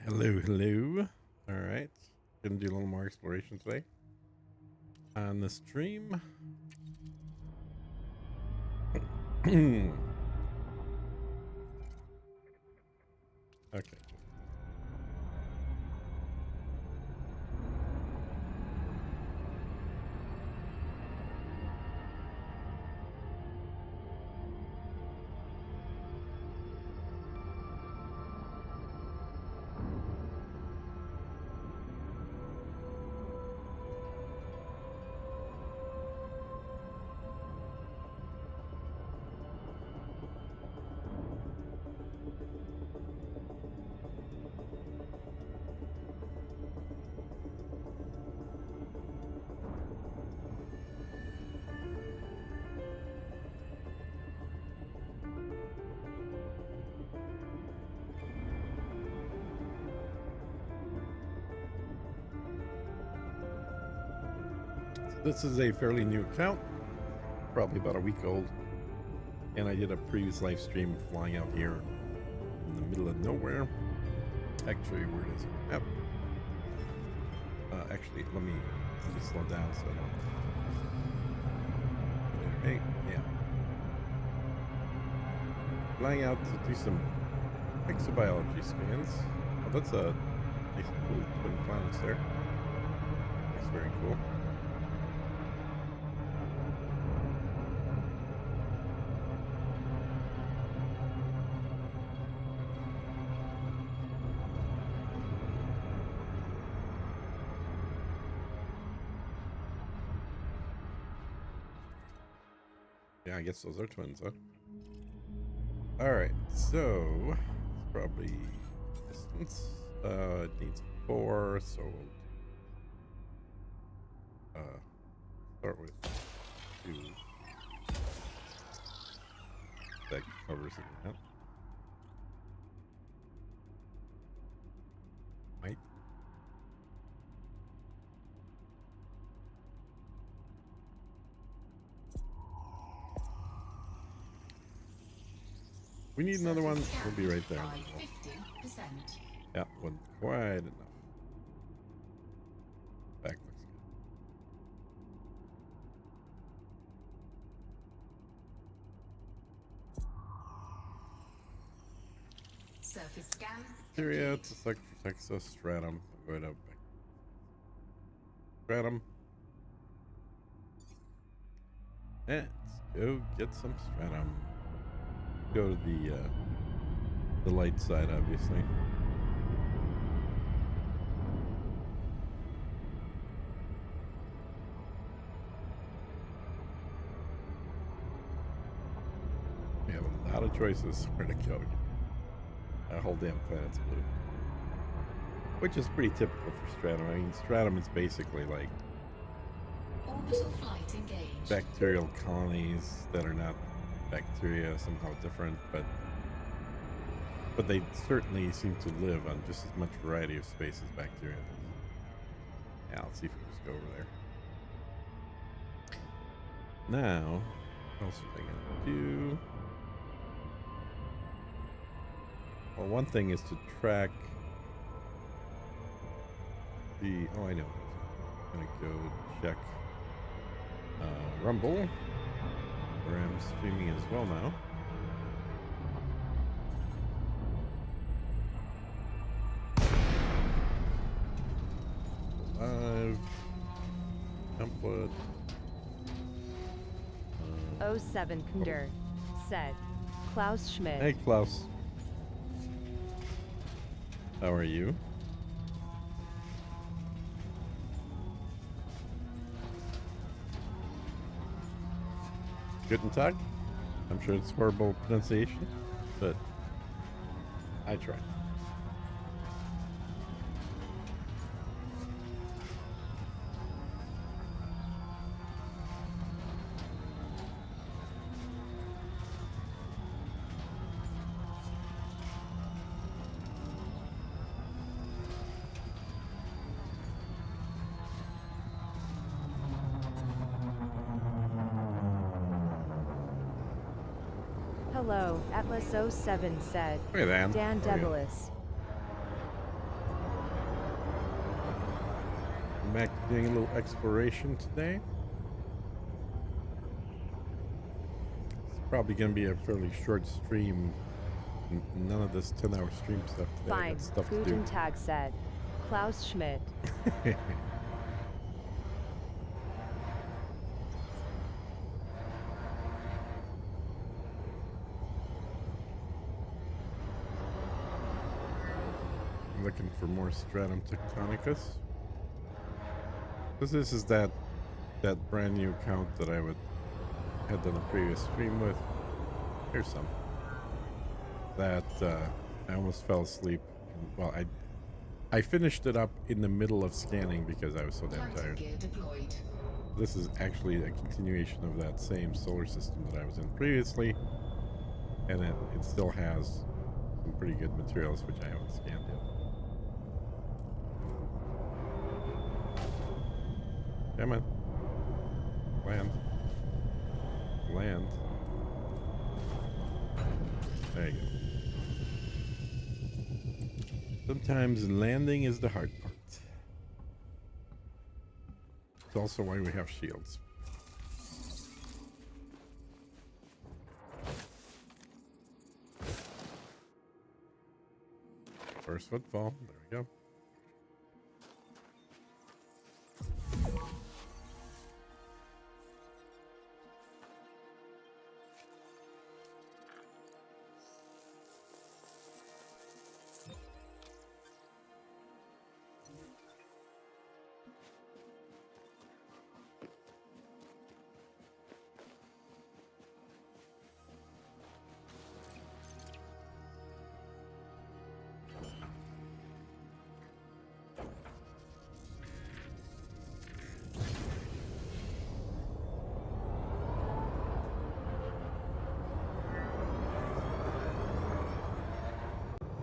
Hello, hello. All right. Gonna do a little more exploration today on the stream. Okay. This is a fairly new account, probably about a week old, and I did a previous live stream flying out here in the middle of nowhere. Actually, where is it? Yep. Actually, let me slow down so I don't. Hey, yeah. Flying out to do some exobiology scans. Oh, that's a nice cool twin planets there. That's very cool. Yeah, I guess those are twins, huh? Alright, so it's probably distance. It needs 4, so start with 2. That covers it now. Might. We need another one. We'll be right there. 50%. Yeah, wasn't quite enough. Back looks good. Surface scan. Bacteria to select protects us. Stratum. Go to stratum. Let's go get some stratum. Go to the light side, obviously. We have a lot of choices where to go. That whole damn planet's blue, which is pretty typical for stratum. I mean, stratum is basically like orbital flight engaged. Bacterial colonies that are not bacteria, somehow different, but they certainly seem to live on just as much variety of space as bacteria does. Yeah, let's see if we can just go over there. Now, what else are they gonna do? Well, one thing is to track the. Oh, I know. I'm gonna go check Rumble, where I'm streaming as well now. Live template. 07 Kunder said, Klaus Schmidt. Hey, Klaus. How are you? Guten Tag. I'm sure it's horrible pronunciation, but I try. Hello, Atlas 07 said. Hey, Dan. Dan Debelis. back to doing a little exploration today. It's probably going to be a fairly short stream. None of this 10-hour stream stuff today. I Fine. got stuff to do. Guten Tag said. Klaus Schmidt. Looking for more stratum tectonicus. This is that brand new account that I had done a previous stream with. Here's some. That I almost fell asleep. Well, I finished it up in the middle of scanning because I was so damn tired. This is actually a continuation of that same solar system that I was in previously, and it still has some pretty good materials which I haven't scanned yet. Come on. Land. Land. There you go. Sometimes landing is the hard part. It's also why we have shields. First footfall. There we go.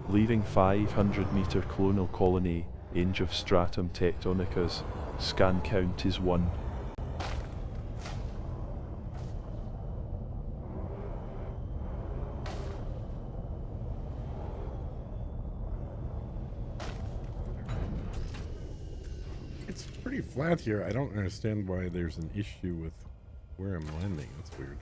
Leaving 500-meter clonal colony, range of stratum tectonicus, scan count is 1. It's pretty flat here. I don't understand why there's an issue with where I'm landing. That's weird.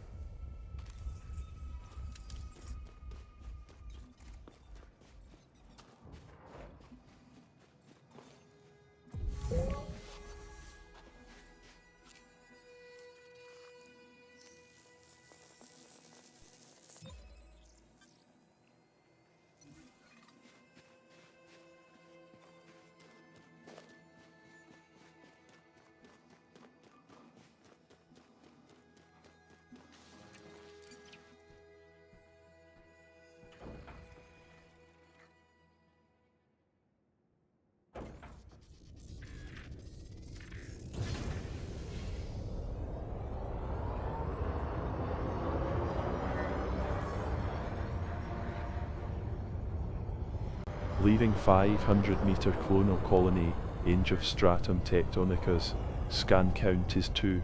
Leaving 500-meter clonal colony, range of stratum tectonicus, scan count is 2.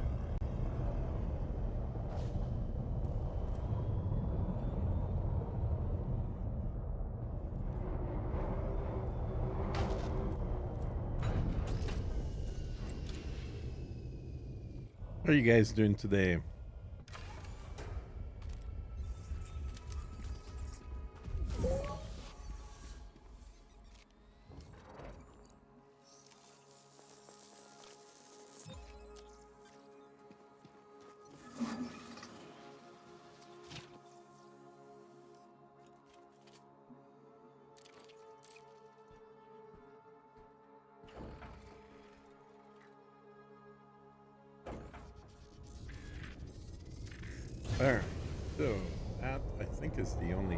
How are you guys doing today? Alright, so that I think is the only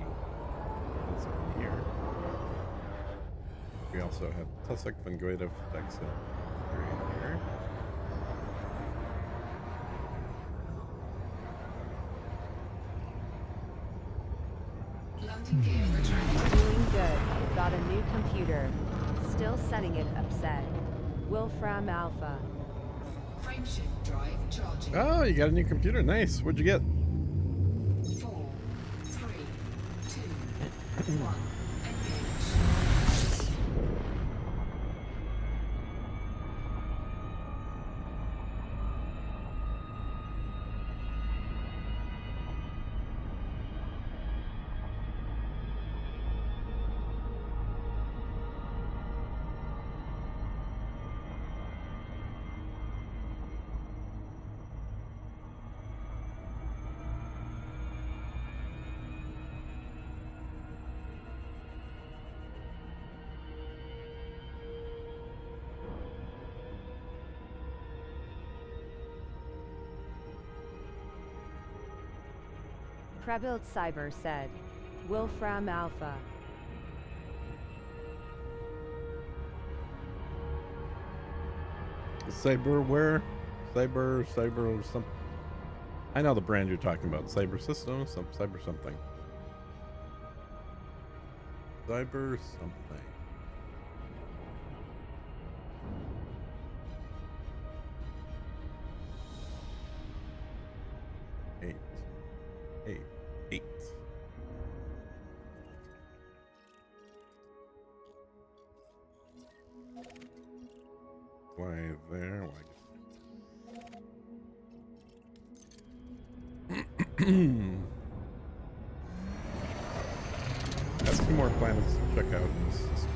that's in here. We also have Tussock fungoida Dexa here. Doing good. Got a new computer. Still setting it up set. Wolfram Alpha. Frameshift drive charging. Oh, you got a new computer. Nice. What'd you get? 4, 3, 2, 1. Engage. Prebuilt Cyber said. Wolfram Alpha. Cyberware? Cyber some. I know the brand you're talking about. Cyber Systems? Cyber something. Cyber something. Eight. Eight. Eight. Why there? Why? That's two more planets to check out in this system.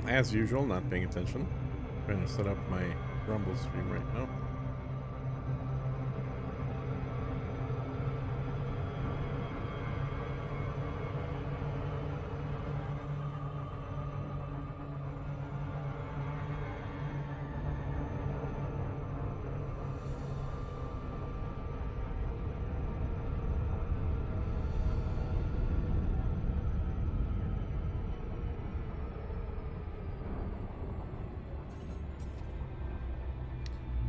As usual, not paying attention. Trying to set up my Rumble stream right now.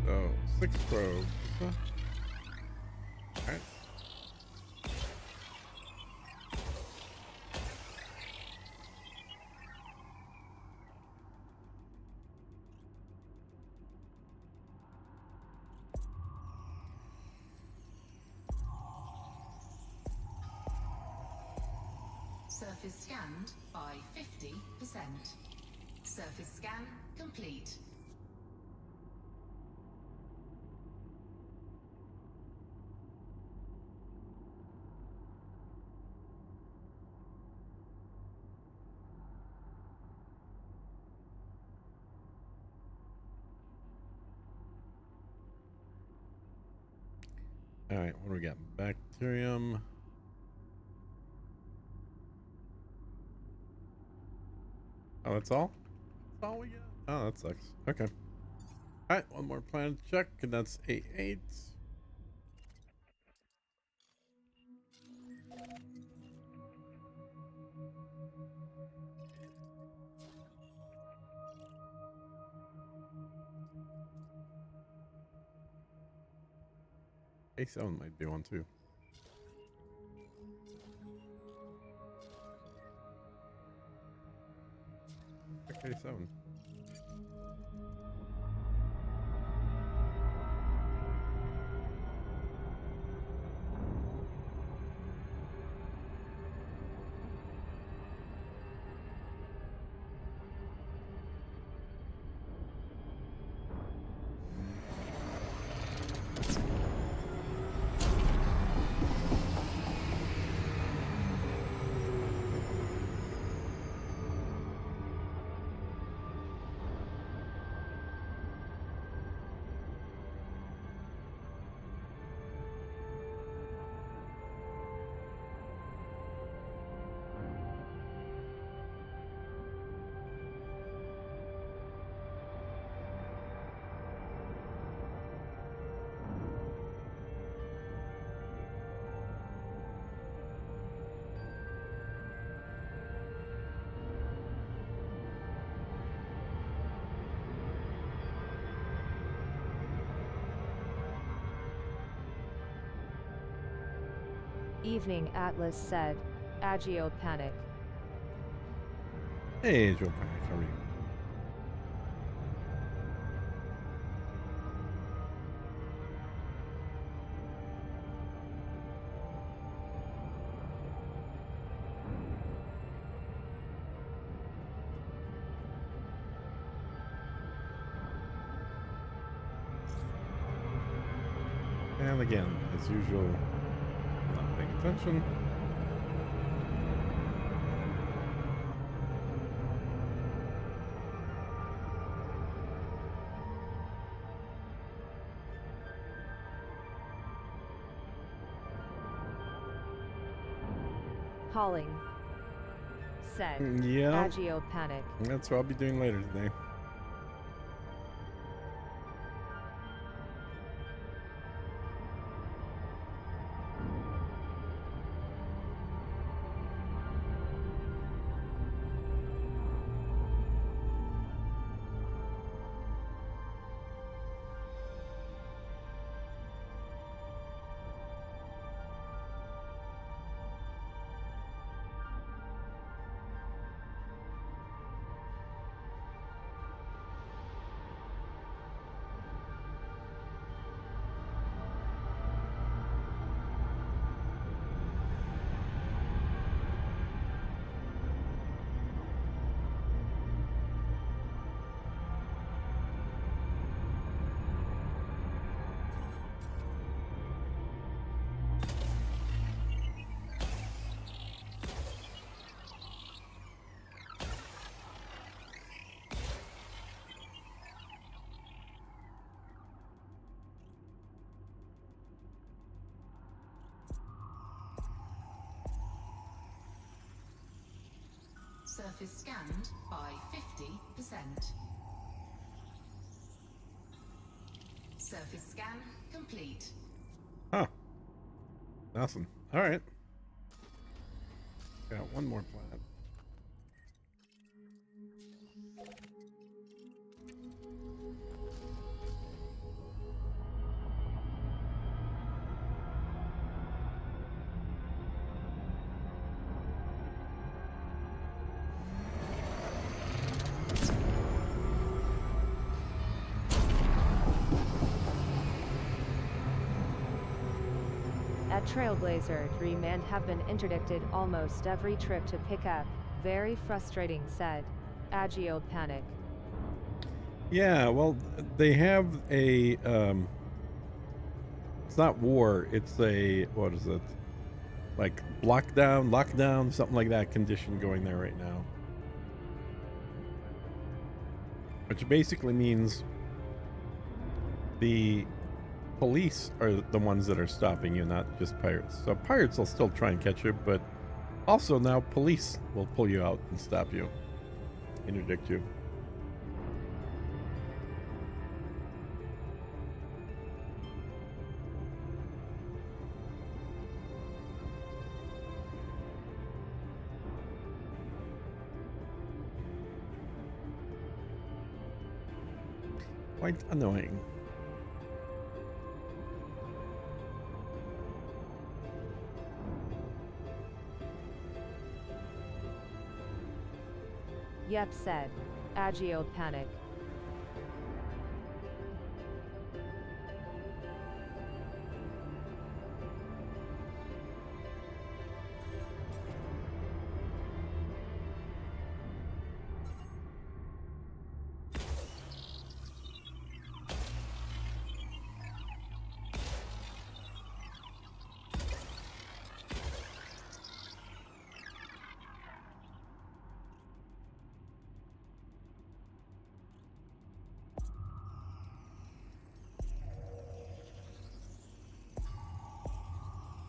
So, 6 probes. Alright. Surface scanned by 50%. Surface scan complete. Alright, what do we got? Bacterium. Oh, that's all? That's all we got? Oh, that sucks. Okay. Alright, one more planet check, and that's A8. A7 might be one too. Okay, 7. Evening, Atlas said. Agio panic. Hey, Joe Panic, how are you? And again, as usual, not paying attention. Hauling. Said. Yeah, Agio panic. that's what I'll be doing later today. Surface scanned by 50%. Surface scan complete. Huh. Awesome. All right. Got one more planet. At Trailblazer, 3 men have been interdicted almost every trip to pick up. Very frustrating, said. Agio panic. Yeah, well, they have a it's not war, it's a, what is it? Like lockdown, something like that condition going there right now. Which basically means the police are the ones that are stopping you, not just pirates. So pirates will still try and catch you, but also now police will pull you out and stop you, interdict you. Quite annoying. Yep, said. Agio panic.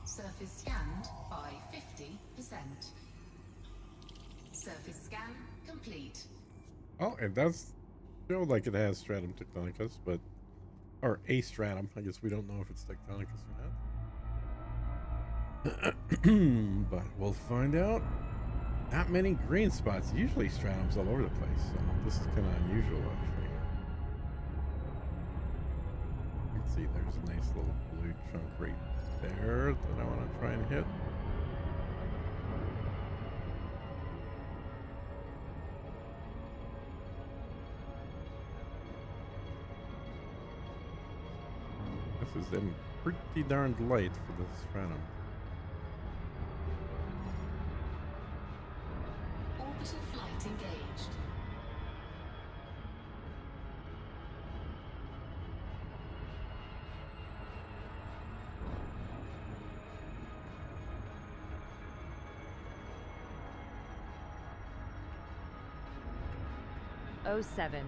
Surface scanned by 50%. Surface scan complete. Oh, it does show like it has stratum tectonicus, but, or a stratum. I guess we don't know if it's tectonicus or not. But we'll find out. Not many green spots. Usually stratum's all over the place, so this is kind of unusual, actually. see, there's a nice little blue chunk right there that I want to try and hit. This is pretty darned light for this stratum. Orbital flight engaged. '07.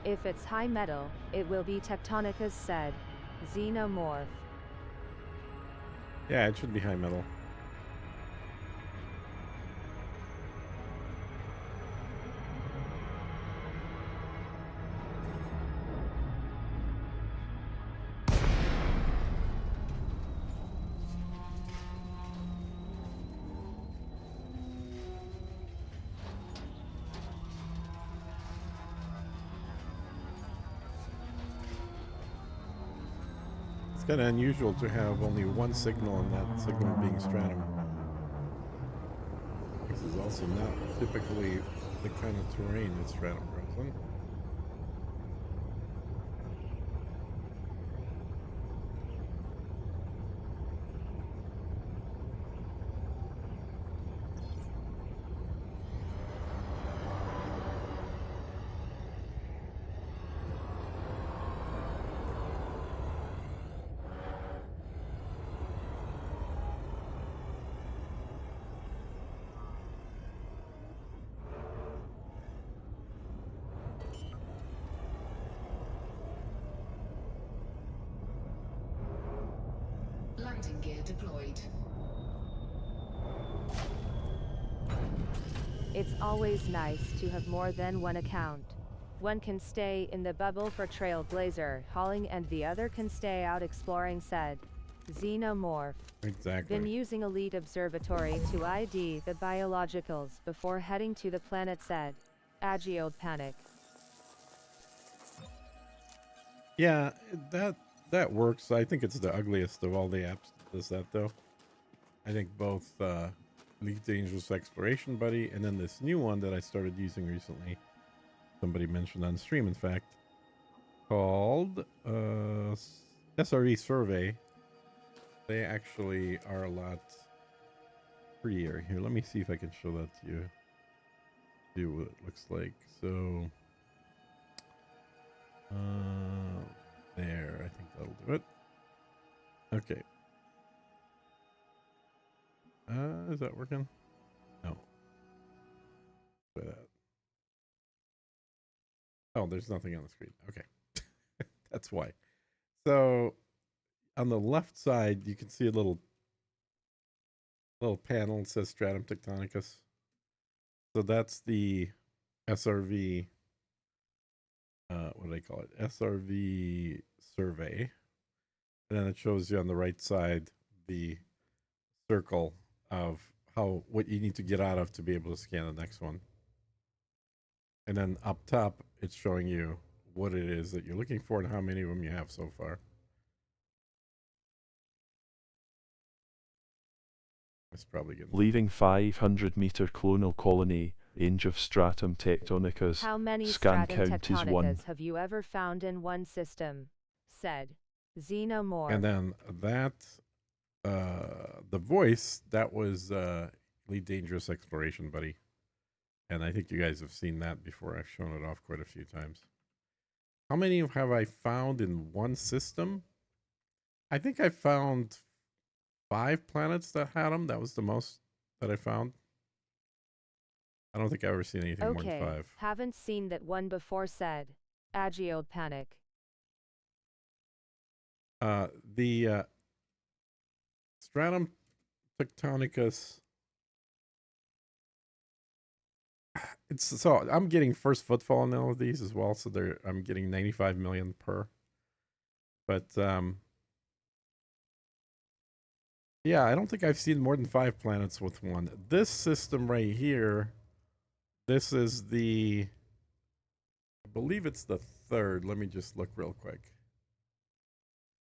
If it's high metal, it will be Tectonicas said. Xenomorph. Yeah, it should be high metal. It's kind of unusual to have only one signal and that signal being stratum. This is also not typically the kind of terrain that stratum grows in. Landing gear deployed. It's always nice to have more than one account. One can stay in the bubble for Trailblazer hauling and the other can stay out exploring said. Xenomorph. Exactly. Been using Elite Observatory to ID the biologicals before heading to the planet said. Agiode Panic. Yeah, that works. I think it's the ugliest of all the apps that does that, though. I think both Elite Dangerous Exploration Buddy and then this new one that I started using recently, somebody mentioned on stream, in fact, called SRE Survey. They actually are a lot prettier. Here, let me see if I can show that to you. See what it looks like. So, there, I think that'll do it. Okay. Is that working? No. Try that. Oh, there's nothing on the screen. Okay. That's why. So, on the left side, you can see a little panel that says Stratum Tectonicus. So that's the SRV. What do they call it? SRV survey. And then it shows you on the right side the circle of what you need to get out of to be able to scan the next one. And then up top, it's showing you what it is that you're looking for and how many of them you have so far. It's probably good. Leaving 500-meter clonal colony, range of stratum tectonicas. How many Scan stratum count is 1. tectonicas have you ever found in one system? Said. Xenomorph. And then that, the voice, that was Elite Dangerous Exploration Buddy. And I think you guys have seen that before. I've shown it off quite a few times. How many have I found in one system? I think I found 5 planets that had them. That was the most that I found. I don't think I've ever seen anything more than 5. Haven't seen that one before said. Agiode Panic. The Stratum Tectonicus. So I'm getting first footfall on all of these as well. So I'm getting 95 million per. But yeah, I don't think I've seen more than 5 planets with one. This system right here, this is I believe it's the 3rd. Let me just look real quick.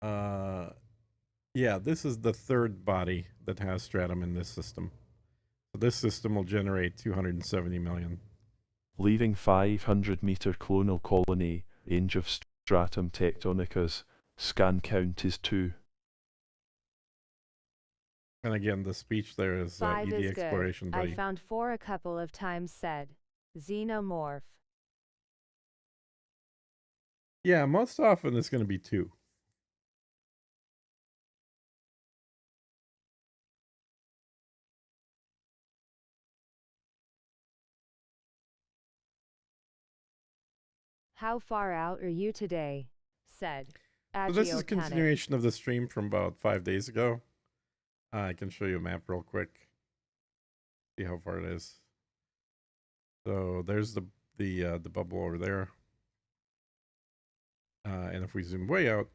Uh, yeah, this is the third body that has stratum in this system. So this system will generate 270 million. Leaving 500-meter clonal colony, range of stratum tectonicus, scan count is 2. And again, the speech there is 5 ED is good. exploration, I buddy. found 4 a couple of times, said. Xenomorph. Yeah, most often it's going to be 2. How far out are you today? Said. So this is a Agio panic. continuation of the stream from about 5 days ago. I can show you a map real quick. See how far it is. So there's the bubble over there. And if we zoom way out,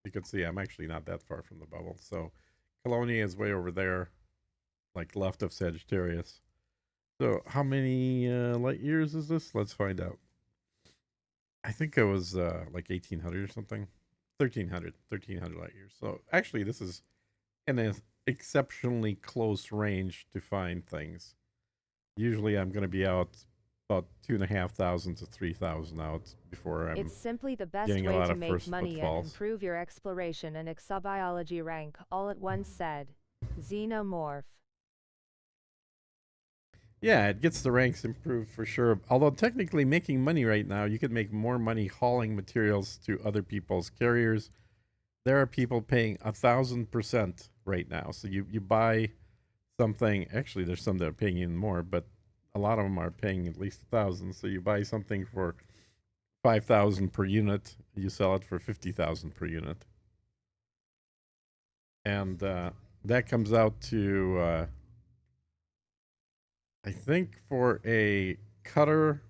you can see I'm actually not that far from the bubble. So Colonia is way over there, like left of Sagittarius. So how many light years is this? Let's find out. I think it was like 1800 or something. 1300 light years. So actually, this is in an exceptionally close range to find things. Usually, I'm going to be out about 2,500 to 3,000 out before I'm It's simply the best getting a way lot to of make first money and footfalls. improve your exploration and exobiology rank all at once, said. Xenomorph. Yeah, it gets the ranks improved for sure. Although technically making money right now, you could make more money hauling materials to other people's carriers. There are people paying 1,000% right now. So you buy something. Actually, there's some that are paying even more, but a lot of them are paying at least 1,000. So you buy something for 5,000 per unit, you sell it for 50,000 per unit, and that comes out to I think for a cutter,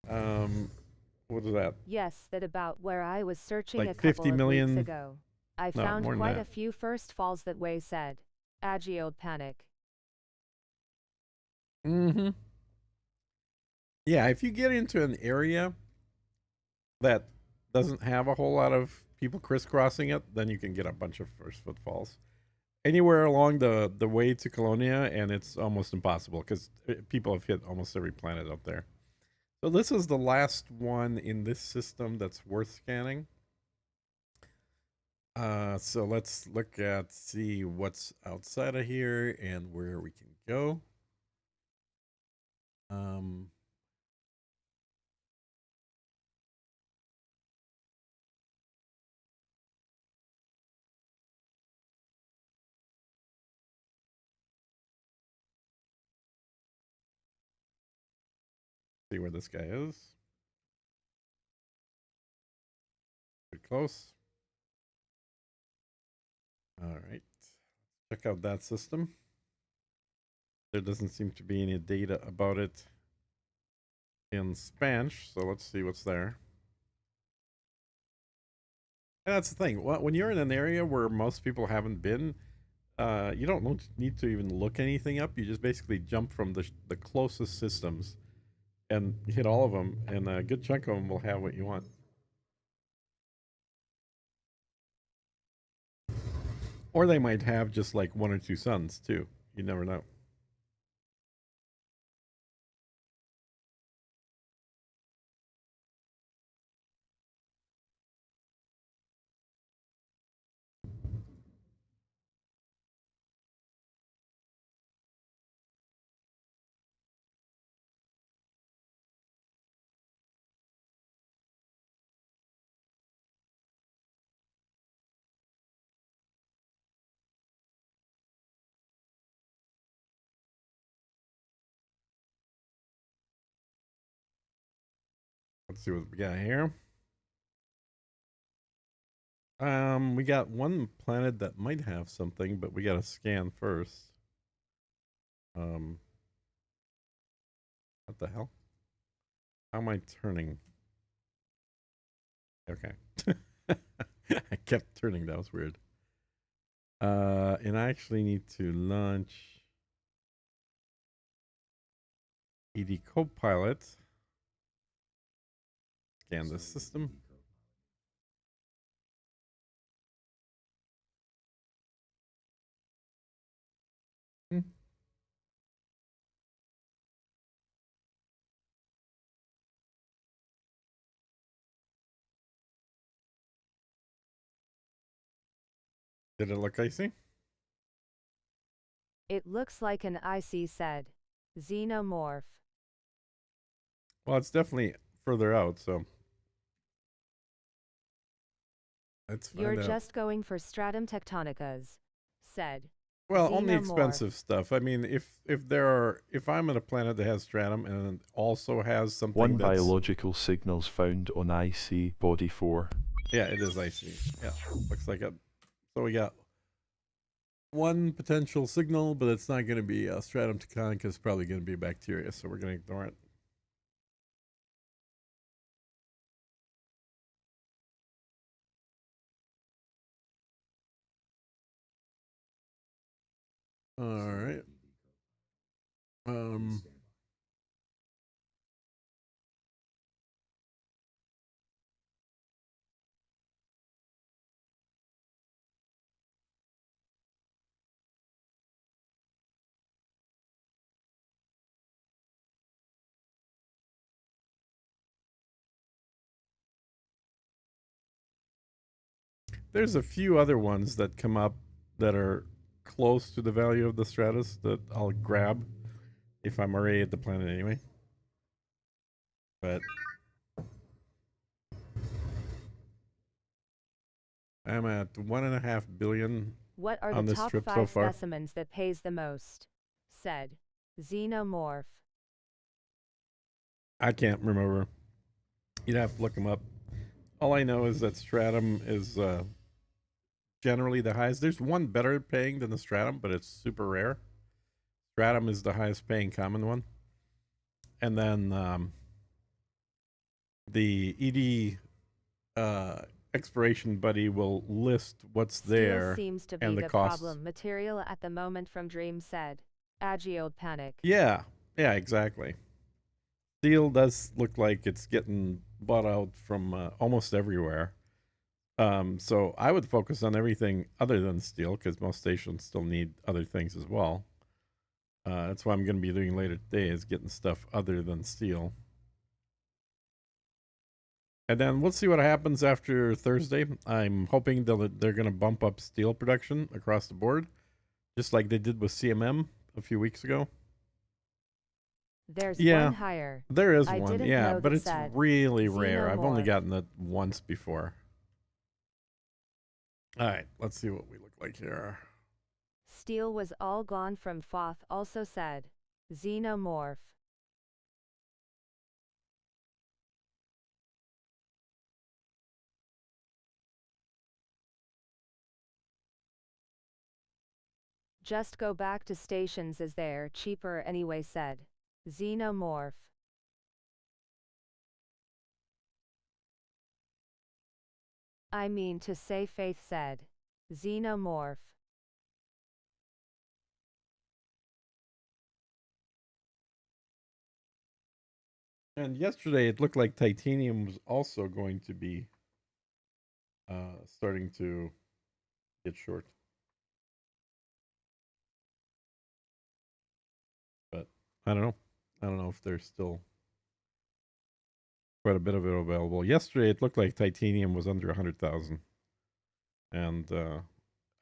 what is that? Yes, that about where I was searching a Like couple 50 of weeks million? ago. I No, found more than quite that. a few first falls that way, said. Agio panic. Mm-hmm. Yeah, if you get into an area that doesn't have a whole lot of people crisscrossing it, then you can get a bunch of first footfalls. Anywhere along the way to Colonia, and it's almost impossible because people have hit almost every planet up there. So this is the last one in this system that's worth scanning. So let's look at see what's outside of here and where we can go. Um, see where this guy is. Pretty close. All right. Check out that system. There doesn't seem to be any data about it in Spanish, so let's see what's there. And that's the thing. When you're in an area where most people haven't been, you don't need to even look anything up. You just basically jump from the closest systems and hit all of them, and a good chunk of them will have what you want. Or they might have just like one or two suns too. You never know. Let's see what we got here. We got one planet that might have something, but we got to scan first. Um, what the hell? How am I turning? Okay. I kept turning. That was weird. And I actually need to launch ED Copilot. Scan the system. Did it look icy? It looks like an icy, said Xenomorph. Well, it's definitely further out, so let's You're find out. just going for stratum tectonicas, said Well, only Xenomorph. expensive stuff. I mean, if I'm at a planet that has stratum and also has something One that's biological signals found on IC Body 4. yeah, it is icy. Yeah, looks like it. So we got one potential signal, but it's not going to be stratum tectonica. It's probably going to be bacteria, so we're going to ignore it. All right. Um. There's a few other ones that come up that are close to the value of the stratus that I'll grab if I'm already at the planet anyway. But I'm at 1.5 billion What are on the this top trip so 5 far. specimens that pays the most? Said Xenomorph. I can't remember. You'd have to look them up. All I know is that stratum is generally the highest. There's one better paying than the stratum, but it's super rare. Stratum is the highest paying common one. And then the ED exploration buddy will list what's Steel there seems to and be the the costs. problem material at the moment, from Dream, said Agiode Panic. Yeah, exactly. Steel does look like it's getting bought out from almost everywhere. So I would focus on everything other than steel because most stations still need other things as well. That's what I'm going to be doing later today is getting stuff other than steel. And then we'll see what happens after Thursday. I'm hoping they're going to bump up steel production across the board, just like they did with CMM a few weeks ago. There's Yeah, one higher. there is I one, didn't yeah, know but that it's said really rare. I've only Xenomorph. gotten it once before. All right, let's see what we look like here. Steel was all gone from Foth, also said Xenomorph. Just go back to stations as they're cheaper anyway, said Xenomorph. I mean to say, Faith, said Xenomorph. And yesterday it looked like titanium was also going to be starting to get short. But I don't know. I don't know if there's still quite a bit of it available. Yesterday it looked like titanium was under 100,000. And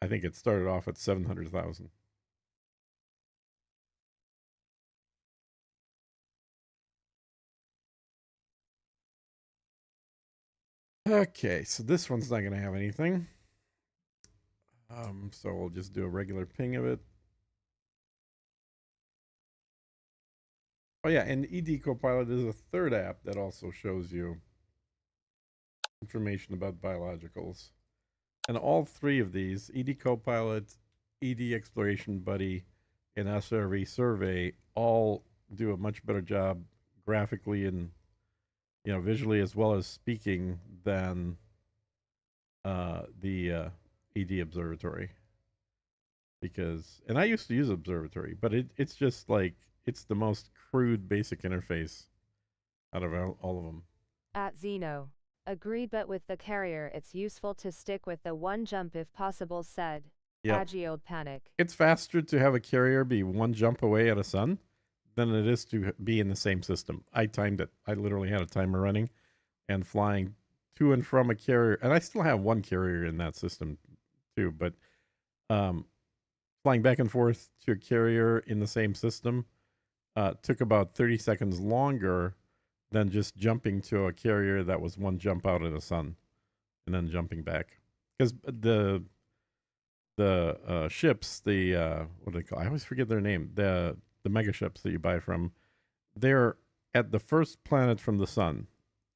I think it started off at 700,000. Okay, so this one's not going to have anything. So we'll just do a regular ping of it. Oh yeah, and ED Copilot is a third app that also shows you information about biologicals. And all three of these, ED Copilot, ED Exploration Buddy, and SRV Survey, all do a much better job graphically and visually as well as speaking than the ED Observatory. And I used to use Observatory, but it's just like it's the most crude basic interface out of all of them. At Xeno. Agreed, but with the carrier it's useful to stick with the one jump if possible, said Agiode Panic. It's faster to have a carrier be one jump away at a sun than it is to be in the same system. I timed it. I literally had a timer running and flying to and from a carrier. And I still have one carrier in that system too, but um, flying back and forth to a carrier in the same system took about 30 seconds longer than just jumping to a carrier that was one jump out of the sun and then jumping back. Because the ships, the what do they call? I always forget their name. The mega ships that you buy from, they're at the first planet from the sun,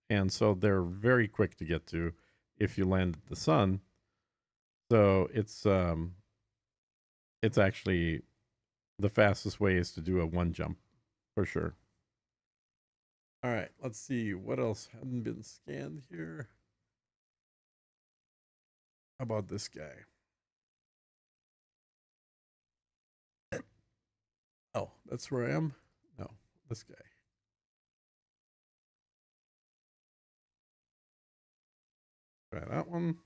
and so they're very quick to get to if you land at the sun. So it's actually the fastest way is to do a one jump for sure. All right, let's see what else hadn't been scanned here. How about this guy? Oh, that's where I am. No, this guy. Try that one.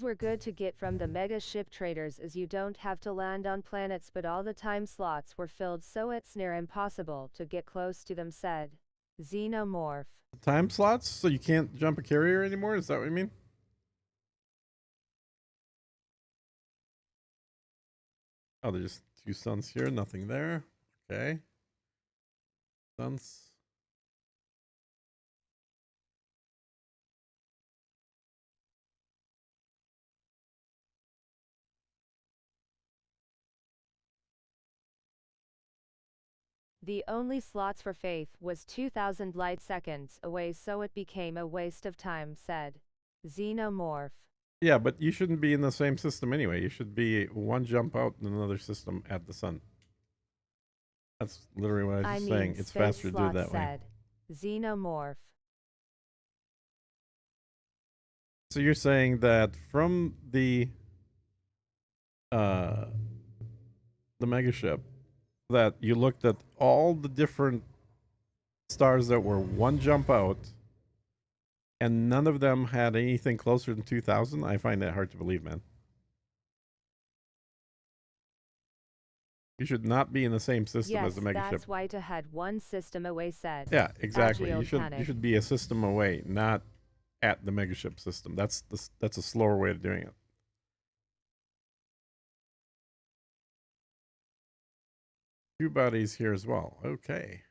We're good to get from the mega ship traders is you don't have to land on planets, but all the time slots were filled, so it's near impossible to get close to them, said Xenomorph. Time slots, so you can't jump a carrier anymore. Is that what you mean? Oh, there's just two suns here, nothing there. Okay. Suns. The only slots for Faith was 2,000 light seconds away, so it became a waste of time, said Xenomorph. Yeah, but you shouldn't be in the same system anyway. You should be one jump out in another system at the sun. That's literally what I was I just mean, saying. It's space faster to do it slots, that way. said Xenomorph. So you're saying that from uh the megaship that you looked at all the different stars that were one jump out and none of them had anything closer than 2000? I find that hard to believe, man. You should not be in the same system as Yes, the megaship. that's why to had one system away, said Yeah, exactly. You Panic. should be a system away, not at the megaship system. That's a slower way of doing it. Two bodies here as well. Okay.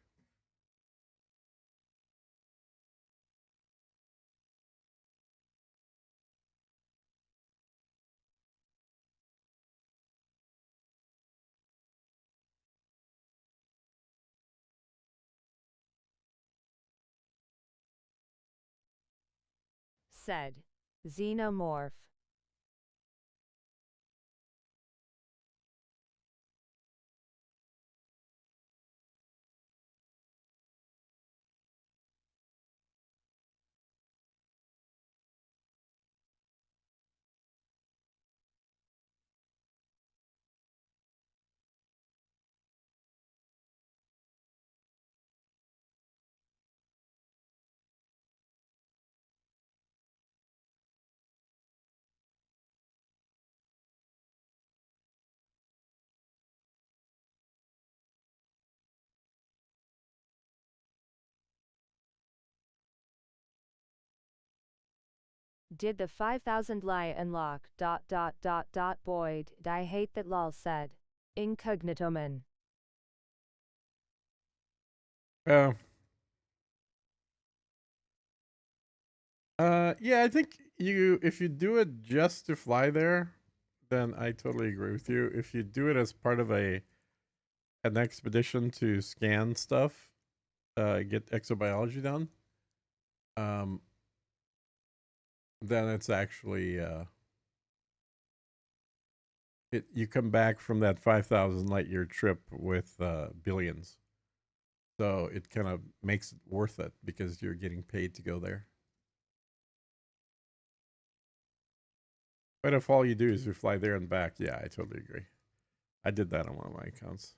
said Xenomorph. Did the 5,000 lie unlock, Boyd, I hate that lol, said Incognitoman. Uh, yeah, I think if you do it just to fly there, then I totally agree with you. If you do it as part of an expedition to scan stuff, get exobiology done, um, then it's actually you come back from that 5,000 light year trip with billions. So it kind of makes it worth it because you're getting paid to go there. But if all you do is you fly there and back, yeah, I totally agree. I did that on one of my accounts.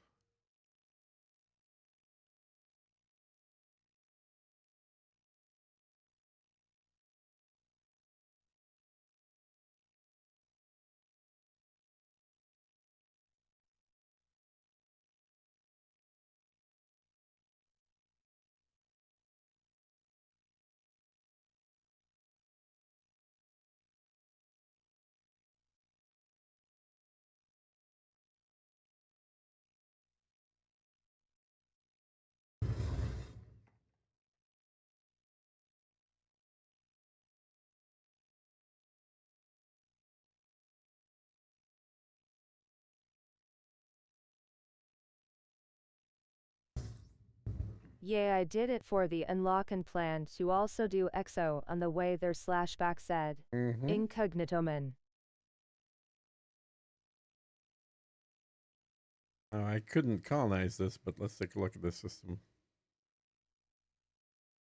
Yeah, I did it for the unlock and plan to also do exo on the way there slash back said. Incognitoman. I couldn't colonize this, but let's take a look at this system.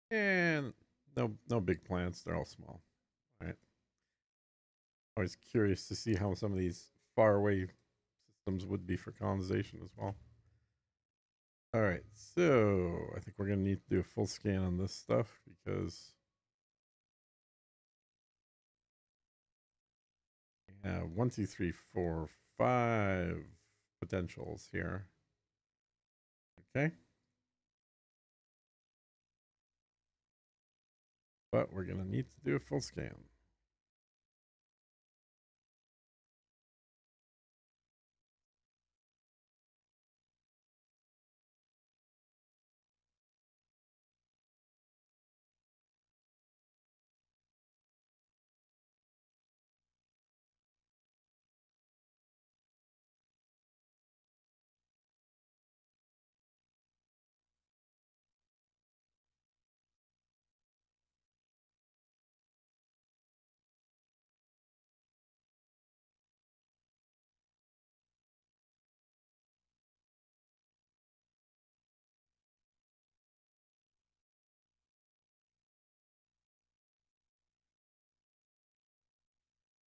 And no big plants. They're all small. All right. Always curious to see how some of these faraway systems would be for colonization as well. All right, so I think we're gonna need to do a full scan on this stuff because we have 1, 2, 3, 4, 5 potentials here. Okay. But we're gonna need to do a full scan.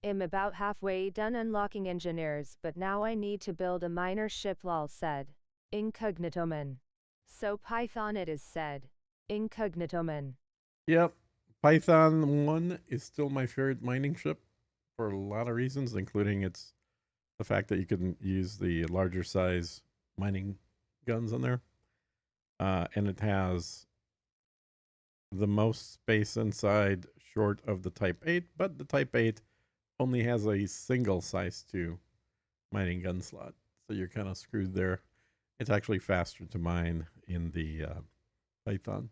I'm about halfway done unlocking engineers, but now I need to build a miner ship, lol said. Incognitoman. So Python it is said. Incognitoman. Yep. Python 1 is still my favorite mining ship for a lot of reasons, including its the fact that you can use the larger size mining guns on there. And it has the most space inside short of the Type 8, but the Type 8 only has a single size 2 mining gun slot. So you're kind of screwed there. It's actually faster to mine in the Python.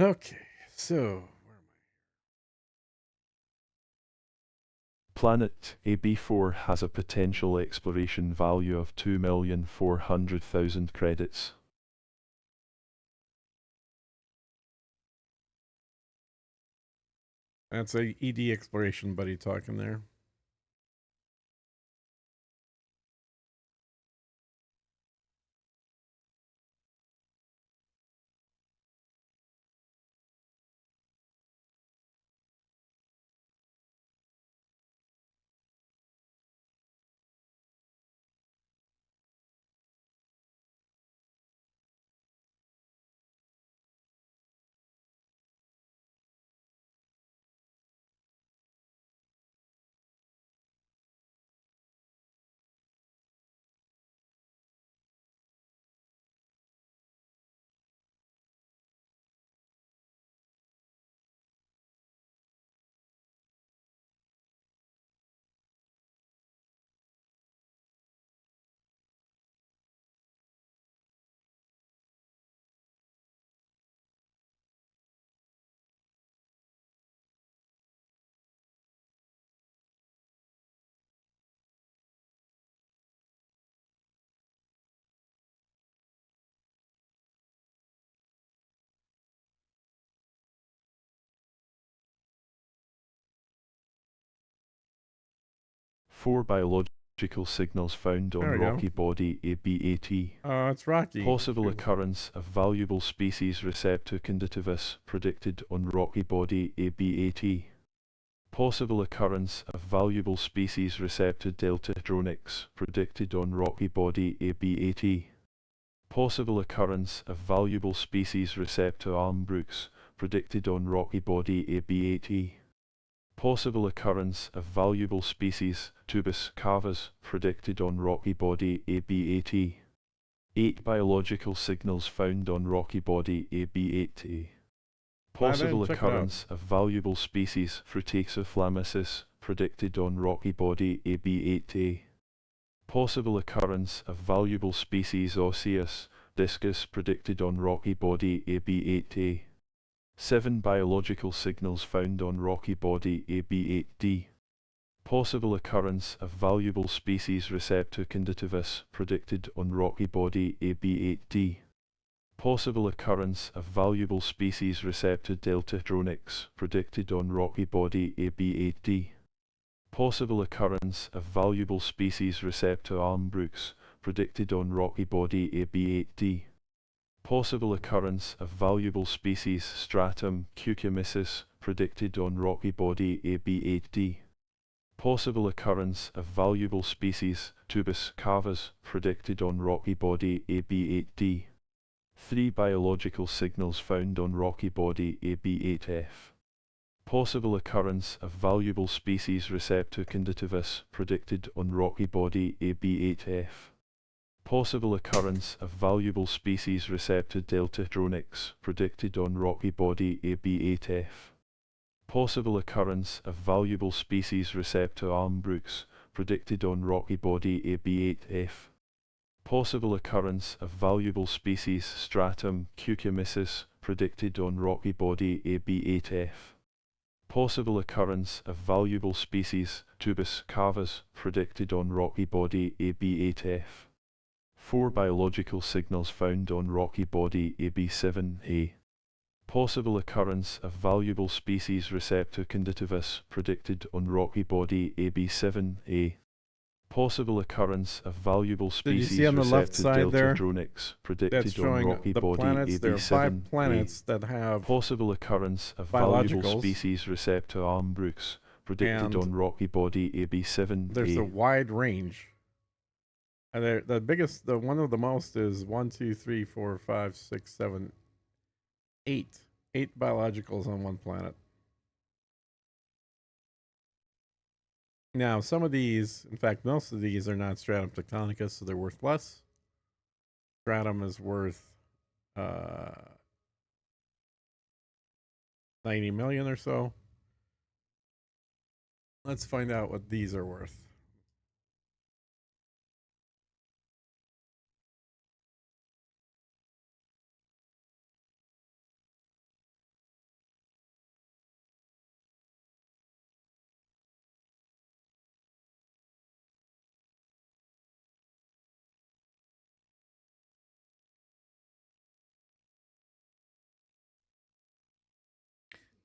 Okay, so Planet AB4 has a potential exploration value of 2,400,000 credits. that's a ED exploration buddy talking there. 4 biological signals found on There we go. rocky body ABAT. It's Rocky. Possible Shoot. occurrence of valuable species Receptor conditivus predicted on rocky body ABAT. Possible occurrence of valuable species Receptor deltahedronix predicted on rocky body ABAT. Possible occurrence of valuable species Receptor armbrooks predicted on rocky body ABAT. Possible occurrence of valuable species Tubus cavus predicted on rocky body ABAT. 8 biological signals found on rocky body ABAT. Possible Check it out. occurrence of valuable species Frutexophlamisis predicted on rocky body ABAT. Possible occurrence of valuable species Osseous discus predicted on rocky body ABAT. 7 biological signals found on rocky body ABAT. Possible occurrence of valuable species Receptor conditivus predicted on rocky body ABAT. Possible occurrence of valuable species Receptor deltahedronix predicted on rocky body ABAT. Possible occurrence of valuable species Receptor armbrooks predicted on rocky body ABAT. Possible occurrence of valuable species Stratum cucumissus predicted on rocky body ABAT. Possible occurrence of valuable species Tubus cavus predicted on rocky body ABAT. 3 biological signals found on rocky body AB8F. Possible occurrence of valuable species Receptor conditivus predicted on rocky body AB8F. Possible occurrence of valuable species Receptor deltahedronix predicted on rocky body AB8F. Possible occurrence of valuable species Receptor armbrooks predicted on rocky body AB8F. Possible occurrence of valuable species Stratum cucumissus predicted on rocky body AB8F. Possible occurrence of valuable species Tubus cavus predicted on rocky body AB8F. 4 biological signals found on rocky body AB7A. Possible occurrence of valuable species Receptor conditivus predicted on rocky body AB7A. Possible occurrence of valuable Did you species see on the left Receptor side there? deltahedronix That's predicted on showing rocky the body planets. There are 5 AB7A. planets that have Possible occurrence of valuable biologicals. species Receptor armbrooks predicted And on rocky body AB7A. There's a wide range. And the biggest, the one of the most is 1, 2, 3, 4, 5, 6, 7, 8. 8 biologicals on one planet. Now, some of these, in fact, most of these are not stratum tectonicus, so they're worth less. Stratum is worth 90 million or so. Let's find out what these are worth.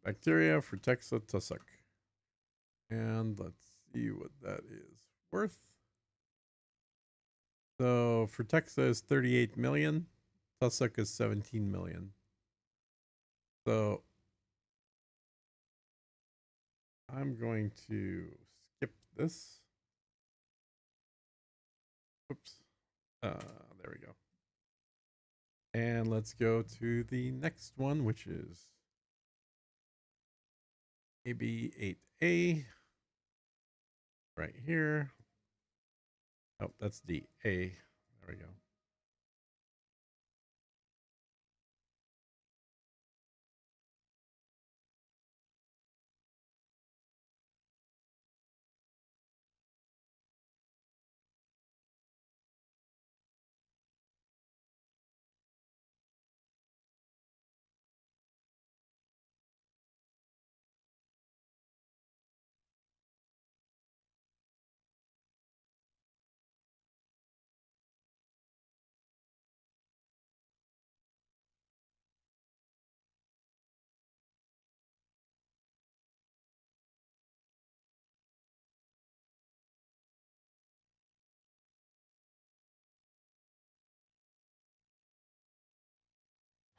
Bacteria for Texa tussock. And let's see what that is worth. So for Texa is 38 million. Tussock is 17 million. So I'm going to skip this. Oops. There we go. And let's go to the next one, which is AB8A. Right here. Oh, that's the A. There we go.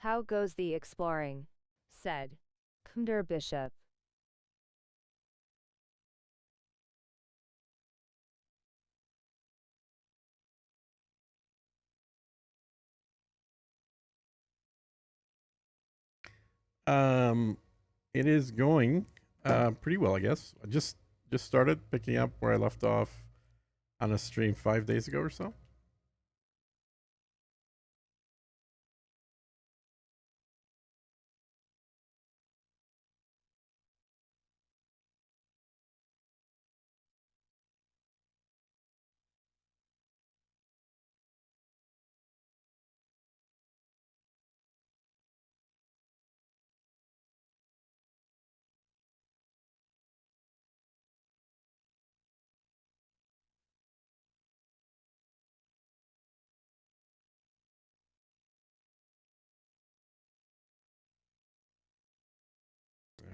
How goes the exploring? Said Kmder Bishop. Um, it is going pretty well, I guess. I just started picking up where I left off on a stream 5 days ago or so.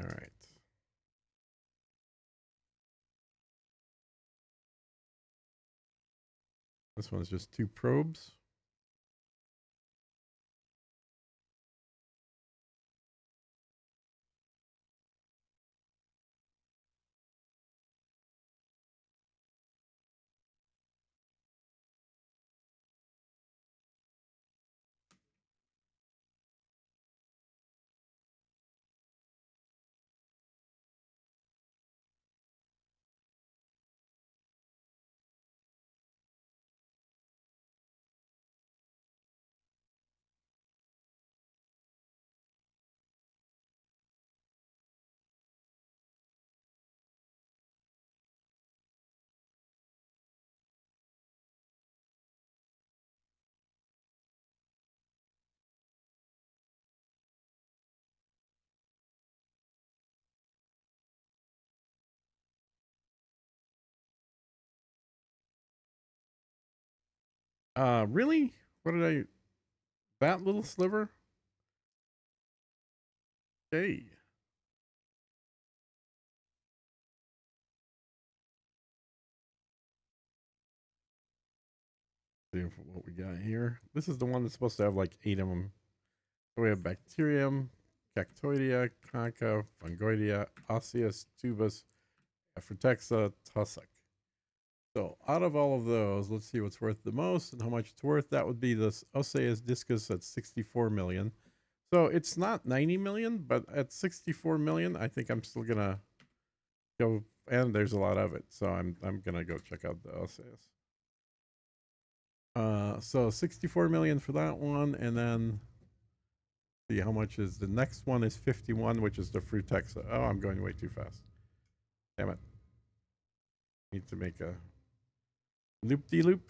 All right. This one's just 2 probes. Really? What did I? That little sliver? Hey. See what we got here. This is the one that's supposed to have like 8 of them. So we have bacterium, cactoidea, concha, fungoidea, osseous, tubus, Aphrotexta, tussock. So out of all of those, let's see what's worth the most and how much it's worth. That would be this osseous discus at 64 million. So it's not 90 million, but at 64 million, I think I'm still gonna go. And there's a lot of it, so I'm gonna go check out the osseous. So 64 million for that one, and then see how much is the next one is 51, which is the Frutexa. Oh, I'm going way too fast. Damn it. Need to make a loop-de-loop.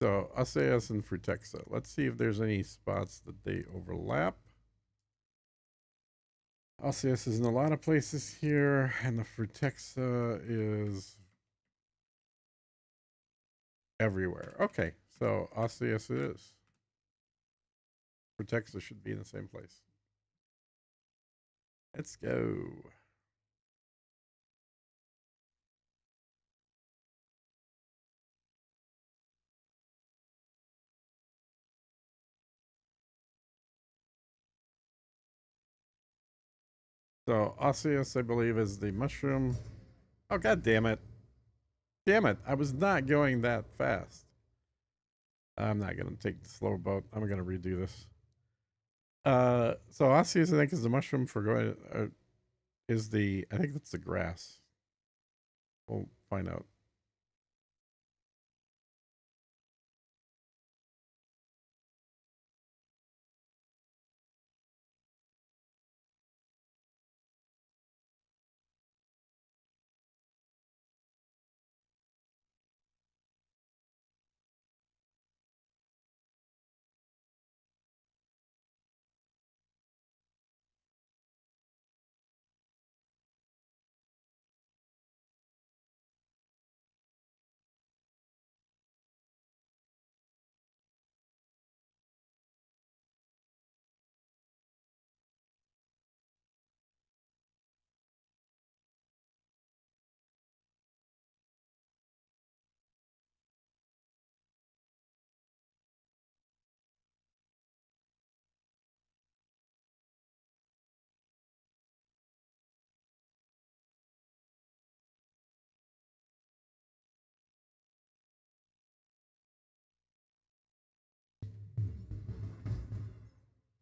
So Osseous and Frutexa. Let's see if there's any spots that they overlap. Osseous is in a lot of places here, and the Frutexa is everywhere. Okay, so Osseous it is. Frutexa should be in the same place. Let's go. So osseous, I believe, is the mushroom. Oh, god damn it. Damn it. I was not going that fast. I'm not going to take the slow boat. I'm going to redo this. So osseous, I think, is the mushroom for going, is the, I think that's the grass. We'll find out.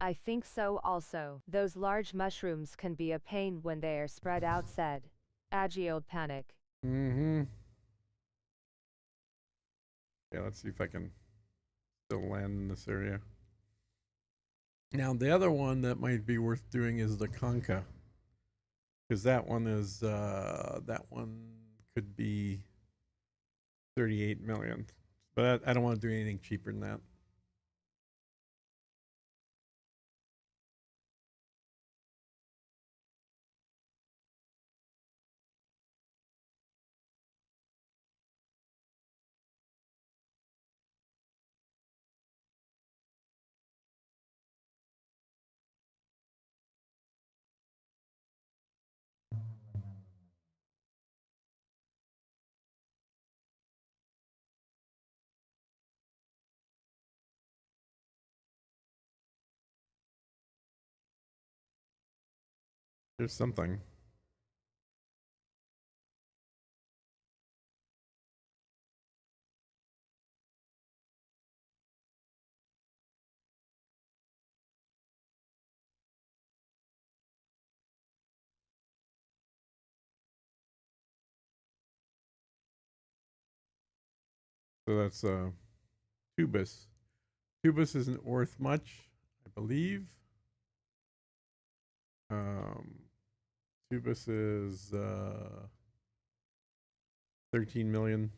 I think so also. Those large mushrooms can be a pain when they are spread out, said Agiold Panic. Mm-hmm. Yeah, let's see if I can still land in this area. Now, the other one that might be worth doing is the Conca, because that one could be 38 million. But I don't want to do anything cheaper than that. There's something. So that's Tubus. Tubus isn't worth much, I believe. Um, Tubus is 13 million.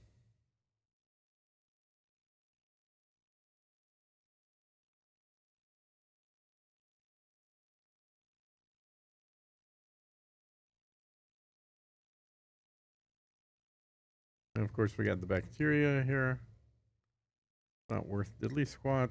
And of course, we got the bacteria here. Not worth diddly squat.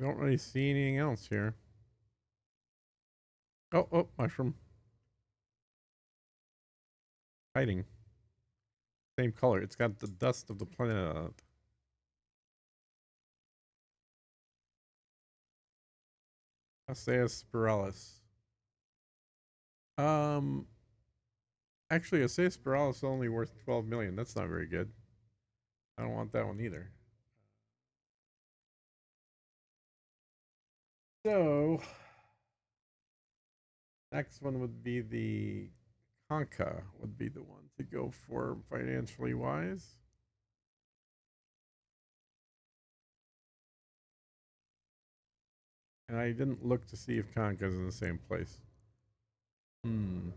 Don't really see anything else here. Oh, mushroom. Hiding. Same color. It's got the dust of the planet on it. Asaeus spiralis. Um, actually, Asaeus spiralis is only worth 12 million. That's not very good. I don't want that one either. So, next one would be the Conca, would be the one to go for financially wise. And I didn't look to see if Conca's in the same place. Hmm.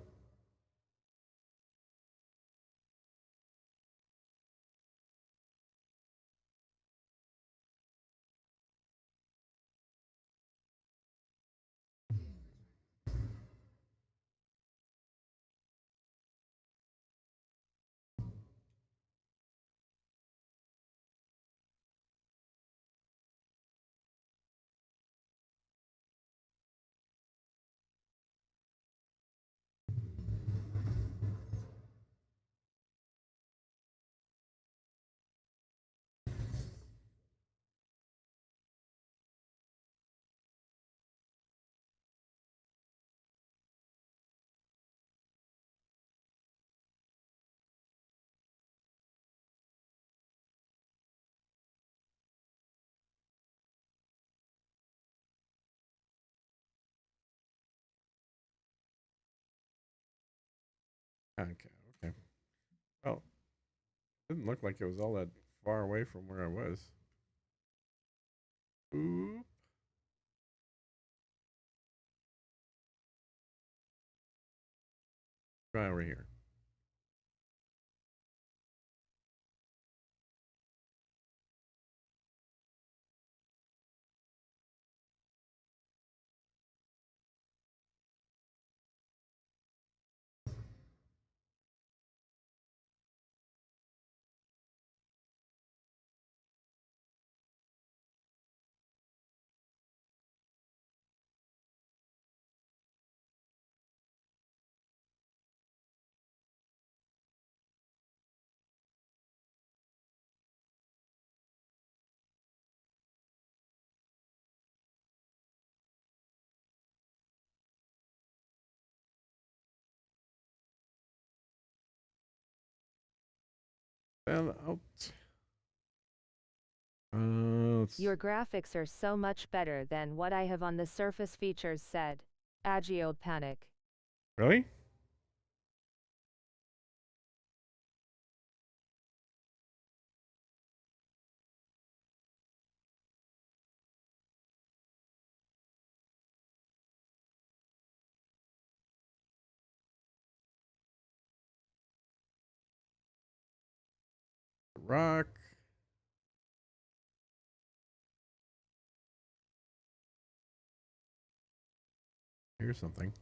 Conca. Okay. Well, didn't look like it was all that far away from where I was. Oop. Try over here. Fell out. Your graphics are so much better than what I have on the Surface features, said Agiold Panic. Really? Rock. Here's something. Is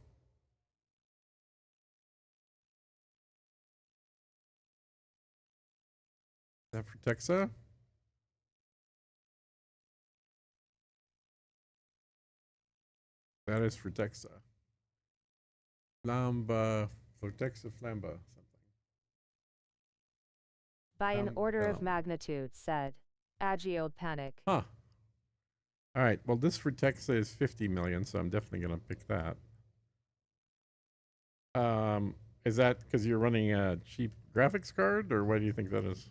that for Texa? That is for Texa. Flamba. For Texa Flamba. Something. By an order of Dumb. magnitude, said Agiold Panic. Huh. All right. Well, this for Texa is 50 million, so I'm definitely going to pick that. Is that because you're running a cheap graphics card, or why do you think that is?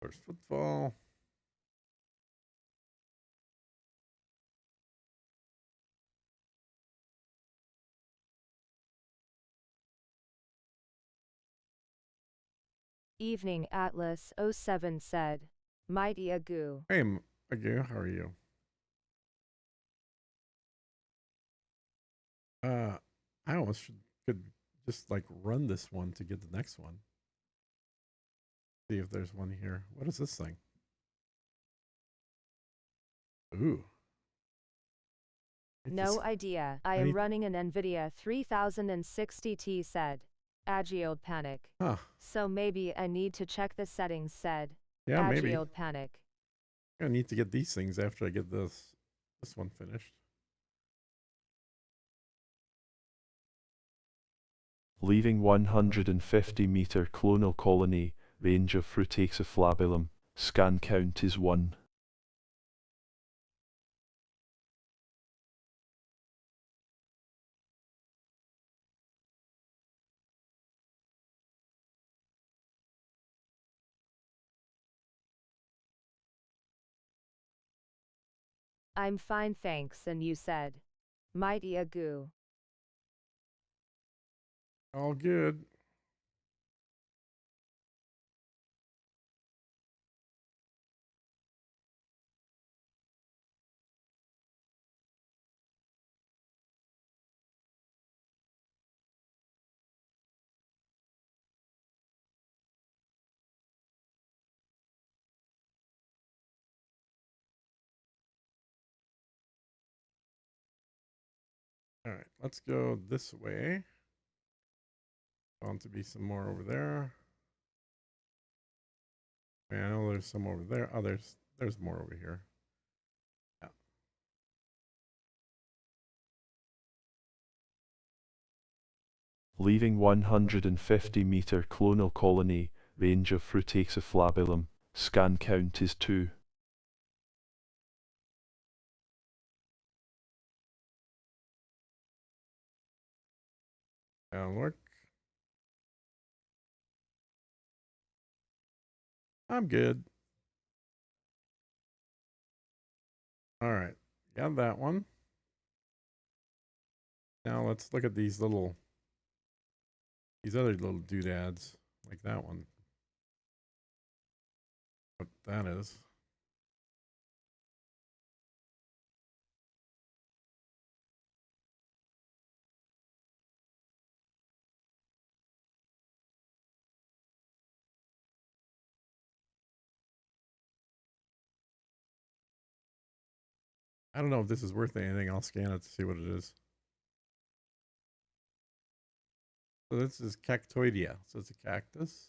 First footfall. Evening Atlas 07 said, Mighty Agu. Hey, again, how are you? I almost could just like run this one to get the next one. See if there's one here. What is this thing? Ooh. No idea. I am running an NVIDIA 3060T, said Agiold Panic. Huh. So maybe I need to check the settings, said Yeah, maybe. Agiold Panic. I need to get these things after I get this one finished. Leaving 150-meter clonal colony, range of Fruitaxiflabellum, scan count is 1. I'm fine, thanks, and you, said Mighty Agu. All good. All right, let's go this way. Bound to be some more over there. I know there's some over there. Oh, there's more over here. Yeah. Leaving 150-meter clonal colony, range of Fruitaxiflabellum, scan count is 2. That'll work. I'm good. All right. Got that one. Now let's look at these other little doodads, like that one. What that is. I don't know if this is worth anything. I'll scan it to see what it is. So this is Cactoidea. So it's a cactus.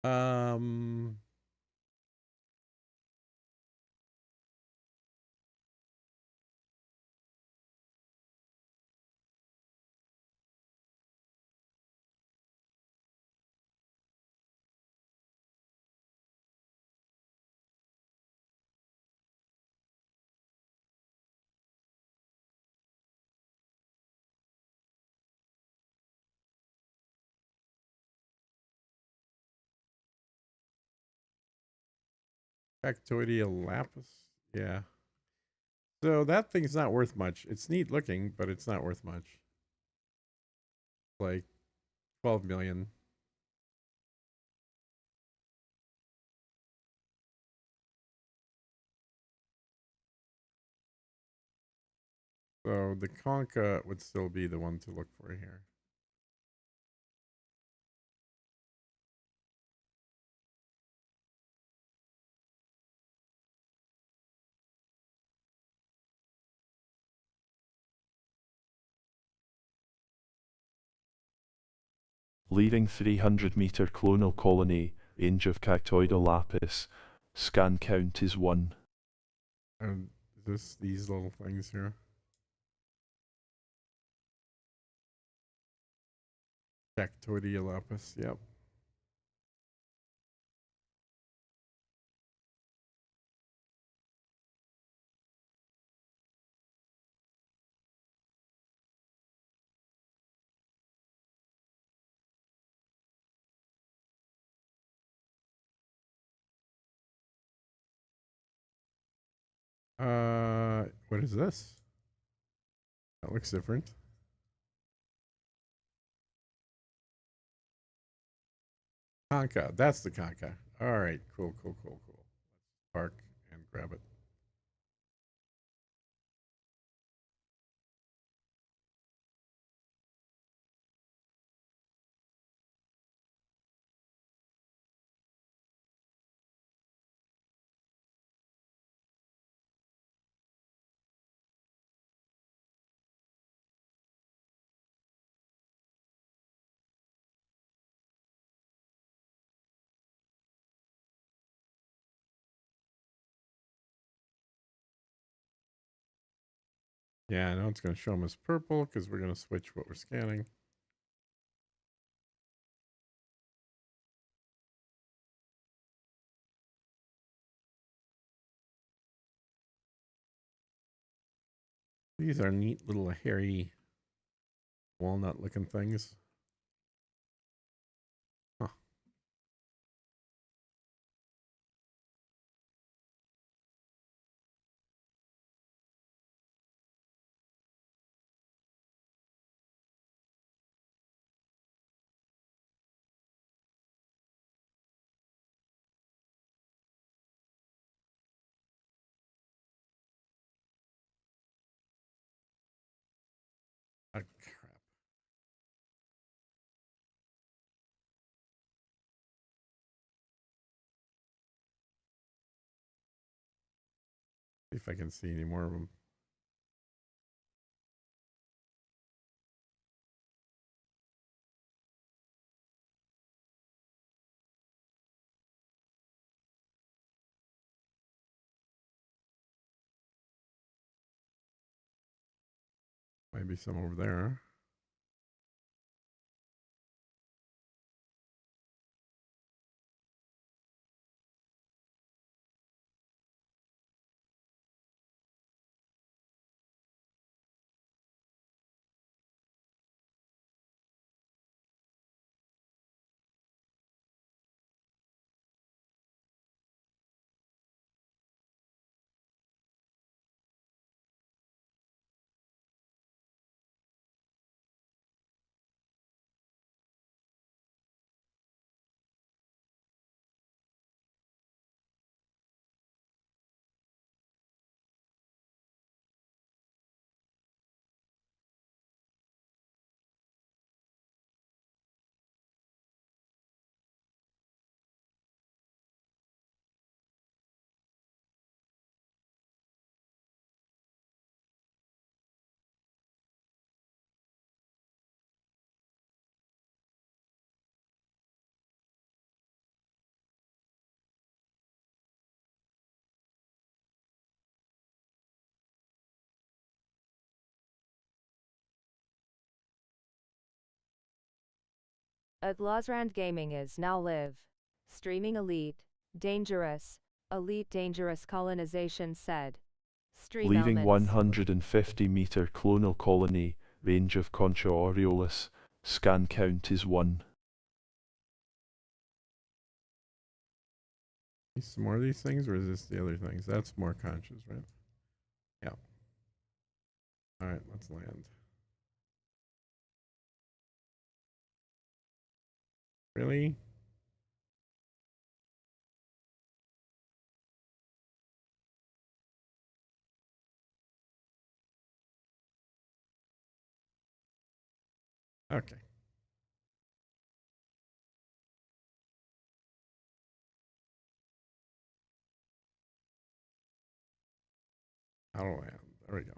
Um, Cactoidea lapis. Yeah. So that thing's not worth much. It's neat looking, but it's not worth much. Like 12 million. So the concha would still be the one to look for here. Leaving 300-meter clonal colony, range of Cactoida lapis. Scan count is 1. And these little things here. Cactoidea lapis. Yep. What is this? That looks different. Concha. That's the concha. All right. Cool. Cool. Cool. Cool. Let's park and grab it. Yeah, I know it's going to show them as purple because we're going to switch what we're scanning. These are neat little hairy walnut looking things. Huh. Ah, crap. See if I can see any more of them. Maybe some over there. At Losrand Gaming is now live. Streaming elite. Dangerous. Elite dangerous colonization said. Stream Leaving elements. 150-meter clonal colony, range of Concha Aureolus, scan count is 1. Some more of these things, or is this the other things? That's more conscious, right? Yeah. All right, let's land. Really? Okay. Auto land. There we go.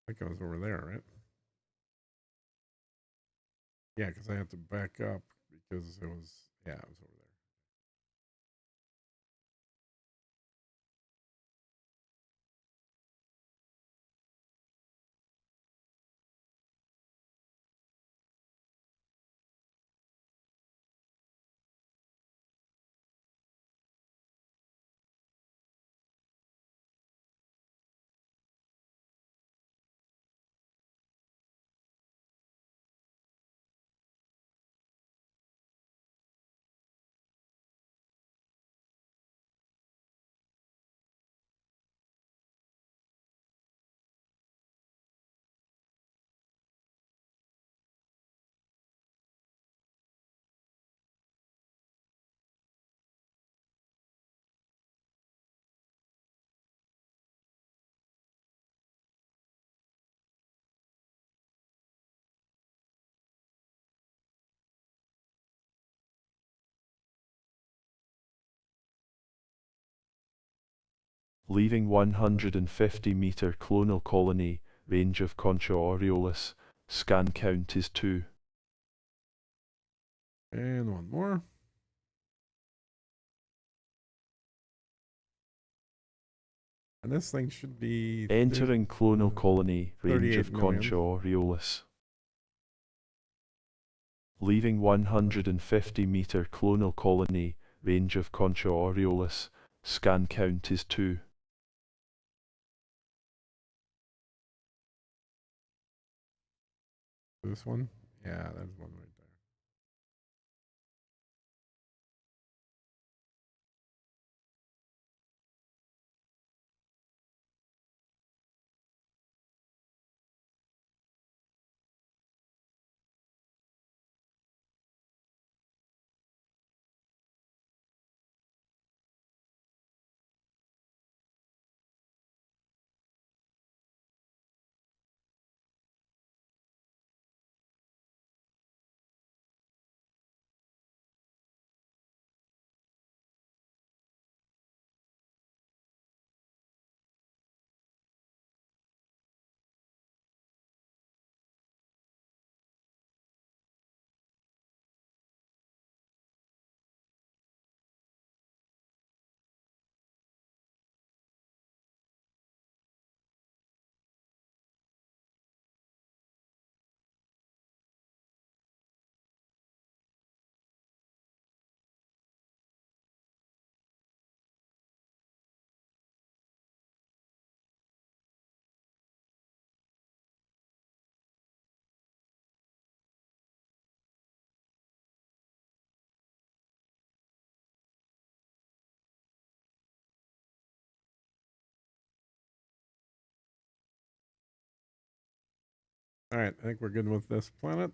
I think I was over there, right? Yeah, because I had to back up because it was, yeah, it was over there. Leaving 150-meter clonal colony, range of Concha Aureolus, scan count is 2. And one more. And this thing should be Entering clonal colony, range 38 of million. Concha Aureolus. Leaving 150-meter clonal colony, range of Concha Aureolus, scan count is 2. This one? Yeah, that's one right there. All right, I think we're good with this planet.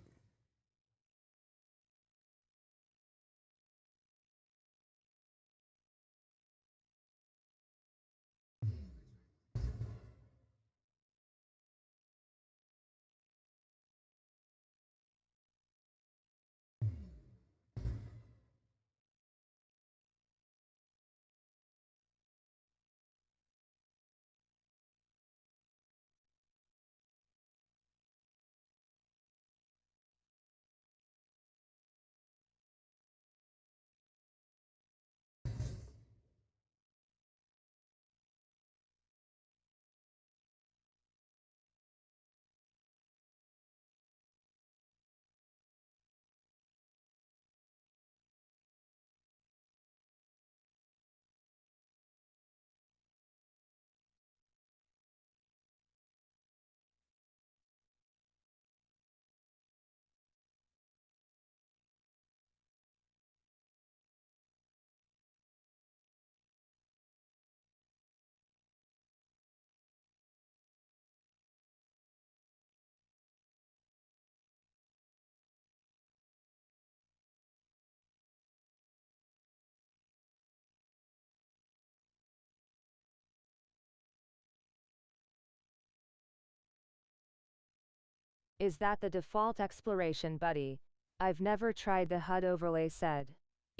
Is that the default exploration, buddy? I've never tried the HUD overlay, said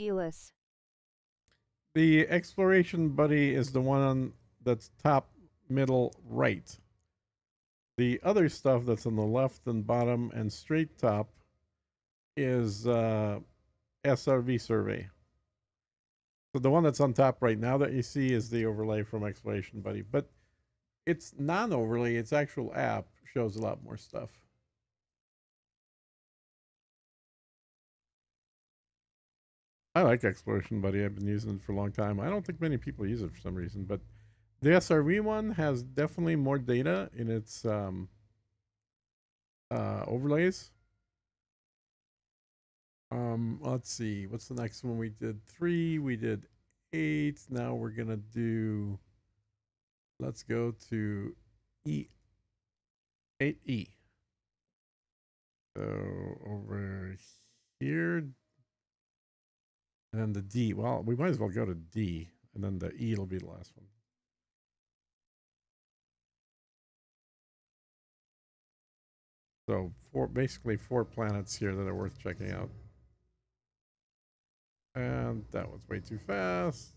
Elis. The exploration buddy is the one on that's top, middle, right. The other stuff that's on the left and bottom and straight top is SRV survey. So the one that's on top right now that you see is the overlay from Exploration Buddy, but it's non-overlay. Its actual app shows a lot more stuff. I like Exploration Buddy. I've been using it for a long time. I don't think many people use it for some reason, but the SRV one has definitely more data in its overlays. Let's see. What's the next one? We did 3. We did 8. Now we're gonna do. Let's go to 8E. So over here, and then the D. Well, we might as well go to D, and then the E will be the last one. So basically 4 planets here that are worth checking out. And that was way too fast.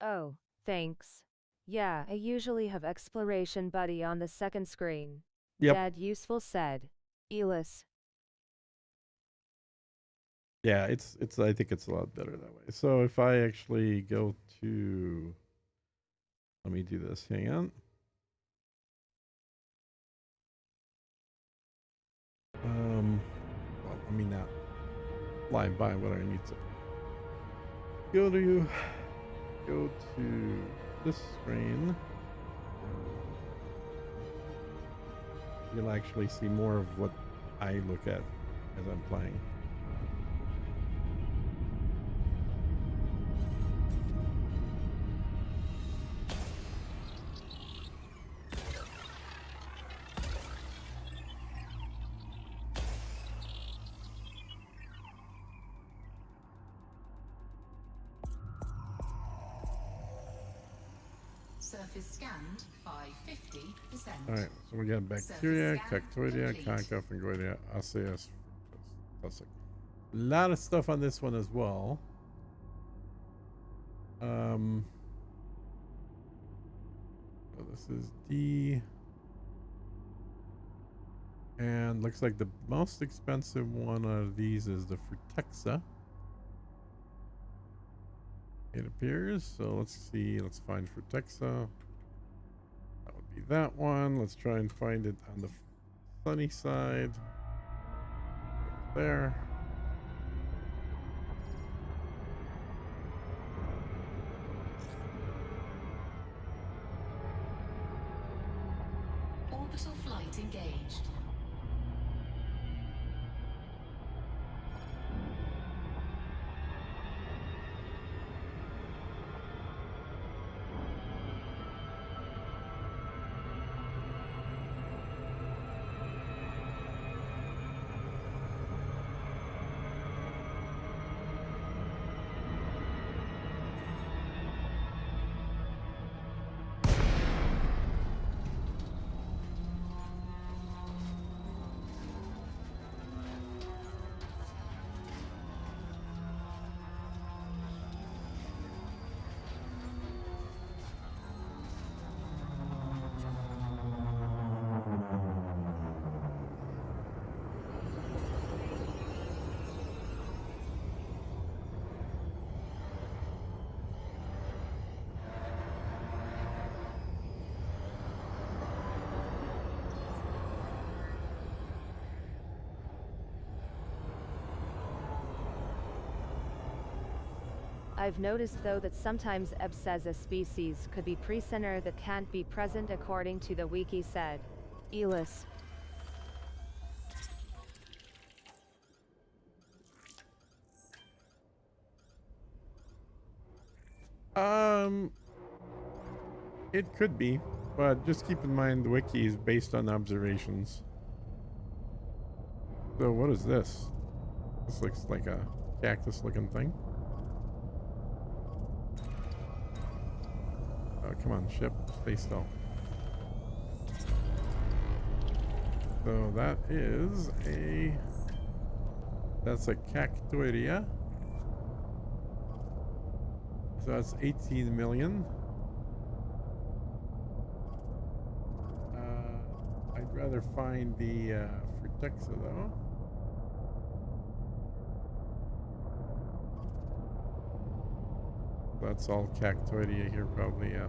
Oh, thanks. Yeah, I usually have Exploration Buddy on the second screen. Yep. Dad useful, said Elis. Yeah, it's I think it's a lot better that way. So if I actually go to, let me do this. Hang on. Well, let me not fly by what I need to go to this screen. You'll actually see more of what I look at as I'm playing. Surface scanned by 50%. All right, so we got bacteria, cactoidea, concha, fungoidea, osseous. That's a lot of stuff on this one as well. So this is D. And looks like the most expensive one out of these is the Frutexa. It appears. So let's see. Let's find Frutexa. That would be that one. Let's try and find it on the sunny side. There. Orbital flight engaged. I've noticed though that sometimes Ebb says a species could be presenter that can't be present according to the wiki, said Elis. It could be, but just keep in mind the wiki is based on observations. So what is this? This looks like a cactus looking thing. Come on, ship. Stay still. So that is a... That's a cactoidea. So that's 18 million. I'd rather find the Frutexa though. That's all cactoidea here probably, yeah.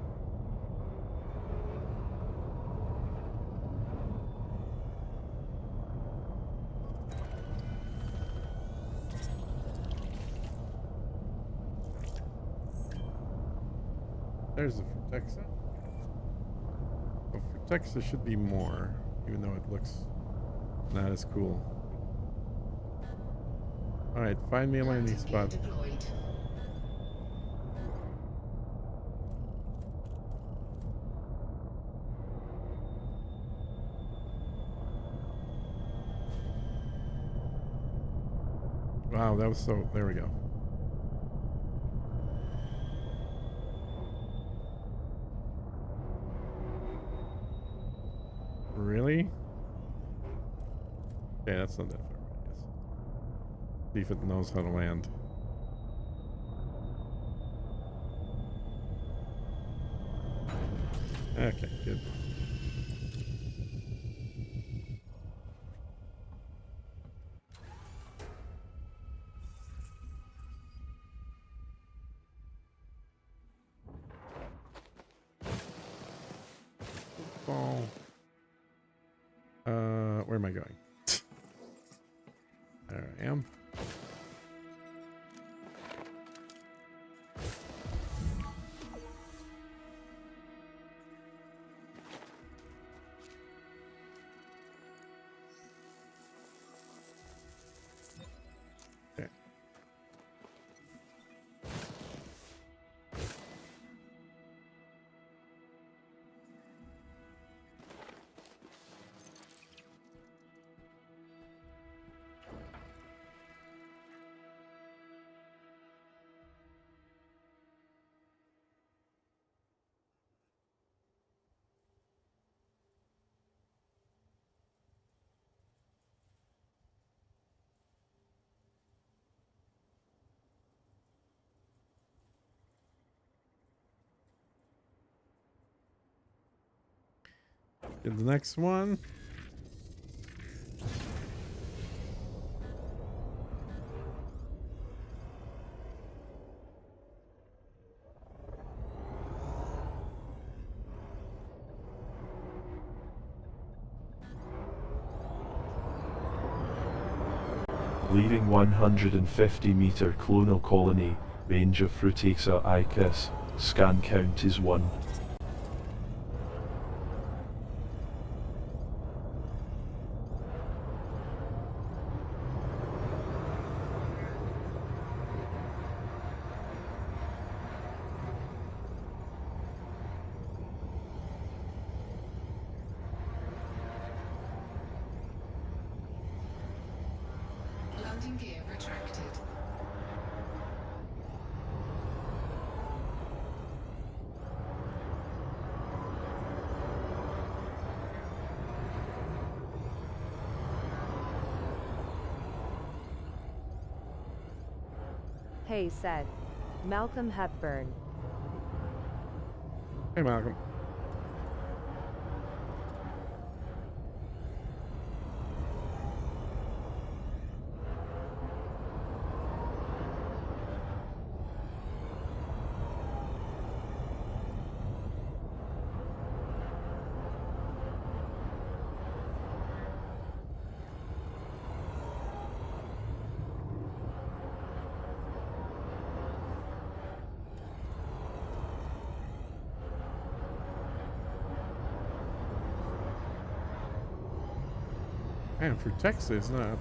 There's the Frutexa. Well, Frutexa should be more, even though it looks not as cool. Alright, find me a landing spot. Deployed. Wow, that was so... There we go. Really? Okay, that's not that far, I guess. See if it knows how to land. Okay, good. Ball. Where am I going? There I am. Okay. Get the next one. Leaving 150-meter clonal colony, range of Frutexa icus, scan count is 1. Landing gear retracted. Hey, said Malcolm Hepburn. Hey, Malcolm. Man, Frutexa is not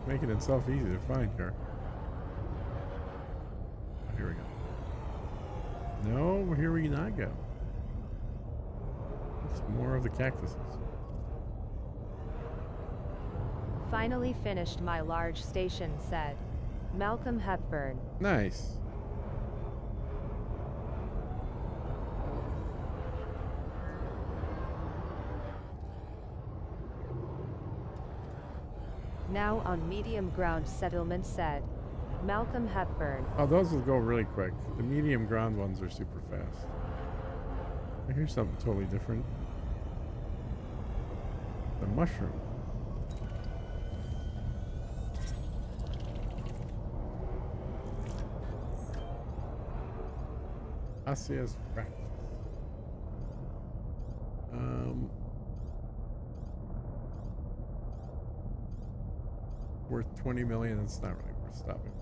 making itself easy to find here. Oh, here we go. No, here we not go. It's more of the cactuses. Finally finished my large station, said Malcolm Hepburn. Nice. Now on medium ground settlement said. Malcolm Hepburn. Oh, those will go really quick. The medium ground ones are super fast. Here's something totally different. The mushroom. Osseous fractus. Worth 20 million. It's not really worth stopping.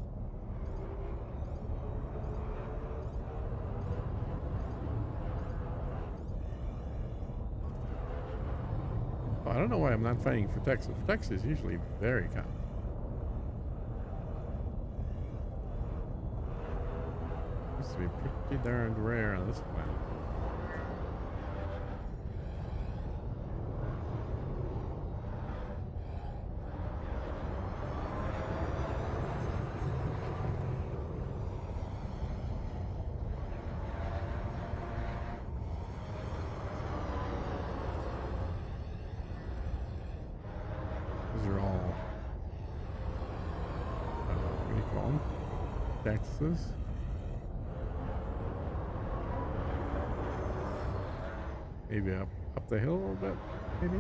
Oh, I don't know why I'm not finding Vertexa. Vertexa is usually very common. Used to be pretty darn rare on this planet. These are all, what do you call them? Cactuses. Maybe up the hill a little bit, maybe.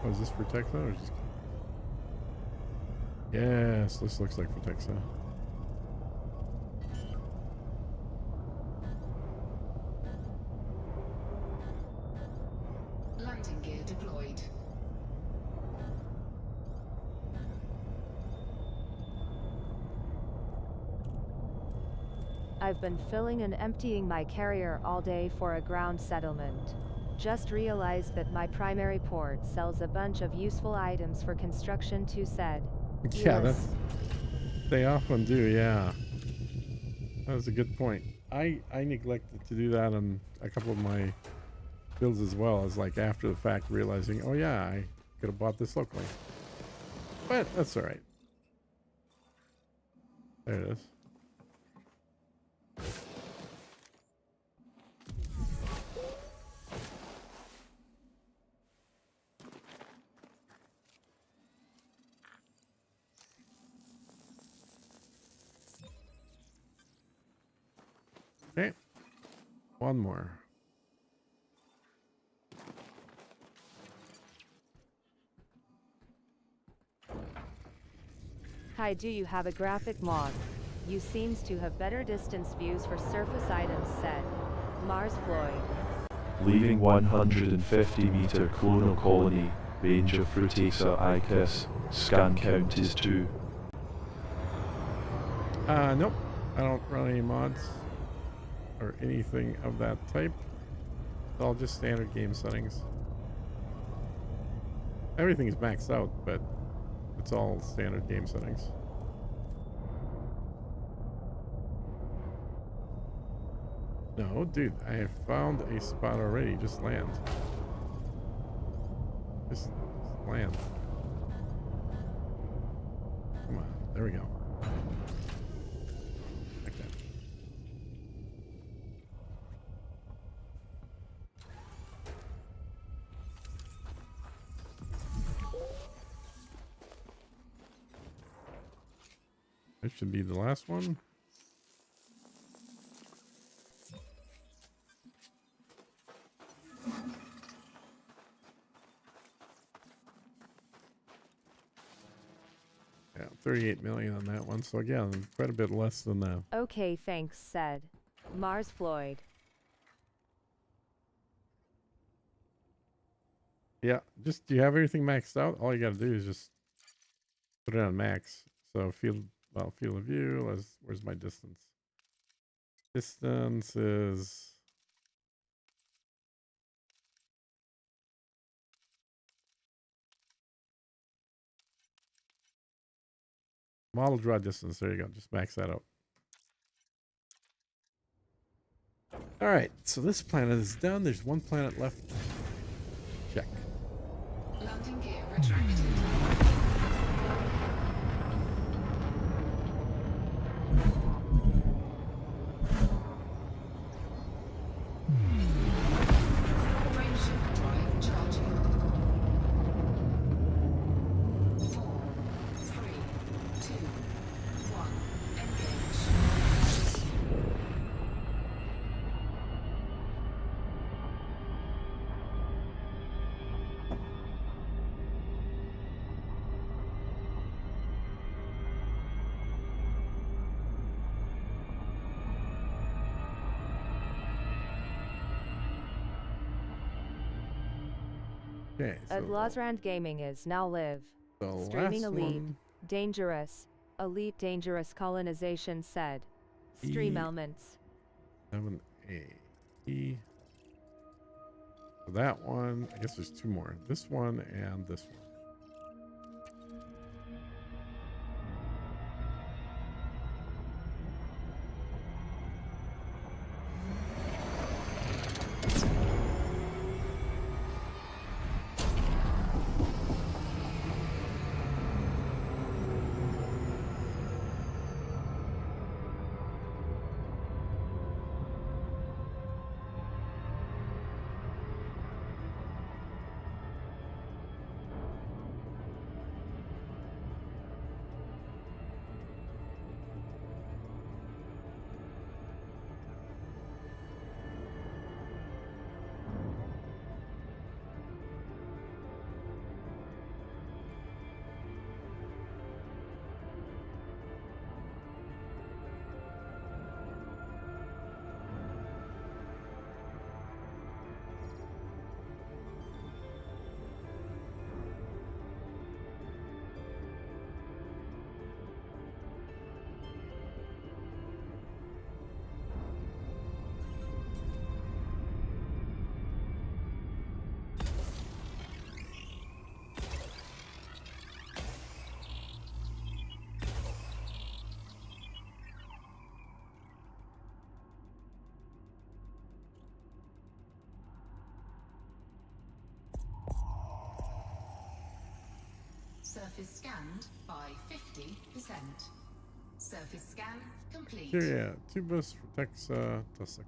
Oh, is this Vertexa or just? Yes, this looks like Vertexa. Landing gear deployed. I've been filling and emptying my carrier all day for a ground settlement. Just realized that my primary port sells a bunch of useful items for construction too said. Yeah, Yes. they often do, yeah. That was a good point. I neglected to do that on a couple of my builds as well, as like after the fact realizing, oh yeah, I could have bought this locally. But that's alright. There it is. Okay. One more. Hi, do you have a graphic mod? You seems to have better distance views for surface items said. Mars Floyd. Leaving 150-meter clonal colony, range of Frutexa icus, scan count is 2. Nope. I don't run any mods or anything of that type. It's all just standard game settings. Everything is maxed out, but it's all standard game settings. No, dude, I have found a spot already. Just land. Just land. Come on. There we go. Like that. This should be the last one. Yeah, 38 million on that one. So again, quite a bit less than that. Okay, thanks said. Mars Floyd. Yeah, just do you have everything maxed out? All you got to do is just put it on max. So field of view. Where's my distance? Distance is model draw distance. There you go. Just max that out. All right. So this planet is done. There's one planet left. Check. Landing gear retracted. Okay, so Adlazrand Gaming is now live. the Streaming last elite. one, Dangerous. Elite dangerous colonization said. Stream E elements. 7A. E. So that one, I guess there's two more. This one and this one. Surface scanned by 50%. Surface scan complete. Here, yeah, Tubus protects Tussock.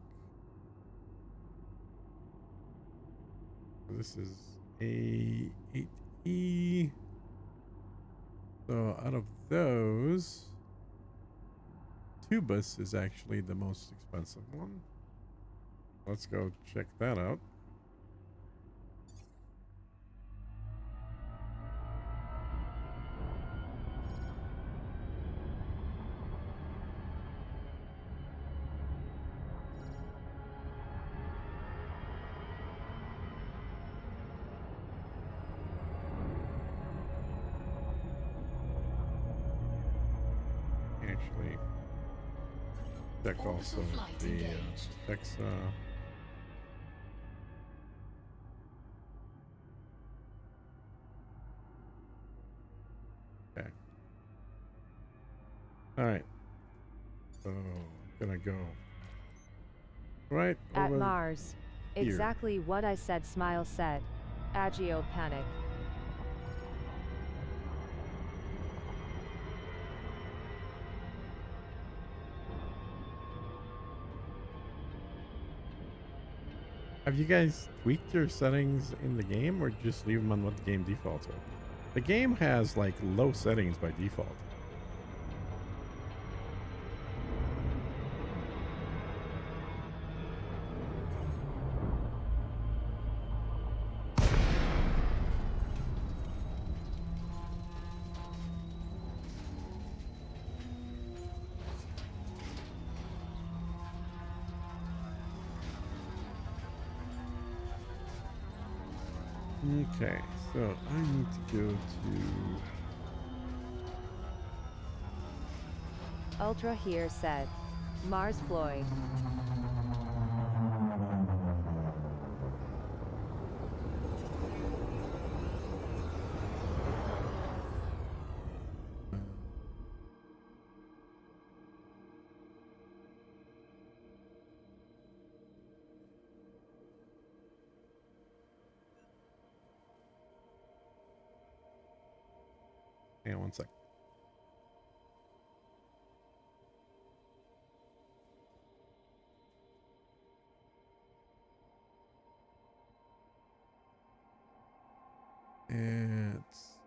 This is A8E. So out of those, Tubus is actually the most expensive one. Let's go check that out. Actually, check also Orbital flight the engaged. text. Okay. All right. So gonna go right At over Mars. here. Exactly what I said, Smile said. Agio panic. Have you guys tweaked your settings in the game, or just leave them on what the game defaults are? The game has like low settings by default. Okay, so I need to go to Ultra here said. Mars Floyd. hang on one sec. It's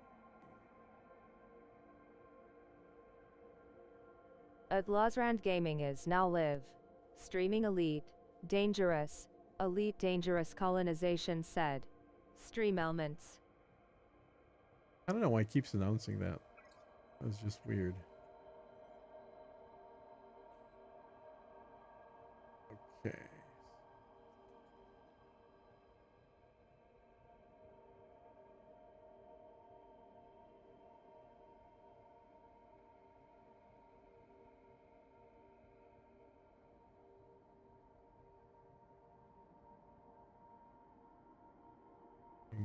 Adlazrand Gaming is now live. Streaming elite. Dangerous. Elite dangerous colonization said. Stream elements. I don't know why it keeps announcing that. That's just weird. Okay.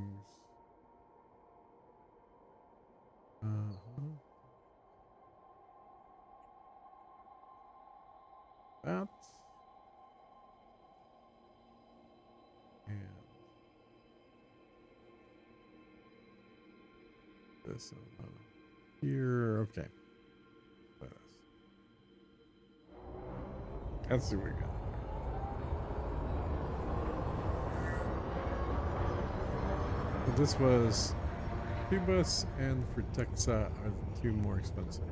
things. Uh-huh. That. And this here. Okay. Let's see what we got. So this was Tubus and Frutexa are the two more expensive.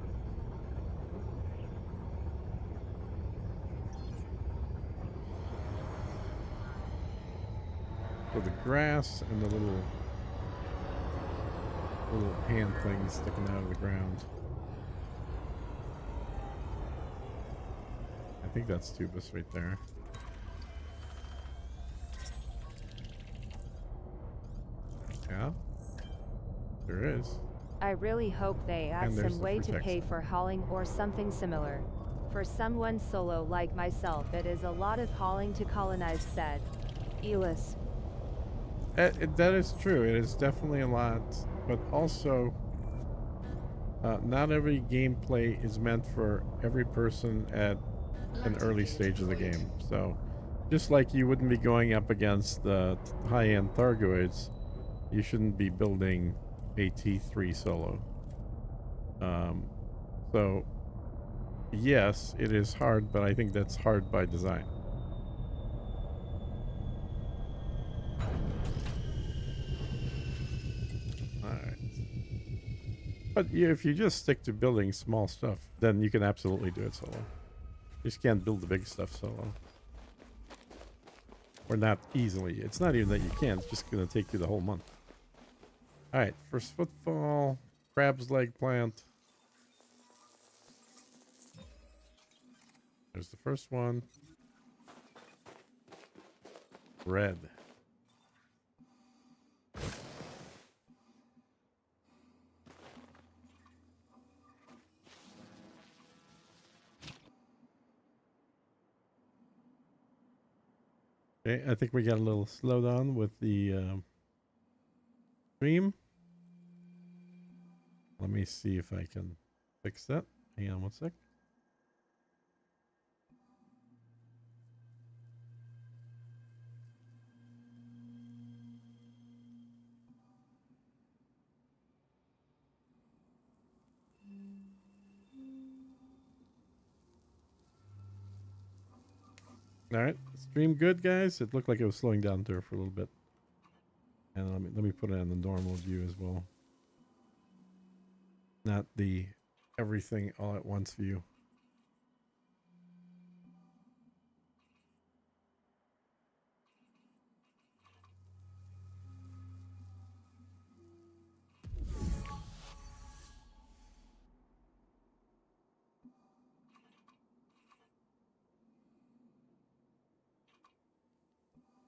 So the grass and the little hand things sticking out of the ground. I think that's Tubus right there. Yeah, there is. I really hope they add And there's some the way to Frutexa. pay for hauling or something similar. For someone solo like myself, it is a lot of hauling to colonize, said Elis. That is true. It is definitely a lot, but also not every gameplay is meant for every person at an early stage of the game. So just like you wouldn't be going up against the high-end Thargoids, you shouldn't be building a T3 solo. So yes, it is hard, but I think that's hard by design. Alright. But if you just stick to building small stuff, then you can absolutely do it solo. You just can't build the big stuff solo. Or not easily. It's not even that you can't, it's just going to take you the whole month. Alright, first footfall, crab's leg plant. There's the first one. Red. Okay, I think we got a little slowdown with the stream. Let me see if I can fix that. Hang on one sec. All right, stream good, guys. It looked like it was slowing down there for a little bit. And let me put it on the normal view as well. Not the everything all at once view.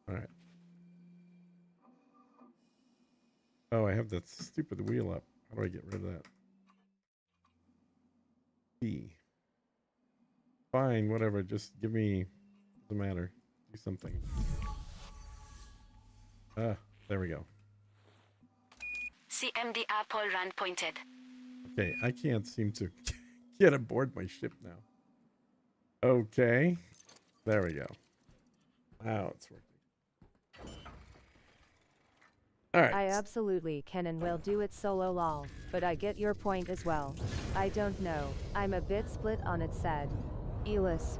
All right. Oh, I have that stupid wheel up. How do I get rid of that? B. Fine, whatever. Just give me. Doesn't matter. Do something. Ah, there we go. CMD Apple run pointed. Okay, I can't seem to get aboard my ship now. Okay, there we go. Now it's working. All right. I absolutely can and will do it solo lol, but I get your point as well. I don't know, I'm a bit split on it, said Elis.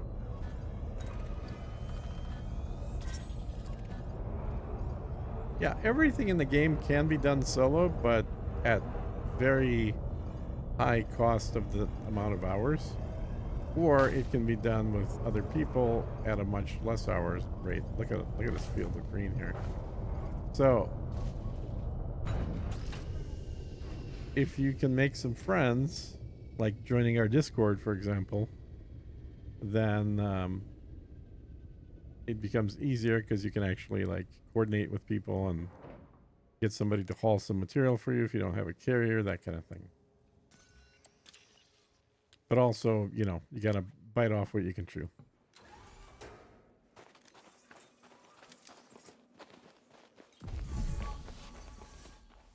Yeah, everything in the game can be done solo, but at very high cost of the amount of hours. Or it can be done with other people at a much less hours rate. Look at this field of green here. So if you can make some friends, like joining our Discord, for example, then it becomes easier because you can actually like coordinate with people and get somebody to haul some material for you if you don't have a carrier, that kind of thing. But also, you know, you gotta bite off what you can chew.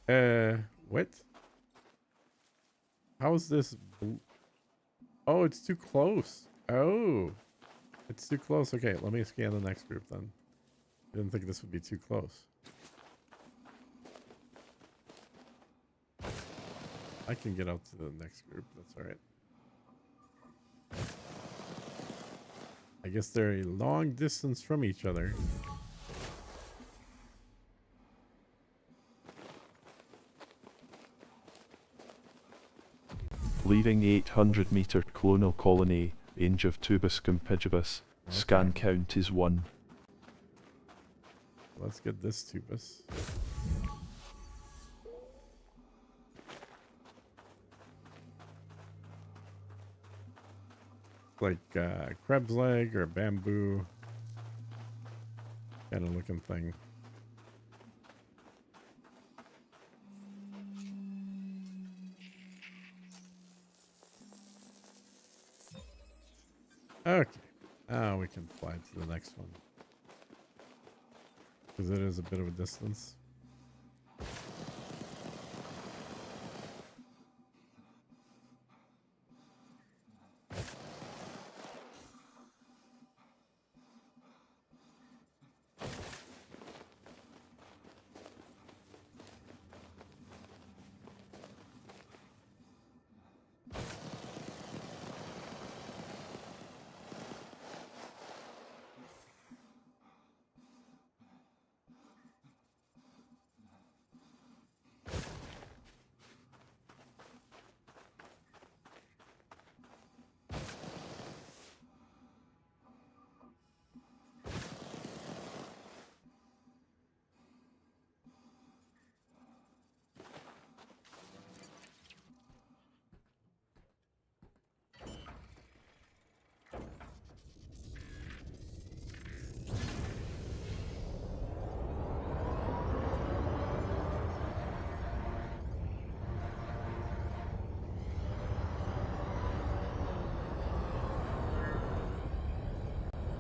What? How is this? Oh, it's too close. Oh, it's too close. Okay, let me scan the next group then. I didn't think this would be too close. I can get out to the next group. That's all right. I guess they're a long distance from each other. Leaving the 800-meter clonal colony, range of Tubus compigibus, scan count is 1. Let's get this tubus. Like crab's leg or bamboo kind of looking thing. Okay. Now we can fly to the next one. Because it is a bit of a distance.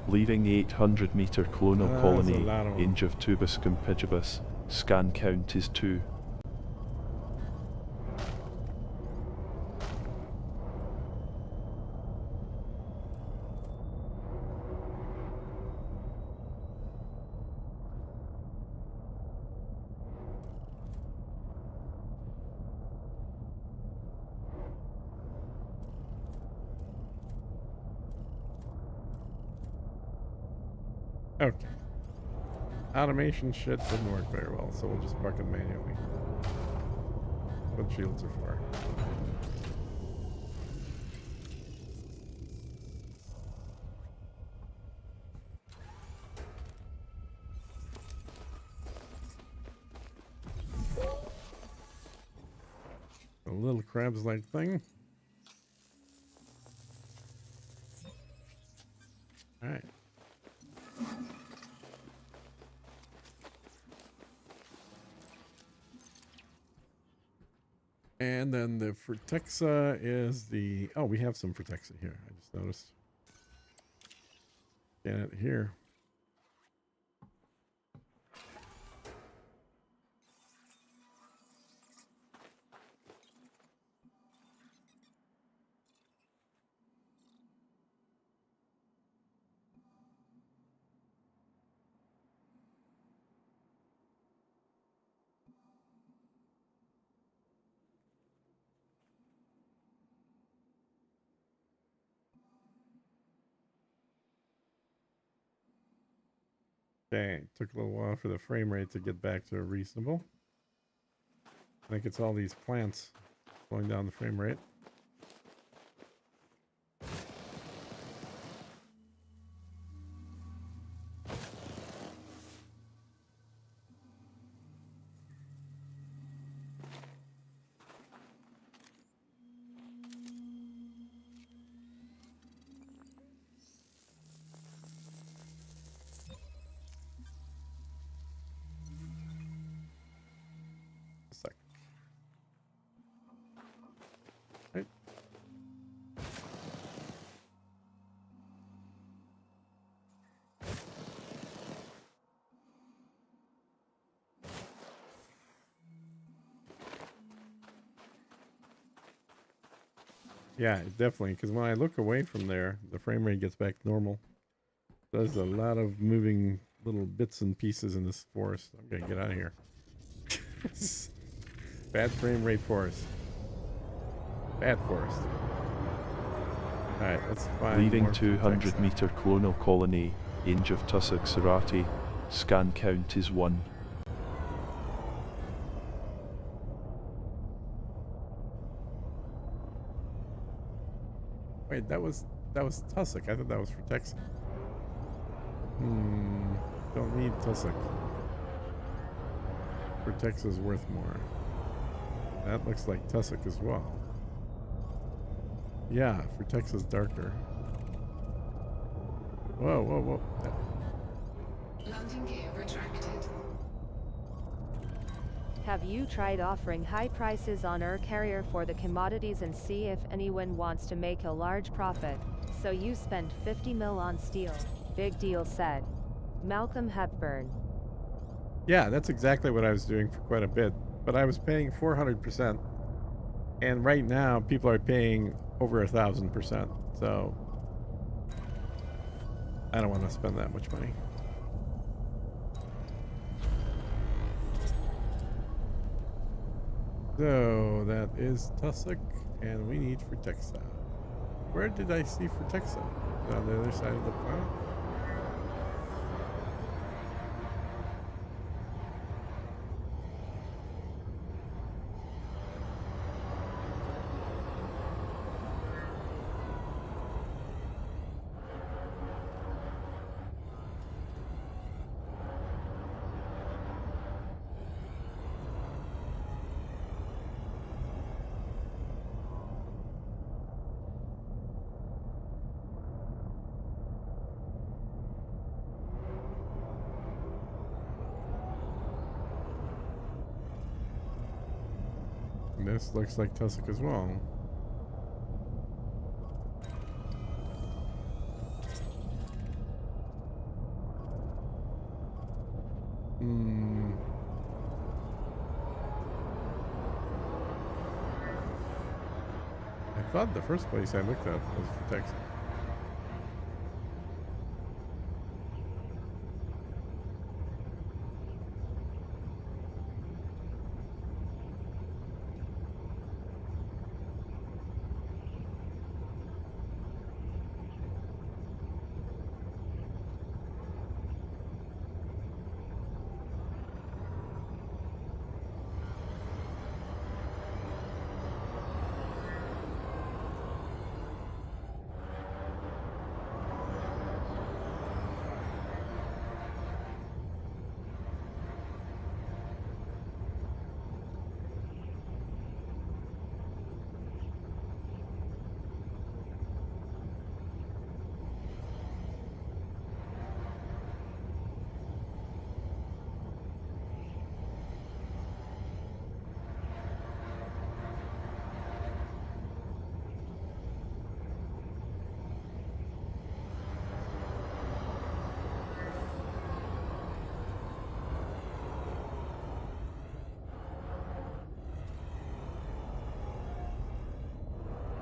Leaving the 800-meter clonal There's a colony, lot of 'em. range of Tubus compigibus, scan count is 2. Okay. Automation shit didn't work very well, so we'll just park it manually. That's what shields are for. A little crabs like thing. Alright. And then the Frutexa is the... Oh, we have some Frutexa here. I just noticed. Scan it here. Okay, took a little while for the frame rate to get back to reasonable. I think it's all these plants slowing down the frame rate. Yeah, definitely. Because when I look away from there, the frame rate gets back to normal. There's a lot of moving little bits and pieces in this forest. I'm gonna get out of here. Bad frame rate forest. Bad forest. Alright, let's find Leaving more 200 Frutexa. meter clonal colony, Range of Tussock serrati, scan count is 1. Wait, that was Tussock. I thought that was Frutexa. Don't need Tussock. Frutexa's worth more. That looks like Tussock as well. Yeah, Frutexa's darker. Whoa, whoa, whoa. Landing gear retracted. Have you tried offering high prices on Air Carrier for the commodities and see if anyone wants to make a large profit? So you spent 50 mil on steel. Big deal, said Malcolm Hepburn. Yeah, that's exactly what I was doing for quite a bit. But I was paying 400%. And right now, people are paying over 1,000%. So I don't want to spend that much money. So that is Tussock, and we need Frutexa. Where did I see Frutexa? On the other side of the planet? This looks like Tussock as well. I thought the first place I looked at was Frutexa.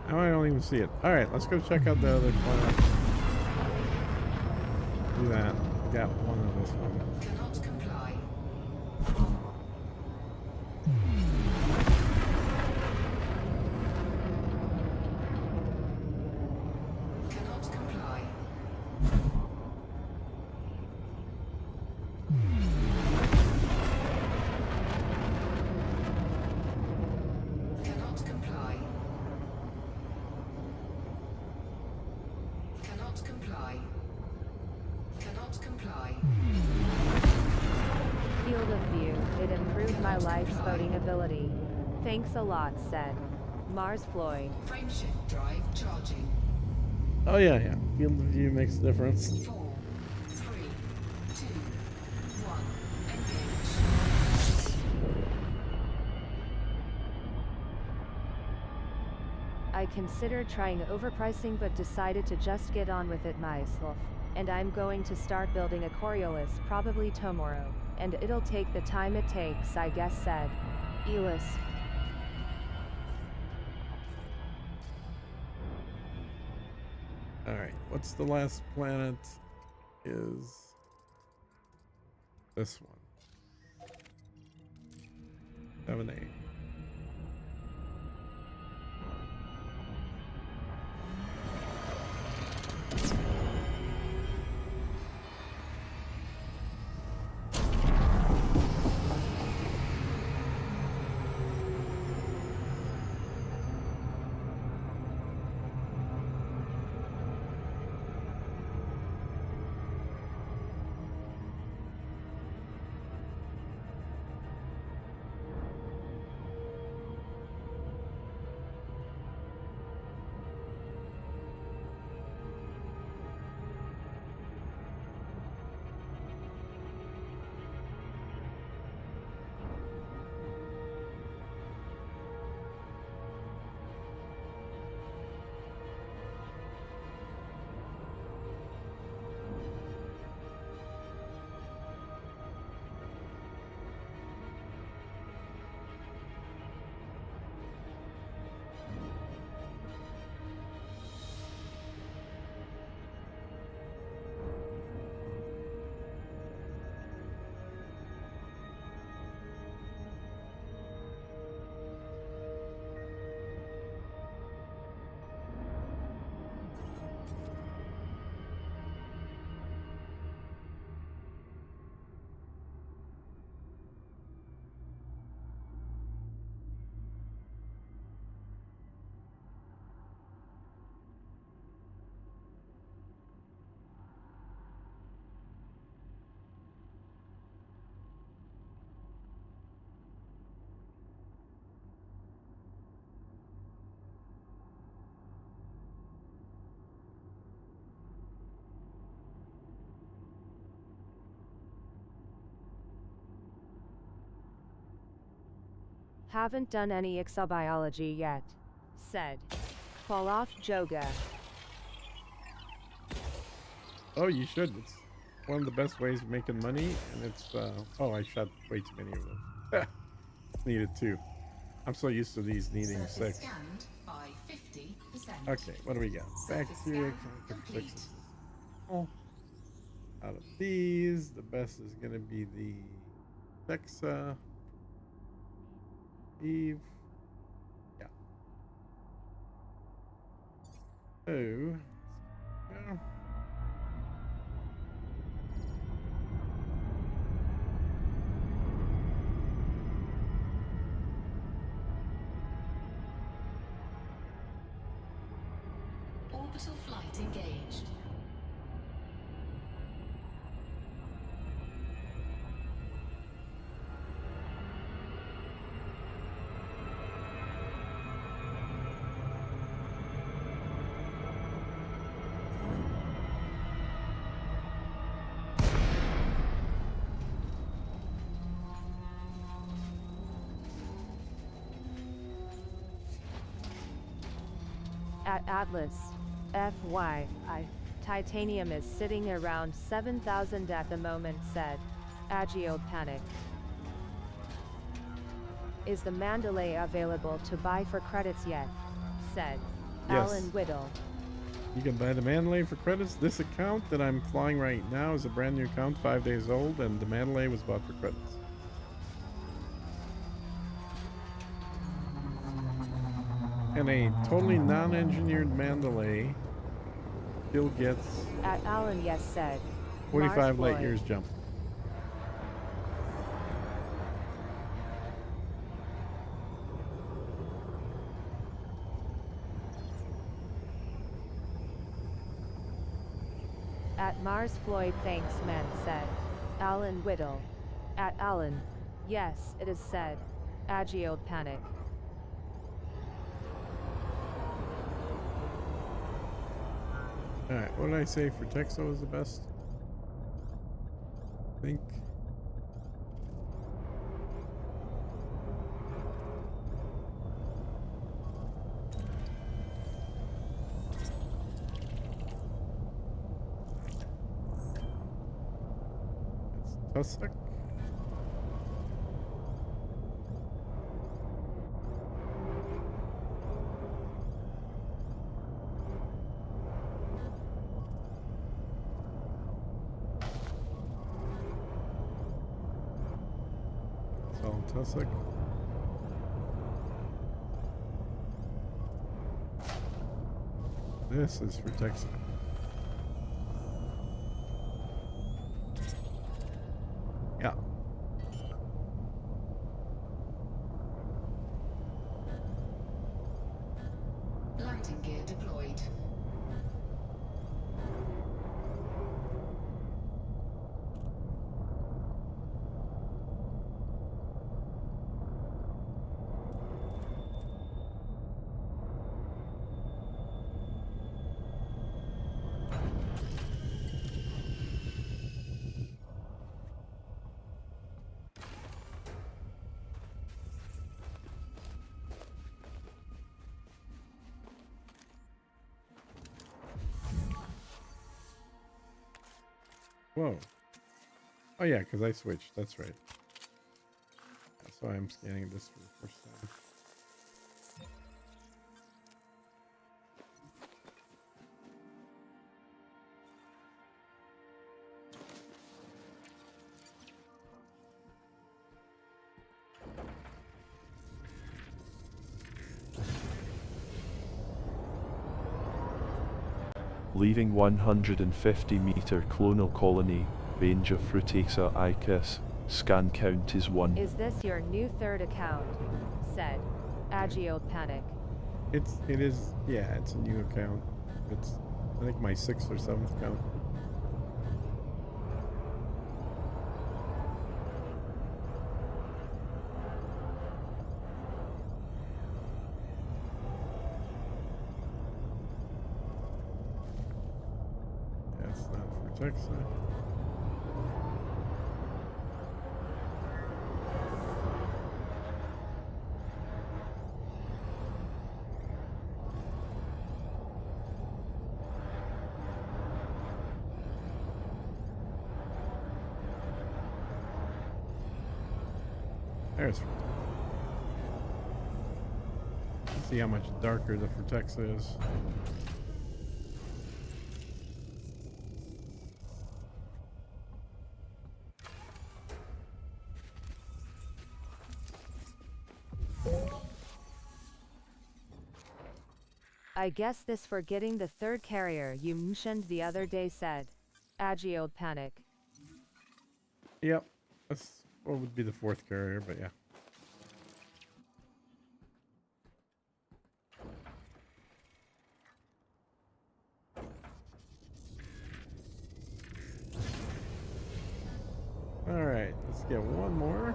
Now I don't even see it. Alright, let's go check out the other planet. Do that. Got one of this one. Cannot comply. Cannot comply. Cannot comply. Cannot comply. Cannot comply. Field of view, it improved my life's boating ability. Thanks a lot, said Mars Floyd. Frameshift drive charging. Oh yeah, yeah. Field of view makes a difference. 4, 3, 2, 1. Engage. I considered trying overpricing but decided to just get on with it myself. And I'm going to start building a Coriolis probably tomorrow. And it'll take the time it takes, I guess, said Elis. All right. What's the last planet? Is this one? 7A. Haven't done any exobiology yet. Said. Fall off Joga. Oh, you should. It's one of the best ways of making money, and it's oh, I shot way too many of them. Needed two. I'm so used to these needing Surface 6. scanned by 50%. Okay, what do we got? Surface Bacteria, scan chemical complete. fixes. Oh, out of these, the best is gonna be the Dexa Eve. Yeah. Oh. Yeah. Orbital flight engaged. At Atlas. FYI. Titanium is sitting around 7,000 at the moment, said. Agio panic. Is the Mandalay available to buy for credits yet? Said. Yes. Alan Whittle. You can buy the Mandalay for credits. This account that I'm flying right now is a brand new account, 5 days old, and the Mandalay was bought for credits. And a totally non-engineered Mandalay still gets At Alan Yes said. 45 Mars light Boy. years jump. At Mars Floyd thanks man said. Alan Whittle. At Alan. Yes, it is said. Agio panic. Alright, what did I say for Texo is the best? I think. That's Tussock. long tussock. This is for Texas. Yeah. Landing gear deployed. Whoa. Oh yeah, because I switched. That's right. That's why I'm scanning this for the first time. Leaving 150-meter clonal colony, range of Frutexa icus, scan count is 1. Is this your new third account? Said Panic. It is, yeah, it's a new account. It's, I think, my 6th or 7th account. That's not for Texas. There's see how much darker the Vertexa is. I guess this for getting the third carrier you mentioned the other day, said Panic. Yep, that's what would be the 4th carrier, but yeah. Alright, let's get one more.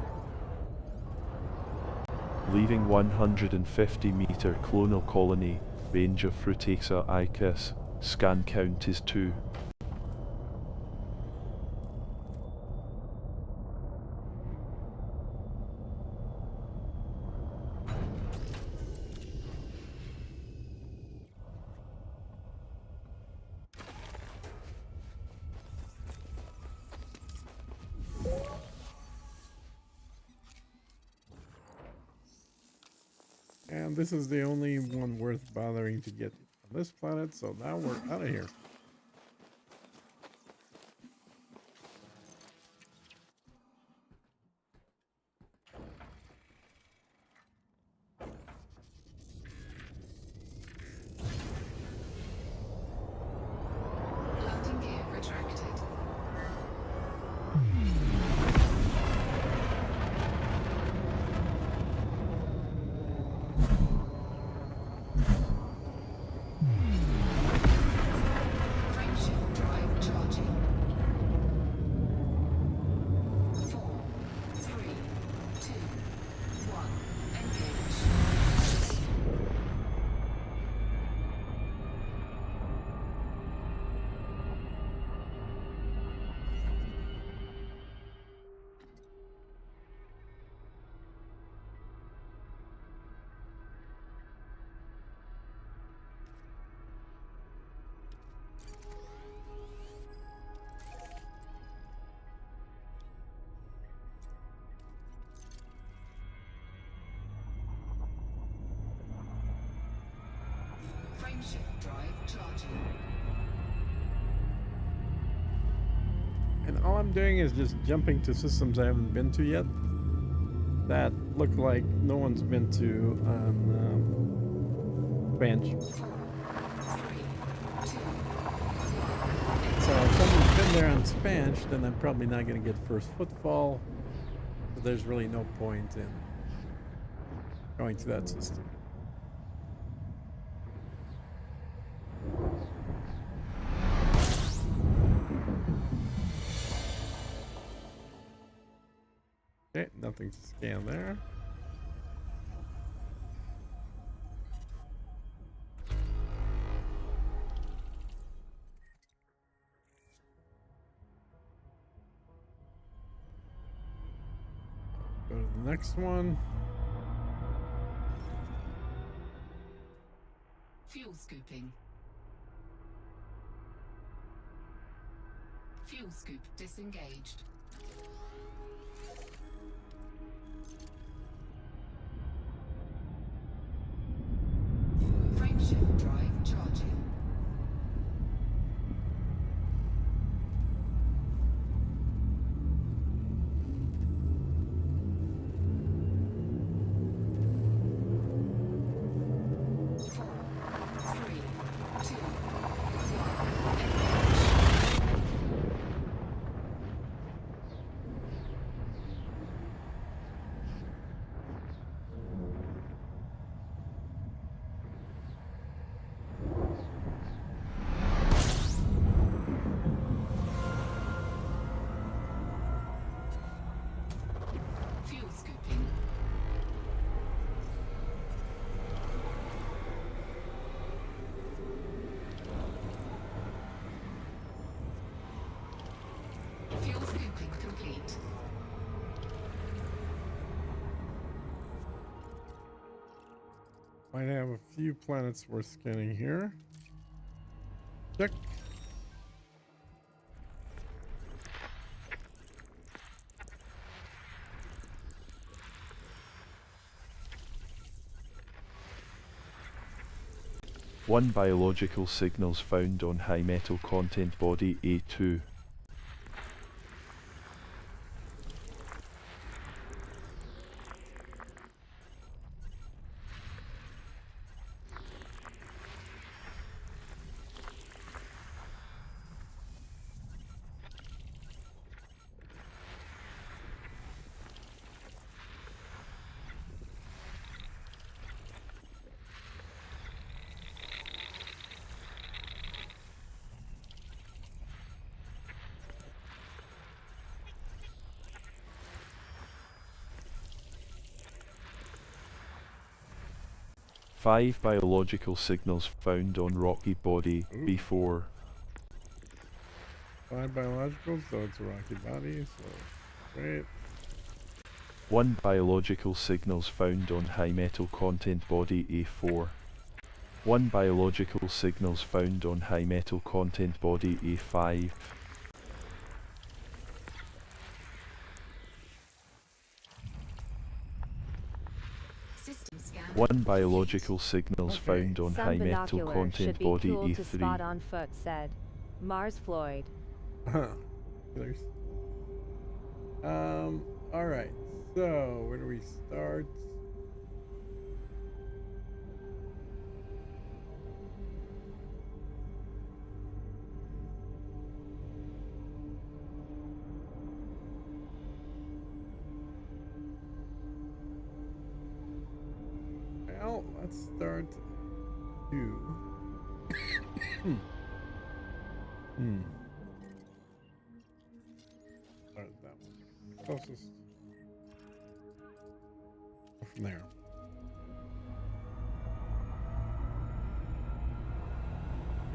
Leaving 150-meter clonal colony, range of Frutexa icus, scan count is 2. And this is the only one worth bothering to get on this planet, so now we're out of here. Landing gear retracted. Frameshift drive charging. 4, 3, 2, 1. Engage. Frameshift drive charging. And all I'm doing is just jumping to systems I haven't been to yet. that look like no one's been to on bench. 4, 3, 2, So if someone's been there on Spanch, then I'm probably not going to get first footfall. So there's really no point in going to that system. Okay, nothing to scan there. Go to the next one. fuel scooping. Fuel scoop disengaged. Frameshift drive charging. Fuel scooping. Fuel scooping complete. Might have a few planets worth scanning here. Check. One biological signals found on high metal content body A2. Five biological signals found on rocky body B4. 5 biologicals, so it's a rocky body, so great. One biological signals found on high metal content body A4. One biological signals found on high metal content body A5. System scan. One biological signals Okay. found on Some high metal binoculars content should be body cool to spot A3. on foot, said Mars Floyd. There's. Alright. So, where do we start? Well, let's start two. Start that one. Closest. Go from there.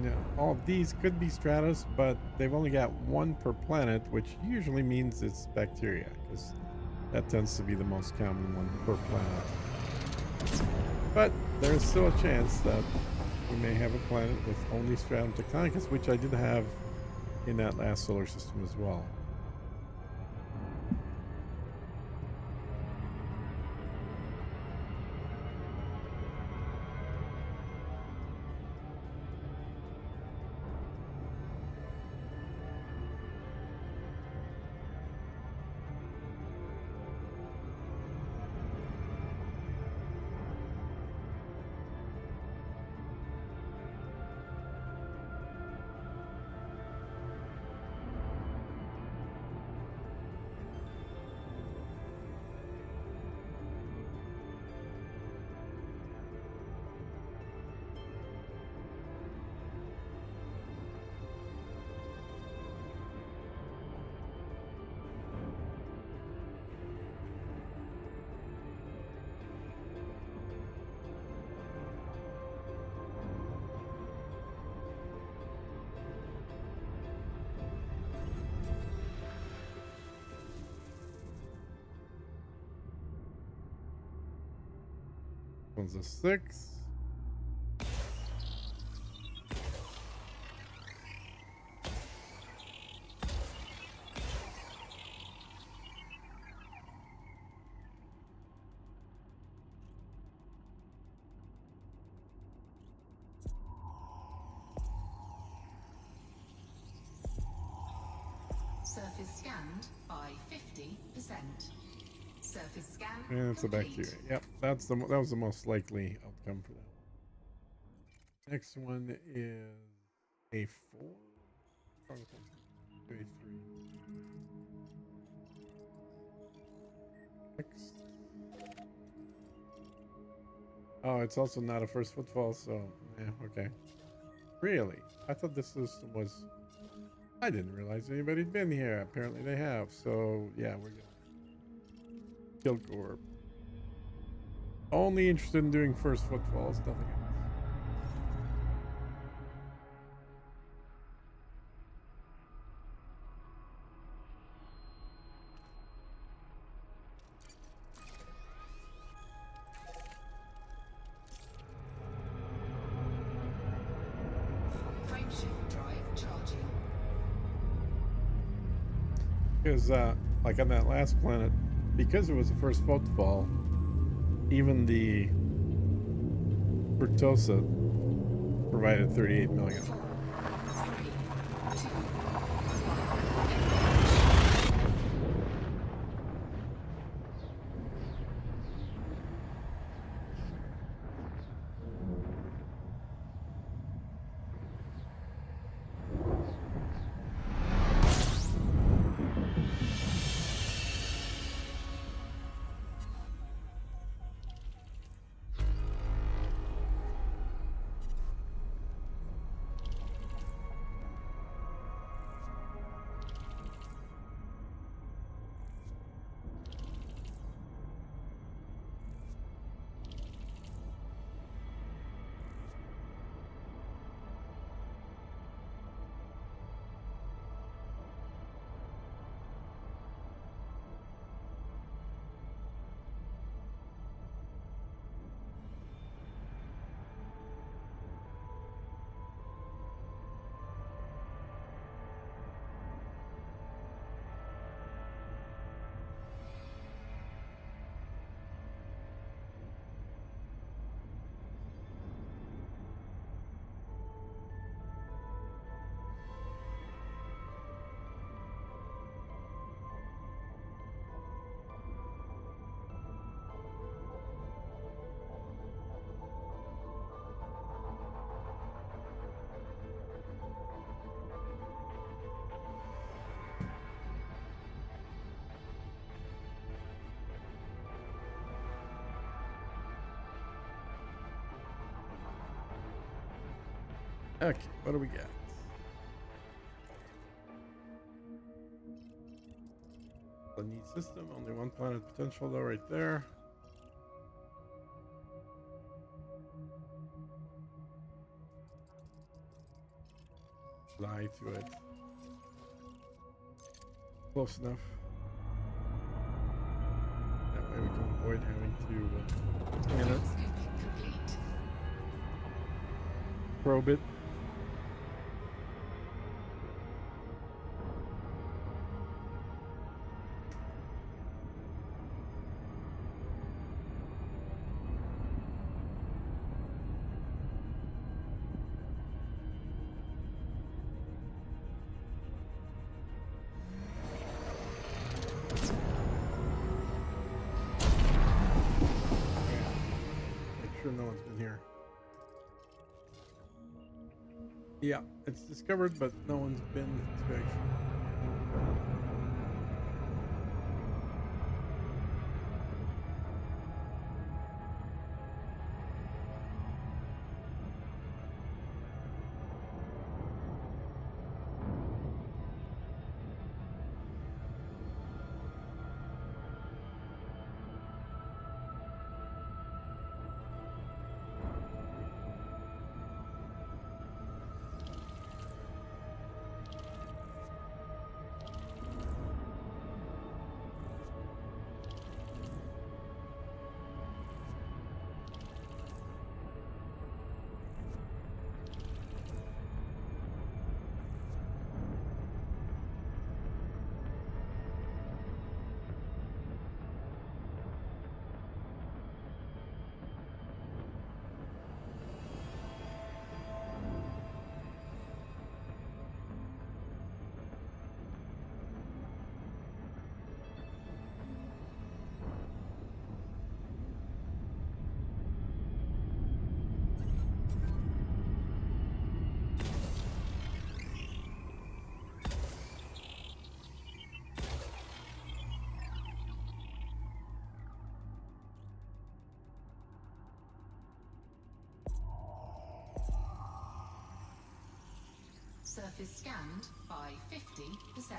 Yeah, all of these could be stratus, but they've only got one per planet, which usually means it's bacteria, because that tends to be the most common one per planet. But there's still a chance that we may have a planet with only stratum tectonicus, which I did have in that last solar system as well. one's a 6. Surface scanned by 50%. Surface scan And it's a complete. bacteria. Yep, that was the most likely outcome for that one. Next one is A4. Strongest one. A3. Next. Oh, it's also not a first footfall, so yeah, okay. Really? I thought this system was. I didn't realize anybody'd been here. Apparently they have. So yeah, we're gonna kill Gorb. Only interested in doing first footfalls, nothing else. Frameshift drive charging. Because like on that last planet, because it was the first footfall, even the Fructosa provided 38 million. 4, 3, 2, 1. Okay, what do we got? A neat system, only one planet potential though right there. Lie to it. Close enough. That way we can avoid having to scan Fuel it, scooping complete. probe it. Make sure no one's been here. Yeah, it's discovered, but no one's been to actually. Surface scanned by 50%.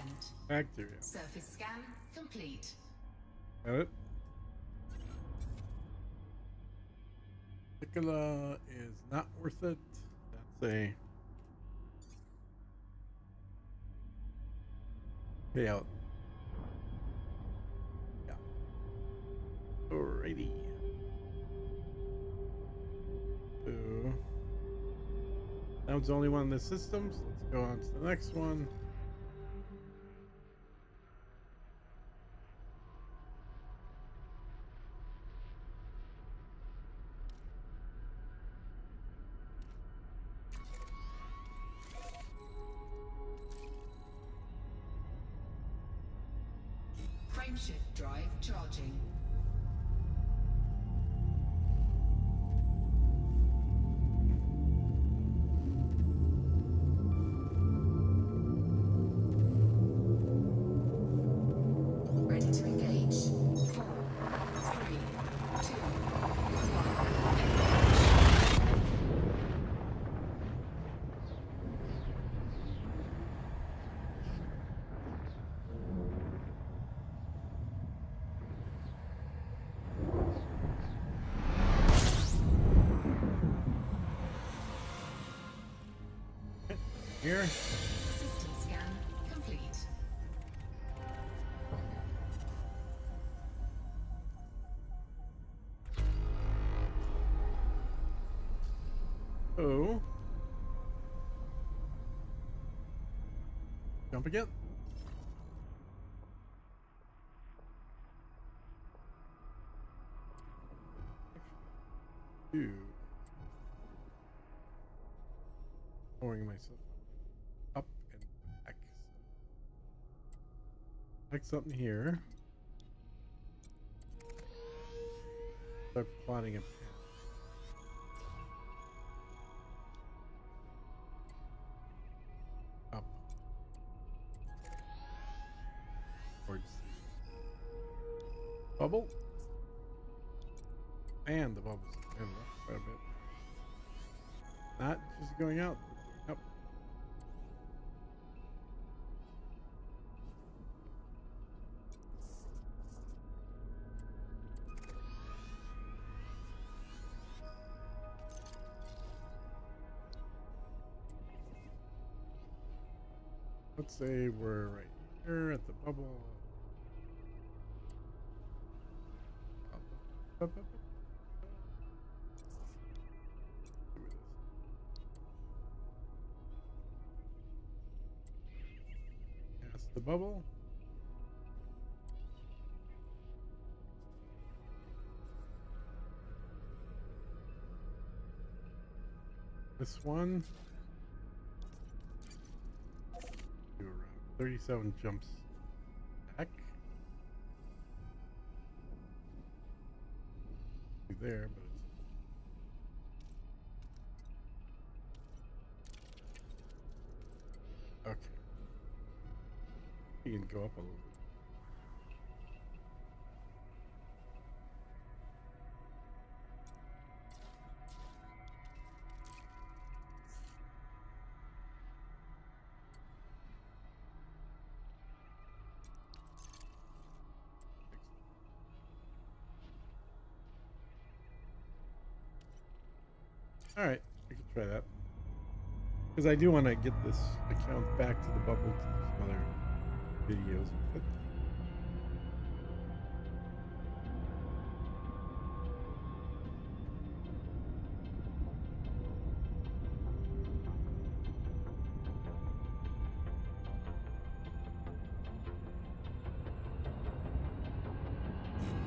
Bacteria. Surface scan complete. Got it. Piccola is not worth it. That's a payout. Yeah. Alrighty. So that was the only one in the systems. Let's go on to the next one. Frameshift drive charging. Ready to engage. 4, 3, 2, 1. Here. System scan complete. Oh. Jump again. Two. Pouring myself up and back. Like something here. Start plotting a path. Up. Towards the bubble. And the bubbles moving up quite a bit. Not just going out, but going up. Let's say we're right here at the bubble. Up, up, up, up. Do this. Past the bubble. This one. Do around 37 jumps back. Be there, but it's okay. You can go up a little bit. All right, we can try that. Because I do want to get this account back to the bubble to do some other videos with it.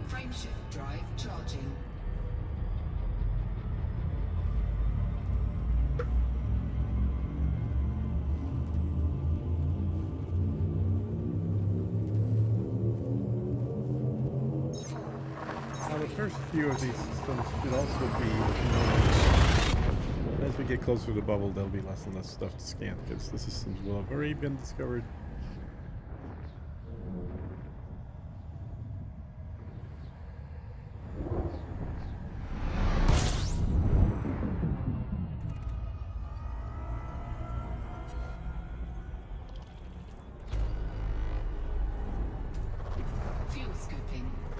Frameshift drive charging. Now the first few of these systems should also be, as we get closer to the bubble, there'll be less and less stuff to scan because the systems will have already been discovered.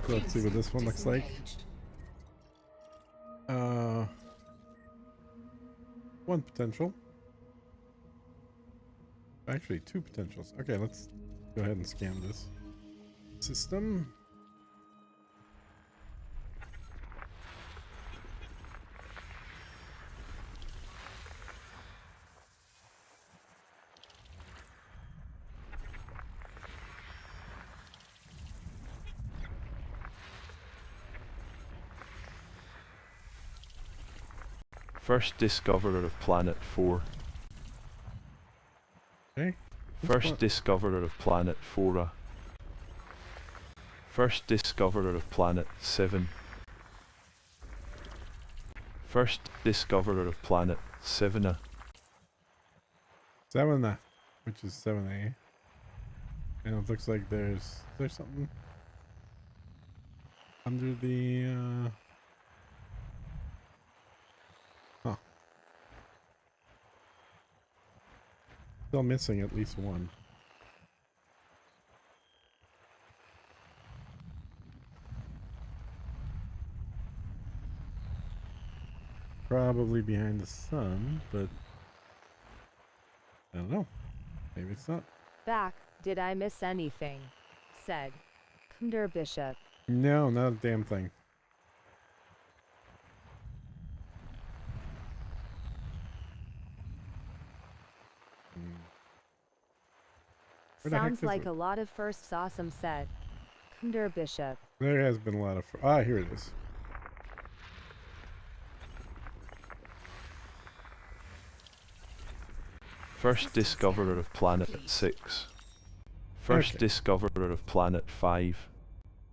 Let's see what this one looks like. Disengaged. One potential. Actually, two potentials. Okay, let's go ahead and scan this system. First discoverer of planet 4. Okay. First discoverer of planet 4. First discoverer of planet 7. First discoverer of planet 7. 7, which is 7A. And it looks like there's something under the huh. Still missing at least one. Probably behind the sun, but I don't know. Maybe it's not. Back, did I miss anything? Said Knder Bishop. No, not a damn thing. Where the heck Sounds is like it? a lot of firsts. Awesome, said Knder Bishop. There has been a lot of. Ah, here it is. First discoverer of planet 6. First Okay. discoverer of planet 5.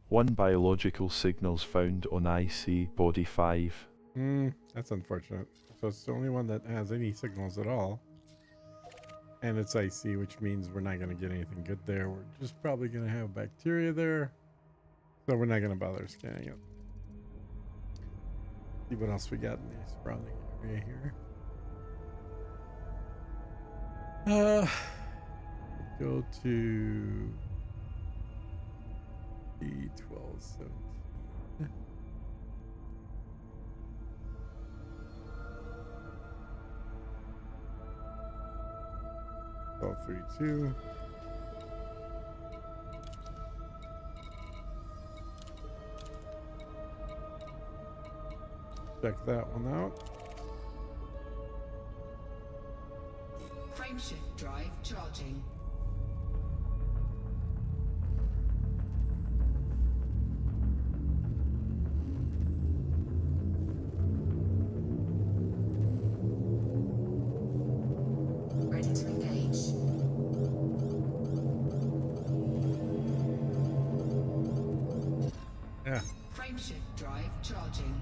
One biological signals found on IC body 5. That's unfortunate. So it's the only one that has any signals at all. And it's icy, which means we're not going to get anything good there. We're just probably going to have bacteria there. So we're not going to bother scanning it. See what else we got in the surrounding area here. Go to D1217. 1232. Check that one out. Frameshift drive charging. Ready to engage. Yeah. Frameshift drive charging.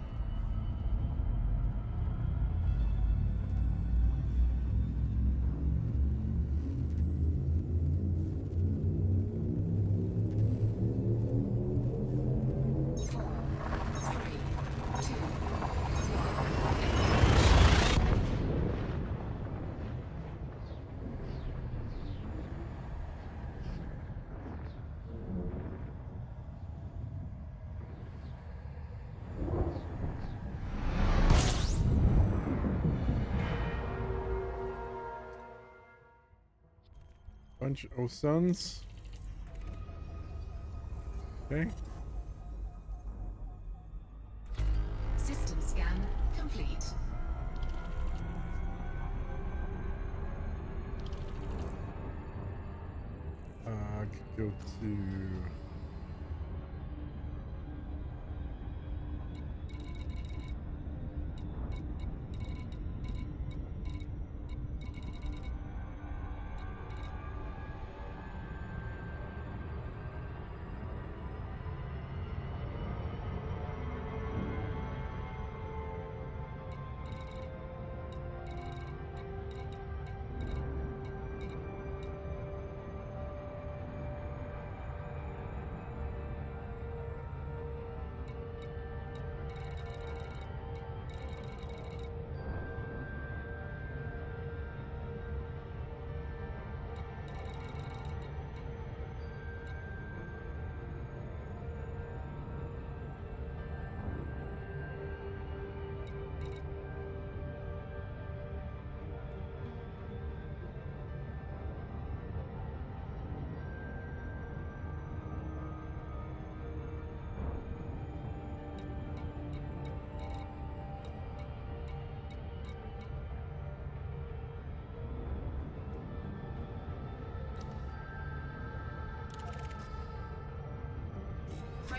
Bunch of suns. Okay. System scan complete. I could go to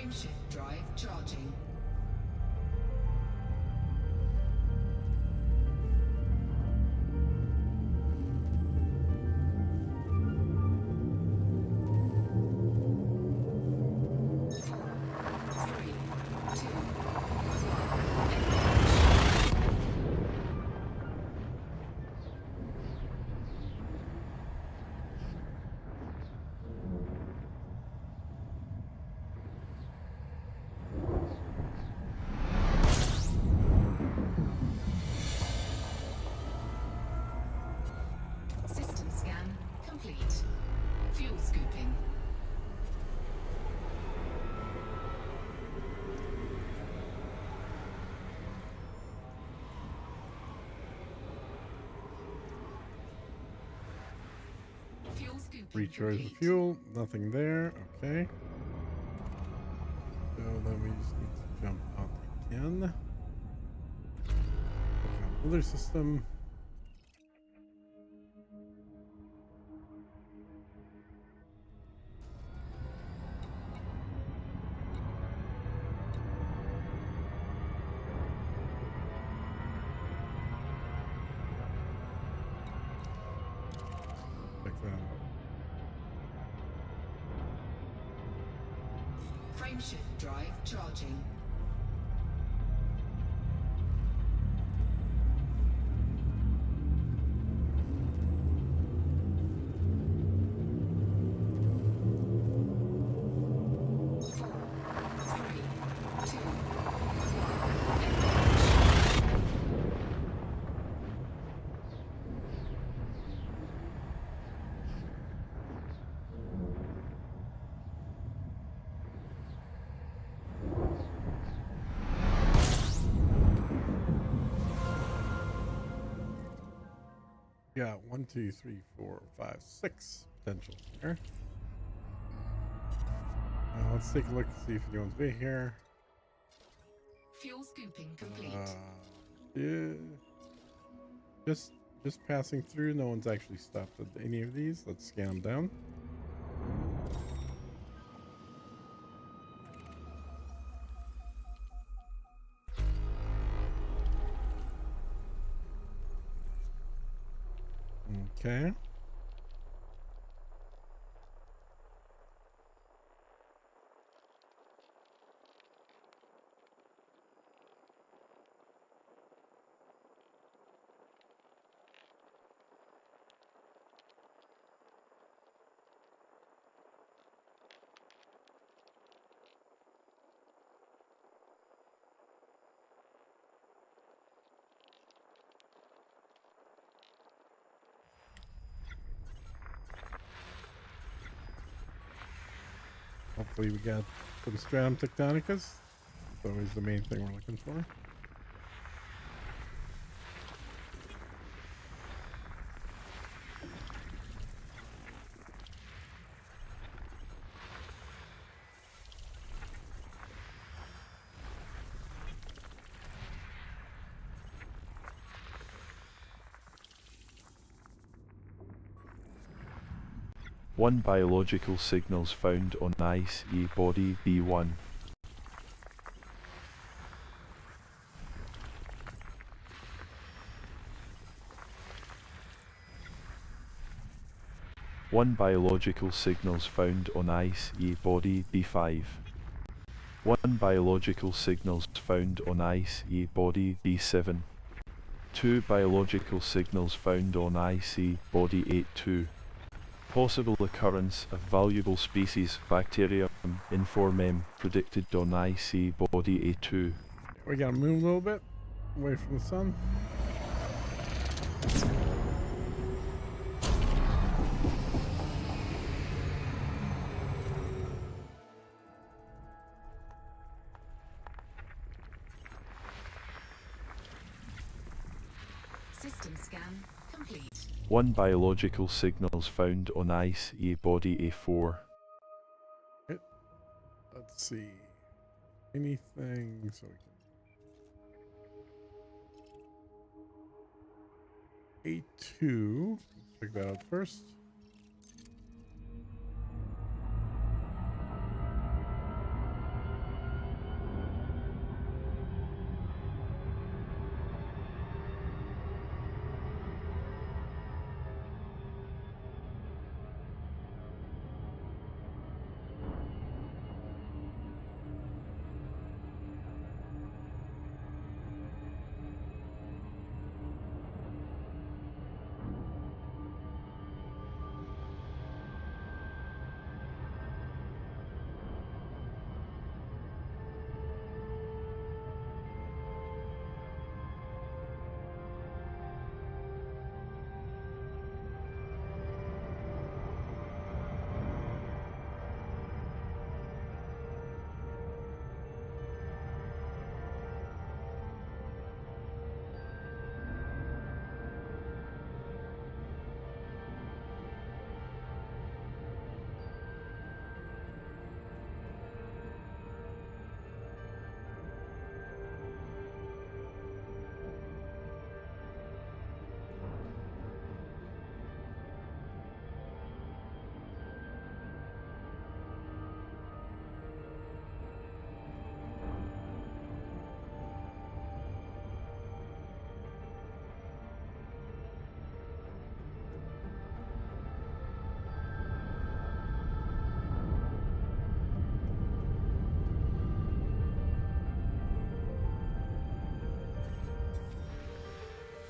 Frameshift drive charging. System scan complete. Fuel scooping. Fuel scooping Recharge the complete. fuel. Nothing there. Okay. So then we just need to jump out again. Another system. Check that out. Frameshift drive charging. Four, three, two, Yeah, 1, 2, 3, 4, 5, 6 potential here. Let's take a look to see if anyone's been here. fuel scooping complete. Yeah, just passing through. No one's actually stopped at any of these. Let's scan them down. Okay. Hopefully we got some stratum tectonicus. That's always the main thing we're looking for. One biological signals found on ICE body B1. One biological signals found on ICE body B5. One biological signals found on ICE body B7. Two biological signals found on IC body 82. Possible occurrence of valuable species Bacterium informem predicted on IC body A2. We gotta move a little bit away from the sun. System scan complete. One biological signals found on ICE body A4. Let's see. Anything so we can. A2. Let's check that out first.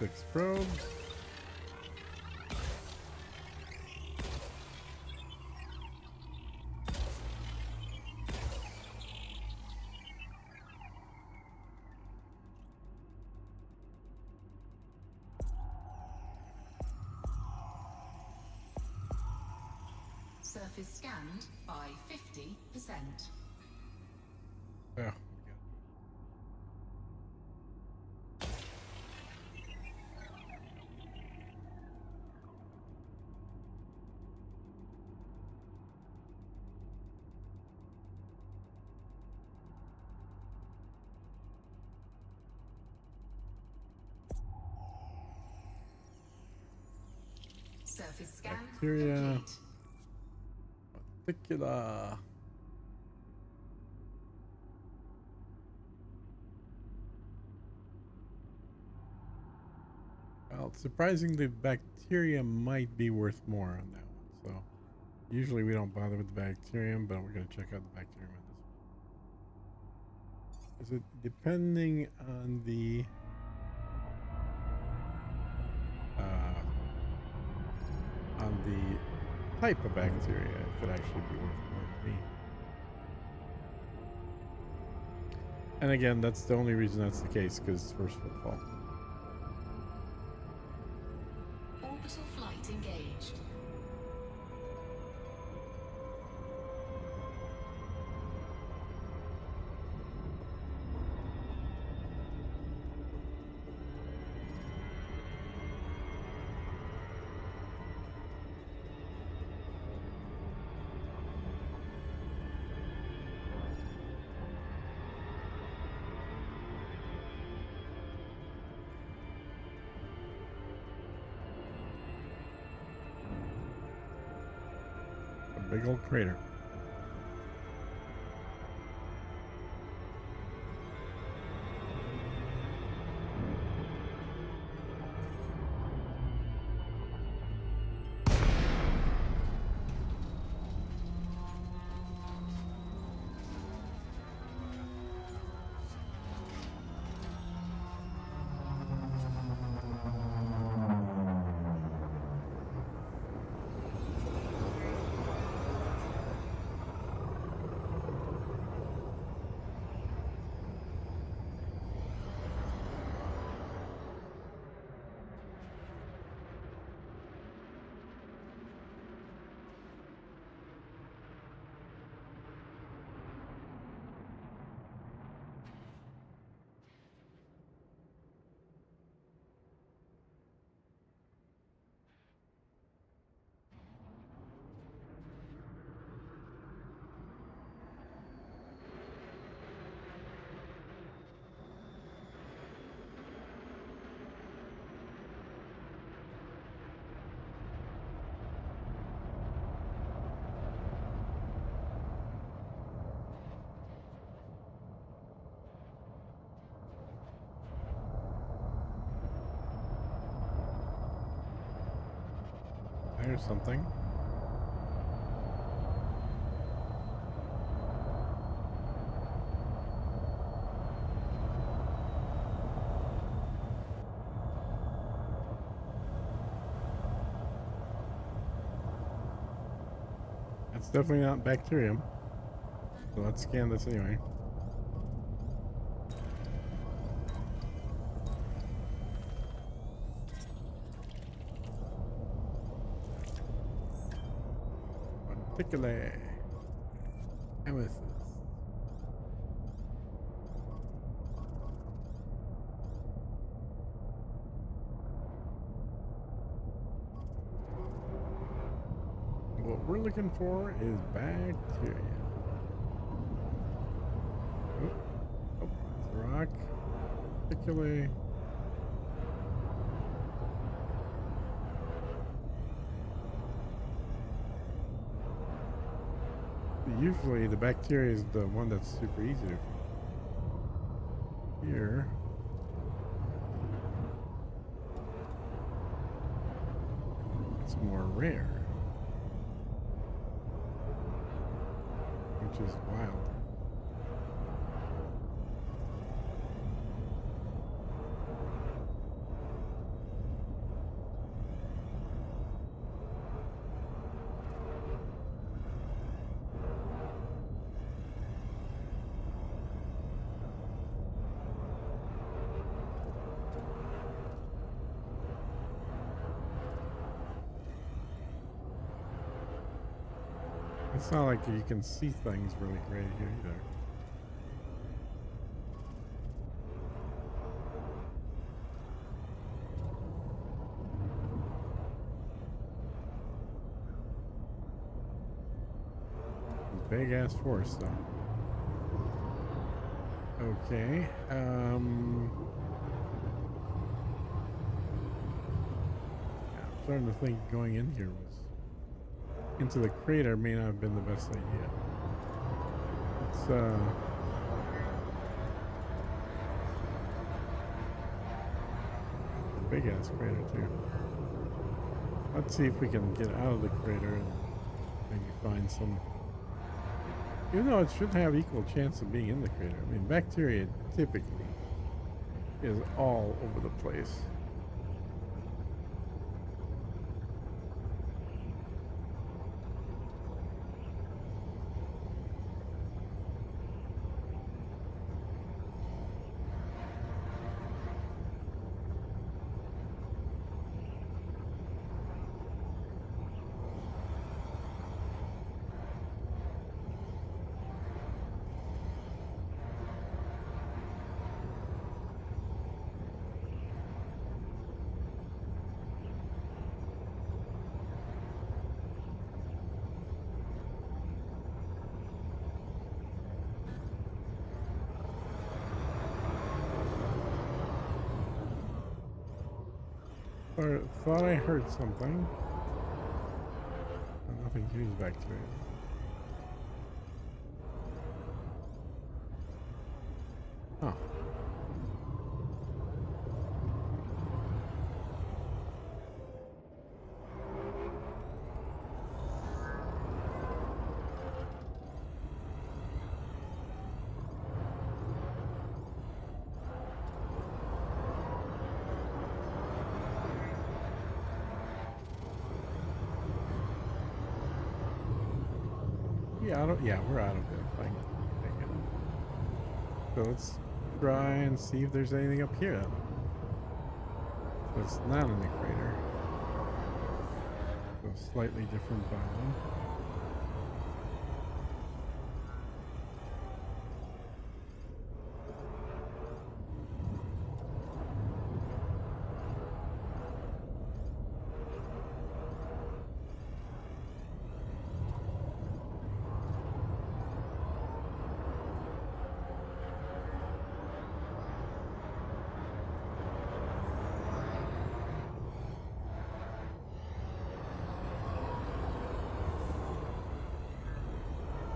6 probes. Surface scanned by 50%. Oh, Surface scan bacteria. complete. Particular. Well, surprisingly, bacteria might be worth more on that one. So usually we don't bother with the bacterium, but we're going to check out the bacterium on this one. Is it depending on the type of bacteria? It could actually be worth more to me. And again, that's the only reason that's the case, because it's first footfall. Orbital flight engaged. A big old crater. There's something. That's definitely not bacterium. So let's scan this anyway. Particularly amethyst. What we're looking for is bacteria. Oh, oh, it's a rock. Particularly. Usually the bacteria is the one that's super easy to find. Here. It's more rare. Which is wild. It's not like you can see things really great here either. Big ass forest though. Okay. I'm starting to think going in here was into the crater may not have been the best idea. It's a big ass crater too. Let's see if we can get out of the crater and maybe find some. Even though it should have equal chance of being in the crater. I mean, bacteria typically is all over the place. Or thought I heard something. Oh, nothing to use bacteria. Oh. Yeah, we're out of it. Fine. So let's try and see if there's anything up here then. So it's not in the crater. So slightly different biome.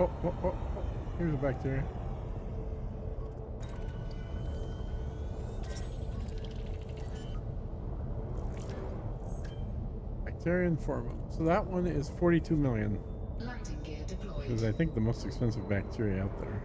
Oh. Here's a bacteria. Bacterian formum. So that one is 42 million. Landing gear deployed. Which is, I think, the most expensive bacteria out there.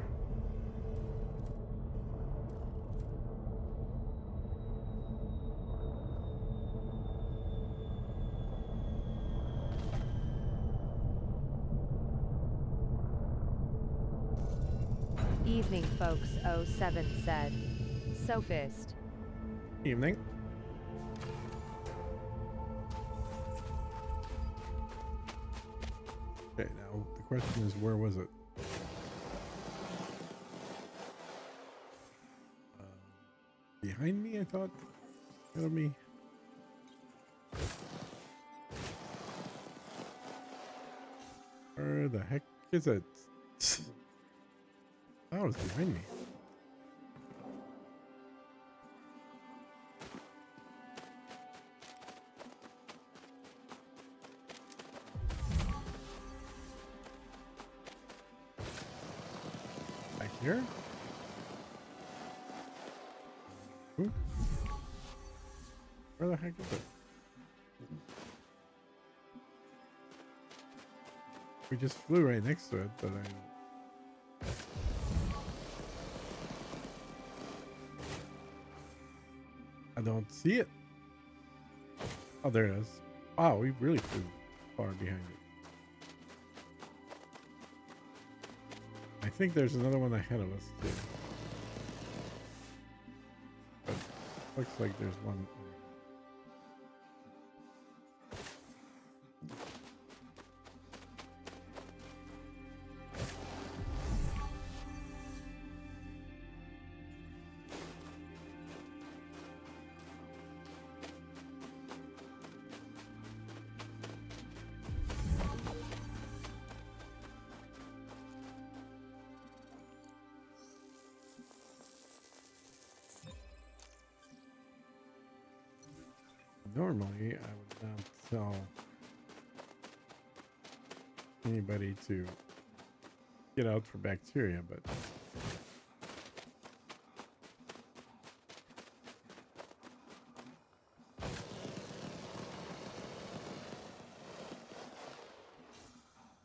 Evening, folks. 07 said. Sophist. Evening. Okay, now the question is, where was it? Behind me, I thought. Ahead of me. Where the heck is it? Oh, it's behind me. Back here? Ooh. Where the heck is it? We just flew right next to it, but I don't see it. Oh, there it is. Wow, we really flew far behind it. I think there's another one ahead of us too. But looks like there's one. normally I would not tell anybody to get out for bacteria, but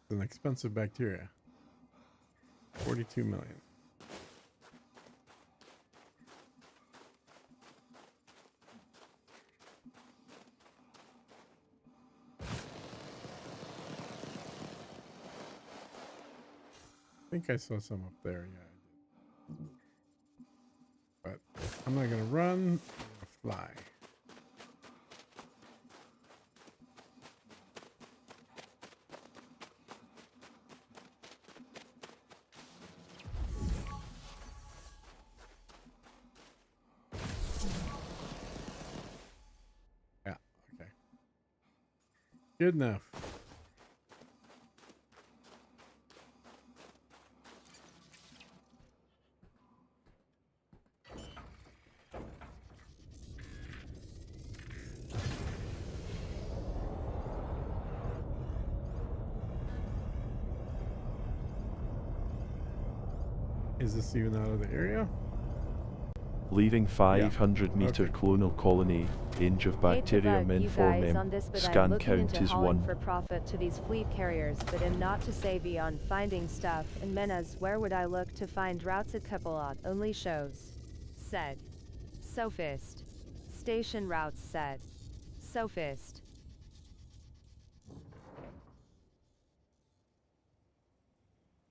it's an expensive bacteria. 42 million. I think I saw some up there. Yeah, I did. But I'm not gonna run. I'm gonna fly. Yeah. Okay. Good enough. Is this even out of the area? Leaving 500-meter okay. clonal colony, range of Hate to bacterium bug you guys on informem, this, but I'm scan looking count into is hauling 1. for profit to these fleet carriers, but am not to say beyond finding stuff in Menas. Where would I look to find routes? A couple odd only shows. Said. Sophist. Station routes said. Sophist.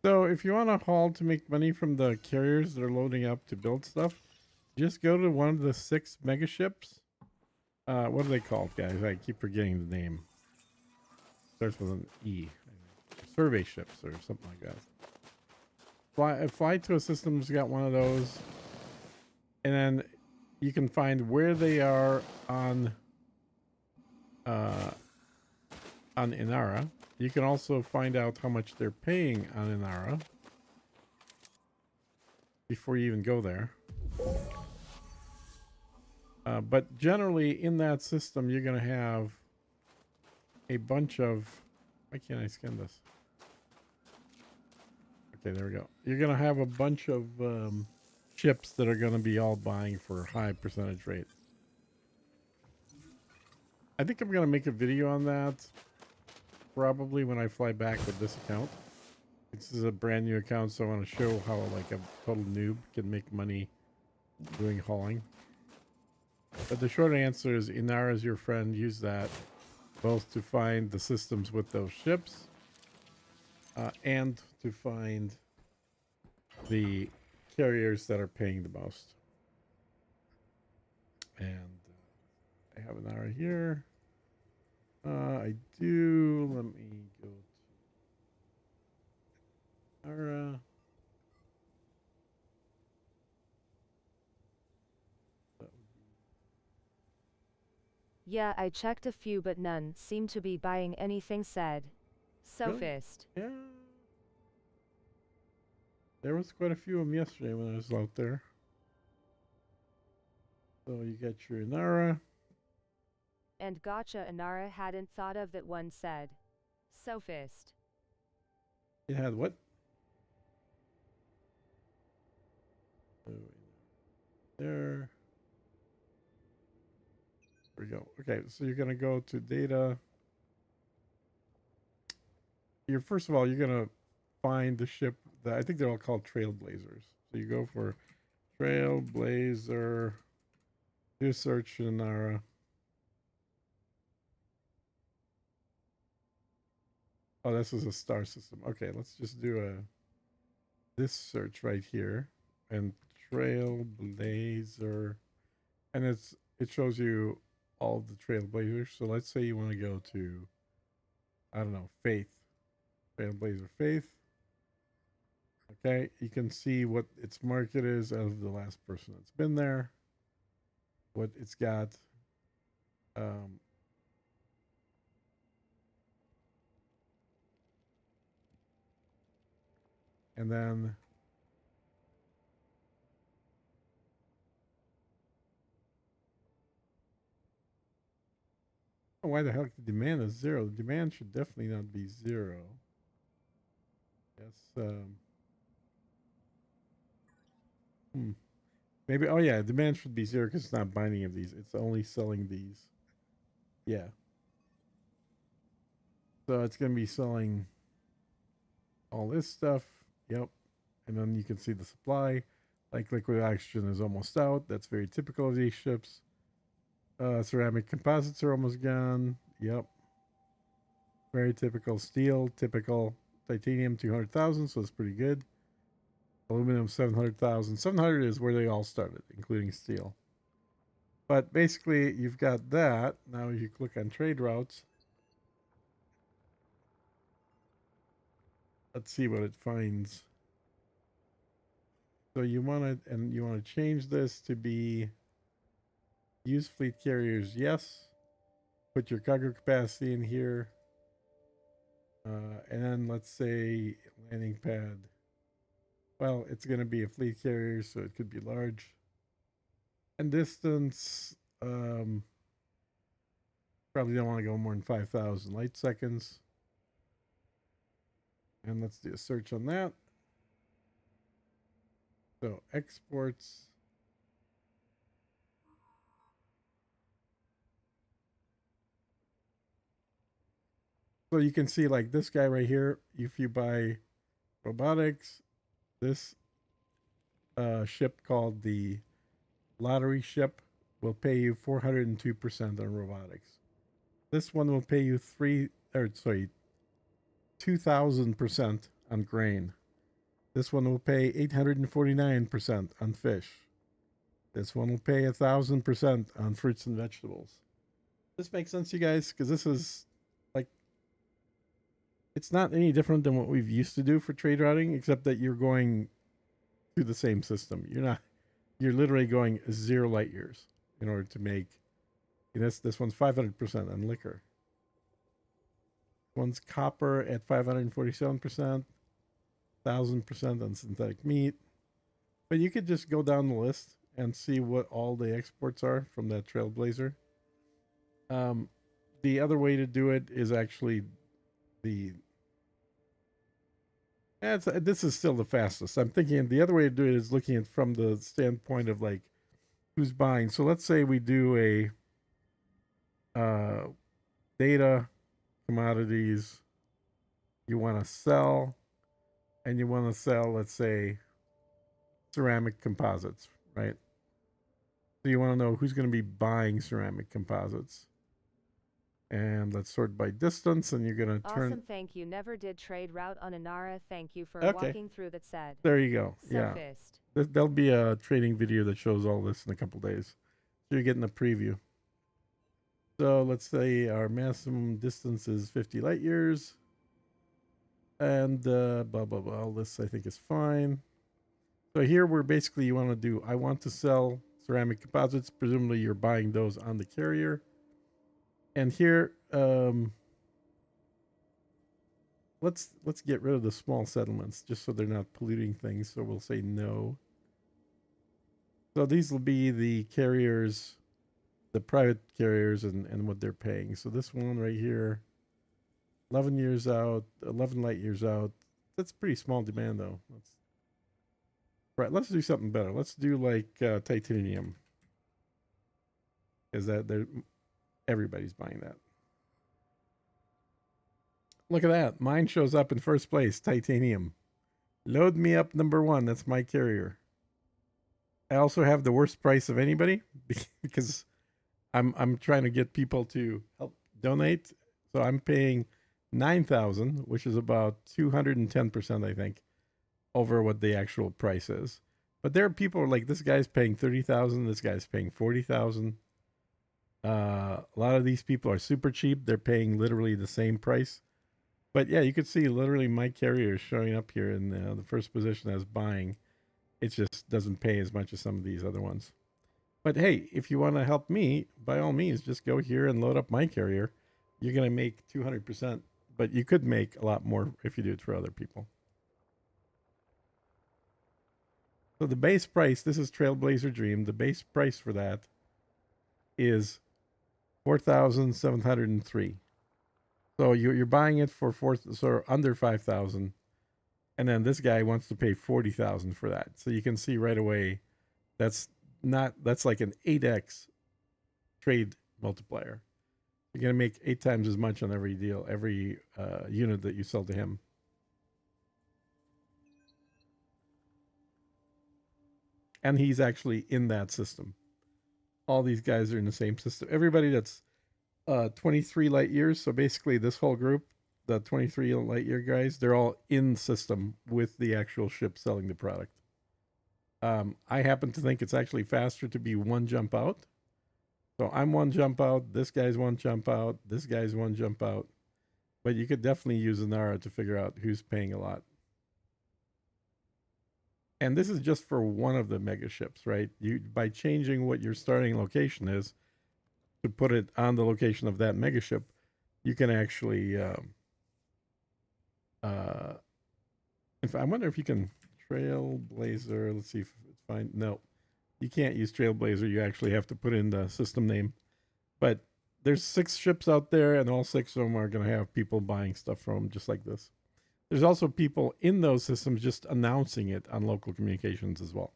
So if you want to haul to make money from the carriers that are loading up to build stuff, just go to one of the 6 mega ships. What are they called, guys? I keep forgetting the name. Starts with an E. Survey ships or something like that. Fly to a system's got one of those, and then you can find where they are on Inara. You can also find out how much they're paying on Inara before you even go there. But generally in that system, you're going to have a bunch of... Why can't I scan this? Okay, there we go. You're going to have a bunch of ships that are going to be all buying for high percentage rates. I think I'm going to make a video on that probably when I fly back with this account. This is a brand new account, so I want to show how like a total noob can make money doing hauling. But the short answer is Inara is your friend. Use that both to find the systems with those ships and to find the carriers that are paying the most. And I have Inara here. I do. Let me go to Inara. Yeah, I checked a few, but none seem to be buying anything. Said. Sophist. Yeah. There was quite a few of them yesterday when I was out there. So you got your Inara. And gotcha. Inara hadn't thought of that one. Said. Sophist. It had what? Oh, there. There we go. Okay, so you're gonna go to data. You're first of all, you're gonna find the ship that I think they're all called Trailblazers. So you go for Trailblazer. Do search in our. Oh, this is a star system. Okay, let's just do this search right here, and Trailblazer, and it shows you all the Trailblazers. So let's say you want to go to, I don't know, Faith, Trailblazer Faith. Okay, you can see what its market is as of the last person that's been there, what it's got. And then know why the heck the demand is 0. The demand should definitely not be 0. Yes. Hmm. Maybe. Oh yeah, demand should be 0 because it's not buying any of these. It's only selling these. Yeah. So it's gonna be selling all this stuff. Yep. And then you can see the supply. Like liquid oxygen is almost out. That's very typical of these ships. Ceramic composites are almost gone. Yep. Very typical. Steel, typical. Titanium, 200,000, so it's pretty good. Aluminum, 700,000. 700 is where they all started, including steel. But basically, you've got that. Now, if you click on trade routes, let's see what it finds. So you want to change this to be use fleet carriers, yes. Put your cargo capacity in here. And then let's say landing pad. Well, it's going to be a fleet carrier, so it could be large. And distance, probably don't want to go more than 5,000 light seconds. And let's do a search on that. So exports. So you can see like this guy right here, if you buy robotics, this ship called the lottery ship will pay you 402% on robotics. This one will pay you 2,000% on grain. This one will pay 849% on fish. This one will pay 1,000% on fruits and vegetables. This makes sense, you guys, because this is like it's not any different than what we've used to do for trade routing, except that you're going through the same system. You're literally going 0 light years in order to make. This one's 500% on liquor. One's copper at 547%, 1,000% on synthetic meat. But you could just go down the list and see what all the exports are from that Trailblazer. The other way to do it is actually this is still the fastest. I'm thinking the other way to do it is looking at from the standpoint of like who's buying. So let's say we do a data commodities. You want to sell, and you want to sell, let's say, ceramic composites, right? So you want to know who's going to be buying ceramic composites. And let's sort by distance, and you're going to turn. Awesome, thank you. Never did trade route on Inara. Thank you for Okay. walking through that said. There you go. Yeah. Sophist. There'll be a trading video that shows all this in a couple days. So you're getting a preview. So let's say our maximum distance is 50 light years. And blah, blah, blah. All this I think is fine. So here we're basically, you want to do, I want to sell ceramic composites. Presumably you're buying those on the carrier. And here, let's get rid of the small settlements just so they're not polluting things. So we'll say no. So these will be the carriers, the private carriers and what they're paying. So this one right here, 11 years out, 11 light years out. That's pretty small demand though. Let's do something better. Let's do like titanium. Is that everybody's buying that. Look at that. Mine shows up in first place, titanium. Load me up number 1. That's my carrier. I also have the worst price of anybody because I'm trying to get people to help donate. So I'm paying 9,000, which is about 210%, I think, over what the actual price is. But there are people like this guy's paying 30,000, this guy's paying 40,000. A lot of these people are super cheap. They're paying literally the same price. But yeah, you could see literally my carrier is showing up here in the first position as buying. It just doesn't pay as much as some of these other ones. But hey, if you want to help me, by all means, just go here and load up my carrier. You're going to make 200%, but you could make a lot more if you do it for other people. So the base price, this is Trailblazer Dream. The base price for that is 4,703. So you're buying it for so under 5,000, and then this guy wants to pay 40,000 for that. So you can see right away that's like an 8x trade multiplier. You're gonna make 8 times as much on every deal, every unit that you sell to him. And he's actually in that system. All these guys are in the same system. Everybody that's 23 light years. So basically, this whole group, the 23 light year guys, they're all in system with the actual ship selling the product. I happen to think it's actually faster to be one jump out. So I'm one jump out. This guy's one jump out. This guy's one jump out. But you could definitely use Inara to figure out who's paying a lot. And this is just for one of the mega ships, right? You by changing what your starting location is to put it on the location of that mega ship, you can actually. In fact, I wonder if you can Trailblazer. Let's see if it's fine. No, you can't use Trailblazer. You actually have to put in the system name. But there's 6 ships out there, and all 6 of them are going to have people buying stuff from them, just like this. There's also people in those systems just announcing it on local communications as well.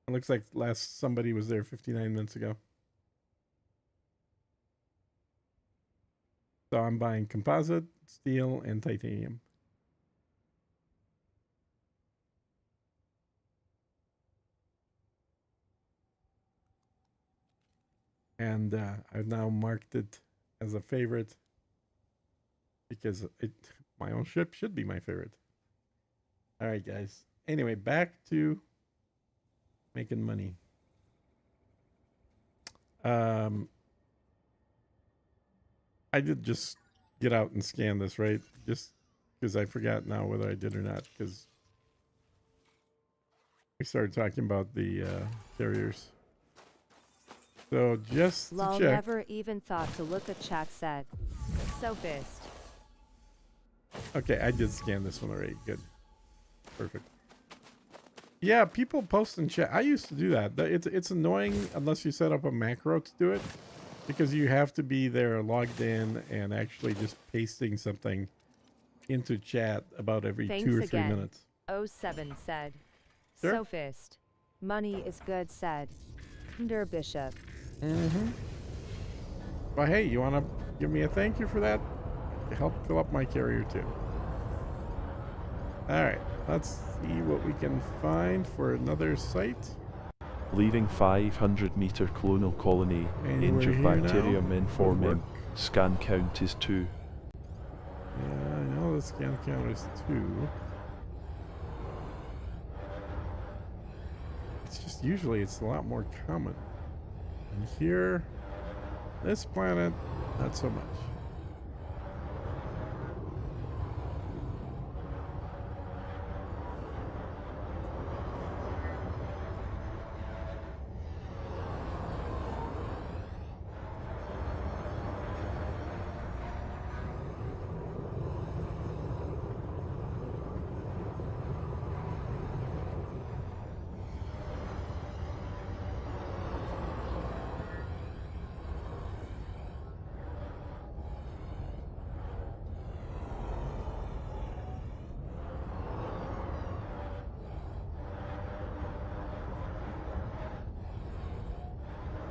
It looks like somebody was there 59 minutes ago. So I'm buying composite, steel, and titanium. And I've now marked it as a favorite because my own ship should be my favorite. All right, guys. Anyway, back to making money. I did just get out and scan this, right? Just because I forgot now whether I did or not, because we started talking about the carriers. So just to Lol, check. never even thought to look at chat said. Sophist. Okay, I did scan this one already. Good. Perfect. Yeah, people post in chat. I used to do that. It's annoying unless you set up a macro to do it, because you have to be there logged in and actually just pasting something into chat about every Thanks 2 or 3 again. minutes. 07 said. Sure. Sophist. Money is good said. Der Bishop. Mm-hmm. Well, hey, you want to give me a thank you for that? Help fill up my carrier too. All right, let's see what we can find for another site. Leaving 500-meter clonal colony. And Injured we're here bacterium now. informing. Scan count is 2. Yeah, I know the scan count is 2. It's just usually it's a lot more common. And here, this planet, not so much.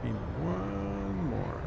Need one more.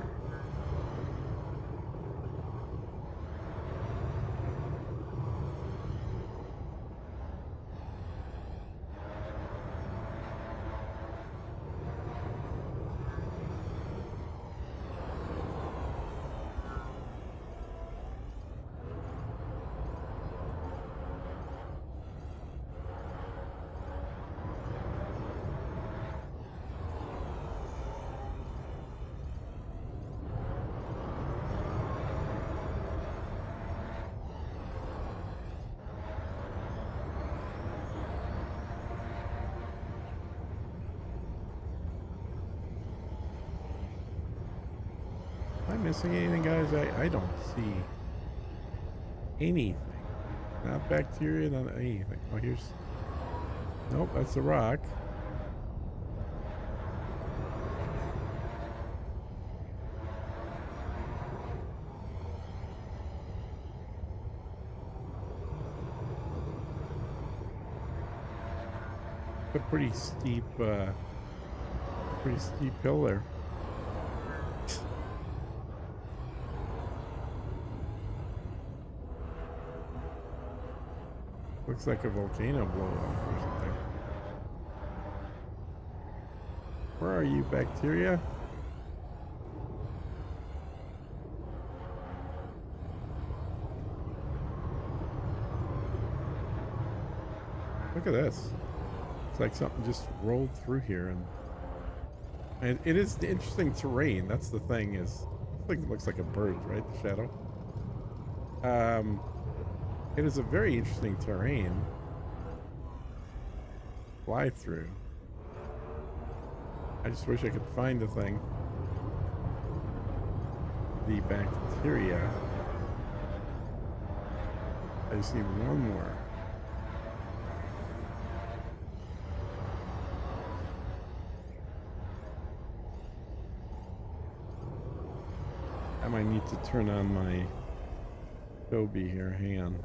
Am I missing anything, guys? I don't see anything. Not bacteria, not anything. Oh, here's... Nope, that's a rock. A pretty steep hill there. Looks like a volcano blew up or something. Where are you, bacteria? Look at this. It's like something just rolled through here, and it is interesting terrain. That's the thing, is I think it looks like a bird, right? The shadow. It is a very interesting terrain. Fly through. I just wish I could find the thing. The bacteria. I just need one more. I might need to turn on my Toby here. Hang on.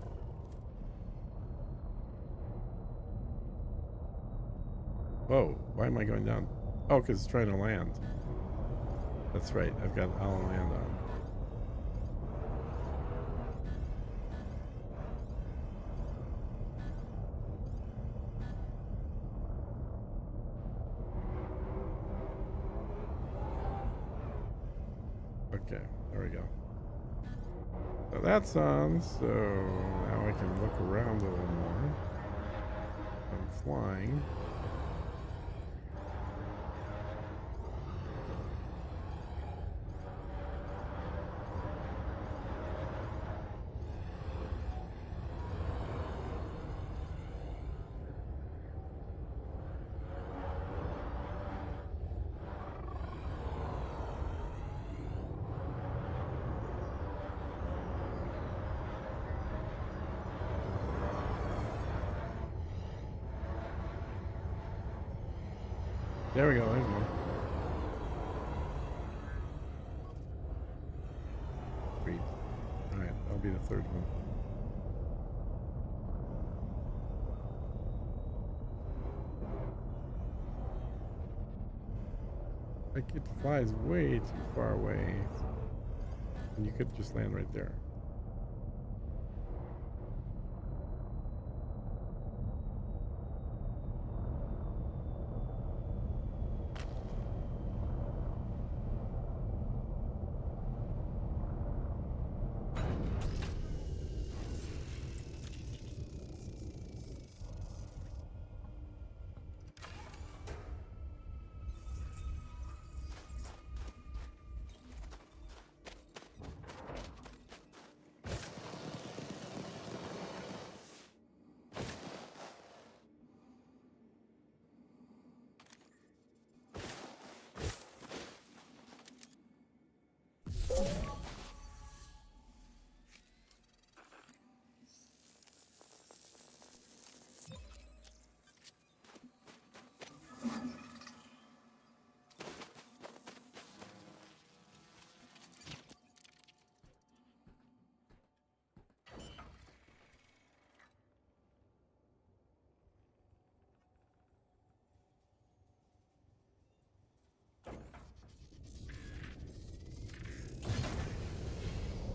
Whoa, why am I going down? Oh, because it's trying to land. That's right, I've got all land on. Okay, there we go. So that's on, so now I can look around a little more. I'm flying. There we go, there's one. Sweet. Alright, that'll be the third one. Like, it flies way too far away. And you could just land right there.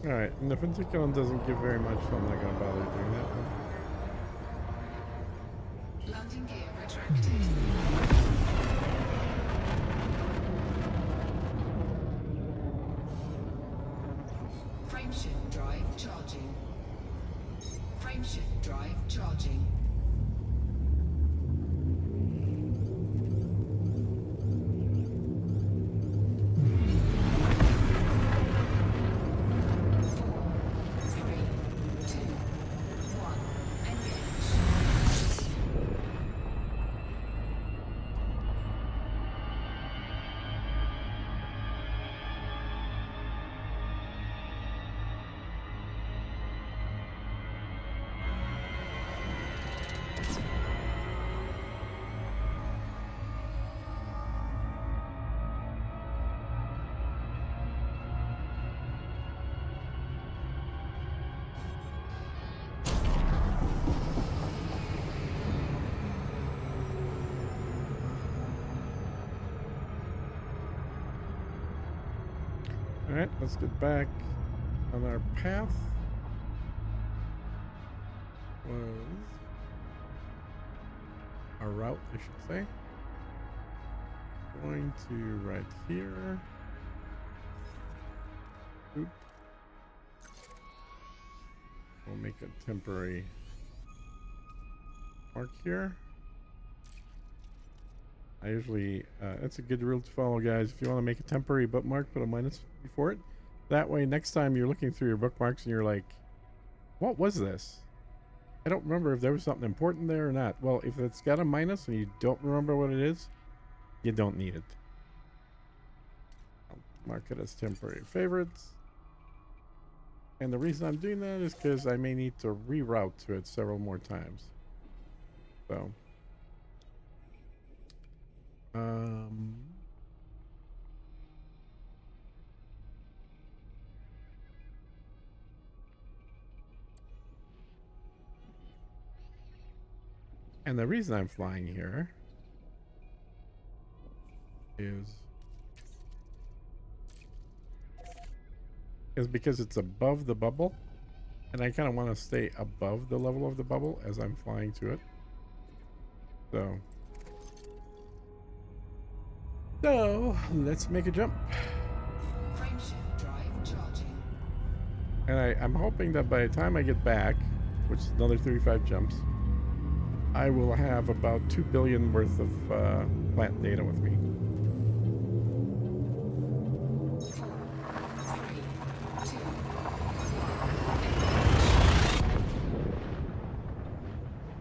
Alright, and the Pentagon doesn't give very much, so I'm not going to bother doing that one. Landing gear retracted. Frameshift drive charging. Frameshift drive charging. All right, let's get back on our path. Was our route, I should say. Going to right here. Oop. We'll make a temporary mark here. I usually, that's a good rule to follow, guys. If you want to make a temporary bookmark, put a minus before it. That way, next time you're looking through your bookmarks and you're like, what was this? I don't remember if there was something important there or not. Well, if it's got a minus and you don't remember what it is, you don't need it. I'll mark it as temporary favorites. And the reason I'm doing that is because I may need to reroute to it several more times. So, and the reason I'm flying here is because it's above the bubble, and I kind of want to stay above the level of the bubble as I'm flying to it. So let's make a jump. Frameshift drive charging. And I'm hoping that by the time I get back, which is another 35 jumps, I will have about 2 billion worth of plant data with me. 4, 3, 2,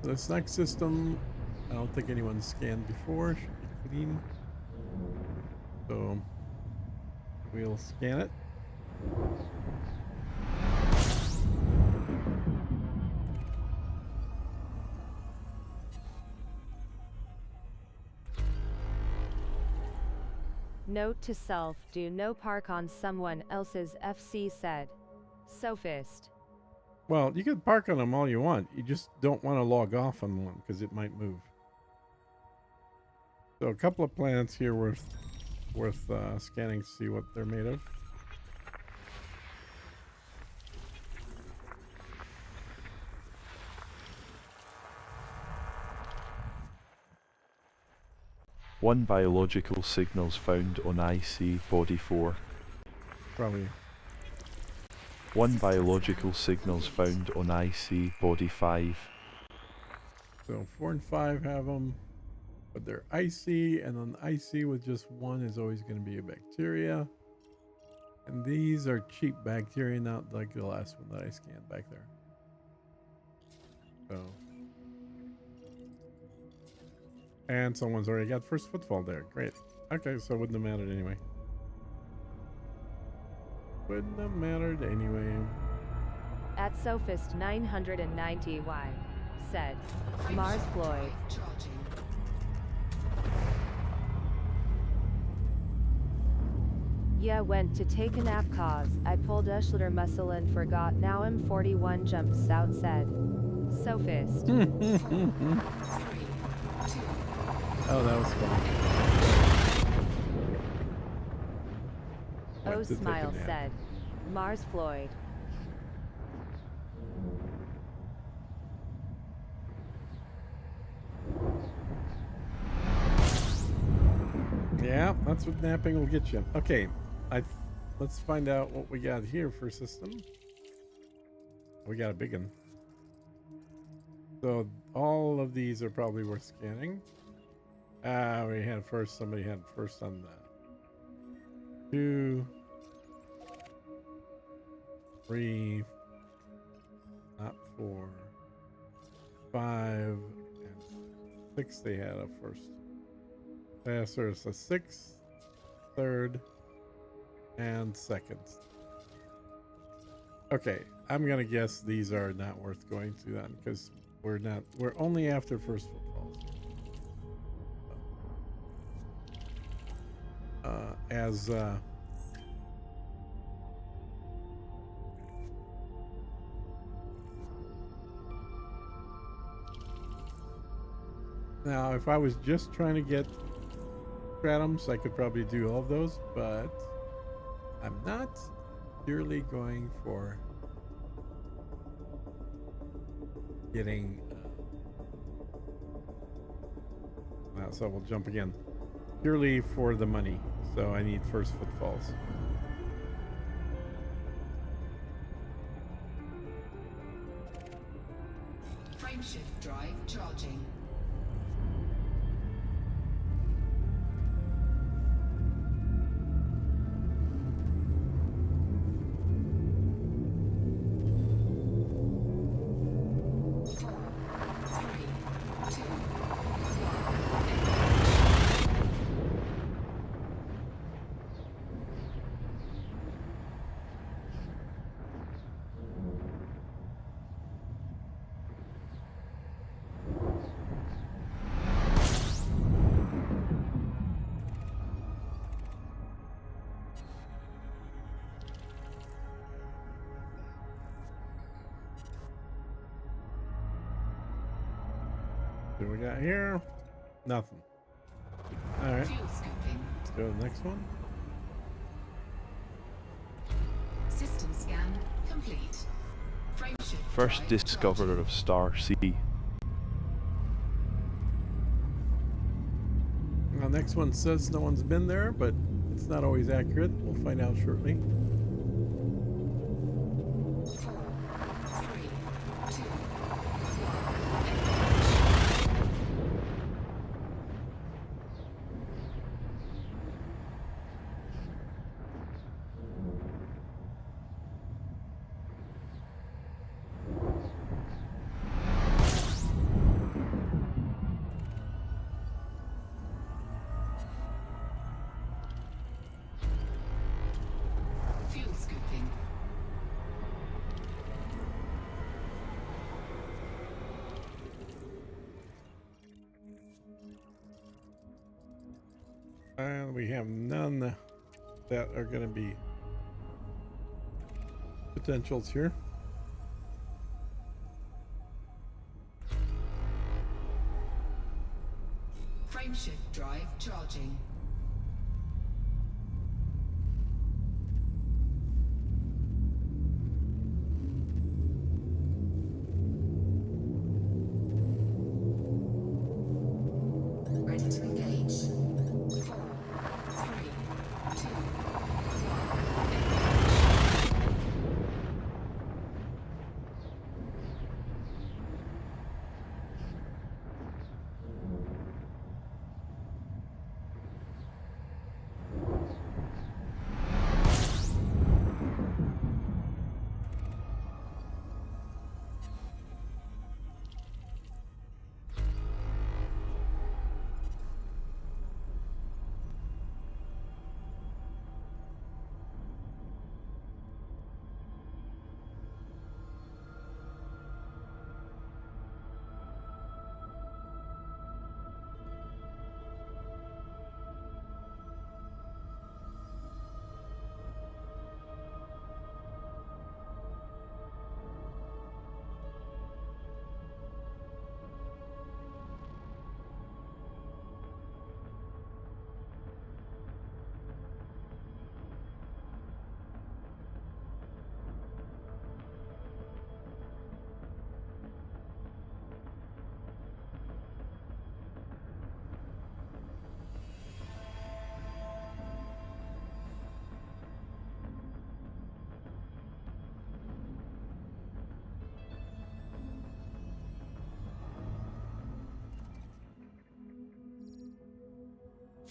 1. This next system, I don't think anyone's scanned before. Should be clean. So we'll scan it. Note to self, do no park on someone else's FC said. Sophist. Well, you can park on them all you want. You just don't want to log off on one because it might move. So a couple of plants here worth scanning to see what they're made of. One biological signals found on IC body 4. Probably. One biological signals found on IC body 5. So 4 and 5 have them, but they're icy, and an icy with just one is always going to be a bacteria. And these are cheap bacteria, not like the last one that I scanned back there. So. And someone's already got first footfall there. Great. Okay, so it wouldn't have mattered anyway. Wouldn't have mattered anyway. At Sophist 990Y. Said. Mars Floyd. Charging. Yeah, went to take a nap cause I pulled a shoulder muscle and forgot. Now I'm 41 jumps out said. Sophist. 3, 2, Oh, that was fun. Oh, Went to take a smile nap. said. Mars Floyd. Yeah, that's what napping will get you. Okay, let's find out what we got here for system. We got a big one. So all of these are probably worth scanning. We had first. Somebody had first on that. 2, 3, not 4, 5, and 6. They had a first. So it's a 6th, 3rd, and 2nd. Okay, I'm gonna guess these are not worth going to then, because we're only after first footfalls. Now, if I was just trying to get stratums, I could probably do all of those, but I'm not purely going for getting. So we'll jump again. Purely for the money. So I need first footfalls. Frameshift drive charging. What do we got here? Nothing. All right. Fuel scooping. Let's go to the next one. System scan complete. Frameshift First drive discoverer charging. of Star C. Well, next one says no one's been there, but it's not always accurate. We'll find out shortly. 4, 3, 2, 1. Fuel scooping. And we have none that are going to be potentials here. Frameshift drive charging. Ready to engage. 4, 3, 2, 1.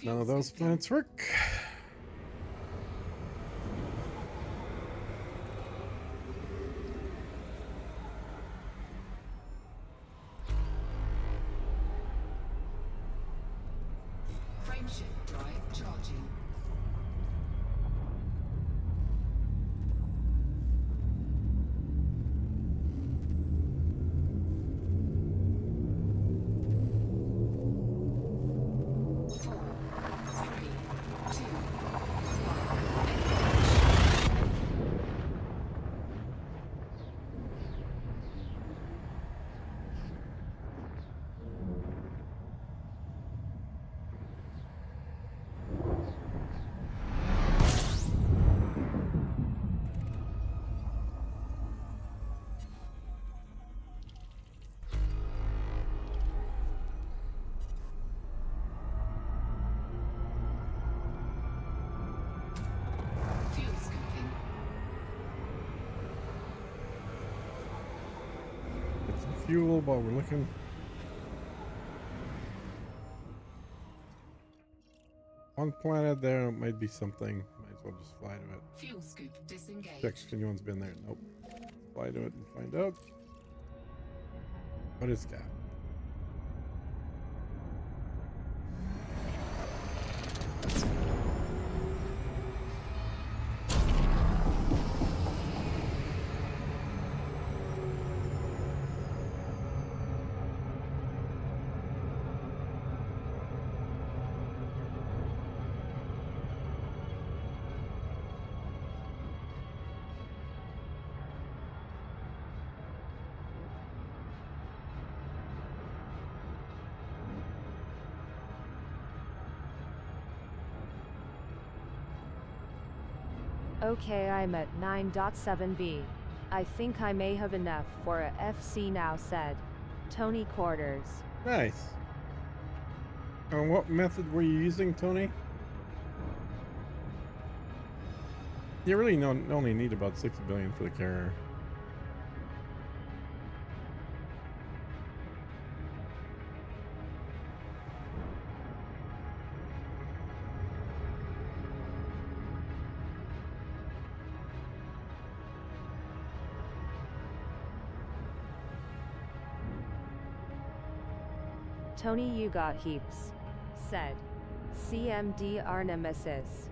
None of those plants work. Frameshift drive charging. Four, three, two, fuel while we're looking. One planet there might be something. Might as well just fly to it. Fuel scoop disengaged. Check if anyone's been there. Nope. Fly to it and find out what it's got. Okay, I'm at 9.7b. I think I may have enough for a FC now, said Tony Quarters. Nice. And what method were you using, Tony? You really only need about 6 billion for the carrier. Tony, you got heaps, said CMD Arnemesis.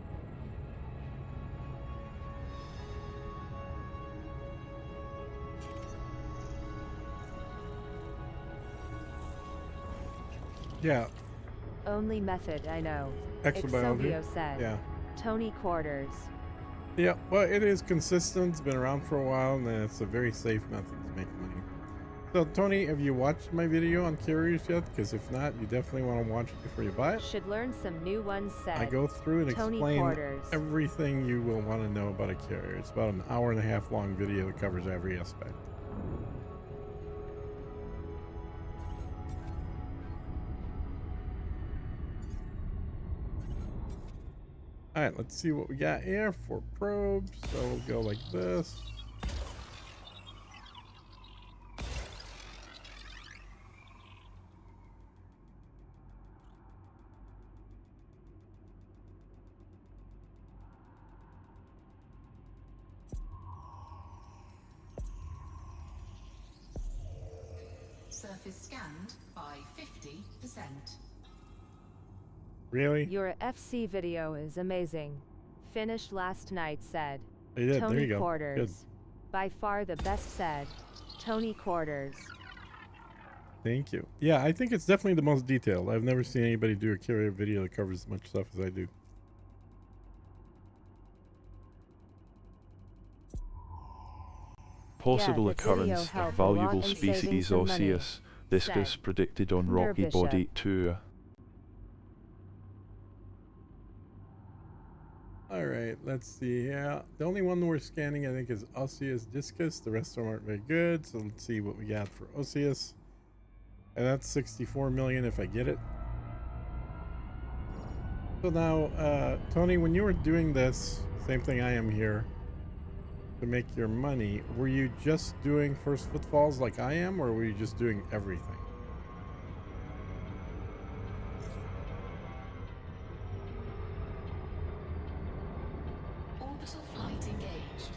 Yeah. Only method I know. Exobiology. Exobio said. Yeah. Tony Quarters. Yeah, well, it is consistent. It's been around for a while, and it's a very safe method to make money. So, Tony, have you watched my video on carriers yet? Because if not, you definitely want to watch it before you buy it. Should learn some new ones, said I go through and Tony explain Quarters. everything you will want to know about a carrier. It's about an hour and a half long video that covers every aspect. Alright, let's see what we got here for probes. So we'll go like this. Surface scanned by 50%. Really? Your FC video is amazing. Finished last night, said They did. Tony There you go. Quarters. Good. By far the best, said Tony Quarters. Thank you. Yeah, I think it's definitely the most detailed. I've never seen anybody do a carrier video that covers as much stuff as I do. Possible the video occurrence helped of a lot valuable in saving species some money, Osseous. Discus said predicted on rocky Bishop. body 2. Alright, let's see. Yeah, the only one we're scanning, I think, is Osseous Discus. The rest of them aren't very good. So let's see what we got for Osseous. And that's 64 million if I get it. So now, Tony, when you were doing this, same thing I am here, to make your money, were you just doing first footfalls like I am, or were you just doing everything? Orbital flight engaged.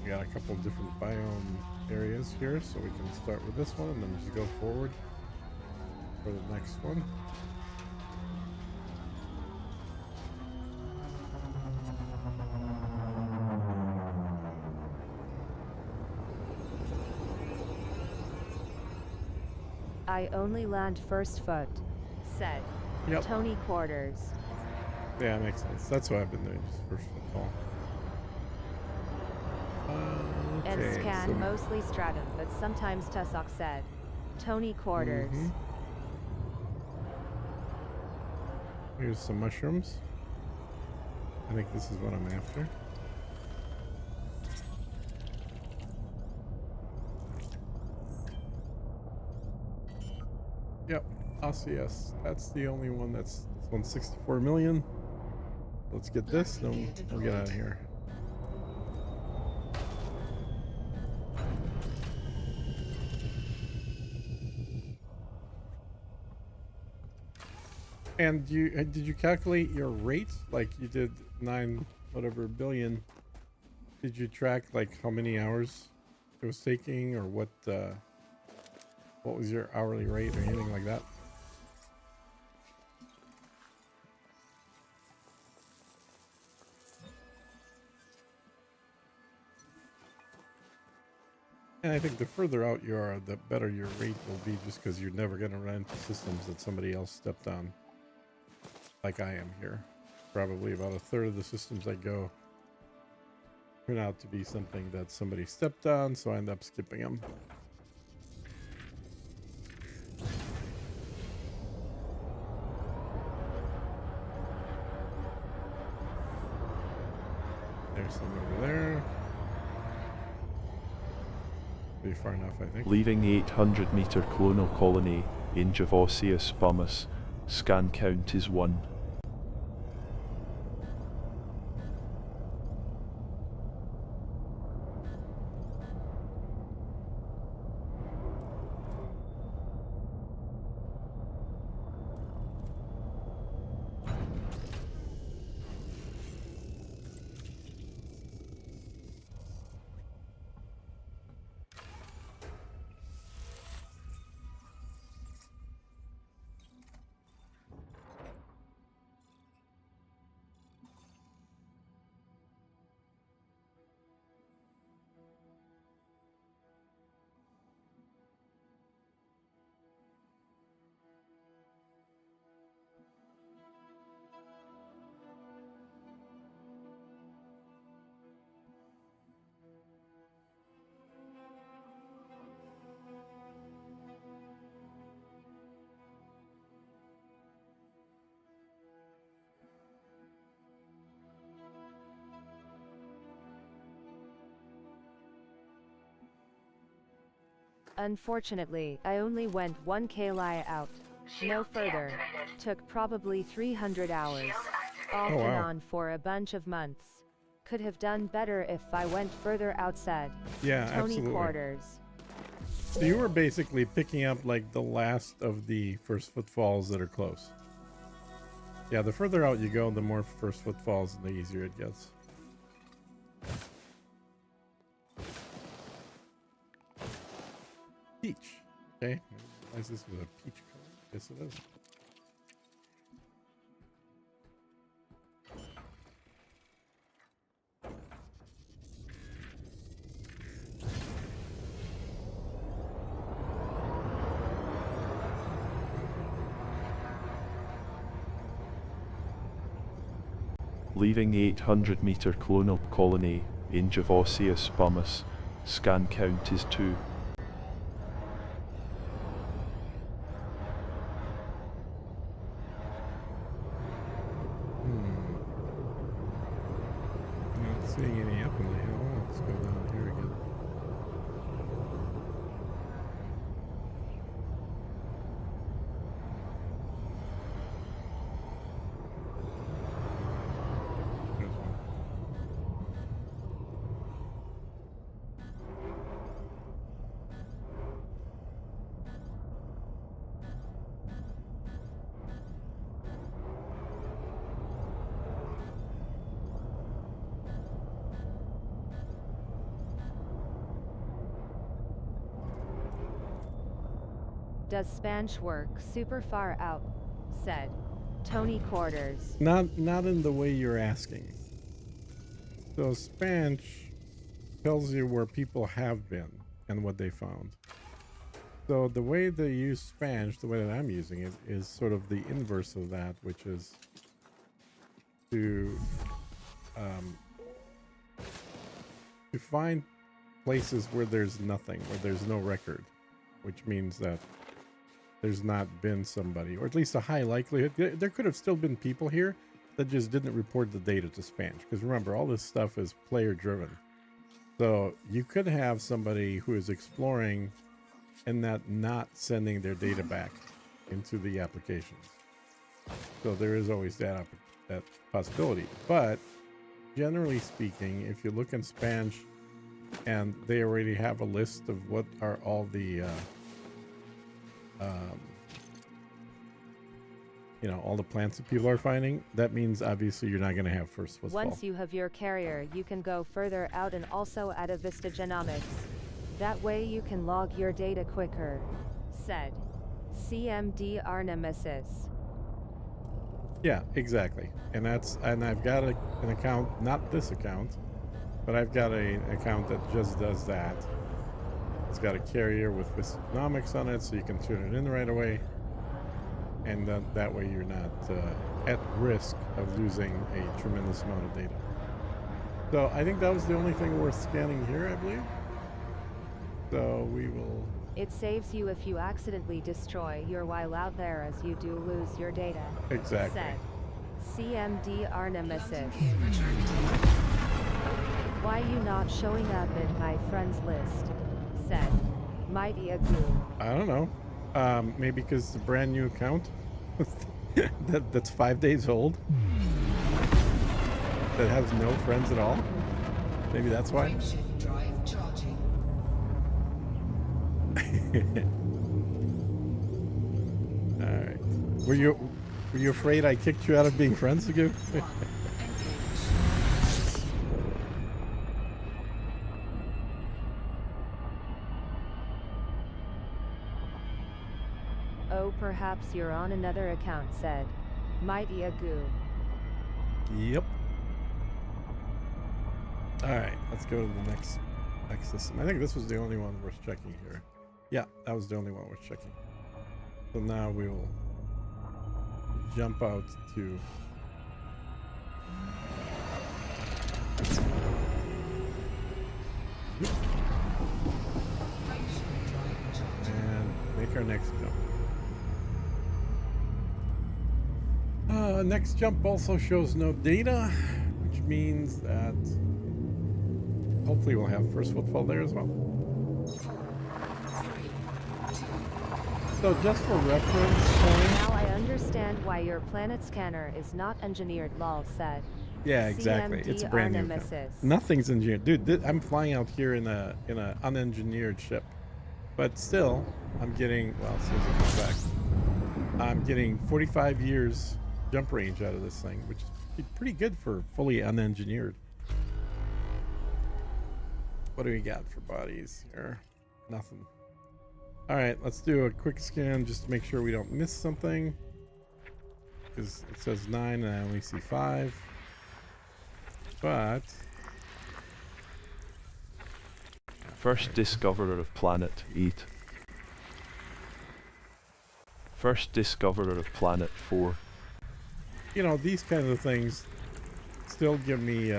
We got a couple of different biome areas here, so we can start with this one and then just go forward for the next one. I only land first foot, said Yep. Tony Quarters. Yeah, it makes sense. That's what I've been doing, just first footfall. And Okay, scan so mostly stratum, but sometimes tussock said. Tony Quarters. here's some mushrooms. I think this is what I'm after. Yep, osseous. That's the only one that's, this one's 64 million. Let's get this, then we'll get out of here. And did you calculate your rate like you did 9 whatever billion? Did you track like how many hours it was taking, or what was your hourly rate or anything like that? And I think the further out you are, the better your rate will be, just because you're never going to run into systems that somebody else stepped on. Like I am here. Probably about a third of the systems I go turn out to be something that somebody stepped on, so I end up skipping them. There's some over there. Be far enough, I think. Leaving the 800-meter clonal colony, range of osseous spumus, scan count is 1. Unfortunately, I only went 1 kli out. No further. Took probably 300 hours. Off Oh, and wow. on for a bunch of months. Could have done better if I went further out, said. Yeah, Tony absolutely. Quarters. So you were basically picking up like the last of the first footfalls that are close. Yeah, the further out you go, the more first footfalls and the easier it gets. Peach. Okay. Why is this with a peach color? Yes, it is. Leaving the 800-meter clonal colony, range of osseous spumus, scan count is 2. Not seeing any up in the hill. Let's go down here again. There's one. Does Spanch work super far out? Said. Tony Quarters. Not in the way you're asking. So Spanch tells you where people have been and what they found. So the way they use Spanch, the way that I'm using it, is sort of the inverse of that, which is to find places where there's nothing, where there's no record, which means that there's not been somebody, or at least a high likelihood. There could have still been people here that just didn't report the data to Spanch. Because remember, all this stuff is player driven. So you could have somebody who is exploring and not sending their data back into the applications. So there is always that possibility. But generally speaking, if you look in Spanch and they already have a list of what are all the all the plants that people are finding, that means obviously you're not going to have first footfall. Once you have your carrier, you can go further out and also add a Vista Genomics. That way you can log your data quicker, said CMD Nemesis. Yeah, exactly. And I've got an account, not this account, but I've got an account that just does that. It's got a carrier with Vista Genomics on it, so you can turn it in right away. And that way you're not at risk of losing a tremendous amount of data. So I think that was the only thing worth scanning here, I believe. So we will... It saves you if you accidentally destroy your while out there, as you do lose your data. Exactly. Said CMD Nemesis. Why you not showing up in my friends list? Said Mighty Agoo. I don't know. Maybe because it's a brand new account that's 5 days old, that has no friends at all. Maybe that's why. Frameshift drive charging. All right. Were you afraid I kicked you out of being friends again? Engage. Oh, perhaps you're on another account, said Mighty Agoo. Yep. All right, let's go to the next system. I think this was the only one worth checking here. Yeah, that was the only one worth checking. So now we will jump out to and make our next jump. Next jump also shows no data, which means that hopefully we'll have first footfall there as well. 4, 3, 2, So just for reference point, Now I understand why your planet scanner is not engineered, lol said. yeah, exactly. It's a brand new account. Nemesis. Nothing's engineered, dude. I'm flying out here in a unengineered ship, but still, I'm getting as soon as it comes back, I'm getting 45 years jump range out of this thing, which is pretty good for fully unengineered. What do we got for bodies here? Nothing. All right, let's do a quick scan just to make sure we don't miss something, because it says 9 and I only see 5. But First discoverer of planet 8. First discoverer of planet 4. you know, these kinds of things still give me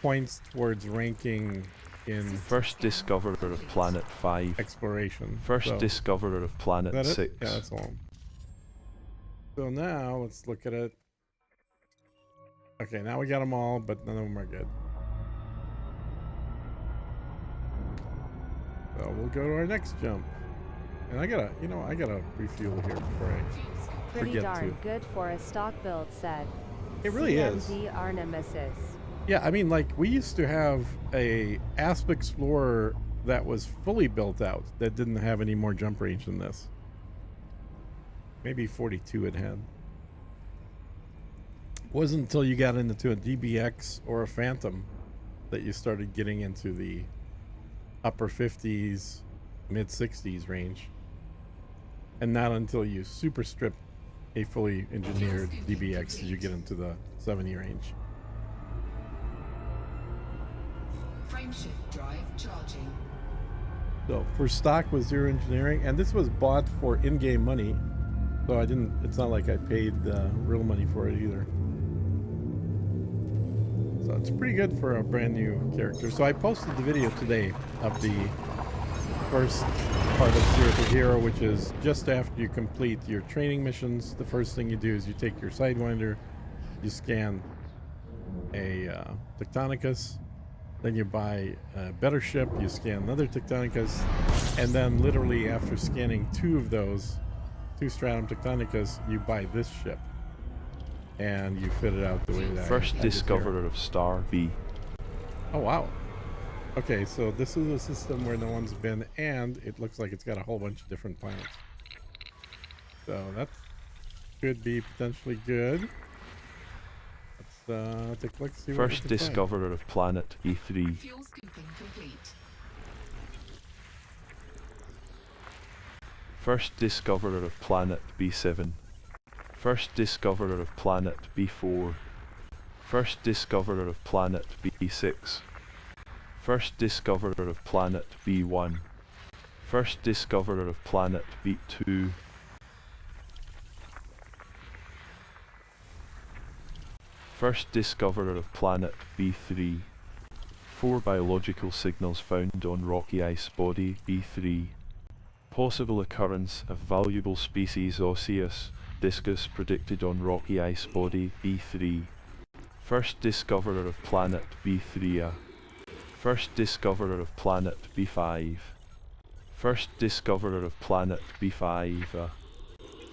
points towards ranking in First discoverer of planet 5. exploration. First So, discoverer of planet is that it? 6. Yeah, that's all. So now let's look at it. Okay, now we got them all, but none of them are good. So we'll go to our next jump. And I gotta refuel here before I Pretty forget darn to. good for a stock build, said It really is. CMD Nemesis. Yeah, I mean, like, we used to have a Asp Explorer that was fully built out that didn't have any more jump range than this. Maybe 42 it had. Wasn't until you got into a DBX or a Phantom that you started getting into the upper 50s, mid 60s range. And not until you super strip a fully engineered DBX did you get into the 70 range. Frameshift drive charging. So for stock with zero engineering, and this was bought for in-game money, so I didn't. It's not like I paid real money for it either. So it's pretty good for a brand new character. So I posted the video today of the first part of Zero to Hero, which is just after you complete your training missions. The first thing you do is you take your Sidewinder, you scan a Tectonicus, then you buy a better ship, you scan another Tectonicus, and then literally after scanning 2 of those, 2 Stratum Tectonicus, you buy this ship. And you fit it out the way that First I did discoverer here. of Star B. Oh, wow. Okay, so this is a system where no one's been, and it looks like it's got a whole bunch of different planets. So that could be potentially good. Let's take a look, see what we First can find. discoverer of planet E3. Fuel scooping complete. First discoverer of planet B7. First discoverer of planet B4. First discoverer of planet B6. First discoverer of planet B1. First discoverer of planet B2. First discoverer of planet B3. 4 biological signals found on rocky ice body B3. Possible occurrence of valuable species osseous discus predicted on rocky ice body B3. First discoverer of planet B3a. First discoverer of planet B5. First discoverer of planet B5a.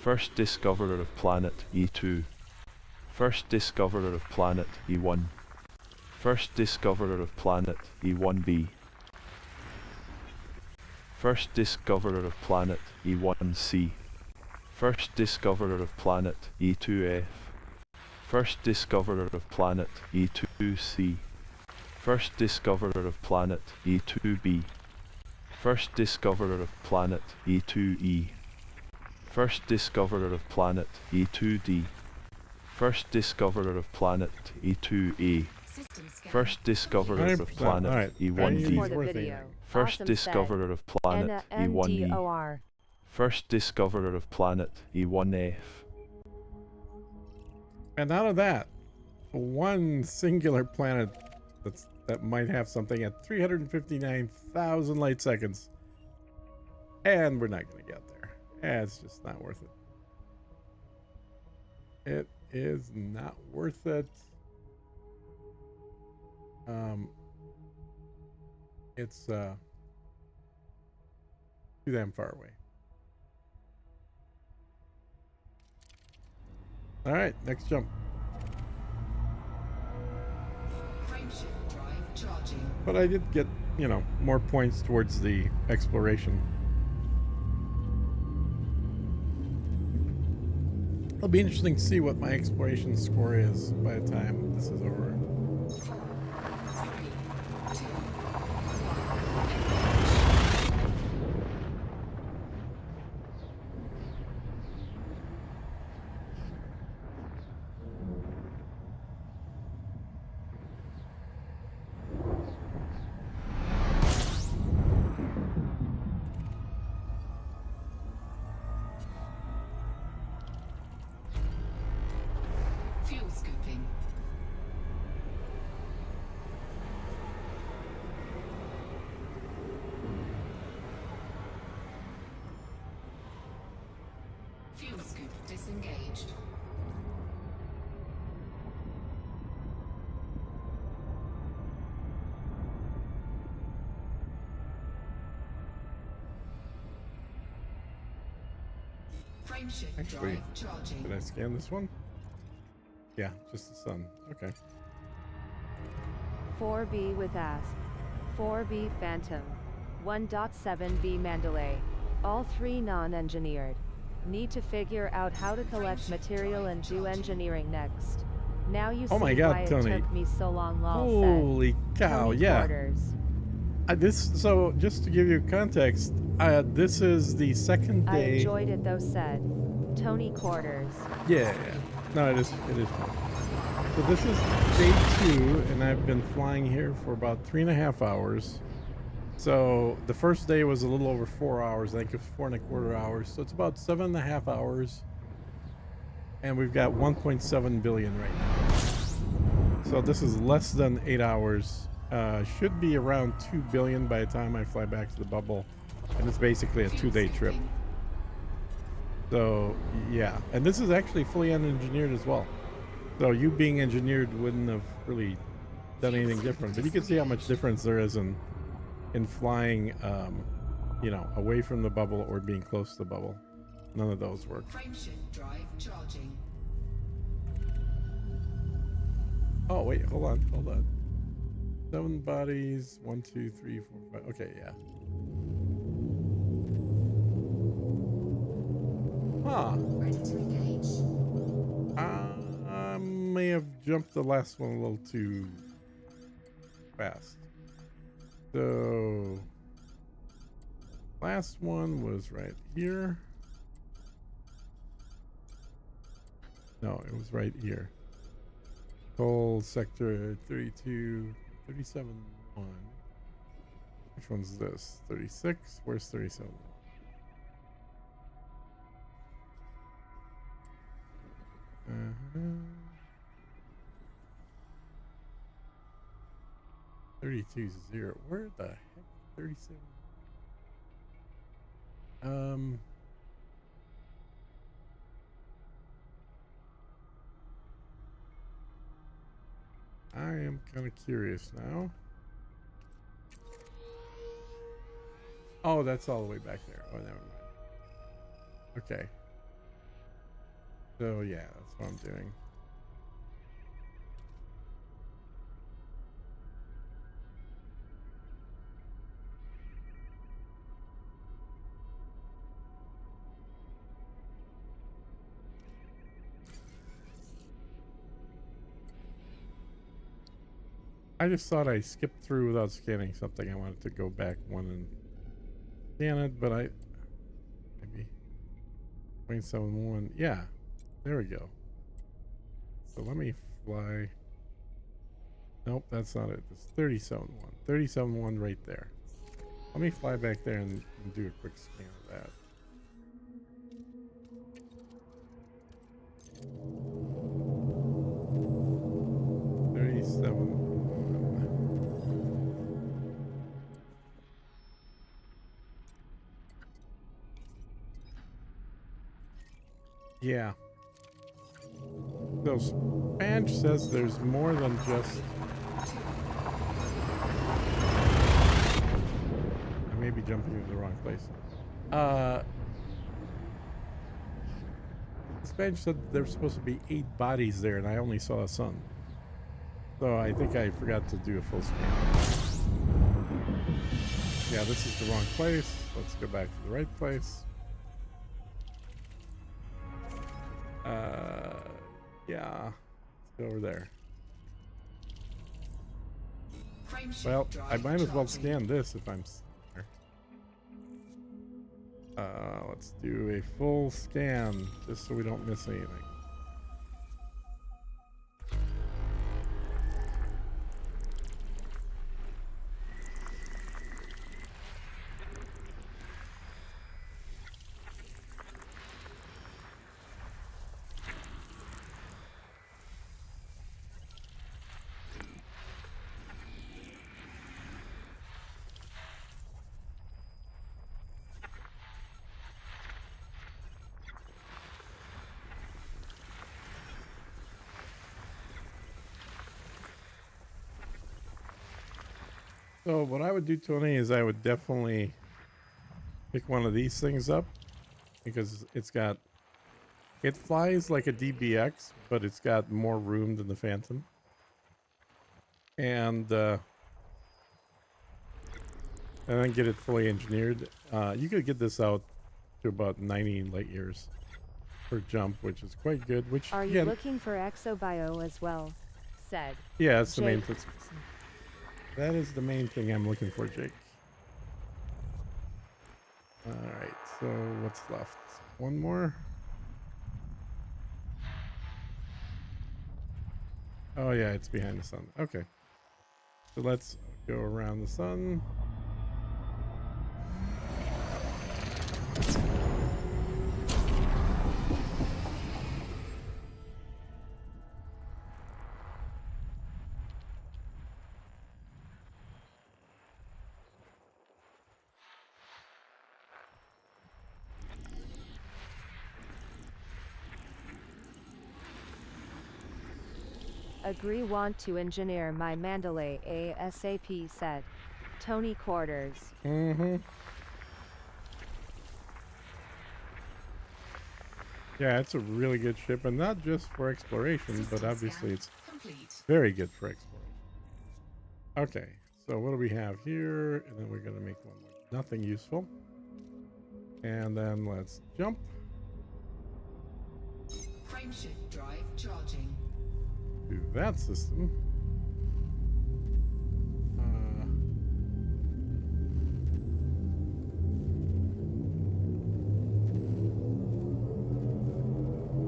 First discoverer of planet E2. First discoverer of planet E1. First discoverer of planet E1b. First discoverer of planet E1c. First discoverer of planet E2f. First discoverer of planet E2c. First discoverer of planet E2b. First discoverer of planet E2e. First discoverer of planet E2d. First discoverer of planet E2a. System scan. First discoverer of 100%. planet All right. Thanks E1d. for the Worth video. anything. First Awesome discoverer of planet E1e. NDOR. First discoverer of planet E1f. And out of that, one singular planet that might have something at 359,000 light seconds. And we're not going to get there. It's just not worth it. It is not worth it. It's too damn far away. All right, next jump. Frameshift drive charging. But I did get, more points towards the exploration. It'll be interesting to see what my exploration score is by the time this is over. 4, 3, 2, 1. Fuel scooping. Fuel scoop disengaged. Frameshift Actually, drive charging. did I scan this one? Yeah, just the sun. Okay. 4B with Asp. 4B Phantom. 1.7B Mandalay. All 3 non-engineered. Need to figure out how to collect material and do engineering next. Now you Oh see my God, why Tony. it took me so long, lol Holy said. cow, Tony yeah. Quarters. So just to give you context, this is the second I day. enjoyed it though said. Tony Quarters. Yeah. No, it is fun. So this is day 2, and I've been flying here for about 3.5 hours. So the first day was a little over 4 hours. I think it was 4.25 hours. So it's about 7.5 hours. And we've got 1.7 billion right now. So this is less than 8 hours. Should be around 2 billion by the time I fly back to the bubble. And it's basically a Fuel 2-day trip. scooping. So, yeah. And this is actually fully unengineered as well. So you being engineered wouldn't have really done anything different. But you can see how much difference there is in flying, you know, away from the bubble or being close to the bubble. None of those work. Frameshift drive charging. Oh, wait, hold on. 7 bodies, 1, 2, 3, 4, 5. Okay, yeah. Huh. Ready to engage. I may have jumped the last one a little too fast. So, last one was right here. No, it was right here. Whole sector 32, 37, 1. Which one's this? 36? Where's 37? Uh-huh. 32 0. Where the heck? 37. I am kind of curious now. Oh, that's all the way back there. Oh, never mind. Okay. So yeah, that's what I'm doing. I just thought I skipped through without scanning something. I wanted to go back one and scan it, but I maybe 0.71. Yeah, there we go. So let me fly. Nope, that's not it. It's 37.1. 37.1 right there. Let me fly back there and do a quick scan of that. Yeah. So Spanch says there's more than just... I may be jumping into the wrong place. Spanch said there's supposed to be 8 bodies there, and I only saw a sun. So I think I forgot to do a full scan. Yeah, this is the wrong place. Let's go back to the right place. Yeah, let's go over there. Well, I might as well scan this if I'm there. Let's do a full scan just so we don't miss anything. So what I would do, Tony, is I would definitely pick one of these things up because it flies like a DBX, but it's got more room than the Phantom. And then get it fully engineered. You could get this out to about 90 light years per jump, which is quite good. Which Are you looking for exobio as well? Said. Yeah, that's the main Jake. thing. That is the main thing I'm looking for, Jake. Alright, so what's left? One more? Oh yeah, it's behind the sun. Okay. So let's go around the sun. Agree want to engineer my Mandalay ASAP said. Tony Quarters. Mm-hmm. Yeah, it's a really good ship, and not just for exploration, but System obviously scan it's complete. very good for exploration. Okay, so what do we have here? And then we're going to make one more. Nothing useful. And then let's jump. Frameshift drive charging. To that system. Uh, 4,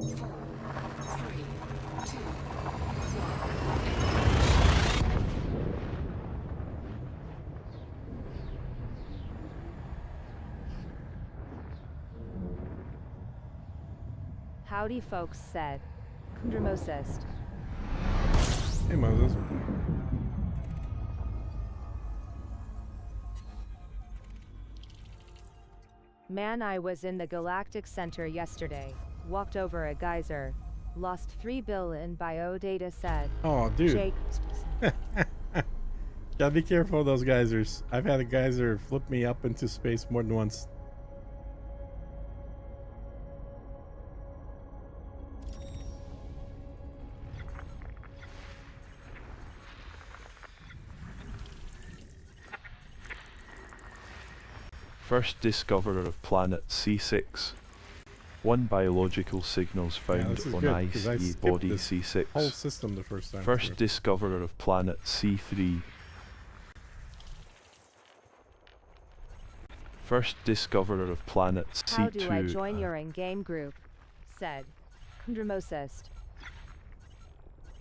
3, 2, 1. Howdy folks said. Kundramosist. hey, Moses. Man, I was in the Galactic Center yesterday. Walked over a geyser. Lost 3 billion biodata said. Oh, dude. Jake. Gotta be careful of those geysers. I've had a geyser flip me up into space more than once. First discoverer of planet C6. 1 biological signals found this is on good, 'cause I ICE skipped body this C6. Whole system the first time. First through. discoverer of planet C3. First discoverer of planet C2. How do I join your in-game group? Said. Kundramosist.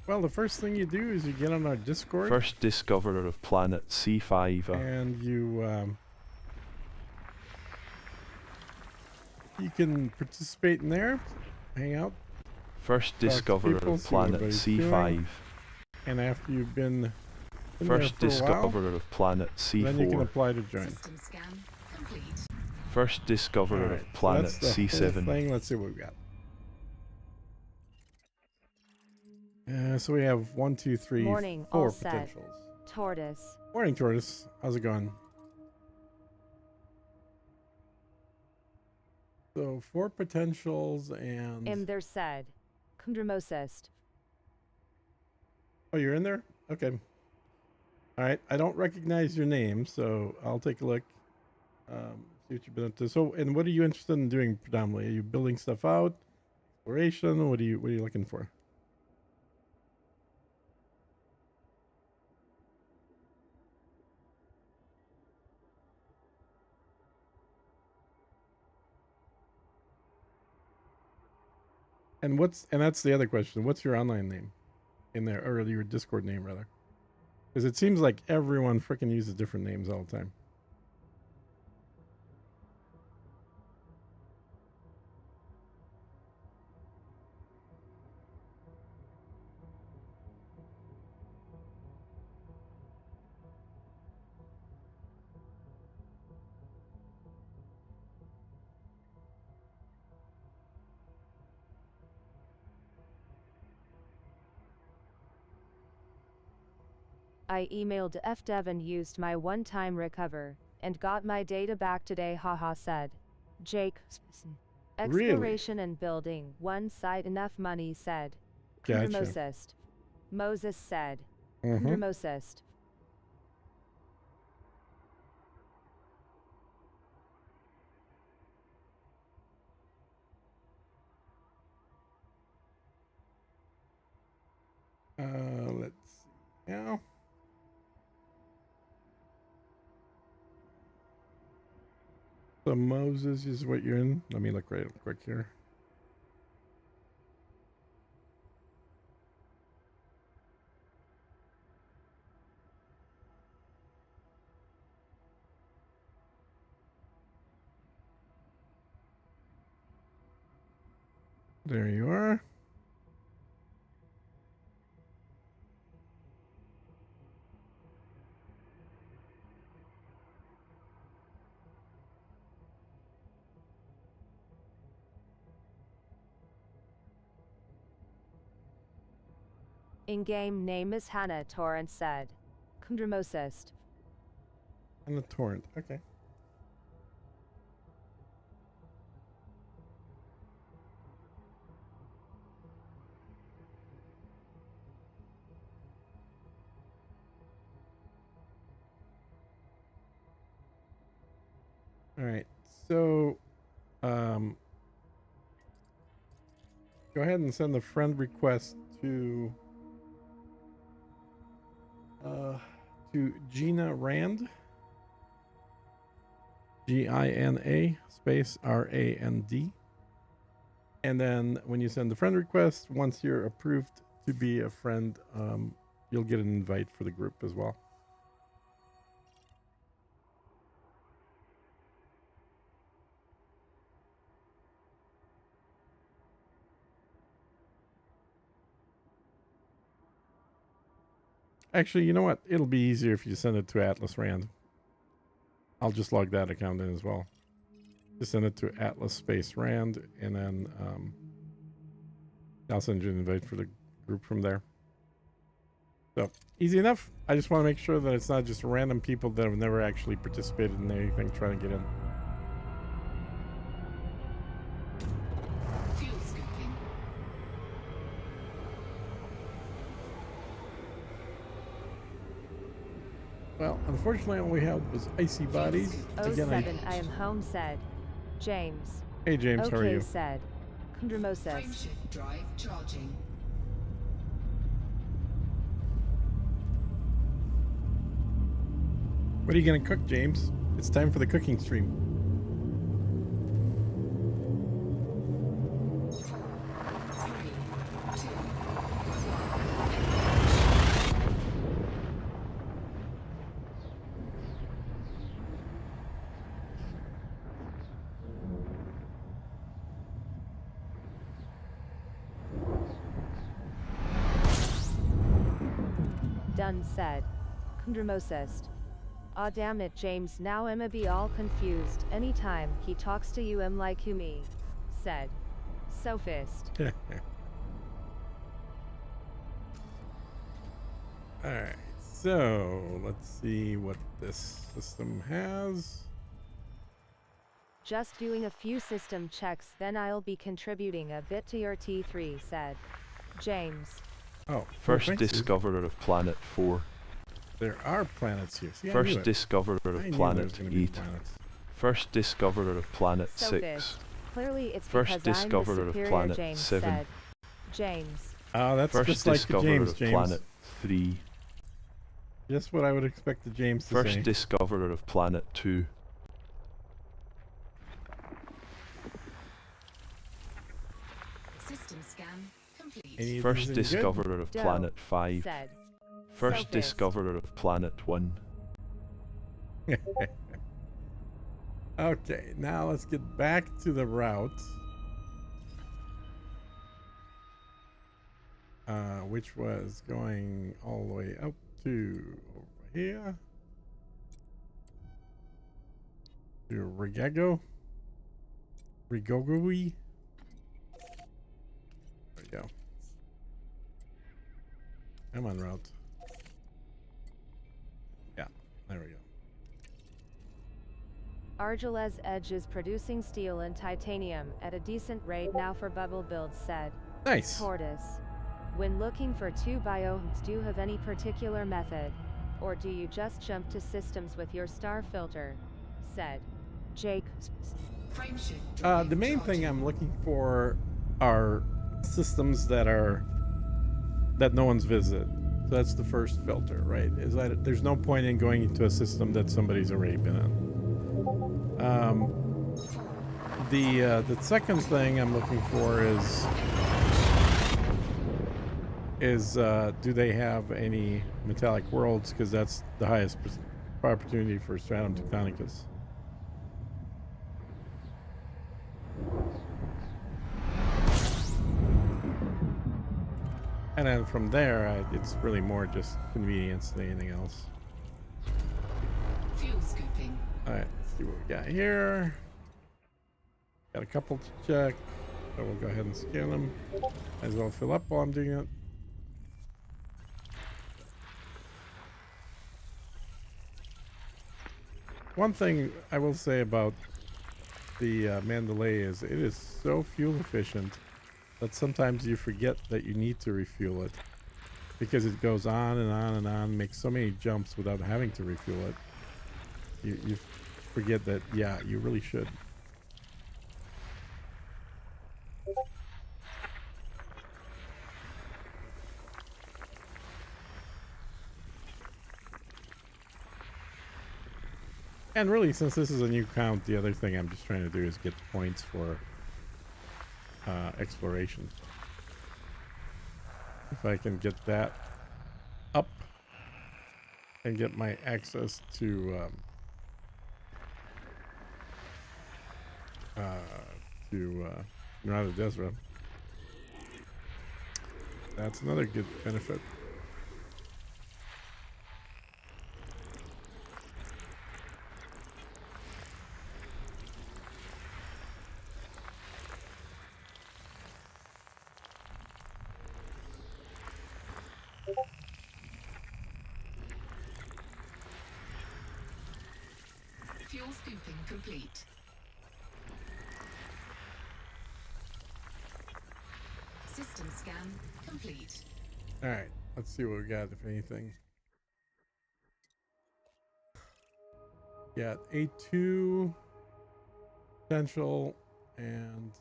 Well, the first thing you do is you get on our Discord. First discoverer of planet C5. And you can participate in there, hang out, First to discoverer people, of see what planet everybody's C5. doing. And after you've been in First there for a while, discoverer of planet then you can C4. apply to join. System scan complete. First discoverer Alright, of planet so that's the whole C7. thing. Let's see what we got. So we have 1, 2, 3, Morning, 4 all set. potentials. Tortoise. Morning, Tortoise. How's it going? So 4 potentials and... There said. Kundramosist. Oh, you're in there? Okay. All right. I don't recognize your name, so I'll take a look. See what you've been up to. So, and what are you interested in doing predominantly? Are you building stuff out? Exploration? What are you looking for? And that's the other question. What's your online name in there, or your Discord name rather? Because it seems like everyone freaking uses different names all the time. I emailed FDev and used my one-time recover, and got my data back today haha said. Jake. Really? Exploration and building one site enough money said. Gotcha. Kundramosist. Moses said. Mm-hmm. Kundramosist. Let's see now. So Moses is what you're in. Let me look right quick here. There you are. In-game name is Hannah, Torrent said. Kundramosist. And the torrent. Okay. All right. So, go ahead and send the friend request to Gina Rand. Gina space RAND. And then when you send the friend request, once you're approved to be a friend, you'll get an invite for the group as well. Actually, you know what? It'll be easier if you send it to Atlas Rand. I'll just log that account in as well. Just send it to Atlas space Rand, and then I'll send you an invite for the group from there. So easy enough. I just want to make sure that it's not just random people that have never actually participated in anything trying to get in. Fuel scooping. Well, unfortunately, all we had was icy bodies. Again, 07 I am home said. James. Hey James, Okay how are you? said. Kundramosist. Frameshift drive charging. What are you gonna cook, James? It's time for the cooking stream. Three, two, Dunn said. Kundramosist. Aw damn it James, now I'ma be all confused. Anytime he talks to you I'm like you me. Said. Sophist. Alright, so let's see what this system has. Just doing a few system checks then I'll be contributing a bit to your T3 said. James. Oh, First thanks, Susan. discoverer of planet 4. There are planets here. See, I knew First it. discoverer I of knew there was planet gonna be 8. planets. First discoverer of planet Sophist. 6. Clearly it's First because I'm the discoverer of superior planet James 7. said. James. Oh, that's First just like the discoverer James, of James. planet 3. Just what I would expect the James to First say. discoverer of planet 2. system scan complete. Any of First these any good? discoverer of Doe. planet 5. Said. First Sophist. discoverer of planet 1. Okay, now let's get back to the route. Which was going all the way up to over here. To Rigago. Rigogui. There we go. Come on, route. Yeah, there we go. Argelez Edge is producing steel and titanium at a decent rate now for bubble builds said. Nice. Tortoise. When looking for 2 biomes, do you have any particular method? Or do you just jump to systems with your star filter? Said. Jake. Frameshift drive The main thing charging. I'm looking for are systems that no one's visited. So that's the first filter, right? Is that there's no point in going into a system that somebody's already been in. The second thing I'm looking for is do they have any metallic worlds? Because that's the highest opportunity for stratum tectonicus. And then from there, it's really more just convenience than anything else. Fuel scooping. All right, let's see what we got here. Got a couple to check, so we'll go ahead and scan them. Might as well fill up while I'm doing it. One thing I will say about the Mandalay is it is so fuel efficient that sometimes you forget that you need to refuel it because it goes on and on and on, makes so many jumps without having to refuel it. You forget that, yeah, you really should. And really, since this is a new count, the other thing I'm just trying to do is get points for exploration. If I can get that up and get my access to Mirada Desra, that's another good benefit. Fuel scooping complete. System scan complete. All right, let's see what we got, if anything. Got A2 potential and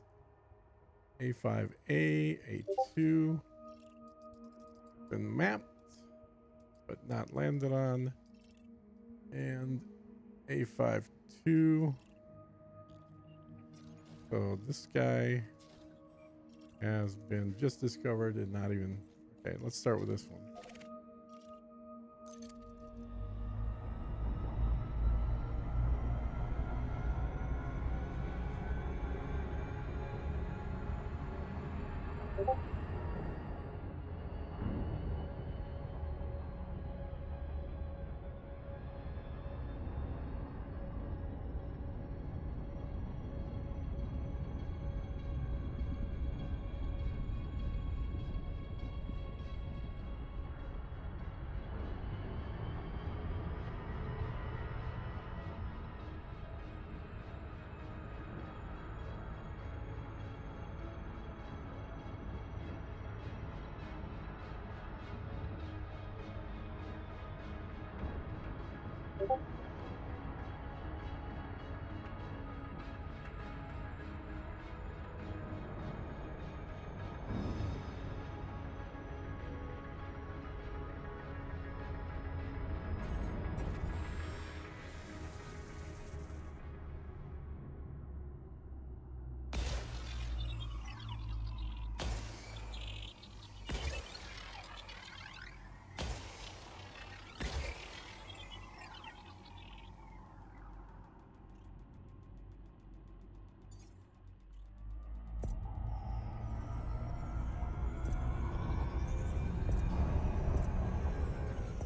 A5A, A2 been mapped but not landed on, and A52. So this guy has been just discovered and not even. Okay, let's start with this one.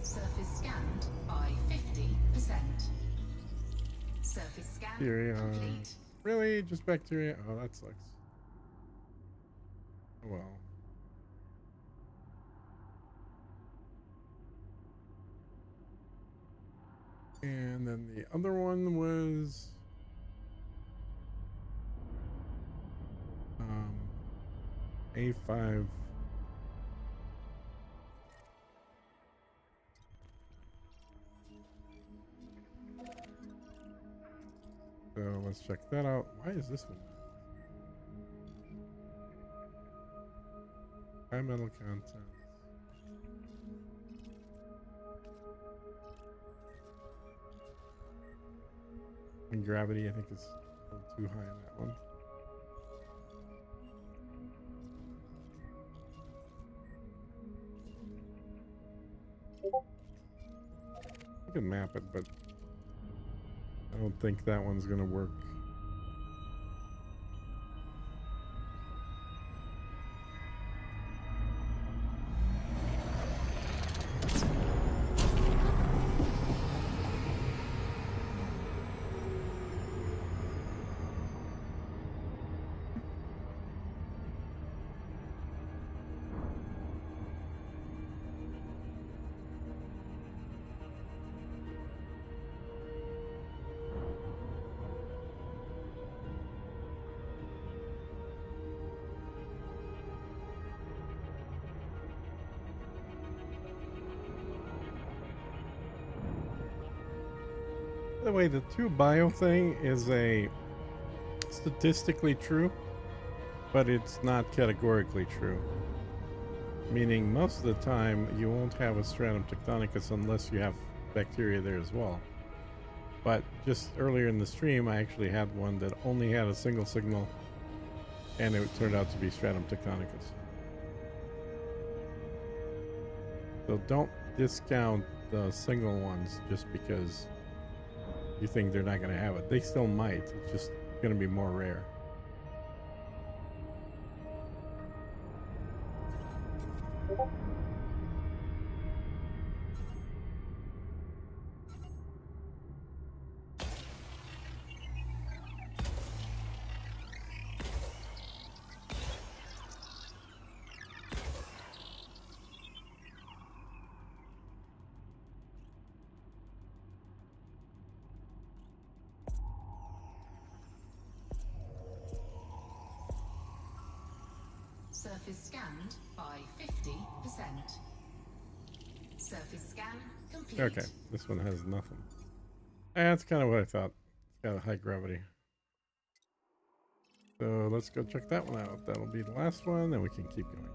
Surface scanned by 50%. Surface scan Bacteria. complete. Really? Just bacteria? Oh, that sucks. Oh, well. And then the other one was A5. So let's check that out. Why is this one? High metal content. And gravity, I think, is a little too high on that one. You can map it, but I don't think that one's gonna work. the way, the two bio thing is a statistically true, but it's not categorically true. Meaning, most of the time, you won't have a stratum tectonicus unless you have bacteria there as well. But just earlier in the stream, I actually had one that only had a single signal, and it turned out to be stratum tectonicus. So don't discount the single ones just because you think they're not going to have it. They still might. It's just going to be more rare. Surface scanned by 50%. Surface scan complete. Okay, this one has nothing. That's kind of what I thought. It's got a high gravity. So let's go check that one out. That'll be the last one, then we can keep going.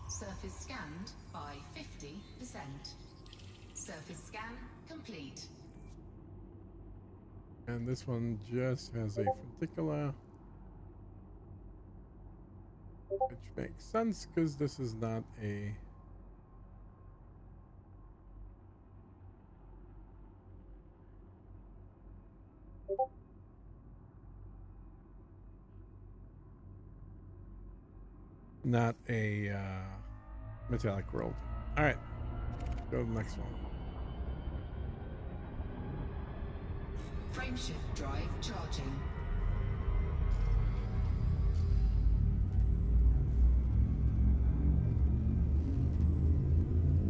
Surface scanned by 50%. Surface scan complete. And this one just has a funicular, which makes sense because this is not a metallic world. All right, go to the next one. Frameshift drive charging.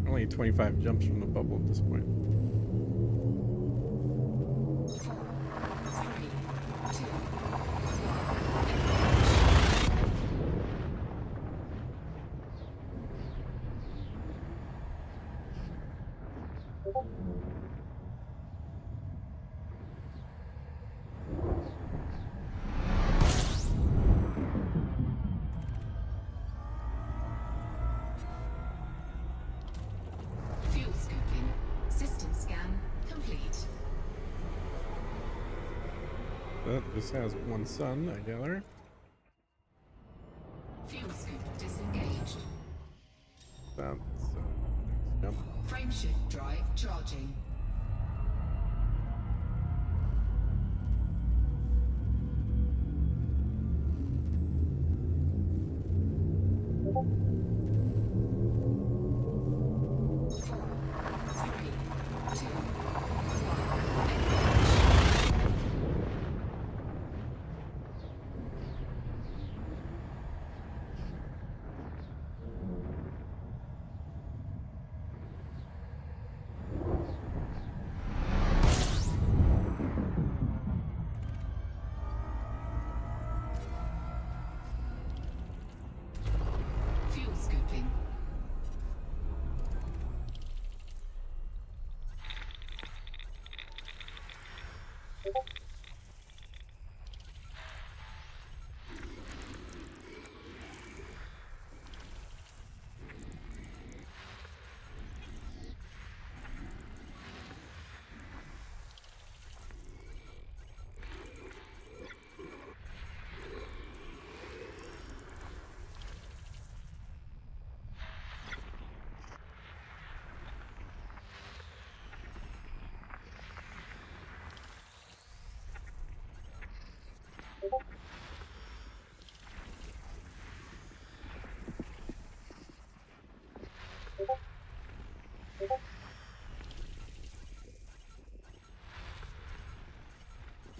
Only 25 jumps from the bubble at this point. 4, 3, 2, 1. Fuel scooping. System scan complete. This has one sun, I gather. Fuel scoop disengaged. That's next jump. Frameshift drive charging.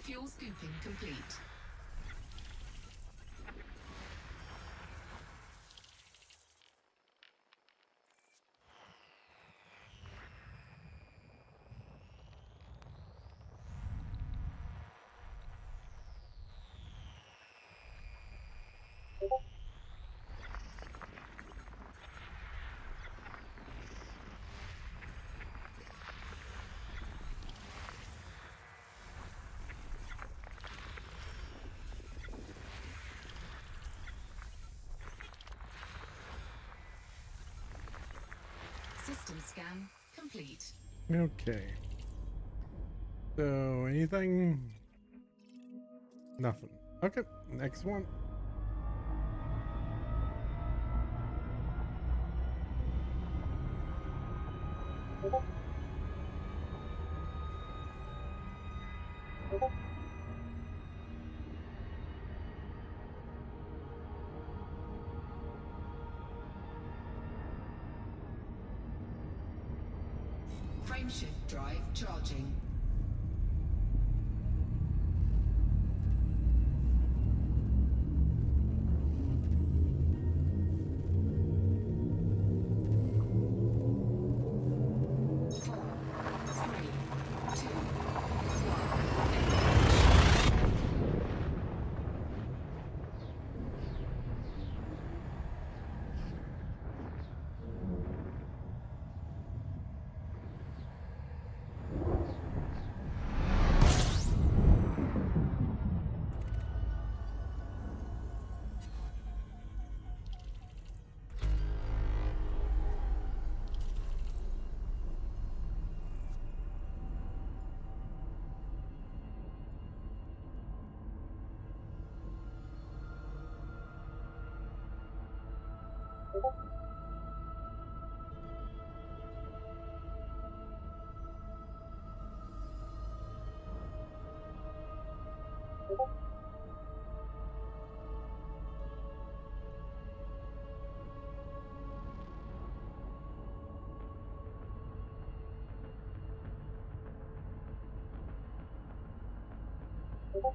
Fuel scooping complete. System scan complete. Okay. So, anything? Nothing. Okay, next one. Frameshift drive charging. Four, three, two, one.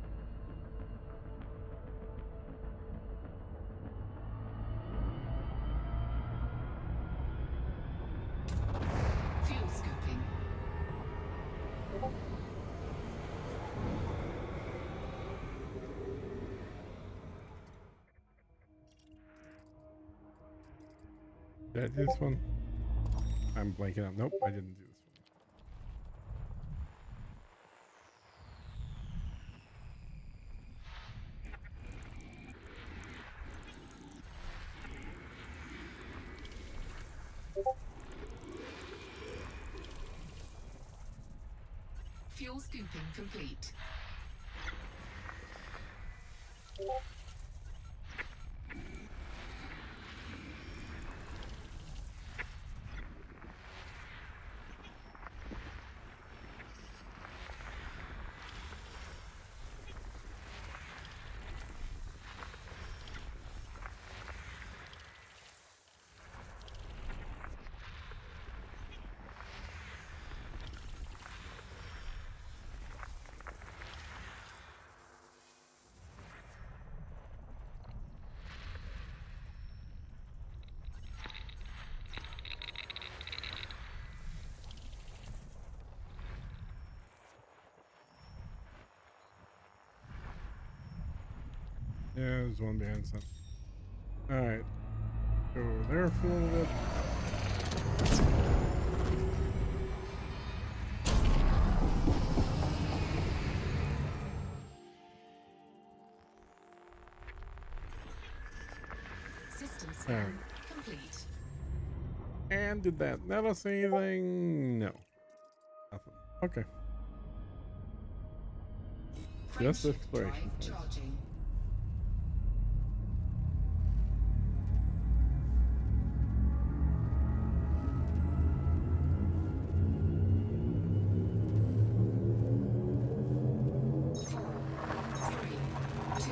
Fuel scooping. Did I do this one? I'm blanking out. Nope, I didn't do this one. Fuel scooping complete. Yeah, there's one behind some. Alright. Go there for a little bit. System scan Alright. complete. And did that net us anything? No. Nothing. Okay. Just Frameshift exploration drive points. charging. Four, three, two,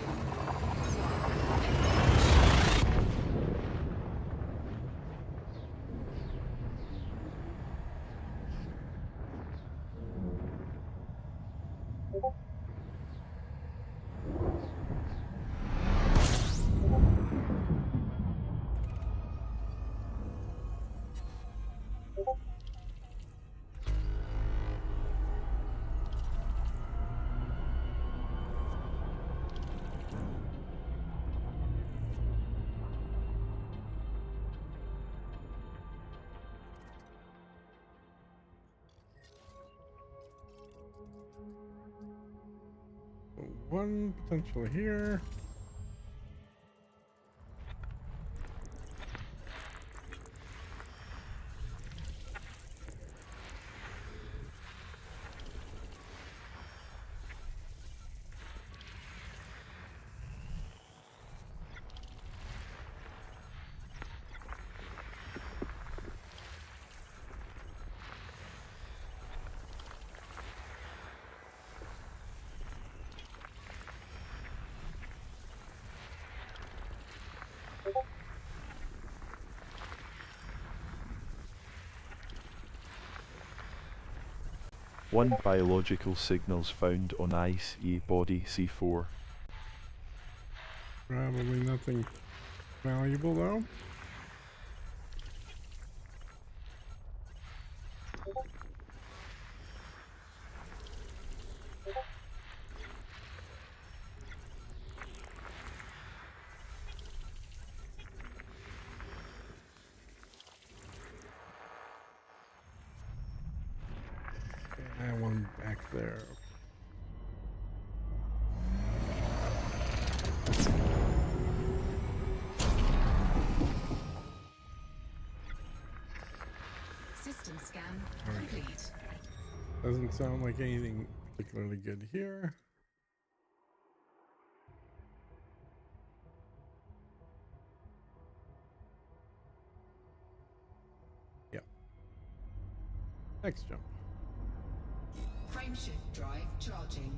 one potential here. One biological signals found on ice E body C4. Probably nothing valuable though. And one back there. System scan Alright. complete. Doesn't sound like anything particularly good here. Yep. Next jump. Frameshift drive charging.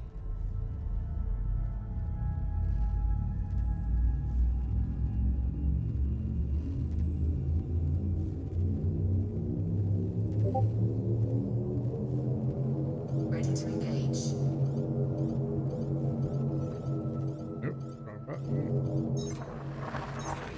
Ready to engage. Nope, wrong button. 4, 3,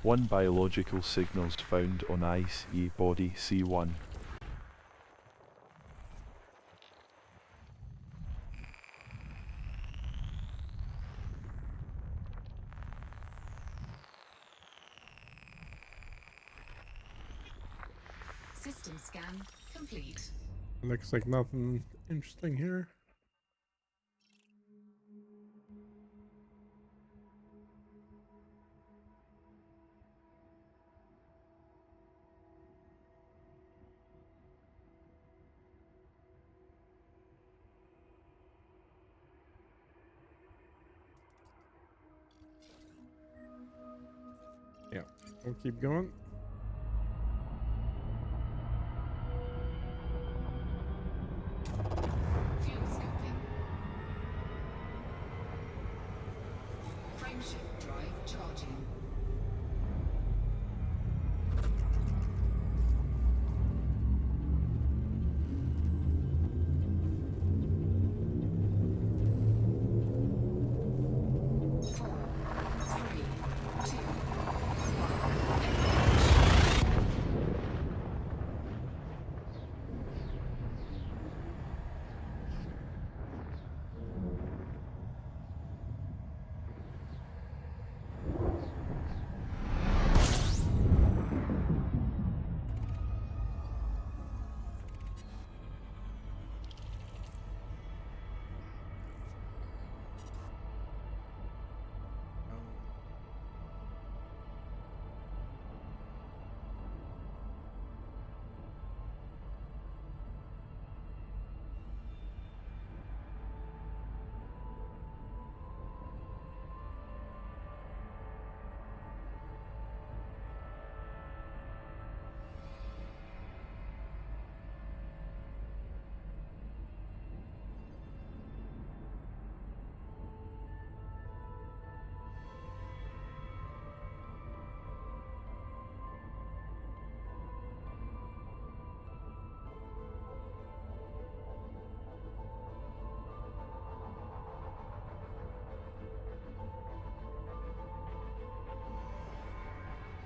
1 biological signals found on ice E body C1. System scan complete. Looks like nothing interesting here. Yeah, we'll keep going. Fuel scooping. Frameshift drive charging. Four, three,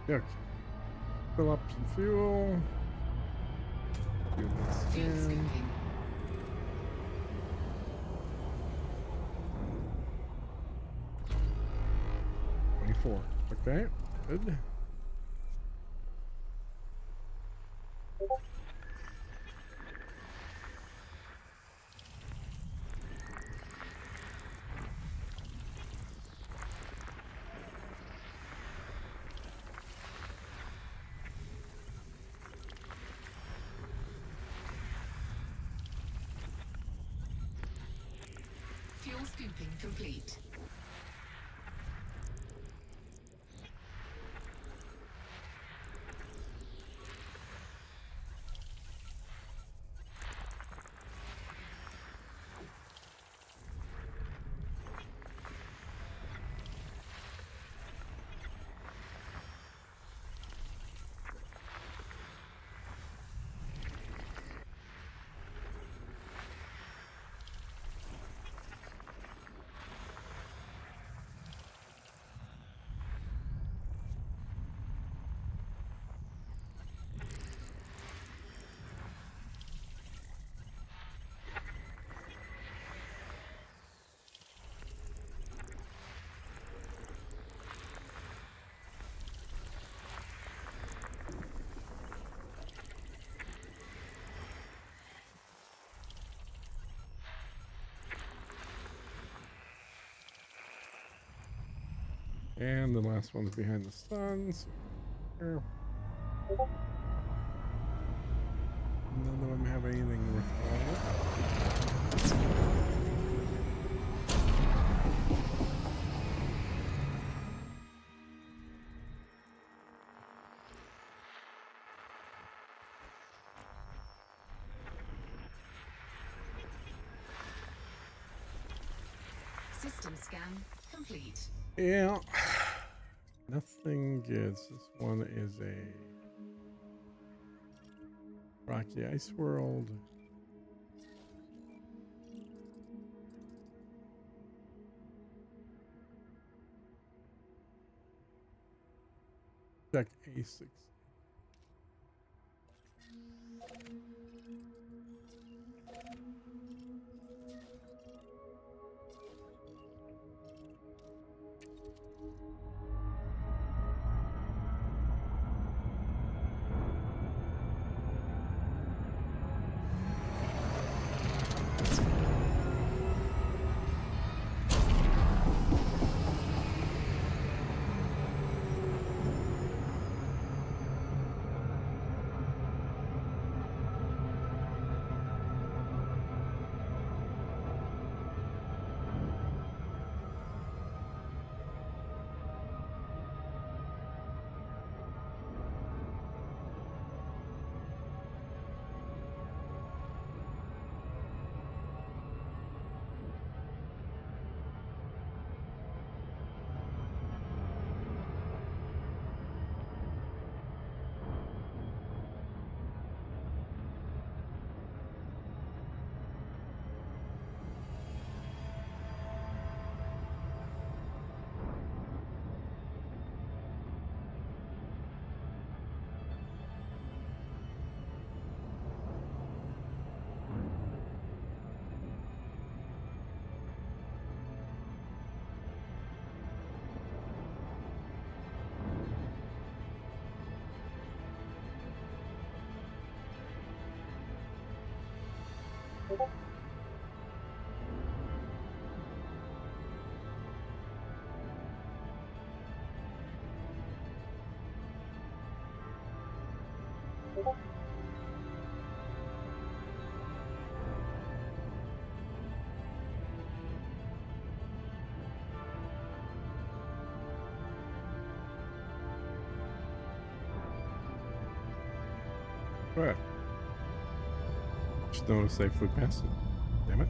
Okay. Fill up some fuel. Do this Fuel again. scooping. 24. Okay, good. Fuel scooping complete. And the last one's behind the sun. So here. None of them have anything worthwhile. System scan complete. Yeah. Nothing good. This one is a rocky ice world. Check A6. Right. Just noticed they flew past it. Damn it.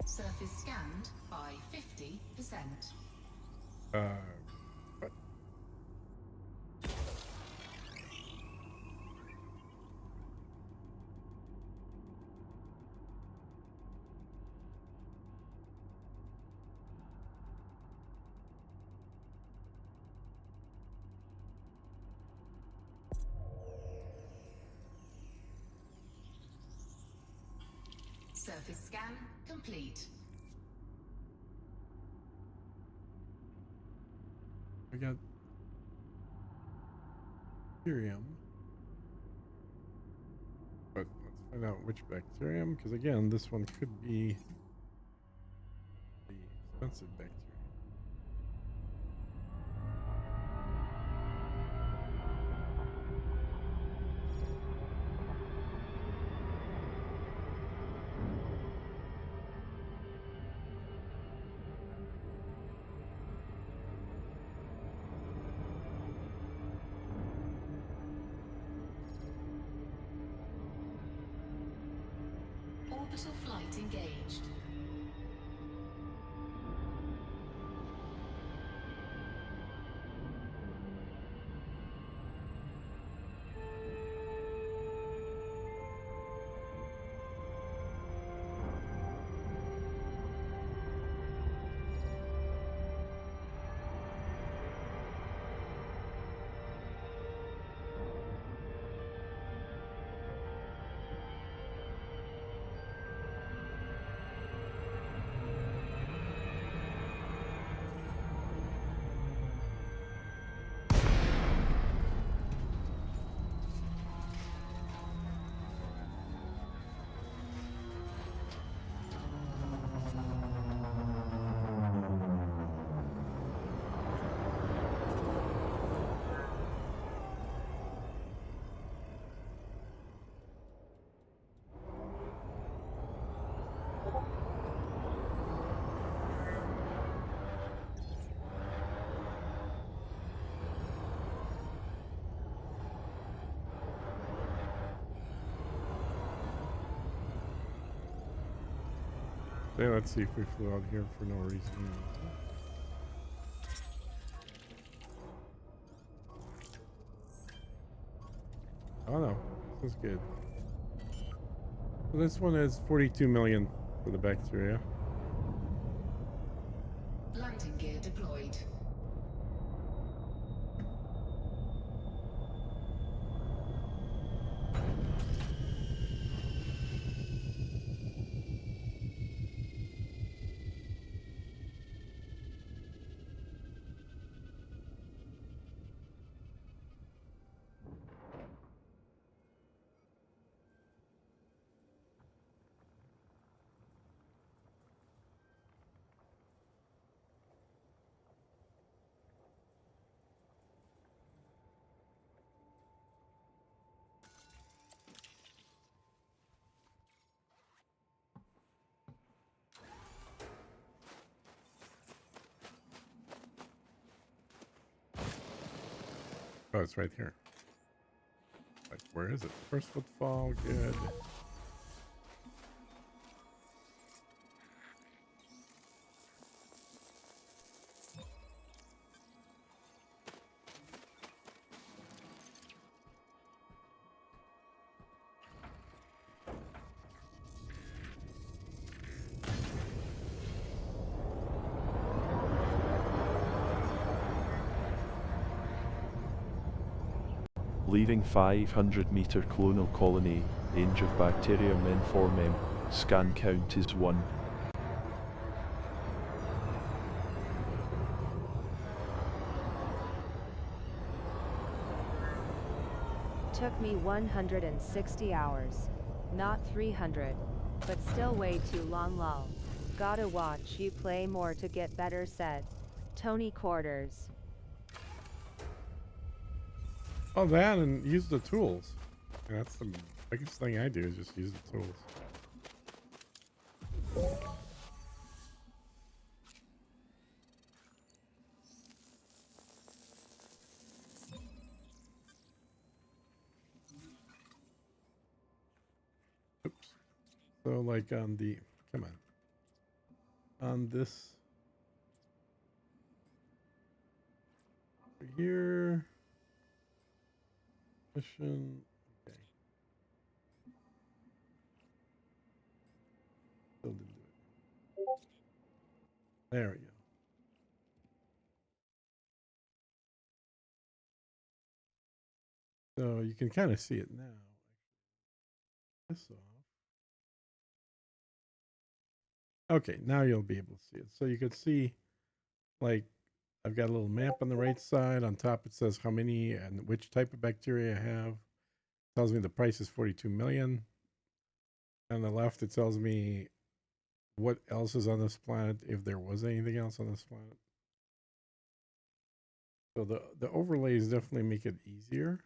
Surface scanned by 50%. What? Surface scan complete. We got bacterium. But let's find out which bacterium, because again, this one could be the expensive bacterium. Orbital flight engaged. Okay, let's see if we flew out here for no reason. Oh no, this is good. So this one is 42 million for the bacteria. Landing gear deployed. Oh, it's right here. Right. Where is it? First footfall, good. Leaving 500-meter clonal colony, range of bacterium informem, scan count is 1. Took me 160 hours. Not 300. But still way too long lol. Gotta watch you play more to get better said. Tony Quarters. Oh, that and use the tools. That's the biggest thing I do is just use the tools. Oops. So like on the, come on this here, mission, okay. Still didn't do it. There we go. So you can kind of see it now. This off. Okay, now you'll be able to see it. So you could see, like, I've got a little map on the right side. On top, it says how many and which type of bacteria I have. Tells me the price is 42 million. On the left, it tells me what else is on this planet, if there was anything else on this planet. So the overlays definitely make it easier.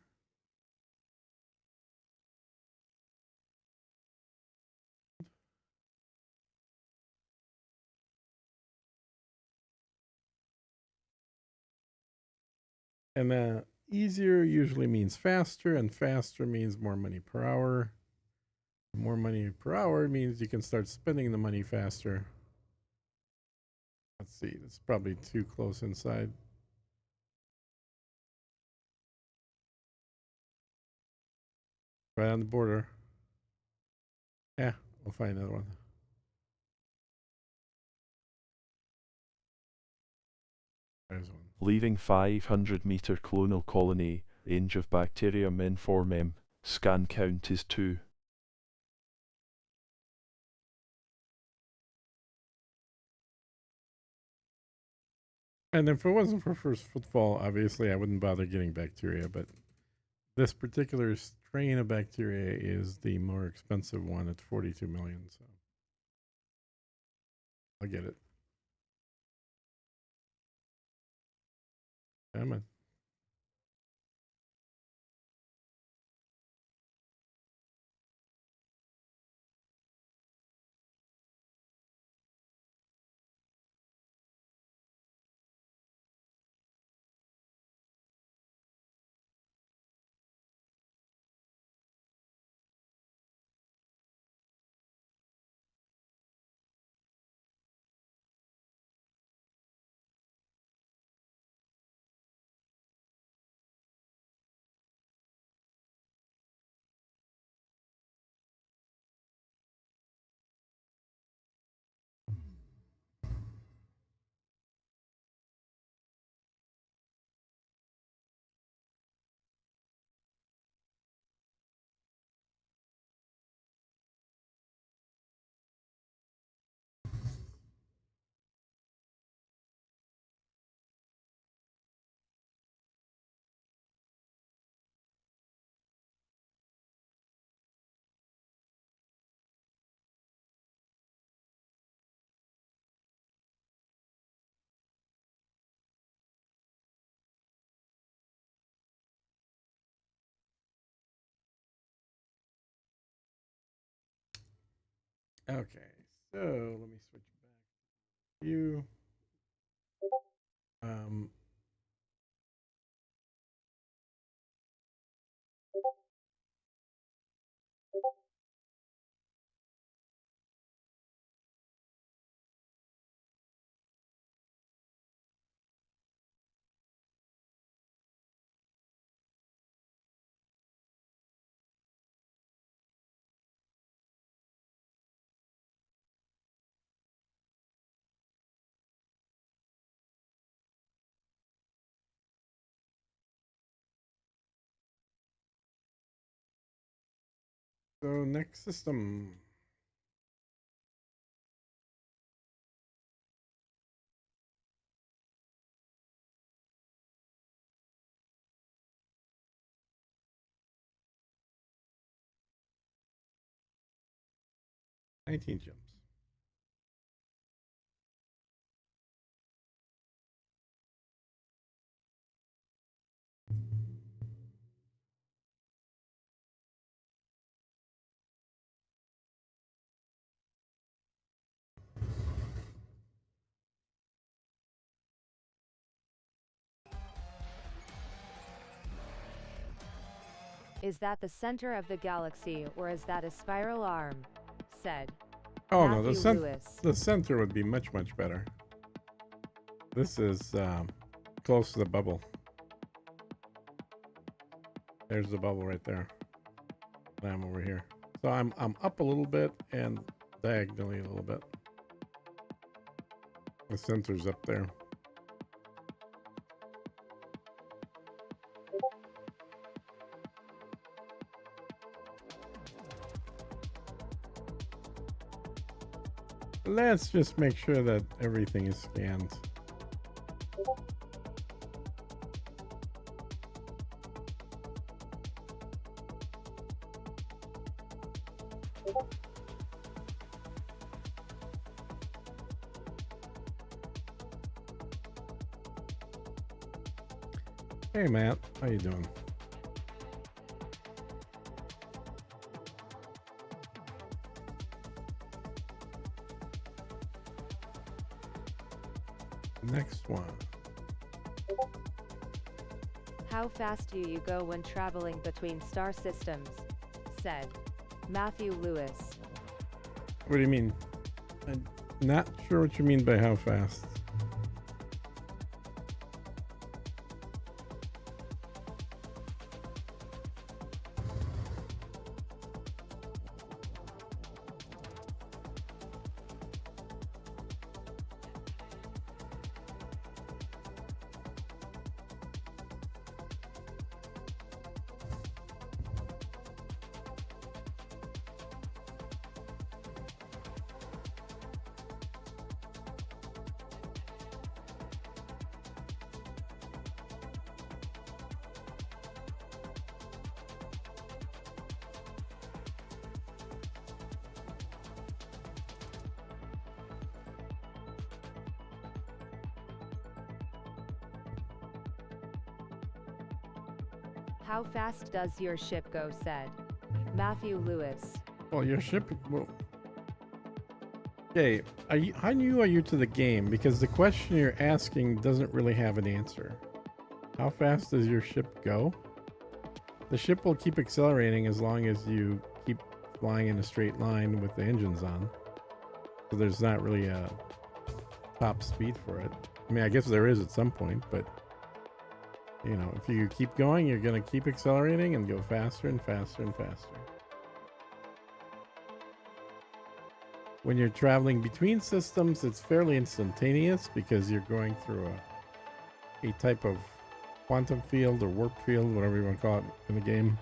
And easier usually means faster, and faster means more money per hour. More money per hour means you can start spending the money faster. Let's see, it's probably too close inside. Right on the border. Yeah, we'll find another one. There's one. Leaving 500-meter clonal colony, range of bacterium informem, scan count is 2. And if it wasn't for first footfall, obviously I wouldn't bother getting bacteria, but this particular strain of bacteria is the more expensive one at 42 million, so I'll get it. Come on. Okay, so let me switch back to you. Um, So next system. $19 gems. Is that the center of the galaxy or is that a spiral arm? Said Oh no, Matthew Lewis. the center would be much better. This is close to the bubble. There's the bubble right there. I'm over here. So I'm up a little bit and diagonally a little bit. The center's up there. Let's just make sure that everything is scanned. Hey Matt, how you doing? Next one. How fast do you go when traveling between star systems? Said Matthew Lewis. What do you mean? I'm not sure what you mean by how fast. How fast does your ship go? Said Matthew Lewis. Well, your ship. Well, okay, how new are you to the game? Because the question you're asking doesn't really have an answer. How fast does your ship go? The ship will keep accelerating as long as you keep flying in a straight line with the engines on. So there's not really a top speed for it. I mean, I guess there is at some point, but you know, if you keep going, you're going to keep accelerating and go faster and faster and faster. When you're traveling between systems, it's fairly instantaneous because you're going through a type of quantum field or warp field, whatever you want to call it in the game.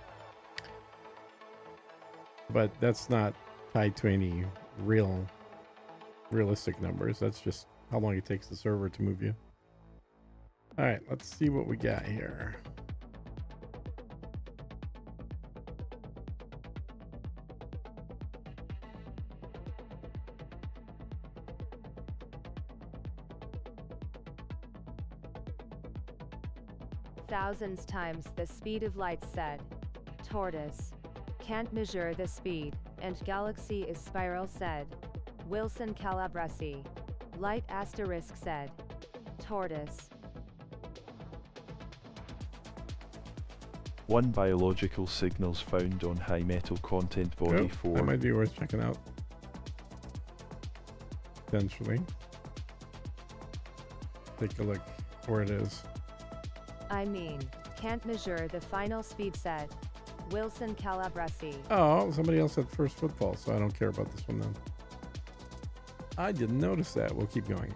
But that's not tied to any realistic numbers. That's just how long it takes the server to move you. All right, let's see what we got here. Thousands times the speed of light. Said Tortoise. Can't measure the speed, and galaxy is spiral. Said Wilson Calabresi. Light asterisk. Said Tortoise. One biological signals found on high metal content body Oh, 4. that might be worth checking out. Potentially. Take a look where it is. I mean, can't measure the final speed. Said Wilson Calabresi. Oh, somebody else had first footfall, so I don't care about this one then. I didn't notice that. We'll keep going.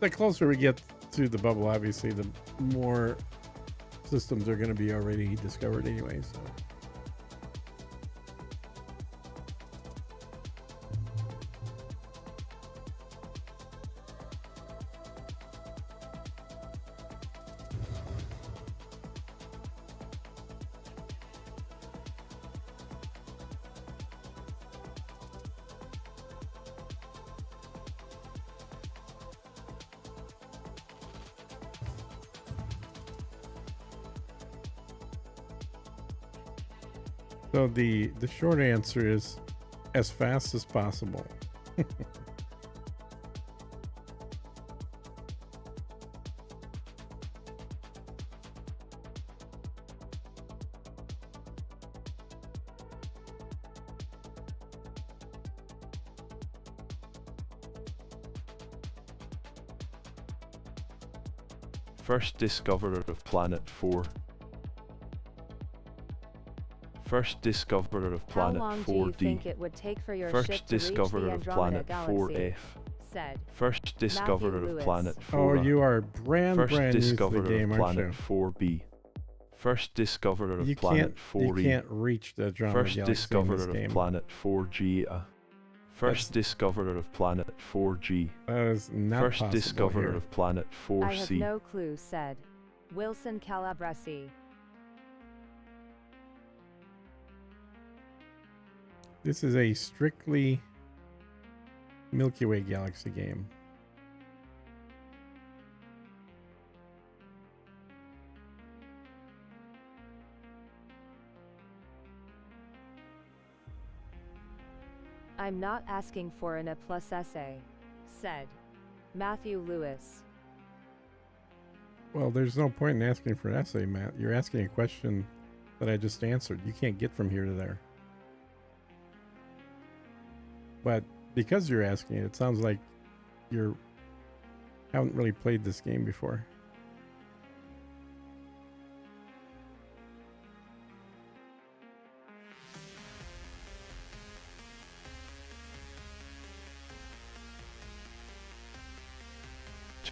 The closer we get to the bubble, obviously, the more systems are going to be already discovered anyway. So. So the short answer is as fast as possible. First discoverer of Planet 4. First discoverer of How Planet long do you 4D. think it would take for your First ship to reach discoverer the of Andromeda Planet Galaxy? 4F. Said. First discoverer of Lewis. Planet Oh, 4. you are brand First new to the discoverer game, of aren't you? Planet 4B. First discoverer of You Planet can't 4E. you can't reach the Andromeda First Galaxy in discoverer this of game. Planet 4G. First discoverer of Planet 4G. That is not First possible discoverer here. of Planet I have 4C. no clue, said Wilson Calabresi. This is a strictly Milky Way galaxy game. I'm not asking for an A+ essay, said Matthew Lewis. Well, there's no point in asking for an essay, Matt. You're asking a question that I just answered. You can't get from here to there. But because you're asking it, it sounds like you haven't really played this game before.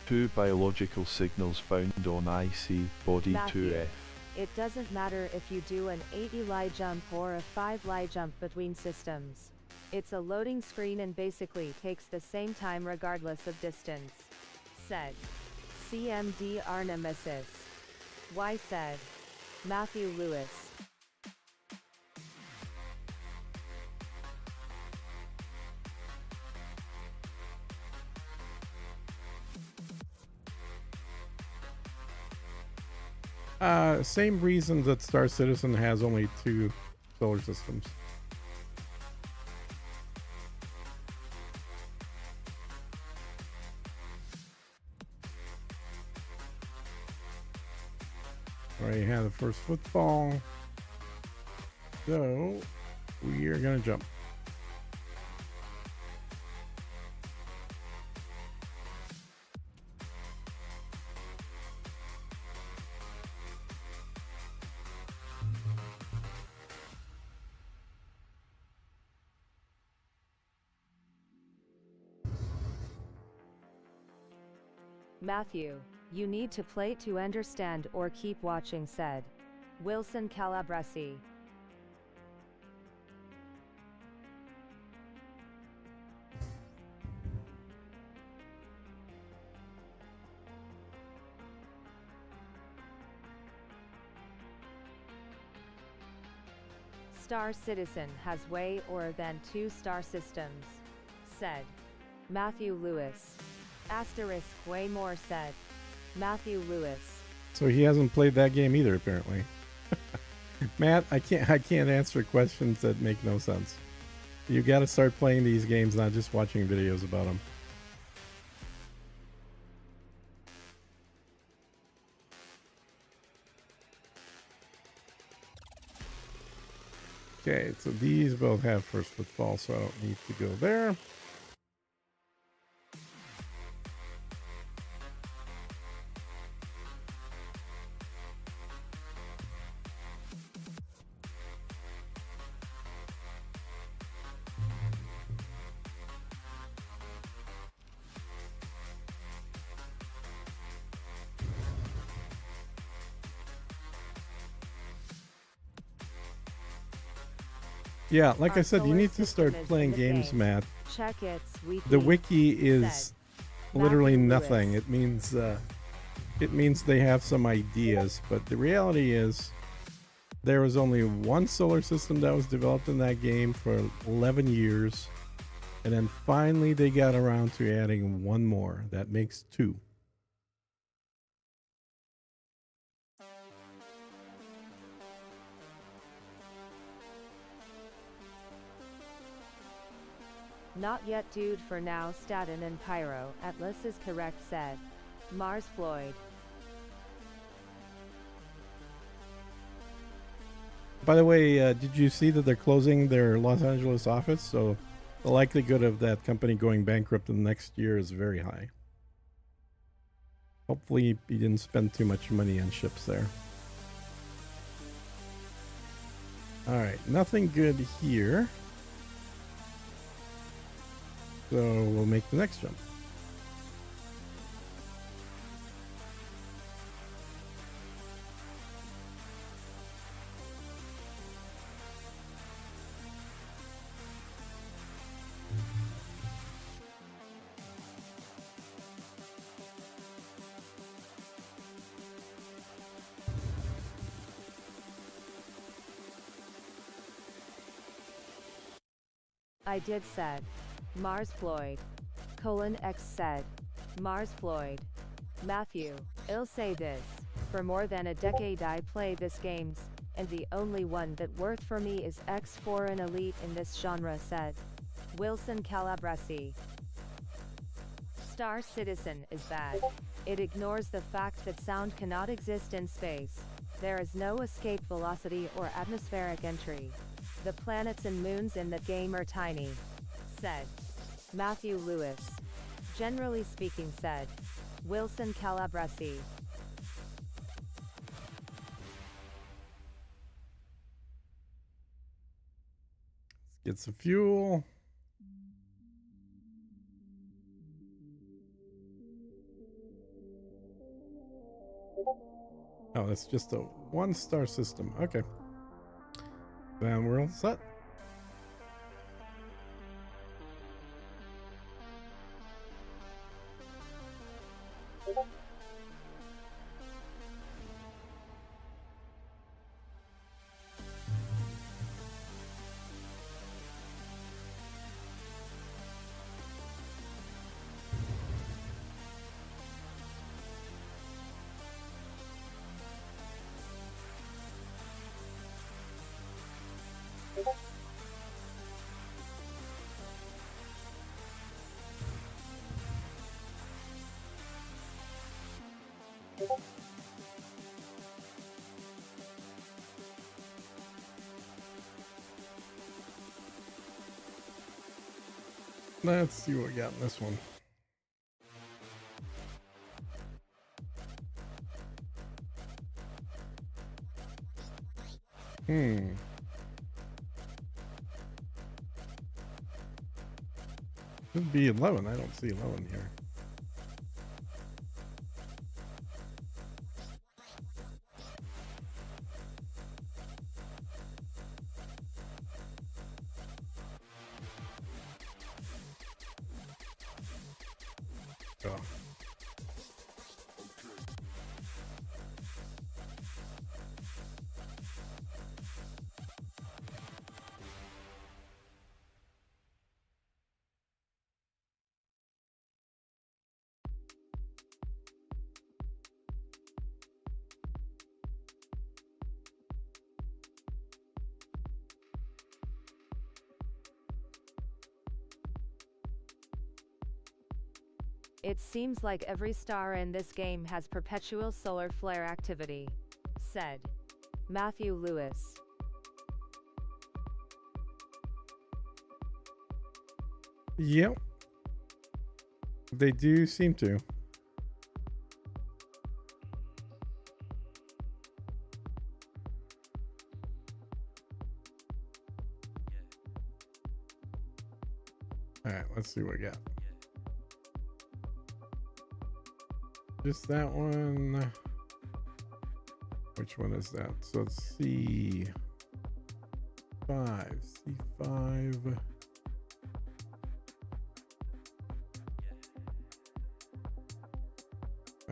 Two biological signals found on IC body Matthew. 2F. It doesn't matter if you do an 80 lie jump or a 5 lie jump between systems. It's a loading screen and basically takes the same time regardless of distance. Said CMD Arnemesis. Why said Matthew Lewis. Same reason that Star Citizen has only 2 solar systems. Already had the first football. So we are gonna jump. Matthew, you need to play to understand or keep watching, said Wilson Calabresi. Star Citizen has way more than 2 star systems, said Matthew Lewis. Asterisk way more, said Matthew Lewis. So he hasn't played that game either, apparently. Matt, I can't answer questions that make no sense. You got to start playing these games, not just watching videos about them. Okay, so these both have first footfall, so I don't need to go there. Yeah, like I Our said, you solar need to system start is playing in the games, game. Matt. Check its wiki. The wiki is said literally Matthew nothing. Lewis. It means they have some ideas, but the reality is there was only one solar system that was developed in that game for 11 years, and then finally they got around to adding one more. That makes two. Not yet, dude. For now, Statin and Pyro. Atlas is correct. Said Mars Floyd. By the way, did you see that they're closing their Los Angeles office? So the likelihood of that company going bankrupt in the next year is very high. Hopefully, he didn't spend too much money on ships there. All right, nothing good here. So we'll make the next jump. I did. Said Mars Floyd. X said Mars Floyd. Matthew, I'll say this. For more than a decade I play this games, and the only one that worked for me is X4 an elite in this genre. Said Wilson Calabresi. Star Citizen is bad. It ignores the fact that sound cannot exist in space. There is no escape velocity or atmospheric entry. The planets and moons in that game are tiny. Said Matthew Lewis. Generally speaking. Said Wilson Calabresi. Let's get some fuel. Oh, that's just a one-star system. Okay. Then we're all set. Let's see what we got in this one. Should be 11. I don't see 11 here. Oh. It seems like every star in this game has perpetual solar flare activity. Said Matthew Lewis. Yep. They do seem to. All right, let's see what we got. Just that one. Which one is that? So let's see. C5. C5.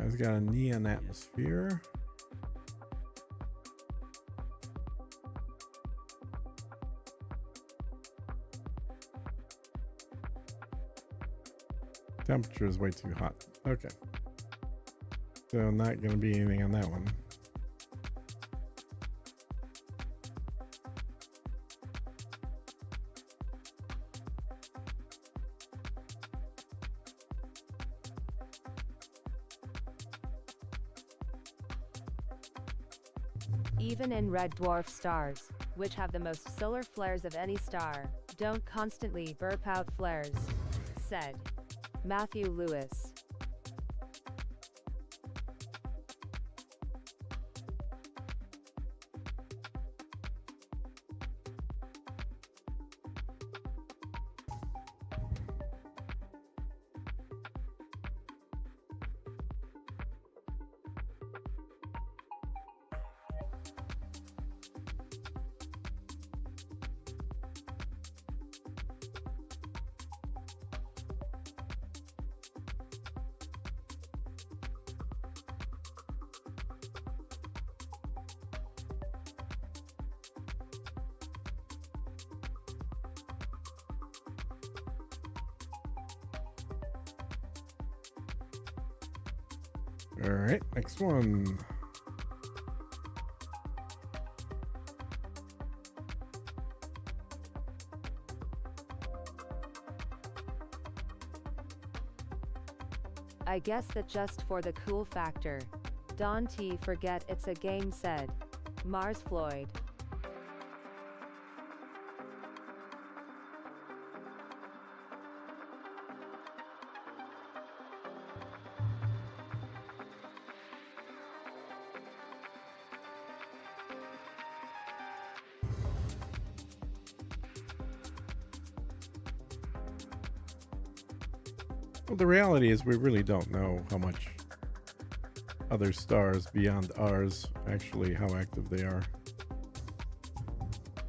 It's got a neon atmosphere. Temperature is way too hot. Okay. So not going to be anything on that one. Even in red dwarf stars, which have the most solar flares of any star, don't constantly burp out flares, said Matthew Lewis. All right, next one. I guess that just for the cool factor. Don T forget it's a game said Mars Floyd. Well, the reality is we really don't know how much other stars beyond ours actually how active they are.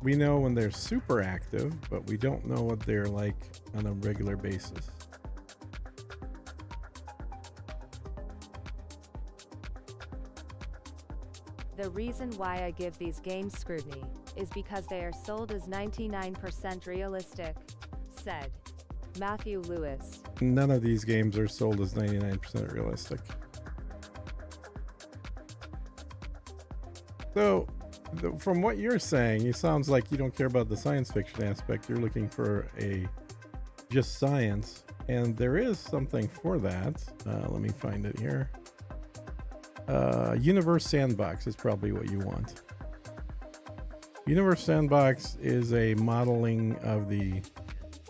We know when they're super active, but we don't know what they're like on a regular basis. The reason why I give these games scrutiny is because they are sold as 99% realistic, said Matthew Lewis. None of these games are sold as 99% realistic. So, from what you're saying, it sounds like you don't care about the science fiction aspect. You're looking for just science, and there is something for that. Let me find it here. Universe Sandbox is probably what you want. Universe Sandbox is a modeling of the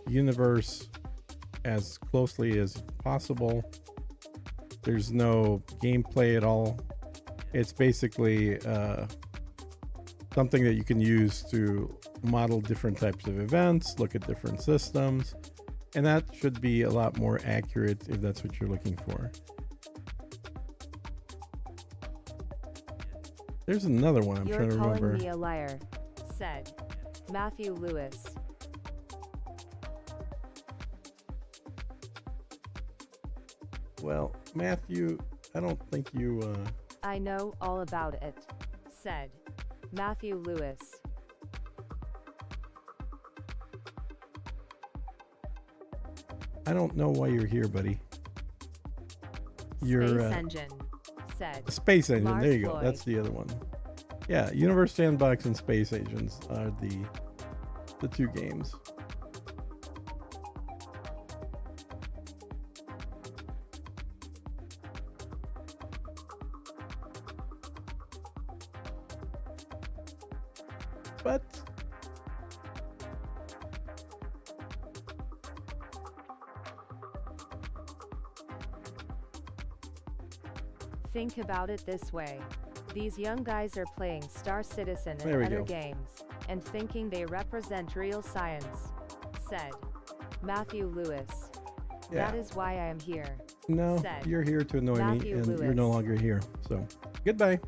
universe as closely as possible. There's no gameplay at all. It's basically something that you can use to model different types of events, look at different systems, and that should be a lot more accurate if that's what you're looking for. There's another one I'm trying to remember. You're calling me a liar, said Matthew Lewis. Well, Matthew, I don't think you... I know all about it, said Matthew Lewis. I don't know why you're here, buddy. You're Space Engine, said a Space Engine. Mars There you go. Floyd. That's the other one. Yeah, Universe Sandbox and Space Agents are the two games. But think about it this way. These young guys are playing Star Citizen There and we other go. games, and thinking they represent real science, said Matthew Lewis. yeah, That is why I am here. no, said you're here to annoy me, Matthew and Lewis. you're no longer here. So, goodbye.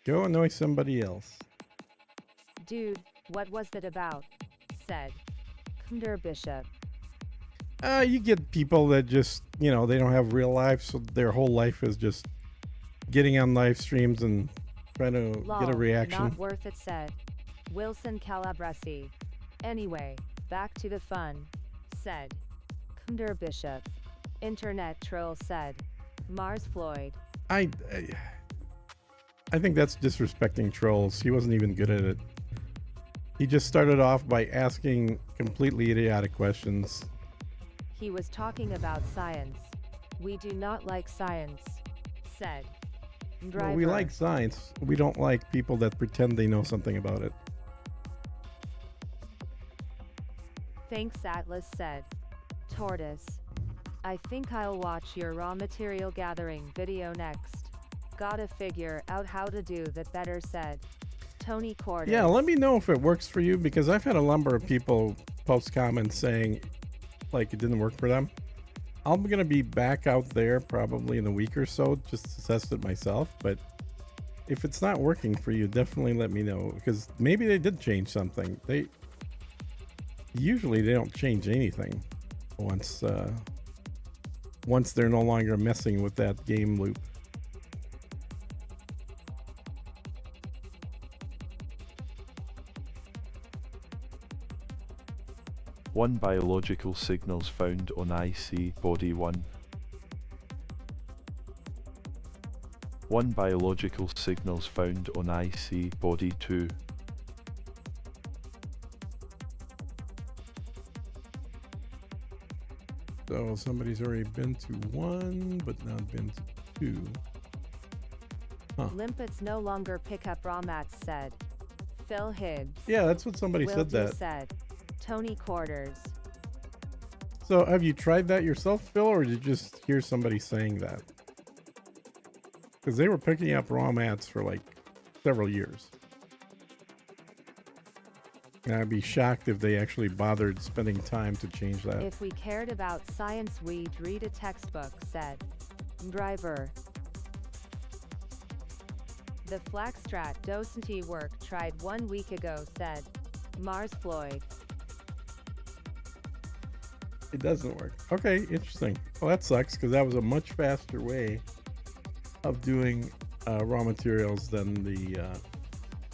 Go annoy somebody else. Dude, what was that about? Said Knder Bishop. You get people that just, they don't have real life, so their whole life is just getting on live streams and trying to Lol, get a reaction. not worth it, said Wilson Calabresi. Anyway, back to the fun, said Knder Bishop. Internet troll said Mars Floyd. I think that's disrespecting trolls. He wasn't even good at it. He just started off by asking completely idiotic questions. He was talking about science. We do not like science, said Driver. Well, we like science. We don't like people that pretend they know something about it. Thanks, Atlas said Tortoise. I think I'll watch your raw material gathering video next. Gotta figure out how to do that better, said Tony Cordes. Yeah, let me know if it works for you, because I've had a number of people post comments saying like it didn't work for them. I'm gonna be back out there probably in a week or so just to test it myself, but if it's not working for you, definitely let me know, because maybe they did change something. They don't change anything once they're no longer messing with that game loop. One biological signals found on IC body 1. One biological signals found on IC body 2. So somebody's already been to 1, but not been to 2. Huh. Limpets no longer pick up raw mats, said Phil Hibbs. Yeah, that's what somebody Will said do, that. said Tony Quarters. So have you tried that yourself, Phil, or did you just hear somebody saying that? Because they were picking up raw mats for like several years. And I'd be shocked if they actually bothered spending time to change that. If we cared about science, we'd read a textbook, said Driver. The Flaxstrat docenti work tried 1 week ago, said Mars Floyd. It doesn't work. Okay, interesting. Well, that sucks, because that was a much faster way of doing raw materials than the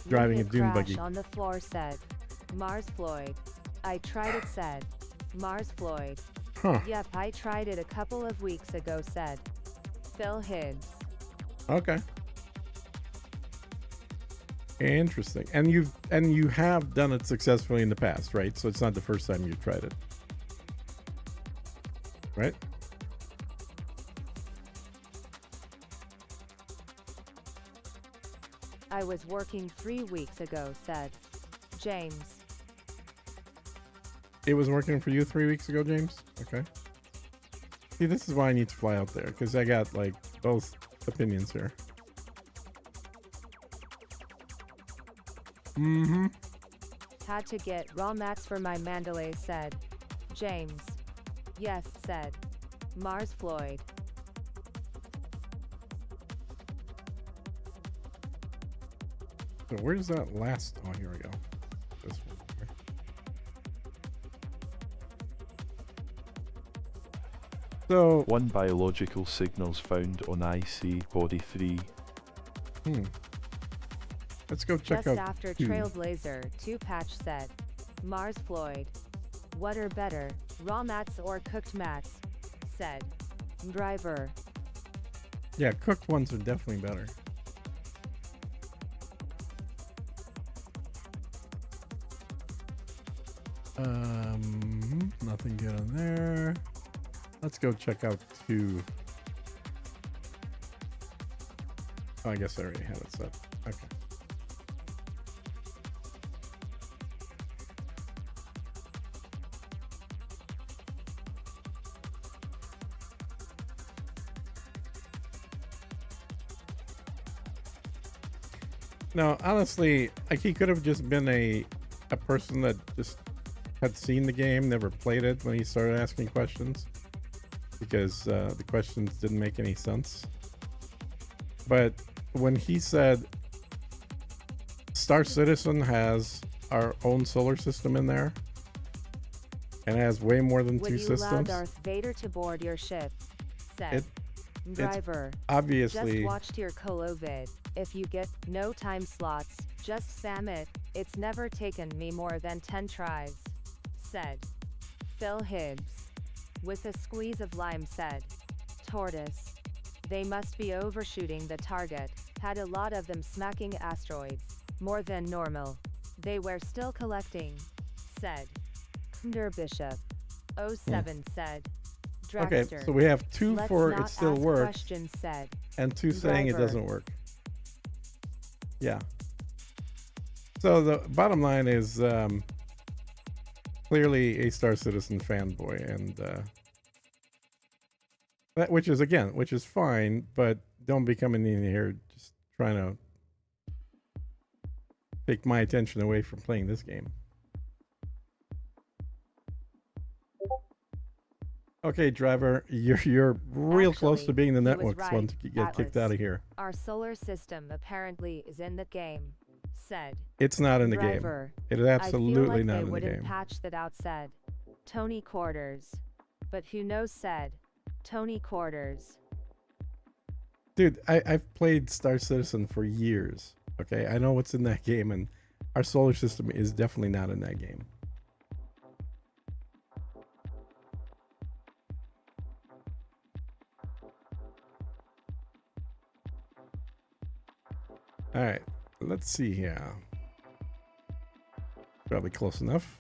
driving a Limpet dune crash buggy. on the floor, said Mars Floyd. I tried it, said Mars Floyd. Huh. Yep, I tried it a couple of weeks ago, said Phil Hibbs. Okay. Interesting. And you have done it successfully in the past, right? So it's not the first time you've tried it. Right? I was working 3 weeks ago, said James. It was working for you 3 weeks ago, James? Okay. See, this is why I need to fly out there, because I got like both opinions here. Mm-hmm. Had to get raw mats for my Mandalay, said James. Yes, said Mars Floyd. So where does that last? Oh, here we go. This one here. So One biological signals found on IC body 3. Let's go check Just out after 2. Trailblazer 2 patch, said Mars Floyd. What are better, raw mats or cooked mats? Said Driver. Yeah, cooked ones are definitely better. Nothing good on there. Let's go check out 2. Oh, I guess I already had it set. Okay. No, honestly, like he could have just been a person that just had seen the game, never played it when he started asking questions, because the questions didn't make any sense. But when he said Star Citizen has our own solar system in there, and it has way more than Would two you allow systems. Darth Vader to board your ship? Said. It Driver. Just obviously watched your colo vid. If you get no time slots, just spam it. It's never taken me more than 10 tries. Said. Phil Hibbs. With a squeeze of lime said. Tortoise. They must be overshooting the target. Had a lot of them smacking asteroids. More than normal. They were still collecting. Said. Knder Bishop. 07 said. okay. Dragster. So we have two Let's for not it still ask works, questions said. and two saying it Driver. doesn't work. Yeah. So the bottom line is clearly a Star Citizen fanboy, and that which is fine, but don't be coming in here just trying to take my attention away from playing this game. Okay, driver, you're real close to Actually, being the he was networks right. one to get kicked out of here. Our solar system apparently is in the game. Said. It's not in the Driver. game. It is I absolutely feel like not they in the wouldn't game. patch that out said. Tony Quarters. But who knows said. Tony Quarters. Dude, I've played Star Citizen for years. Okay, I know what's in that game, and our solar system is definitely not in that game. All right, let's see here. Probably close enough.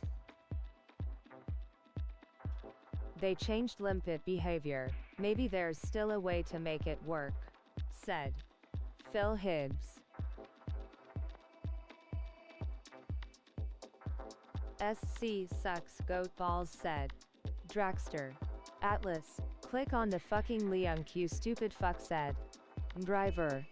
They changed limpet behavior. Maybe there's still a way to make it work. Said. Phil Hibbs. SC sucks goat balls said. Dragster. Atlas. Click on the fucking link you stupid fuck said. Driver.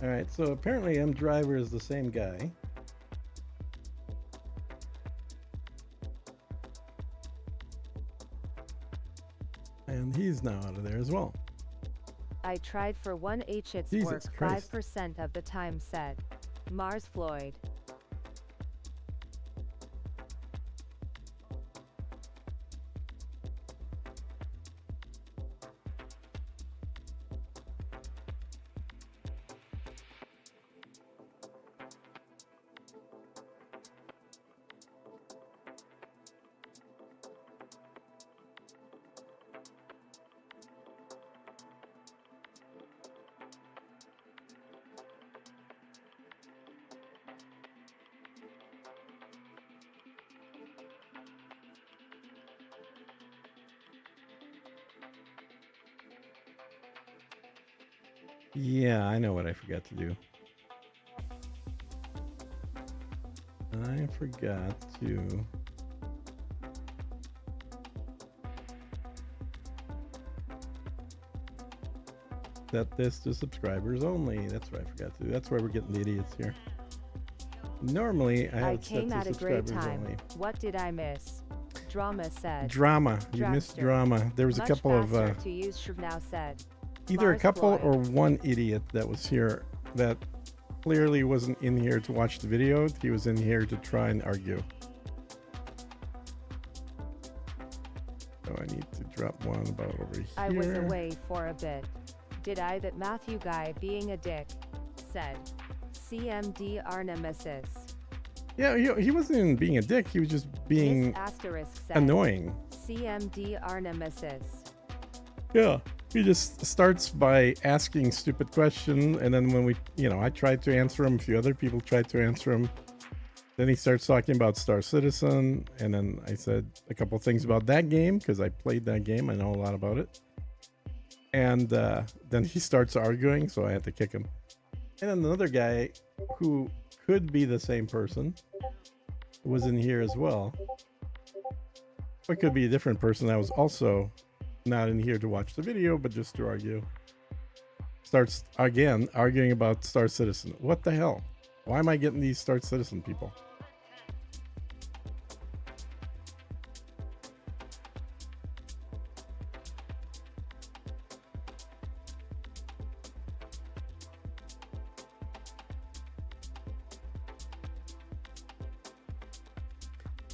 All right, so apparently M Driver is the same guy. And he's now out of there as well. I tried for 1H it's Jesus worked Christ. 5% of the time said. Mars Floyd. Yeah, I know what I forgot to do. I forgot to set this to subscribers only. That's what I forgot to do. That's why we're getting the idiots here. Normally, I have I it set came to at a great subscribers time. only. What did I miss? Drama said. Drama. You missed Dragster. drama. There was a Much couple of faster to use should now said. either a Mars couple or Floyd. one idiot that was here that clearly wasn't in here to watch the video. He was in here to try and argue. So I need to drop one about over here. I was away for a bit. Did I that Matthew guy being a dick? Said. CMD our nemesis. Yeah, he wasn't even being a dick. He was just being Miss Asterisk said. annoying. CMD our nemesis. Yeah. He just starts by asking stupid questions, and then when we, I tried to answer him, a few other people tried to answer him. Then he starts talking about Star Citizen, and then I said a couple things about that game, because I played that game, I know a lot about it. And then he starts arguing, so I had to kick him. And then another guy who could be the same person was in here as well. It could be a different person that was also not in here to watch the video, but just to argue. starts again arguing about Star Citizen. What the hell? Why am I getting these Star Citizen people?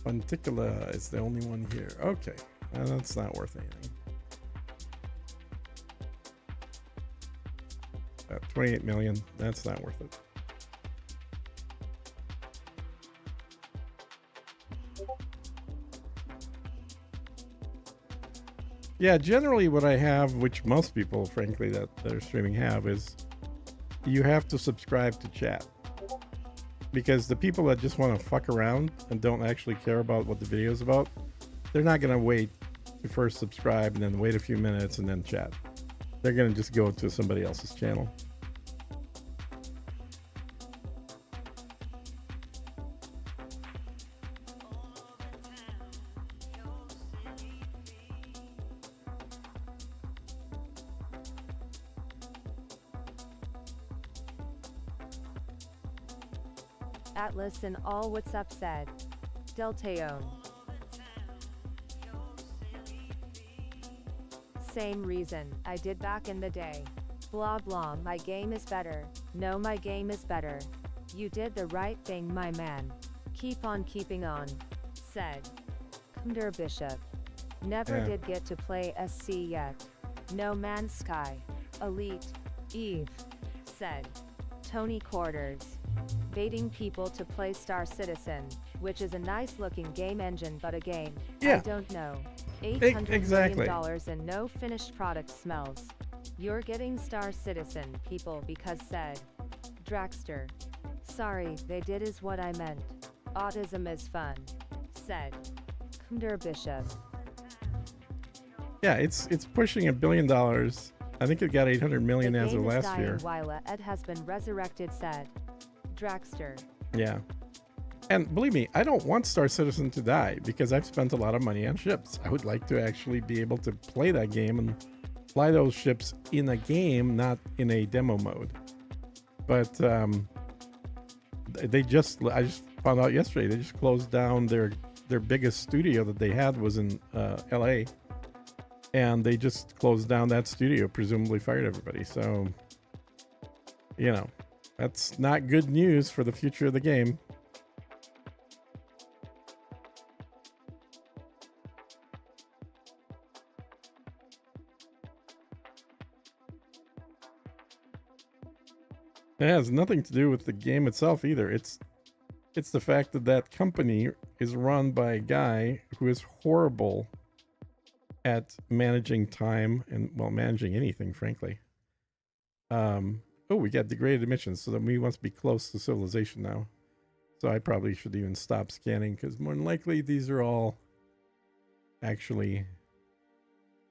Punticula is the only one here. Okay, that's not worth anything. 28 million, that's not worth it. Yeah, generally what I have, which most people, frankly, that are streaming have, is you have to subscribe to chat. Because the people that just want to fuck around and don't actually care about what the video is about, they're not going to wait to first subscribe and then wait a few minutes and then chat. They're going to just go to somebody else's channel. Atlas and all what's up said. Deltaone. Same reason I did back in the day. Blah blah, my game is better. No, my game is better. You did the right thing, my man. Keep on keeping on. Said. Kunder Bishop. Never did get to play SC yet. No Man's Sky. Elite. Eve. Said. Tony Quarters. Baiting people to play Star Citizen, which is a nice looking game engine but a game, I don't know. $800 million and no finished product smells. You're getting Star Citizen, people, because said. Dragster. Sorry, they did is what I meant. Autism is fun. Said. Kunder Bishop. Yeah, it's pushing $1 billion. I think it got 800 million as of last year. While Ed has been resurrected, said. Dragster. Yeah. And believe me, I don't want Star Citizen to die because I've spent a lot of money on ships. I would like to actually be able to play that game and fly those ships in a game, not in a demo mode. But I just found out yesterday, they just closed down their biggest studio that they had was in LA. And they just closed down that studio, presumably fired everybody. So, you know, that's not good news for the future of the game. It has nothing to do with the game itself either. It's the fact that that company is run by a guy who is horrible at managing time and, well, managing anything, frankly. Oh, we got degraded emissions, so that we must be close to civilization now. So I probably should even stop scanning, because more than likely these are all actually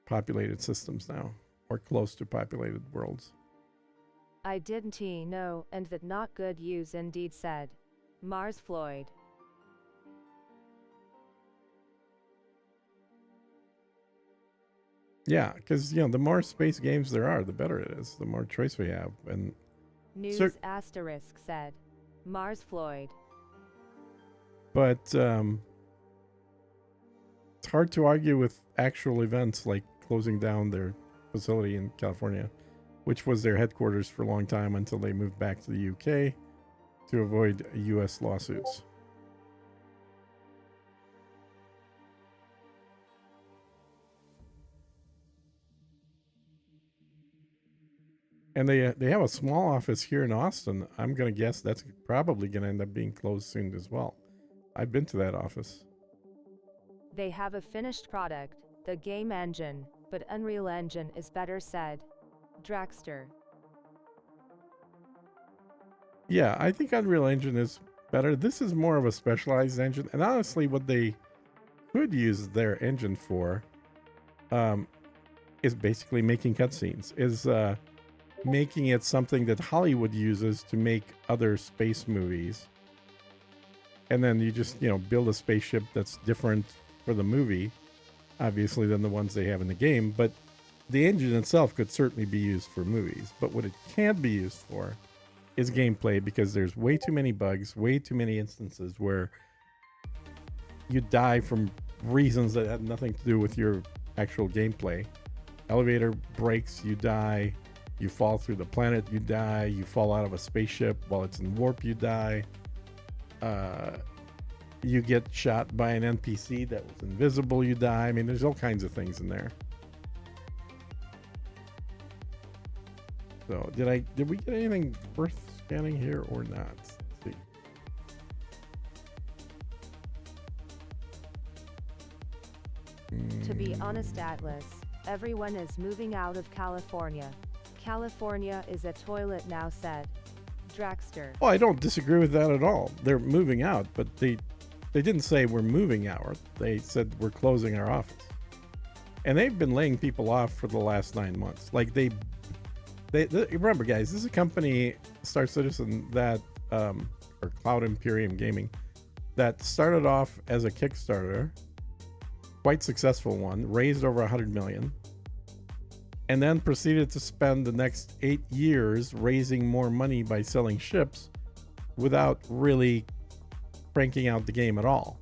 populated systems now, or close to populated worlds. I didn't know, and that not good use indeed, said. Mars Floyd. Yeah, because, you know, the more space games there are, the better it is. The more choice we have. And News asterisk said. Mars Floyd. But it's hard to argue with actual events like closing down their facility in California, which was their headquarters for a long time until they moved back to the UK to avoid US lawsuits. And they have a small office here in Austin. I'm going to guess that's probably going to end up being closed soon as well. I've been to that office. They have a finished product, the game engine, but Unreal Engine is better, said. Dragster. Yeah, I think Unreal Engine is better. This is more of a specialized engine. And honestly, what they could use their engine for is basically making cutscenes, is making it something that Hollywood uses to make other space movies. And then you just, you know, build a spaceship that's different for the movie, obviously, than the ones they have in the game. But the engine itself could certainly be used for movies, but what it can't be used for is gameplay, because there's way too many bugs, way too many instances where you die from reasons that had nothing to do with your actual gameplay. Elevator breaks, you die. You fall through the planet, you die. You fall out of a spaceship while it's in warp, you die. You get shot by an NPC that was invisible, you die. I mean, there's all kinds of things in there. So did we get anything worth scanning here or not? Let's see. To be honest, Atlas, everyone is moving out of California. California is a toilet now, said Draxter. Oh, I don't disagree with that at all. They're moving out, but they didn't say we're moving out. They said we're closing our office. And they've been laying people off for the last 9 months. Like they remember, guys, this is a company, Star Citizen, that or Cloud Imperium Gaming, that started off as a Kickstarter, quite successful one, raised over 100 million, and then proceeded to spend the next 8 years raising more money by selling ships without really cranking out the game at all.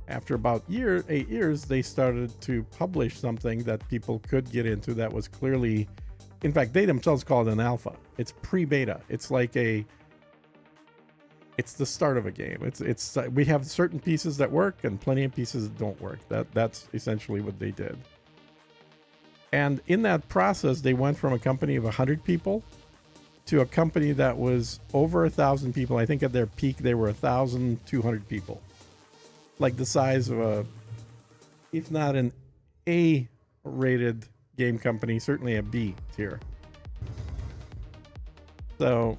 After about 8 years, they started to publish something that people could get into that was clearly, in fact, they themselves call it an alpha. It's pre-beta. It's like it's the start of a game. It's we have certain pieces that work and plenty of pieces that don't work. That's essentially what they did. And in that process, they went from a company of 100 people to a company that was over 1,000 people. I think at their peak, they were 1,200 people. Like the size of a, if not an A-rated game company, certainly a B tier. So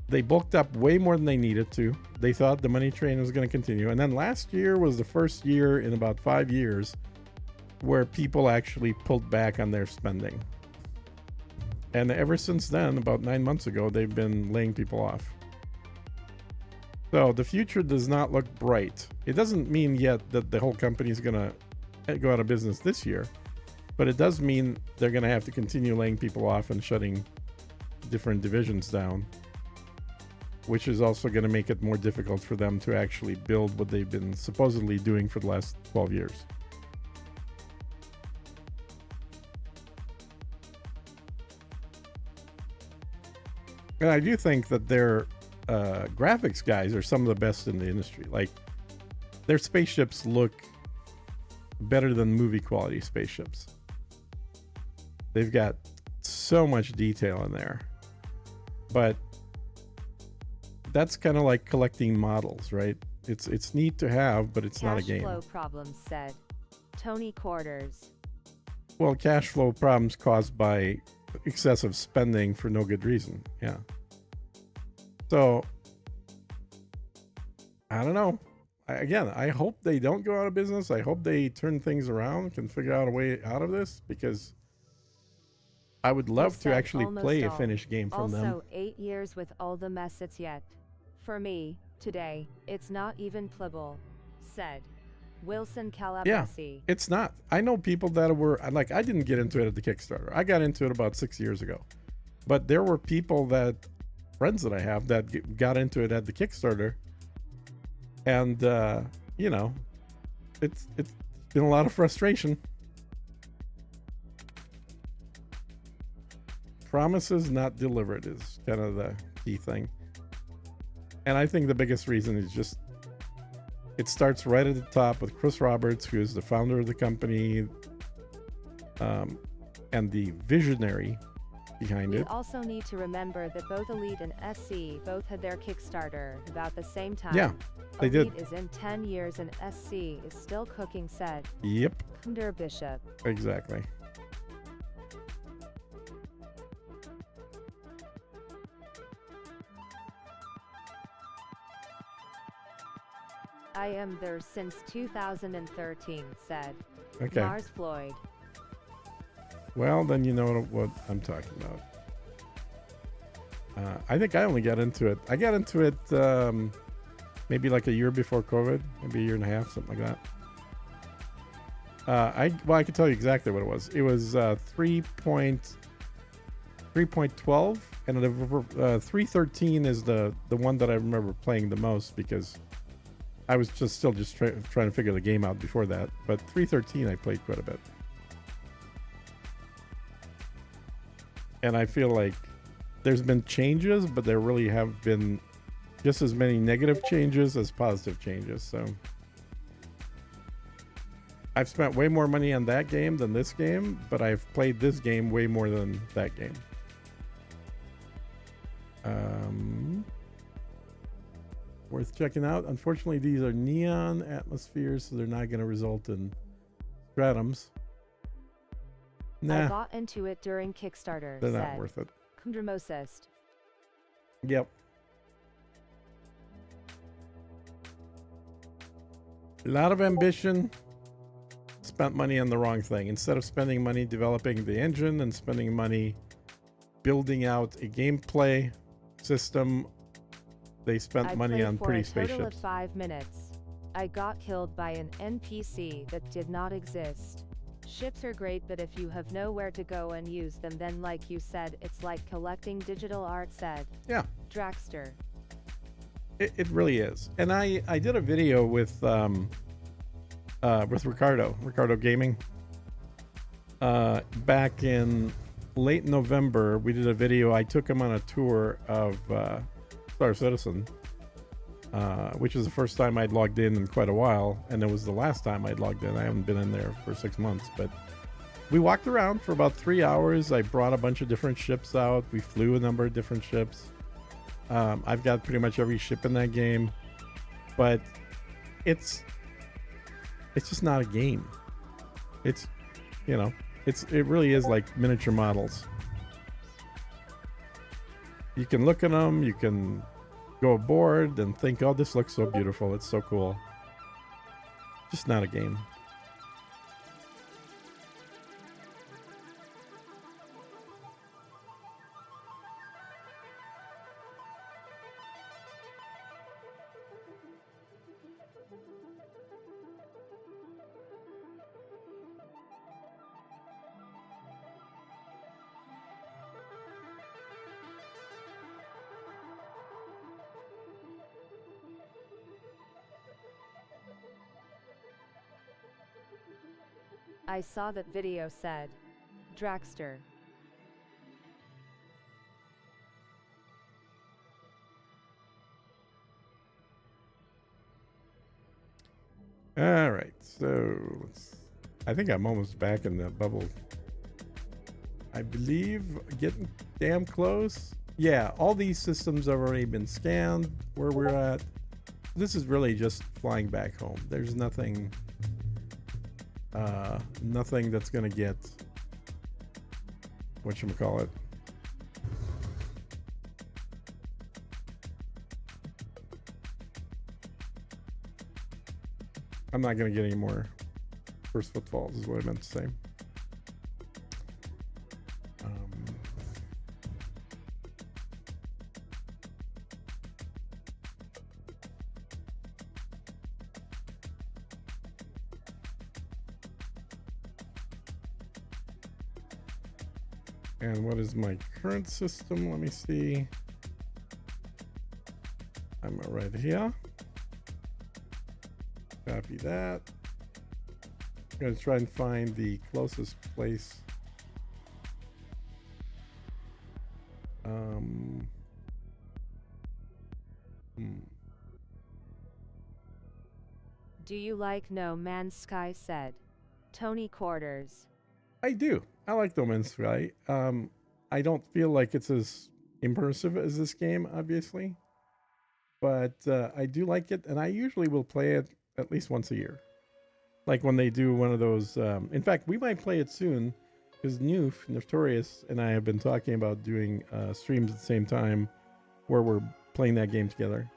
they bulked up way more than they needed to. They thought the money train was going to continue. And then last year was the first year in about 5 years where people actually pulled back on their spending. And ever since then, about 9 months ago, they've been laying people off. So the future does not look bright. It doesn't mean yet that the whole company is going to go out of business this year, but it does mean they're going to have to continue laying people off and shutting different divisions down, which is also going to make it more difficult for them to actually build what they've been supposedly doing for the last 12 years. And I do think that their graphics guys are some of the best in the industry. Like, their spaceships look better than movie quality spaceships. They've got so much detail in there. But that's kind of like collecting models, right? It's neat to have, but it's not a game. Cash flow problems, said Tony Quarters. Well, cash flow problems caused by excessive spending for no good reason. Yeah. So I don't know. I hope they don't go out of business. I hope they turn things around, can figure out a way out of this, because I would love to actually play a finished game from them. Also, 8 years with all the mess it's yet. For me, today, it's not even playable, said Wilson Calabassi. Yeah, it's not. I know people that were like, I didn't get into it at the Kickstarter. I got into it about 6 years ago. But there were friends that I have that got into it at the Kickstarter. And, you know, it's been a lot of frustration. Promises not delivered is kind of the key thing. And I think the biggest reason is just, it starts right at the top with Chris Roberts, who is the founder of the company, and the visionary behind it. We also need to remember that both Elite and SC both had their Kickstarter about the same time. Yeah, they did. Elite is in 10 years and SC is still cooking, said Yep. Kunder Bishop. Exactly. I am there since 2013, said Okay. Mars Floyd. Well, then you know what I'm talking about. I think I only got into it. I got into it maybe like a year before COVID, maybe a year and a half, something like that. I can tell you exactly what it was. It was 3.12, and the 3.13 is the one that I remember playing the most because I was still trying to figure the game out before that. But 3.13 I played quite a bit, and I feel like there's been changes, but there really have been just as many negative changes as positive changes. So I've spent way more money on that game than this game, but I've played this game way more than that game. Worth checking out. Unfortunately, these are neon atmospheres, so they're not going to result in stratums. I Nah, bought into it during Kickstarter. they're said not worth it. Kundramosist. Yep. A lot of ambition. Spent money on the wrong thing. Instead of spending money developing the engine and spending money building out a gameplay system, they spent money on pretty spaceships. For a total of 5 minutes. I got killed by an NPC that did not exist. Ships are great, but if you have nowhere to go and use them, then like you said, it's like collecting digital art, said Yeah. Dragster. It really is. And I did a video with Ricardo Gaming. Back in late November, we did a video. I took him on a tour of Star Citizen, which was the first time I'd logged in quite a while, and it was the last time I'd logged in. I haven't been in there for 6 months, but we walked around for about 3 hours. I brought a bunch of different ships out. We flew a number of different ships. I've got pretty much every ship in that game, but it's just not a game. It's, it really is like miniature models. You can look at them, you can go aboard and think, oh, this looks so beautiful, it's so cool. Just not a game. I saw that video, said Dragster. All right, so I think I'm almost back in the bubble. I believe getting damn close. Yeah, all these systems have already been scanned where we're at. This is really just flying back home. There's nothing that's gonna get whatchamacallit. I'm not gonna get any more first footfalls is what I meant to say. And what is my current system? Let me see. I'm right here. Copy that. I'm going to try and find the closest place. Do you like No Man's Sky, said Tony Quarters. I do. I like No Man's Sky. I don't feel like it's as immersive as this game, obviously. But I do like it, and I usually will play it at least once a year. Like when they do one of those... in fact, we might play it soon, because Notorious, and I have been talking about doing streams at the same time where we're playing that game together.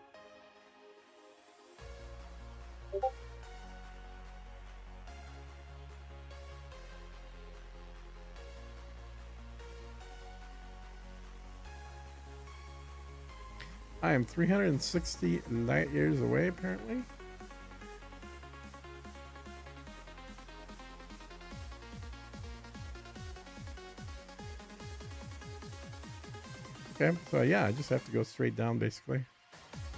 I am 360 light years away, apparently. Okay, so yeah, I just have to go straight down basically.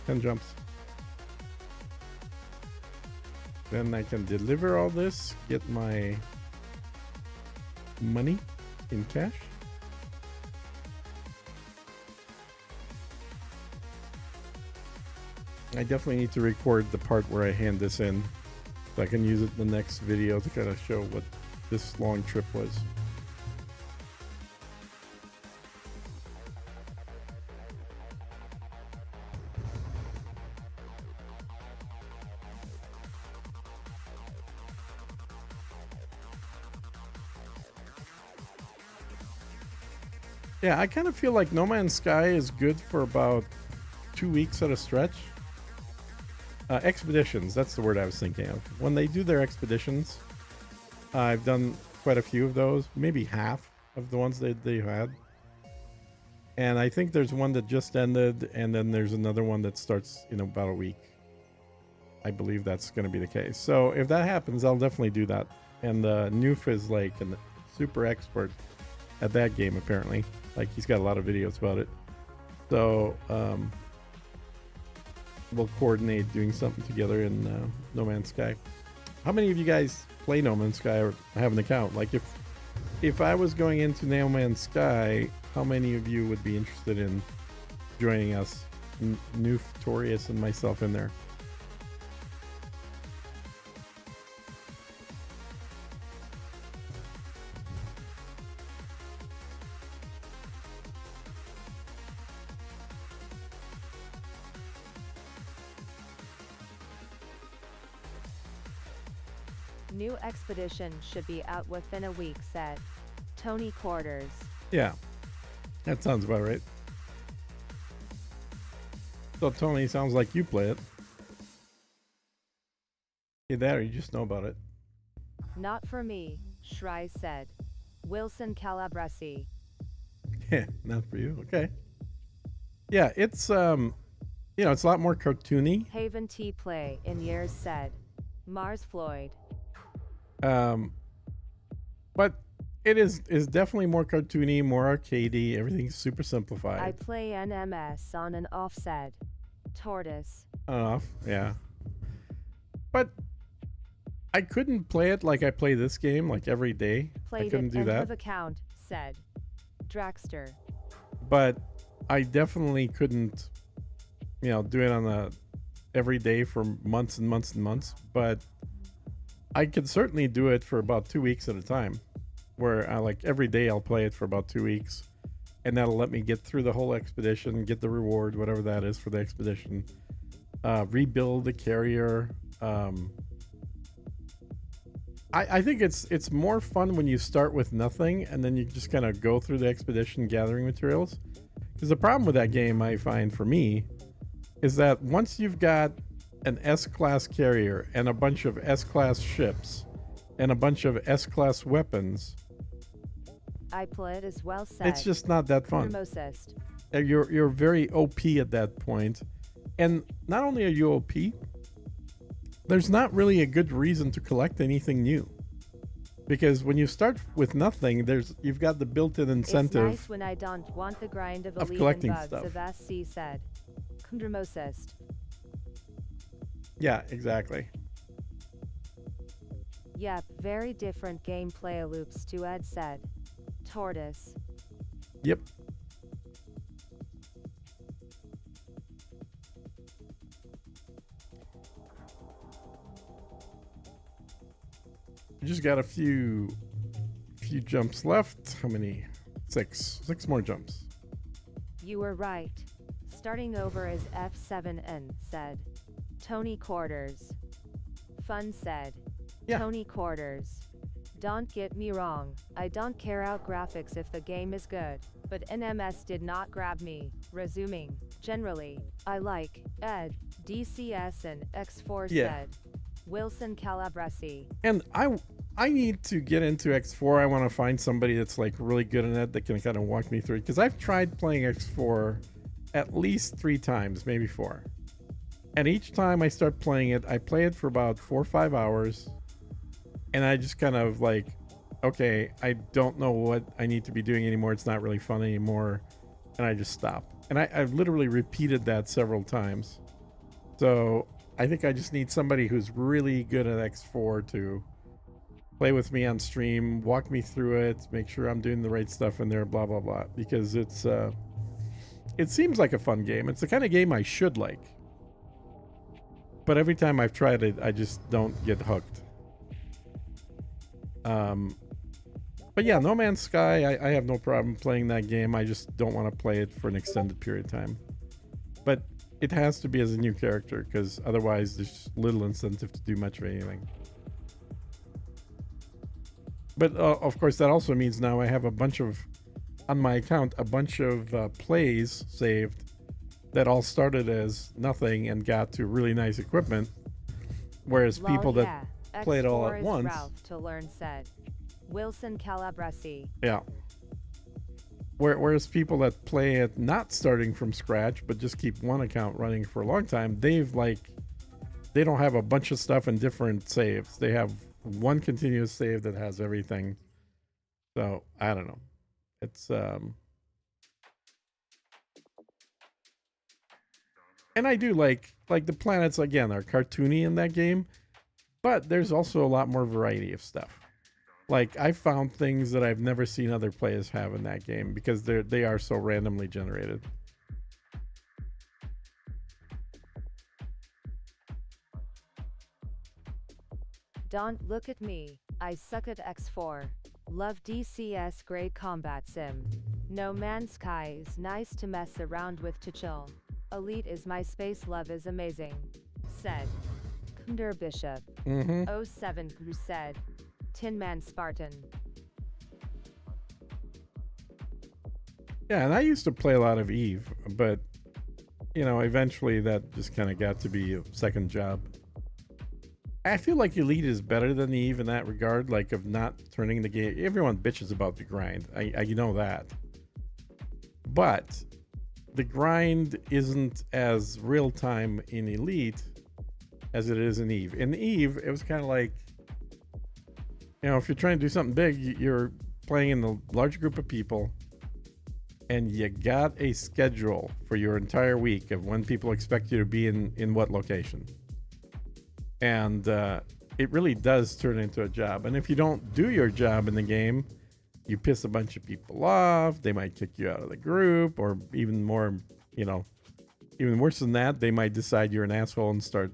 10 jumps. Then I can deliver all this, get my money in cash. I definitely need to record the part where I hand this in so I can use it in the next video to kind of show what this long trip was. Yeah, I kind of feel like No Man's Sky is good for about 2 weeks at a stretch. Expeditions, that's the word I was thinking of. When they do their expeditions, I've done quite a few of those, maybe half of the ones that they had. And I think there's one that just ended, and then there's another one that starts in about a week. I believe that's going to be the case. So if that happens, I'll definitely do that. And Noof is like a super expert at that game, apparently. Like, he's got a lot of videos about it. So we'll coordinate doing something together in No Man's Sky. How many of you guys play No Man's Sky or have an account? Like, if I was going into No Man's Sky, how many of you would be interested in joining us, Noof, Torius, and myself in there? New expedition should be out within a week, said Tony Quarters. Yeah, that sounds about right. So Tony, sounds like you play it. Either that or you just know about it. Not for me, Shry said. Wilson Calabresi. Yeah, not for you. Okay. Yeah, it's it's a lot more cartoony. Haven T play in years, said Mars Floyd. But it is definitely more cartoony, more arcadey. Everything's super simplified. I play NMS on and off, said Tortoise. On and off, yeah. But I couldn't play it like I play this game, like every day. I Played couldn't it do end that. of account, said Draxter. But I definitely couldn't, do it on a every day for months and months and months. But I could certainly do it for about 2 weeks at a time, where I like every day I'll play it for about 2 weeks, and that'll let me get through the whole expedition, get the reward, whatever that is for the expedition, rebuild the carrier. I think it's more fun when you start with nothing and then you just kind of go through the expedition gathering materials. Because the problem with that game, I find for me, is that once you've got an S-class carrier and a bunch of S-class ships and a bunch of S-class weapons, I played as well, said it's just not that fun. Mimosist. You're very OP at that point. And not only are you OP, there's not really a good reason to collect anything new. Because when you start with nothing, you've got the built-in incentive. It's nice when I don't want the grind of of elite collecting and bugs stuff. of SC, said Kundramosist. Yeah, exactly. Yep, very different gameplay loops to Ed, said Tortoise. Yep. We just got a few jumps left. How many? 6 more jumps. You were right. Starting over as F7N, said Tony Quarters. Fun, said Yeah. Tony Quarters. Don't get me wrong, I don't care out graphics if the game is good, but NMS did not grab me. Resuming, generally, I like Ed, DCS and X4, Yeah. said Wilson Calabresi. And I need to get into X4. I want to find somebody that's like really good in it that can kind of walk me through it. Because I've tried playing X4 at least 3 times, maybe 4. And each time I start playing it, I play it for about 4 or 5 hours. And I just kind of like, okay, I don't know what I need to be doing anymore. It's not really fun anymore. and I just stop. And I've literally repeated that several times. So I think I just need somebody who's really good at X4 to play with me on stream, walk me through it, make sure I'm doing the right stuff in there, blah blah blah. Because it seems like a fun game. It's the kind of game I should like. But every time I've tried it, I just don't get hooked. But yeah, No Man's Sky, I have no problem playing that game. I just don't want to play it for an extended period of time. But it has to be as a new character, because otherwise there's little incentive to do much of anything. But of course, that also means now I have a bunch of, on my account, a bunch of plays saved that all started as nothing and got to really nice equipment. Whereas Lol, people yeah. that play it all X4 at is once. Ralph to learn said. Wilson Calabresi. Yeah. Whereas people that play it not starting from scratch, but just keep one account running for a long time, they don't have a bunch of stuff in different saves. They have one continuous save that has everything. So I don't know. It's and I do like the planets again are cartoony in that game, but there's also a lot more variety of stuff. Like I found things that I've never seen other players have in that game because they are so randomly generated. Don't look at me. I suck at X4. Love DCS grade combat sim. No Man's Sky is nice to mess around with to chill. Elite is my space love is amazing. Said. Kunder Bishop. 07 who said. Tin Man Spartan. Yeah, and I used to play a lot of Eve, but you know, eventually that just kind of got to be a second job. I feel like Elite is better than Eve in that regard, like of not turning the game. Everyone bitches about the grind. I know that. But the grind isn't as real time in Elite as it is in Eve. In Eve, it was kind of like, you know, if you're trying to do something big, you're playing in a large group of people, and you got a schedule for your entire week of when people expect you to be in what location. And it really does turn into a job. And if you don't do your job in the game, you piss a bunch of people off. They might kick you out of the group, or even more, you know, even worse than that, they might decide you're an asshole and start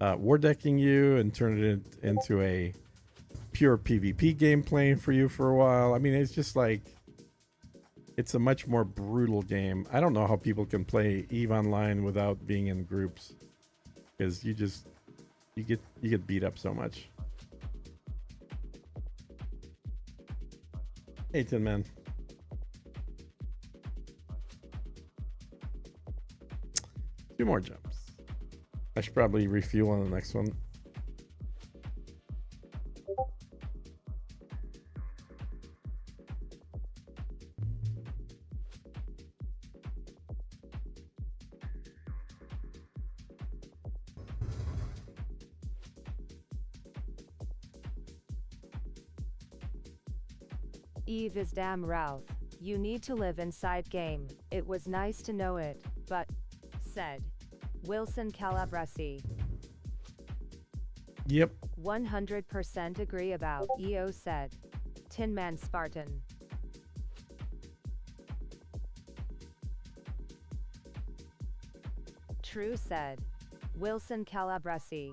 war decking you and turn it into a pure PvP game playing for you for a while. I mean, it's just like, it's a much more brutal game. I don't know how people can play EVE Online without being in groups, because you get beat up so much. Hey, Tin Man. Two more jumps. I should probably refuel on the next one. Eve is damn Ralph. You need to live inside game. It was nice to know it, but said Wilson Calabresi. Yep. 100% agree about EO said. Tin Man Spartan. True said. Wilson Calabresi.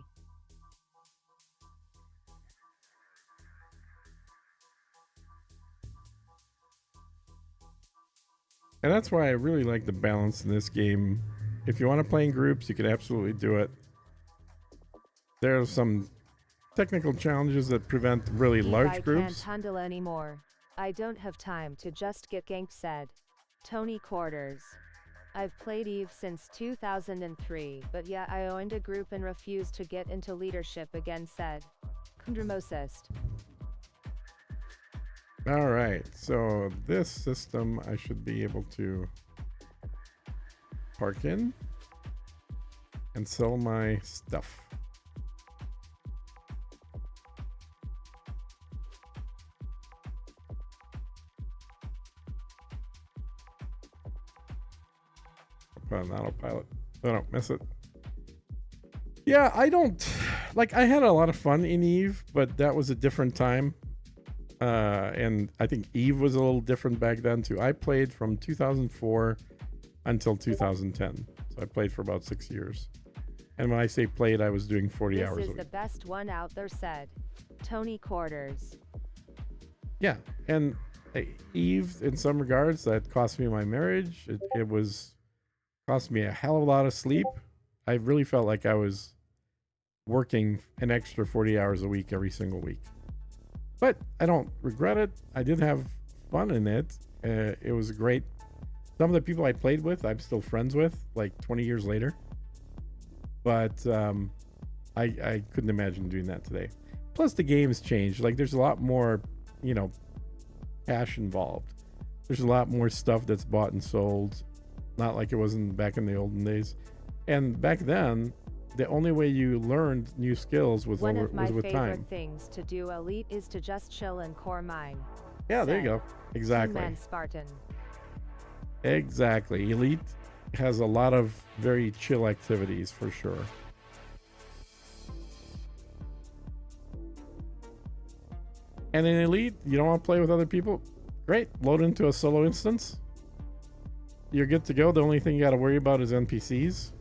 And that's why I really like the balance in this game. If you want to play in groups, you can absolutely do it. There are some technical challenges that prevent really large I groups. can't handle anymore. I don't have time to just get ganked said. Tony Quarters. I've played Eve since 2003, but yeah, I owned a group and refused to get into leadership again said. Kundramosist. All right, so this system I should be able to park in and sell my stuff. put on autopilot so I don't miss it. Yeah, I don't like. I had a lot of fun in Eve, but that was a different time, and I think Eve was a little different back then too. I played from 2004 until 2010, so I played for about 6 years. And when I say played, I was doing 40 hours a This is week. the best one out there, said Tony Quarters. Yeah, and Eve, in some regards, that cost me my marriage. It was cost me a hell of a lot of sleep. I really felt like I was working an extra 40 hours a week every single week. But I don't regret it. I did have fun in it. It was great. Some of the people I played with, I'm still friends with, like 20 years later. But I couldn't imagine doing that today. Plus, the game's changed. Like, there's a lot more, cash involved. There's a lot more stuff that's bought and sold. Not like it wasn't back in the olden days. And back then, the only way you learned new skills was One of my with favorite time. things to do elite is to just chill and core mine. Yeah, there you said go. Exactly. Man Spartan. Exactly. Elite has a lot of very chill activities for sure. And in Elite, you don't want to play with other people? Great. Load into a solo instance. You're good to go. The only thing you got to worry about is NPCs.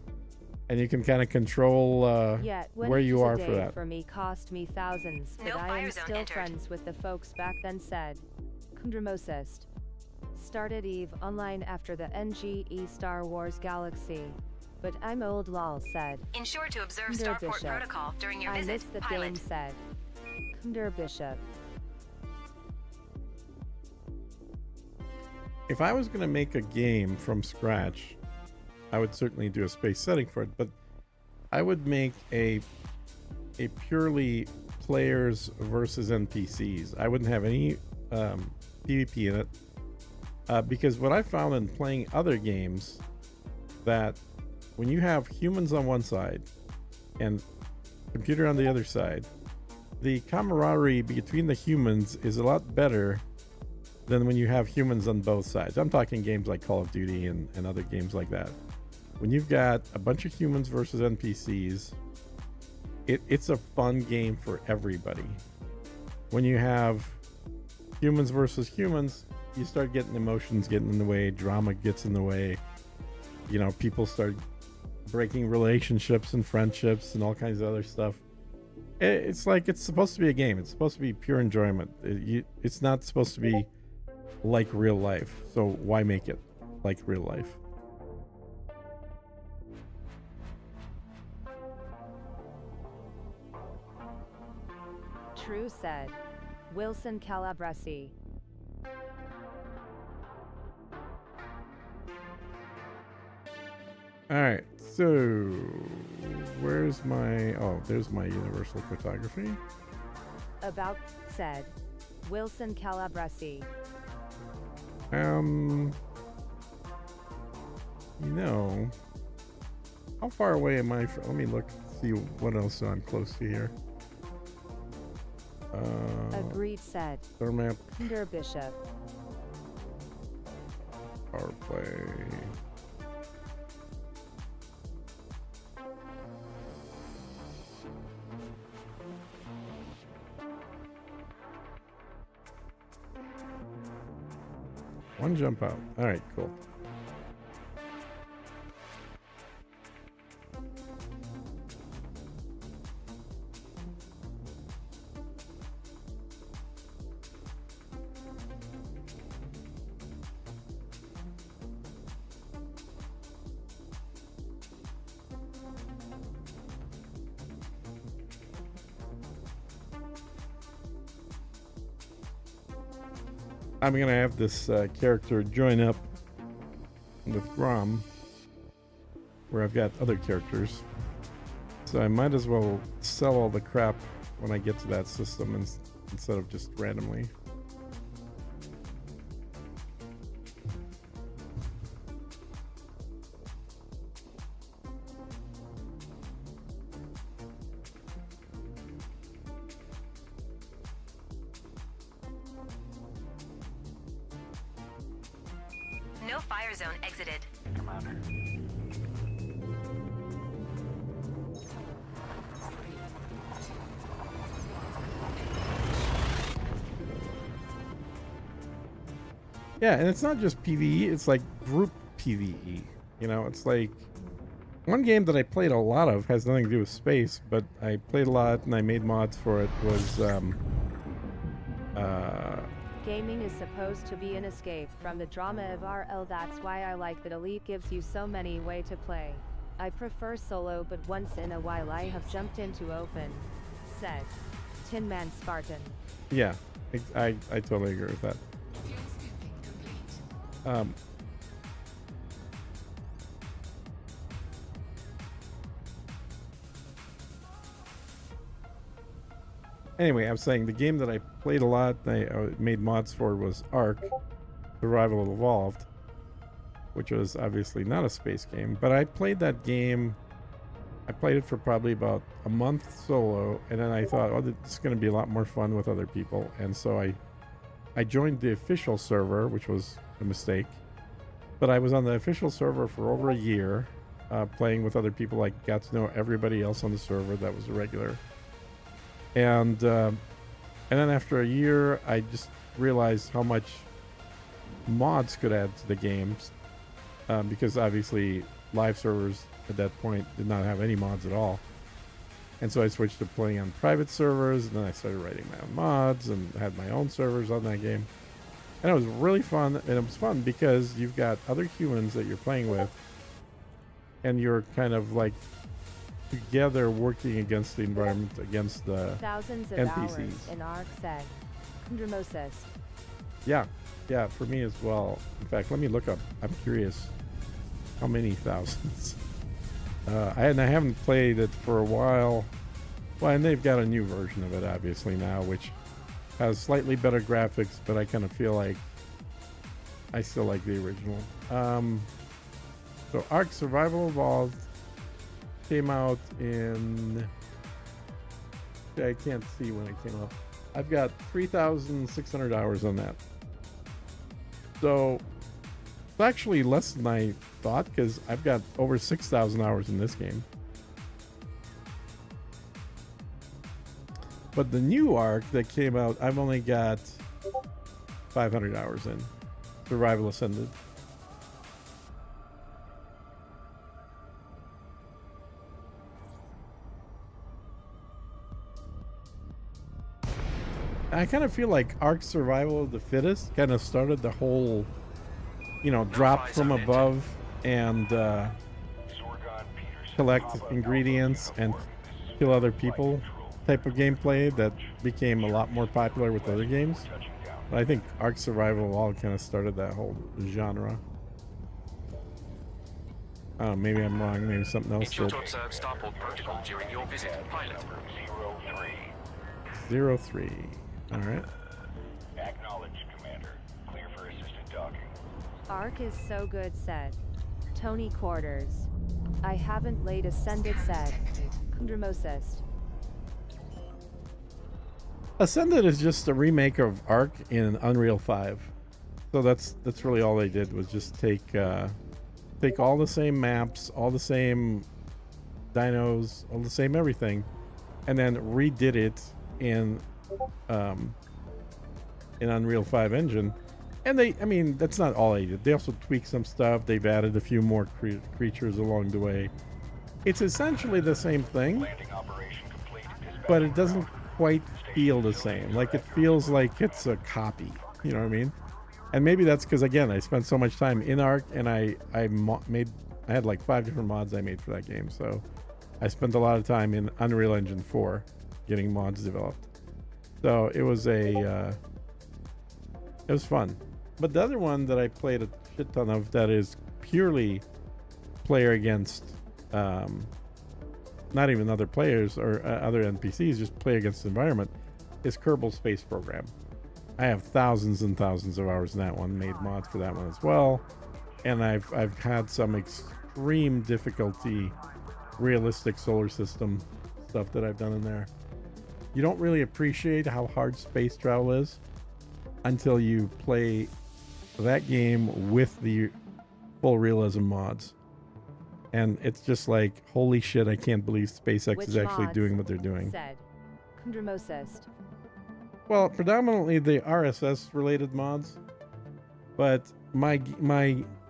And you can kind of control Yet, where you are for that. For me cost me thousands, but No I fire am zone still entered. friends with the folks back then, said Kundramosist. Started EVE Online after the NGE Star Wars Galaxy. But I'm old, lol, said Ensure to observe Kunder Starport Bishop. protocol during your I visit, missed the pilot. game, said Kunder Bishop. If I was going to make a game from scratch, I would certainly do a space setting for it, but I would make a purely players versus NPCs. I wouldn't have any PvP in it, because what I found in playing other games, that when you have humans on one side and computer on the other side, the camaraderie between the humans is a lot better than when you have humans on both sides. I'm talking games like Call of Duty and other games like that. When you've got a bunch of humans versus NPCs, it's a fun game for everybody. When you have humans versus humans, you start getting emotions getting in the way, drama gets in the way. People start breaking relationships and friendships and all kinds of other stuff. It's like it's supposed to be a game. It's supposed to be pure enjoyment. It's not supposed to be like real life. So why make it like real life? True, said Wilson Calabresi. All right, so where's my... Oh, there's my universal photography. About, said Wilson Calabresi. How far away am I from... Let me look, see what else I'm close to here. Agreed, said Thermap, Kunder Bishop. power play. One jump out. All right, cool. I'm gonna have this character join up with Grom, where I've got other characters. So I might as well sell all the crap when I get to that system instead of just randomly. No fire zone exited. Commander, Yeah, and it's not just PvE, it's like group PvE. You know, it's like one game that I played a lot of has nothing to do with space, but I played a lot and I made mods for it was uh Gaming is supposed to be an escape from the drama of RL. That's why I like that Elite gives you so many way to play. I prefer solo, but once in a while I have jumped into open. Said Tin Man Spartan. yeah, I totally agree with that. Um Anyway, I was saying the game that I played a lot, I made mods for was Ark: Survival Evolved, which was obviously not a space game, but I played that game. I played it for probably about a month solo, and then I thought, oh, this is going to be a lot more fun with other people, and so I joined the official server, which was a mistake, but I was on the official server for over a year, playing with other people. I got to know everybody else on the server that was a regular. And then after a year, I just realized how much mods could add to the games, because obviously live servers at that point did not have any mods at all. And so I switched to playing on private servers, and then I started writing my own mods and had my own servers on that game. And it was really fun, and it was fun because you've got other humans that you're playing with, and you're kind of like together working against the environment, against the Thousands of NPCs. hours in Ark. Said Kundramosis. Yeah, for me as well. In fact, let me look up. I'm curious how many thousands. I haven't played it for a while. Well, and they've got a new version of it, obviously, now, which has slightly better graphics, but I kind of feel like I still like the original. So Ark Survival Evolved came out in... I can't see when it came out. I've got 3,600 hours on that. So it's actually less than I thought, because I've got over 6,000 hours in this game. But the new Ark that came out, I've only got 500 hours in. Survival Ascended. I kind of feel like Ark Survival of the Fittest kind of started the whole, drop from above and collect ingredients and kill other people type of gameplay that became a lot more popular with other games. But I think Ark Survival all kind of started that whole genre. Oh, maybe I'm wrong. Maybe something else. Ensure to observe starport protocol during your visit, pilot. 03. All right. Acknowledged, Commander. Clear for assisted docking. Ark is so good. Said Tony Quarters. I haven't laid Ascended. Said Kundramosis. Ascended is just a remake of Ark in Unreal 5. So that's really all they did, was just take all the same maps, all the same dinos, all the same everything, and then redid it in Unreal 5 engine. And that's not all they did. They also tweaked some stuff. They've added a few more creatures along the way. It's essentially the same thing, but it doesn't quite feel the same. Like, it feels like it's a copy. You know what I mean? And maybe that's because, again, I spent so much time in Ark, and I had like 5 different mods I made for that game. So I spent a lot of time in Unreal Engine 4 getting mods developed. So it was it was fun. But the other one that I played a shit ton of that is purely player against, not even other players or other NPCs, just play against the environment, is Kerbal Space Program. I have thousands and thousands of hours in that one, made mods for that one as well. And I've had some extreme difficulty, realistic solar system stuff that I've done in there. You don't really appreciate how hard space travel is until you play that game with the full realism mods. And it's just like, holy shit, I can't believe SpaceX Which is actually mods? doing what they're doing. Said Kundramosis. Well, predominantly the RSS related mods. But my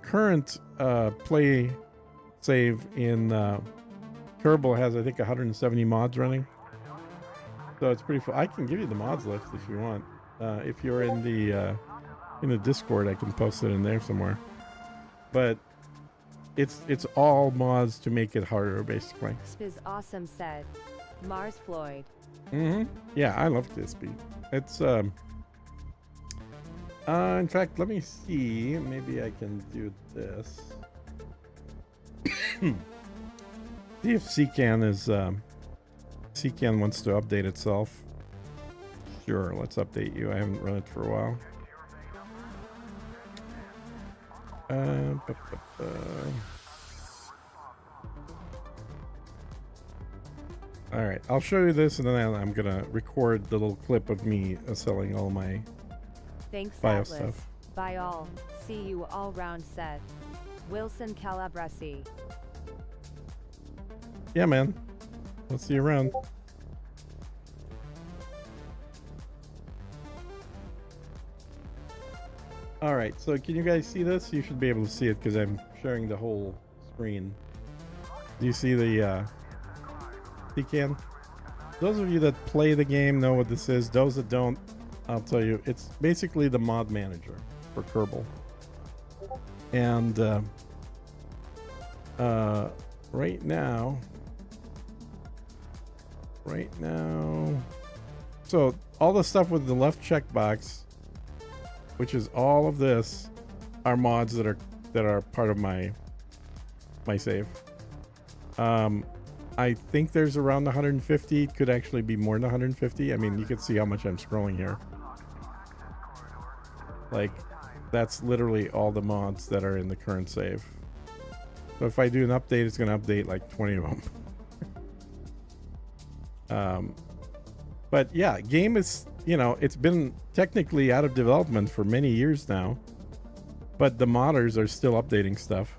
current play save in Kerbal has, I think, 170 mods running. So it's pretty full. I can give you the mods list if you want. If you're in the Discord, I can post it in there somewhere. But it's all mods to make it harder, basically. Spiz Awesome said. Mars Floyd. Yeah, I love Dispy. It's in fact, let me see. Maybe I can do this. See if CCAN wants to update itself. Sure, let's update you. I haven't run it for a while. All right, I'll show you this, and then I'm gonna record the little clip of me selling all my Thanks, bio Atlas. stuff. Bye all. See you all round said. Wilson Calabresi. Yeah, man. We'll see you around. All right, so can you guys see this? You should be able to see it because I'm sharing the whole screen. Do you see the pecan? Those of you that play the game know what this is. Those that don't, I'll tell you. It's basically the mod manager for Kerbal. And right now, so all the stuff with the left checkbox, which is all of this, are mods that are part of my save. I think there's around 150. It could actually be more than 150. I mean, you can see how much I'm scrolling here. Like, that's literally all the mods that are in the current save. So if I do an update, it's going to update like 20 of them. But yeah, game is, it's been technically out of development for many years now, but the modders are still updating stuff.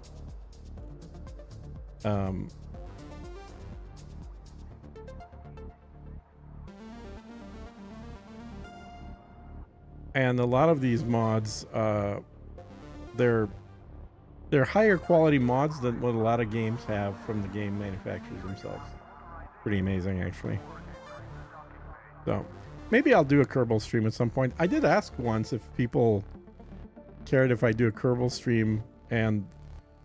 And a lot of these mods, they're higher quality mods than what a lot of games have from the game manufacturers themselves. Pretty amazing, actually. So maybe I'll do a Kerbal stream at some point. I did ask once if people cared if I do a Kerbal stream, and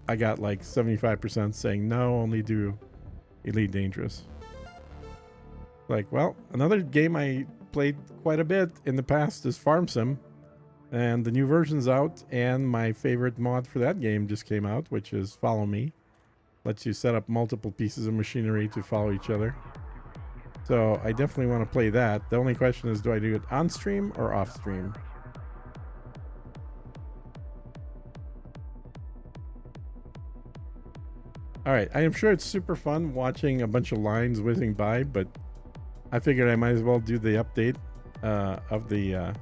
I got like 75% saying no, only do Elite Dangerous. Like, well, another game I played quite a bit in the past is Farm Sim, and the new version's out, and my favorite mod for that game just came out, which is Follow Me. Lets you set up multiple pieces of machinery to follow each other. So I definitely want to play that. The only question is, do I do it on stream or off stream? All right, I am sure it's super fun watching a bunch of lines whizzing by, but I figured I might as well do the update of the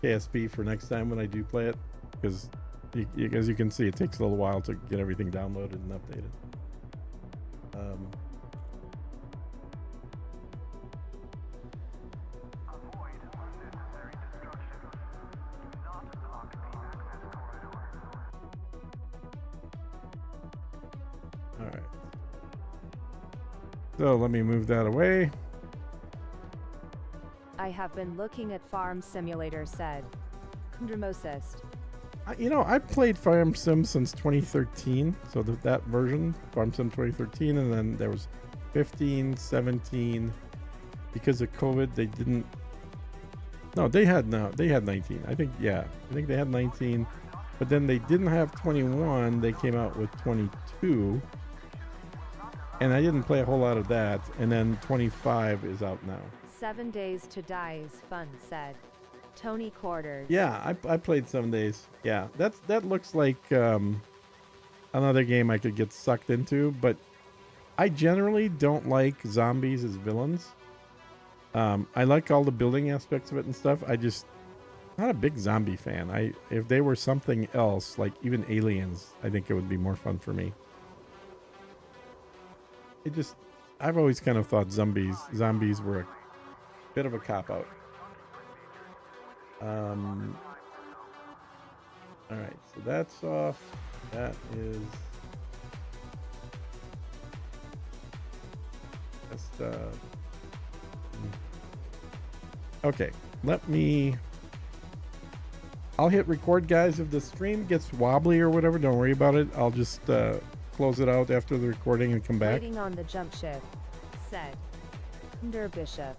KSP for next time when I do play it, because as you can see, it takes a little while to get everything downloaded and updated. All right. So let me move that away. I have been looking at Farm Simulator said. Kundramosist. I've played Farm Sim since 2013, so that version, Farm Sim 2013, and then there was 15, 17. Because of COVID, they didn't. No, they had 19. I think they had 19, but then they didn't have 21. They came out with 22, and I didn't play a whole lot of that. And then 25 is out now. 7 Days to Die is fun said. Tony Quarters. Yeah, I played 7 days. Yeah, that looks like another game I could get sucked into, but I generally don't like zombies as villains. I like all the building aspects of it and stuff. Not a big zombie fan. If they were something else, like even aliens, I think it would be more fun for me. I've always kind of thought zombies were a bit of a cop-out. that's off. That is just okay. Let me. I'll hit record, guys. If the stream gets wobbly or whatever, don't worry about it. I'll just close it out after the recording and come back. Waiting on the jump ship, said Der Bishop.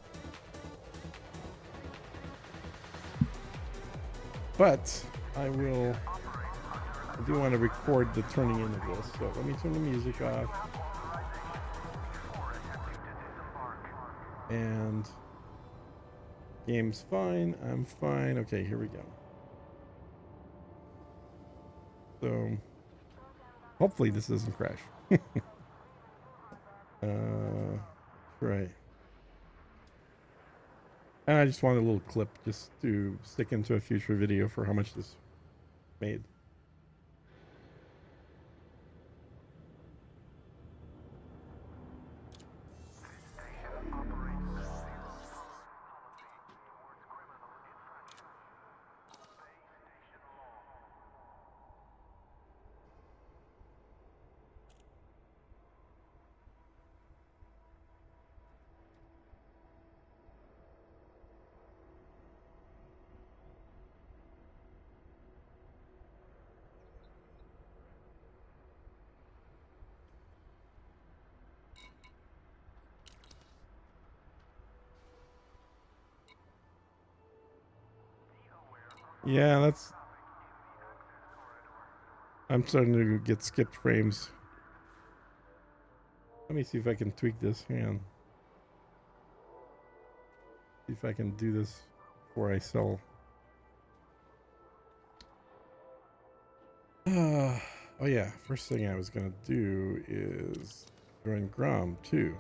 But I do want to record the turning in of this, so let me turn the music off. And game's fine. I'm fine. Okay, here we go. So hopefully this doesn't crash. Right. And I just wanted a little clip just to stick into a future video for how much this made. Yeah, that's... I'm starting to get skipped frames. Let me see if I can tweak this. Hang on. See if I can do this before I sell. Oh yeah, first thing I was gonna do is run Grom too.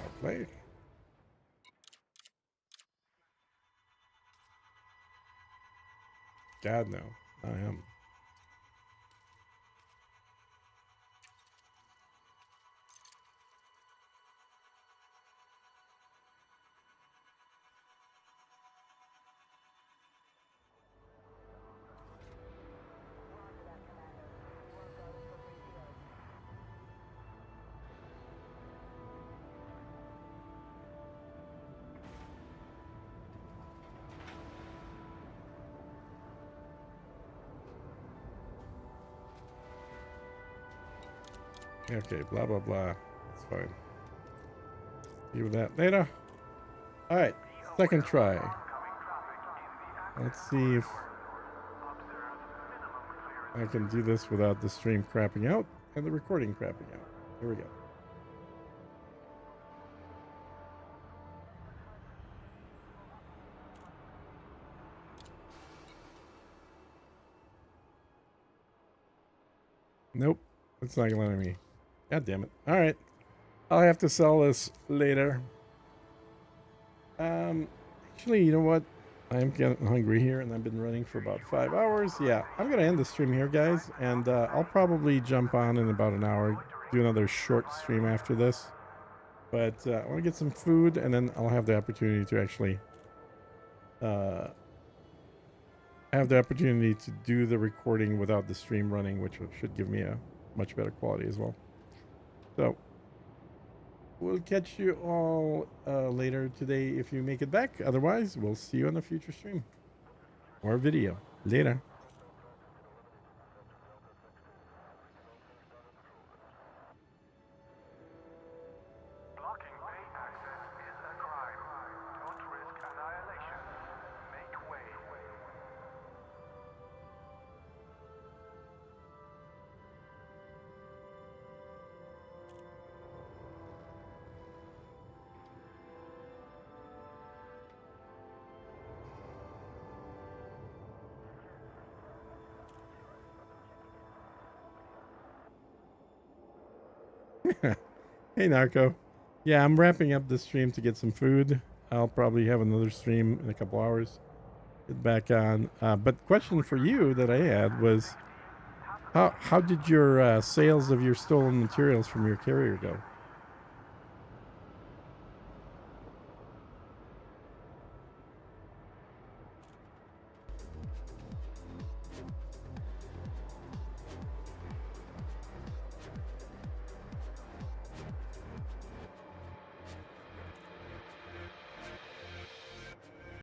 I'll play. God no, I am. Okay, blah blah blah. That's fine. Deal with that later. All right, second try. Let's see if I can do this without the stream crapping out and the recording crapping out. Here we go. Nope, it's not letting me. God damn it. All right, I'll have to sell this later. Actually, you know what? I'm getting hungry here, and I've been running for about 5 hours. Yeah, I'm gonna end the stream here, guys, and I'll probably jump on in about an hour, do another short stream after this. But I want to get some food, and then I'll have the opportunity to actually have the opportunity to do the recording without the stream running, which should give me a much better quality as well. So we'll catch you all later today if you make it back. Otherwise, we'll see you on a future stream or video. Later. Blocking bay access is a crime. Don't risk annihilation. Make way. Hey, Narco. Yeah, I'm wrapping up the stream to get some food. I'll probably have another stream in a couple hours. Get back on. But question for you that I had was, how did your sales of your stolen materials from your carrier go?